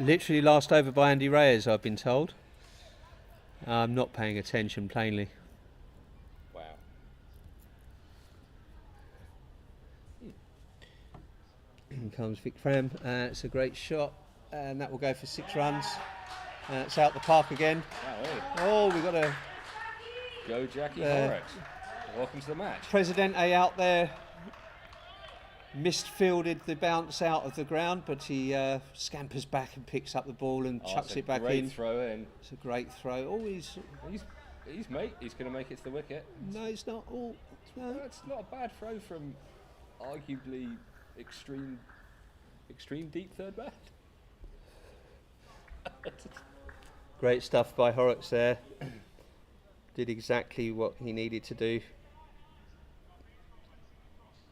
Literally last over by Andy Reyes, I've been told. I'm not paying attention, plainly. Wow. In comes Vic Fram. It's a great shot, and that will go for 6 runs. It's out the park again. Wow, hey. Oh, we've got a Go Jackie Horrocks. Welcome to the match. Presidente out there. misfielded the bounce out of the ground, but he scampers back and picks up the ball and chucks it back in. Great throw in. It's a great throw. Oh, he's He's going to make it to the wicket. no, it's not. Oh, no. No, it's not a bad throw from arguably extreme deep third bat. Great stuff by Horrocks there. Did exactly what he needed to do.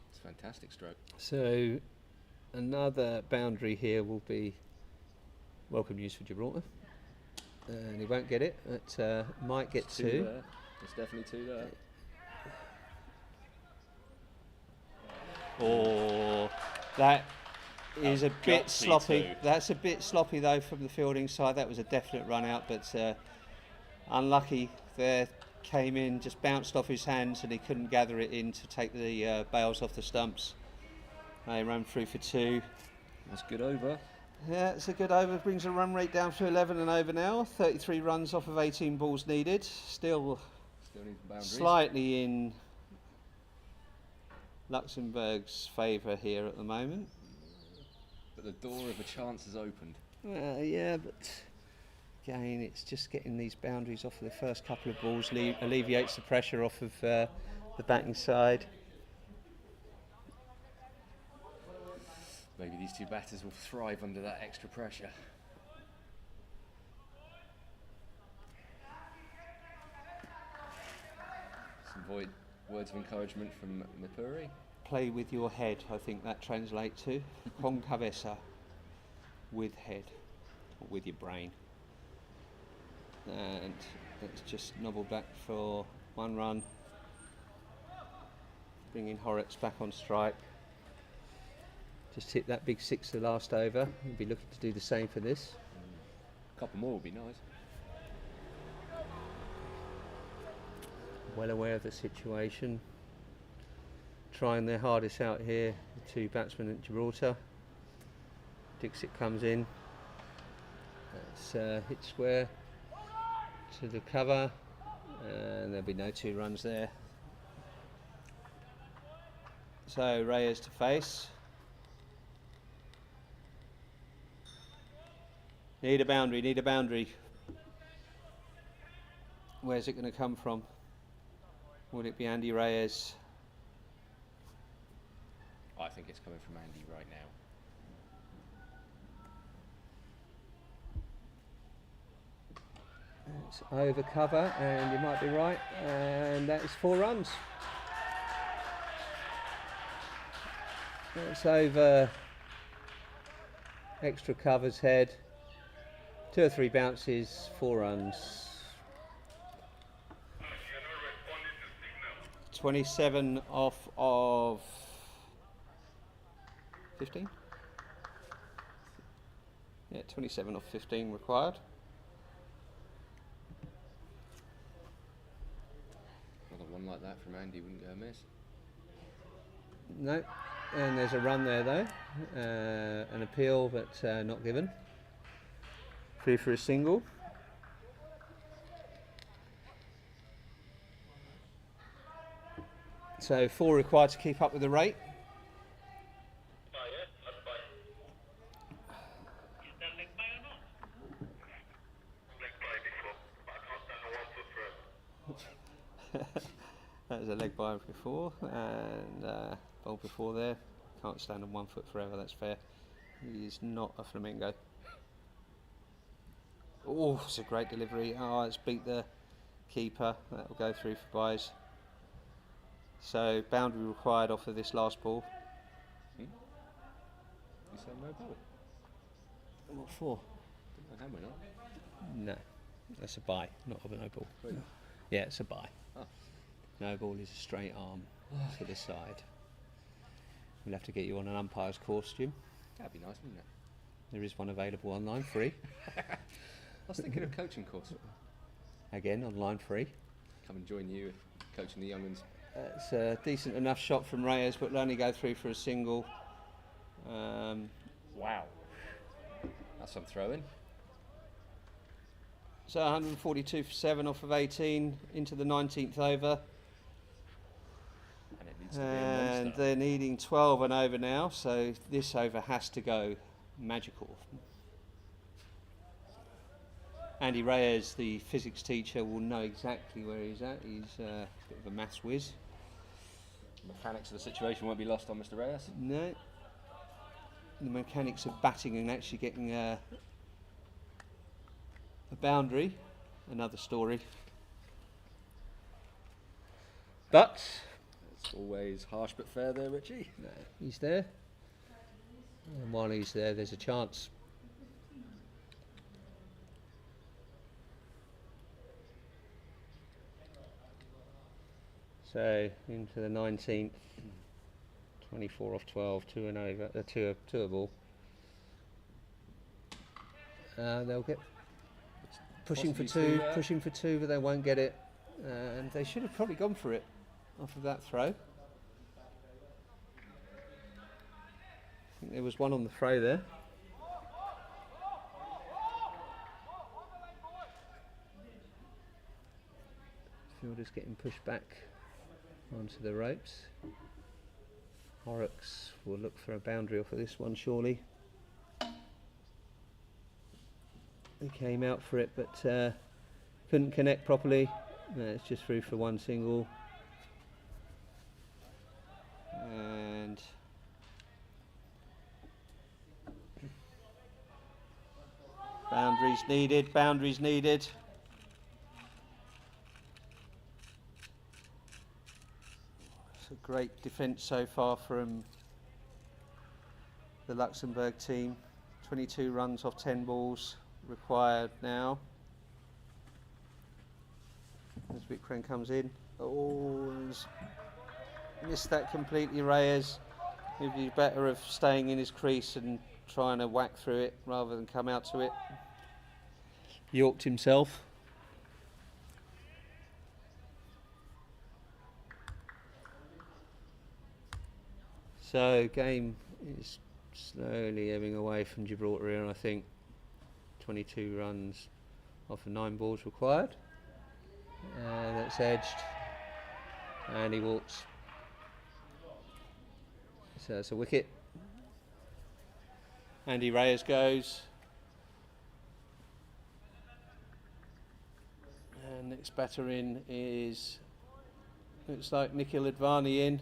It's a fantastic stroke. So another boundary here will be welcome news for Gibraltar. And he won't get it, but might get There's two two. there. There's definitely two there. Oh, that is a bit gutsy sloppy. too. That's a bit sloppy though from the fielding side. That was a definite run out, but unlucky there. Came in, just bounced off his hands, and he couldn't gather it in to take the bails off the stumps. They ran through for two. That's good over. Yeah, it's a good over. Brings the run rate down to 11 and over now. 33 runs off of 18 balls needed. Still Need boundaries. slightly in Luxembourg's favour here at the moment. But the door of a chance has opened. Yeah, but again, it's just getting these boundaries off of the first couple of balls alleviates the pressure off of the batting side. Maybe these two batters will thrive under that extra pressure. Some words of encouragement from Mapuri. Play with your head, I think that translates to. Con cabeza, with head, or with your brain. And let's just nobble back for one run. Bringing Horrocks back on strike. Just hit that big six the last over. We'll be looking to do the same for this. A couple more would be nice. Well aware of the situation. Trying their hardest out here, the two batsmen at Gibraltar. Dixit comes in. That's hit square to the cover, and there'll be no two runs there. So Reyes to face. Need a boundary, need a boundary. Where's it going to come from? Would it be Andy Reyes? I think it's coming from Andy right now. It's over cover, and you might be right, and that is 4 runs. It's over extra covers head, 2 or 3 bounces, 4 runs. 27 off of 15? Yeah, 27 off 15 required. Another one like that from Andy wouldn't go amiss. No, and there's a run there though, an appeal but not given. Free for a single. So 4 required to keep up with the rate. That was a leg by before, and ball before there. Can't stand on 1 foot forever, that's fair. He's not a flamingo. Oh, it's a great delivery. Oh, it's beat the keeper. That will go through for buys. So boundary required off of this last ball. You say no ball? What for? Didn't know how we're not. No, that's a buy, not a no ball. Really? Yeah, it's a buy. Oh. No ball is a straight arm to the side. We'll have to get you on an umpire's course, Jim. That'd be nice, wouldn't it? There is one available online, free. I was thinking of coaching course. Again, online, free. Come and join you coaching the young'uns. It's a decent enough shot from Reyes, but will only go through for a single. Wow. That's some throwing. So 142 for 7 off of 18 into the 19th over. And it needs to be a monster. And they're needing 12 and over now, so this over has to go magical. Andy Reyes, the physics teacher, will know exactly where he's at. He's a bit of a maths whiz. Mechanics of the situation won't be lost on Mr. Reyes. No. The mechanics of batting and actually getting a boundary, another story. But It's always harsh but fair there, Richie. no, he's there. And while he's there, there's a chance. So into the 19th, 24 off 12, 2 and over, two of all. They'll get pushing for Possibly two, two there. pushing for two, but they won't get it. And they should have probably gone for it off of that throw. I think there was one on the throw there. Fielders getting pushed back onto the ropes. Horrocks will look for a boundary off of this one, surely. They came out for it, but couldn't connect properly. No, it's just through for one single. And boundaries needed, boundaries needed. It's a great defence so far from the Luxembourg team. 22 runs off 10 balls required now. As Vikram comes in. Oh, he's missed that completely, Reyes. He'd be better of staying in his crease and trying to whack through it rather than come out to it. Yorked himself. So game is slowly ebbing away from Gibraltar here, I think. 22 runs off of 9 balls required. That's edged. And he walks. So it's a wicket. Andy Reyes goes. And next batter in is, looks like Nikhil Advani in.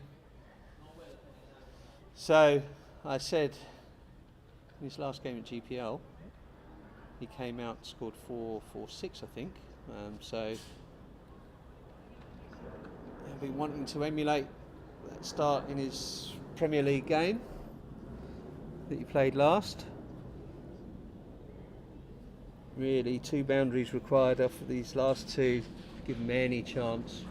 So I said in his last game at GPL, he came out, scored 4-6, I think. So he'll be wanting to emulate that start in his Premier League game that he played last. Really, 2 boundaries required off of these last 2 to give him any chance.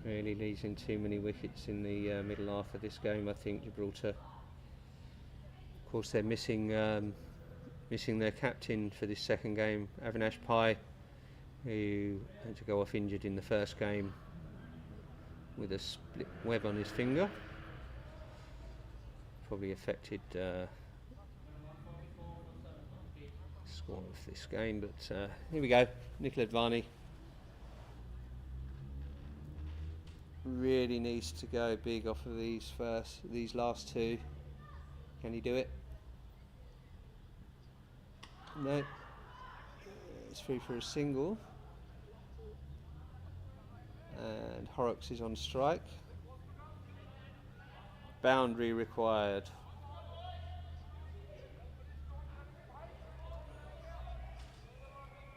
Really losing too many wickets in the middle half of this game, I think, Gibraltar. Of course, they're missing their captain for this second game, Avinash Pai, who had to go off injured in the first game with a split web on his finger. Probably affected score of this game, but here we go, Nikhil Advani. Really needs to go big off of these last 2. Can he do it? No. It's through for a single. And Horrocks is on strike. Boundary required.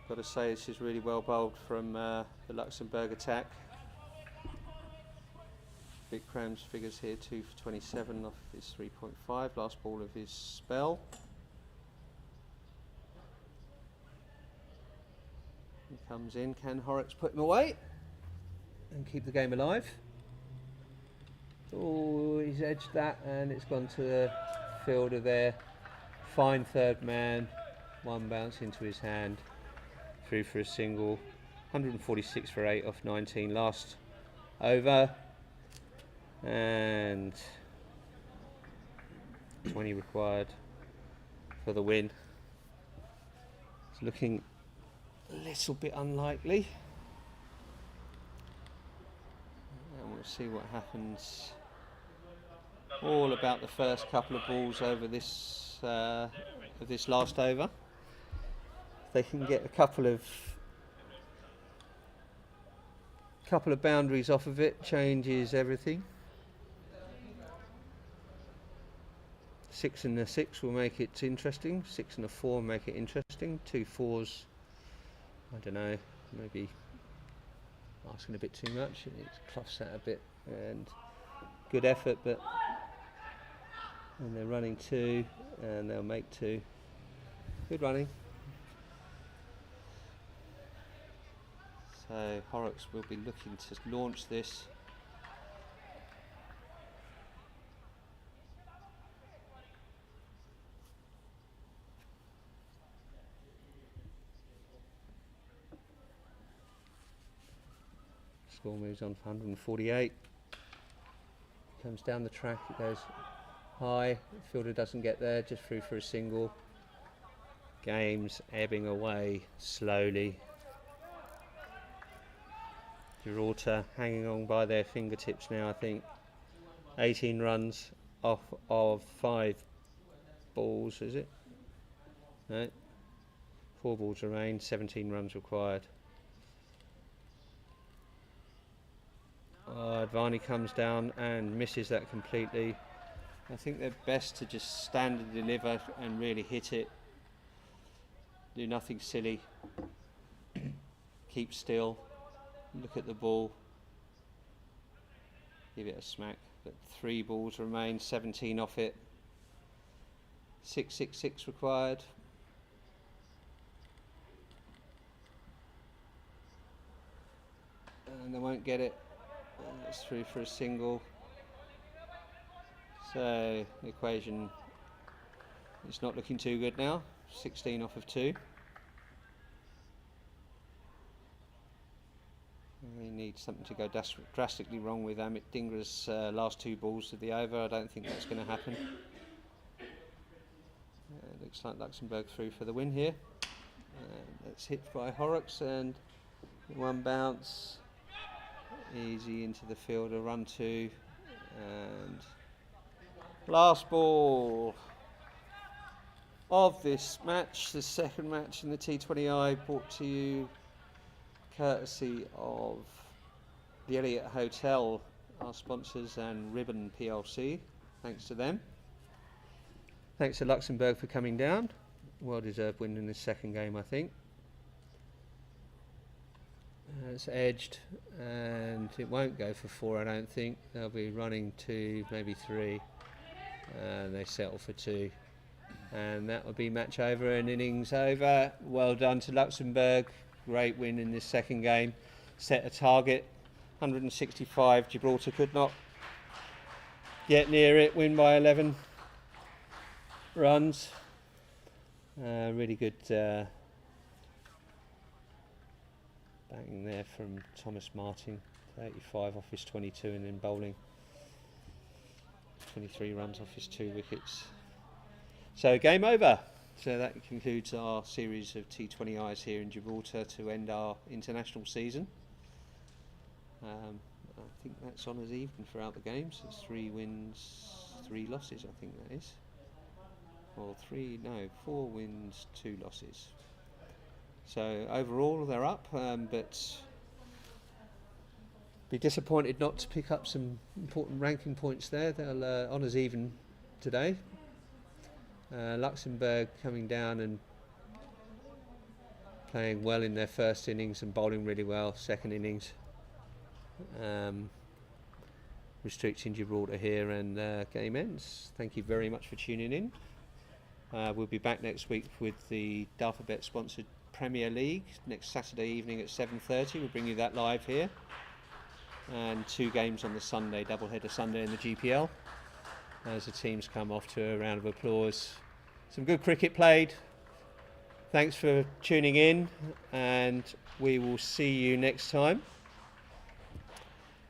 Got to say, this is really well bowled from the Luxembourg attack. Vikram's figures here 2 for 27 off his 3.5, last ball of his spell. He comes in, can Horrocks put him away and keep the game alive? Oh, he's edged that and it's gone to the fielder there. Fine third man, 1 bounce into his hand, through for a single. 146 for 8 off 19, last over, and 20 required for the win. It's looking a little bit unlikely, and we'll see what happens. All about the first couple of balls over this of this last over. If they can get a couple of boundaries off of it, changes everything. 6 and a 6 will make it interesting. 6 and a 4 make it interesting. 2 4s, I don't know, maybe asking a bit too much. It cloughs that a bit, and good effort, but and they're running 2, and they'll make 2. Good running. So Horrocks will be looking to launch this. Score moves on for 148. Comes down the track, it goes high. Fielder doesn't get there, just through for a single. Game's ebbing away slowly. Gibraltar hanging on by their fingertips now, I think. 18 runs off of 5 balls, is it? No. 4 balls remain, 17 runs required. Advani comes down and misses that completely. I think they're best to just stand and deliver and really hit it. Do nothing silly. Keep still. Look at the ball. Give it a smack. But 3 balls remain, 17 off it. 6 required. And they won't get it. It's through for a single. So the equation is not looking too good now. 16 off of 2. We need something to go drastically wrong with Amit Dingra's last 2 balls of the over. I don't think that's going to happen. Looks like Luxembourg through for the win here. That's hit by Horrocks, and 1 bounce. Easy into the fielder, run 2, and last ball of this match, the second match in the T20I, brought to you courtesy of the Elliott Hotel, our sponsors, and Ribbon PLC. Thanks to them. Thanks to Luxembourg for coming down. Well deserved win in this second game, I think. It's edged, and it won't go for 4, I don't think. They'll be running 2, maybe 3, and they settle for 2. And that will be match over and innings over. Well done to Luxembourg. Great win in this second game. Set a target, 165. Gibraltar could not get near it. Win by 11 runs. Really good batting there from Thomas Martin. 35 off his 22, and then bowling 23 runs off his 2 wickets. So game over. So that concludes our series of T20Is here in Gibraltar to end our international season. I think that's on as even throughout the games. It's 3 wins, 3 losses, I think that is. Or 4 wins, 2 losses. So overall they're up, but be disappointed not to pick up some important ranking points there. They'll honours even today. Luxembourg coming down and playing well in their first innings and bowling really well second innings. Restricting Gibraltar here, and game ends. Thank you very much for tuning in. We'll be back next week with the Alphabet sponsored Premier League next Saturday evening at 7:30. We'll bring you that live here, and 2 games on the Sunday, doubleheader Sunday in the GPL, as the teams come off to a round of applause. Some good cricket played. Thanks for tuning in, and we will see you next time.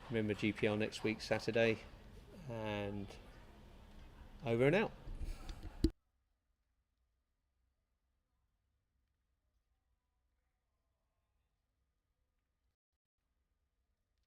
Remember GPL next week, Saturday, and over and out.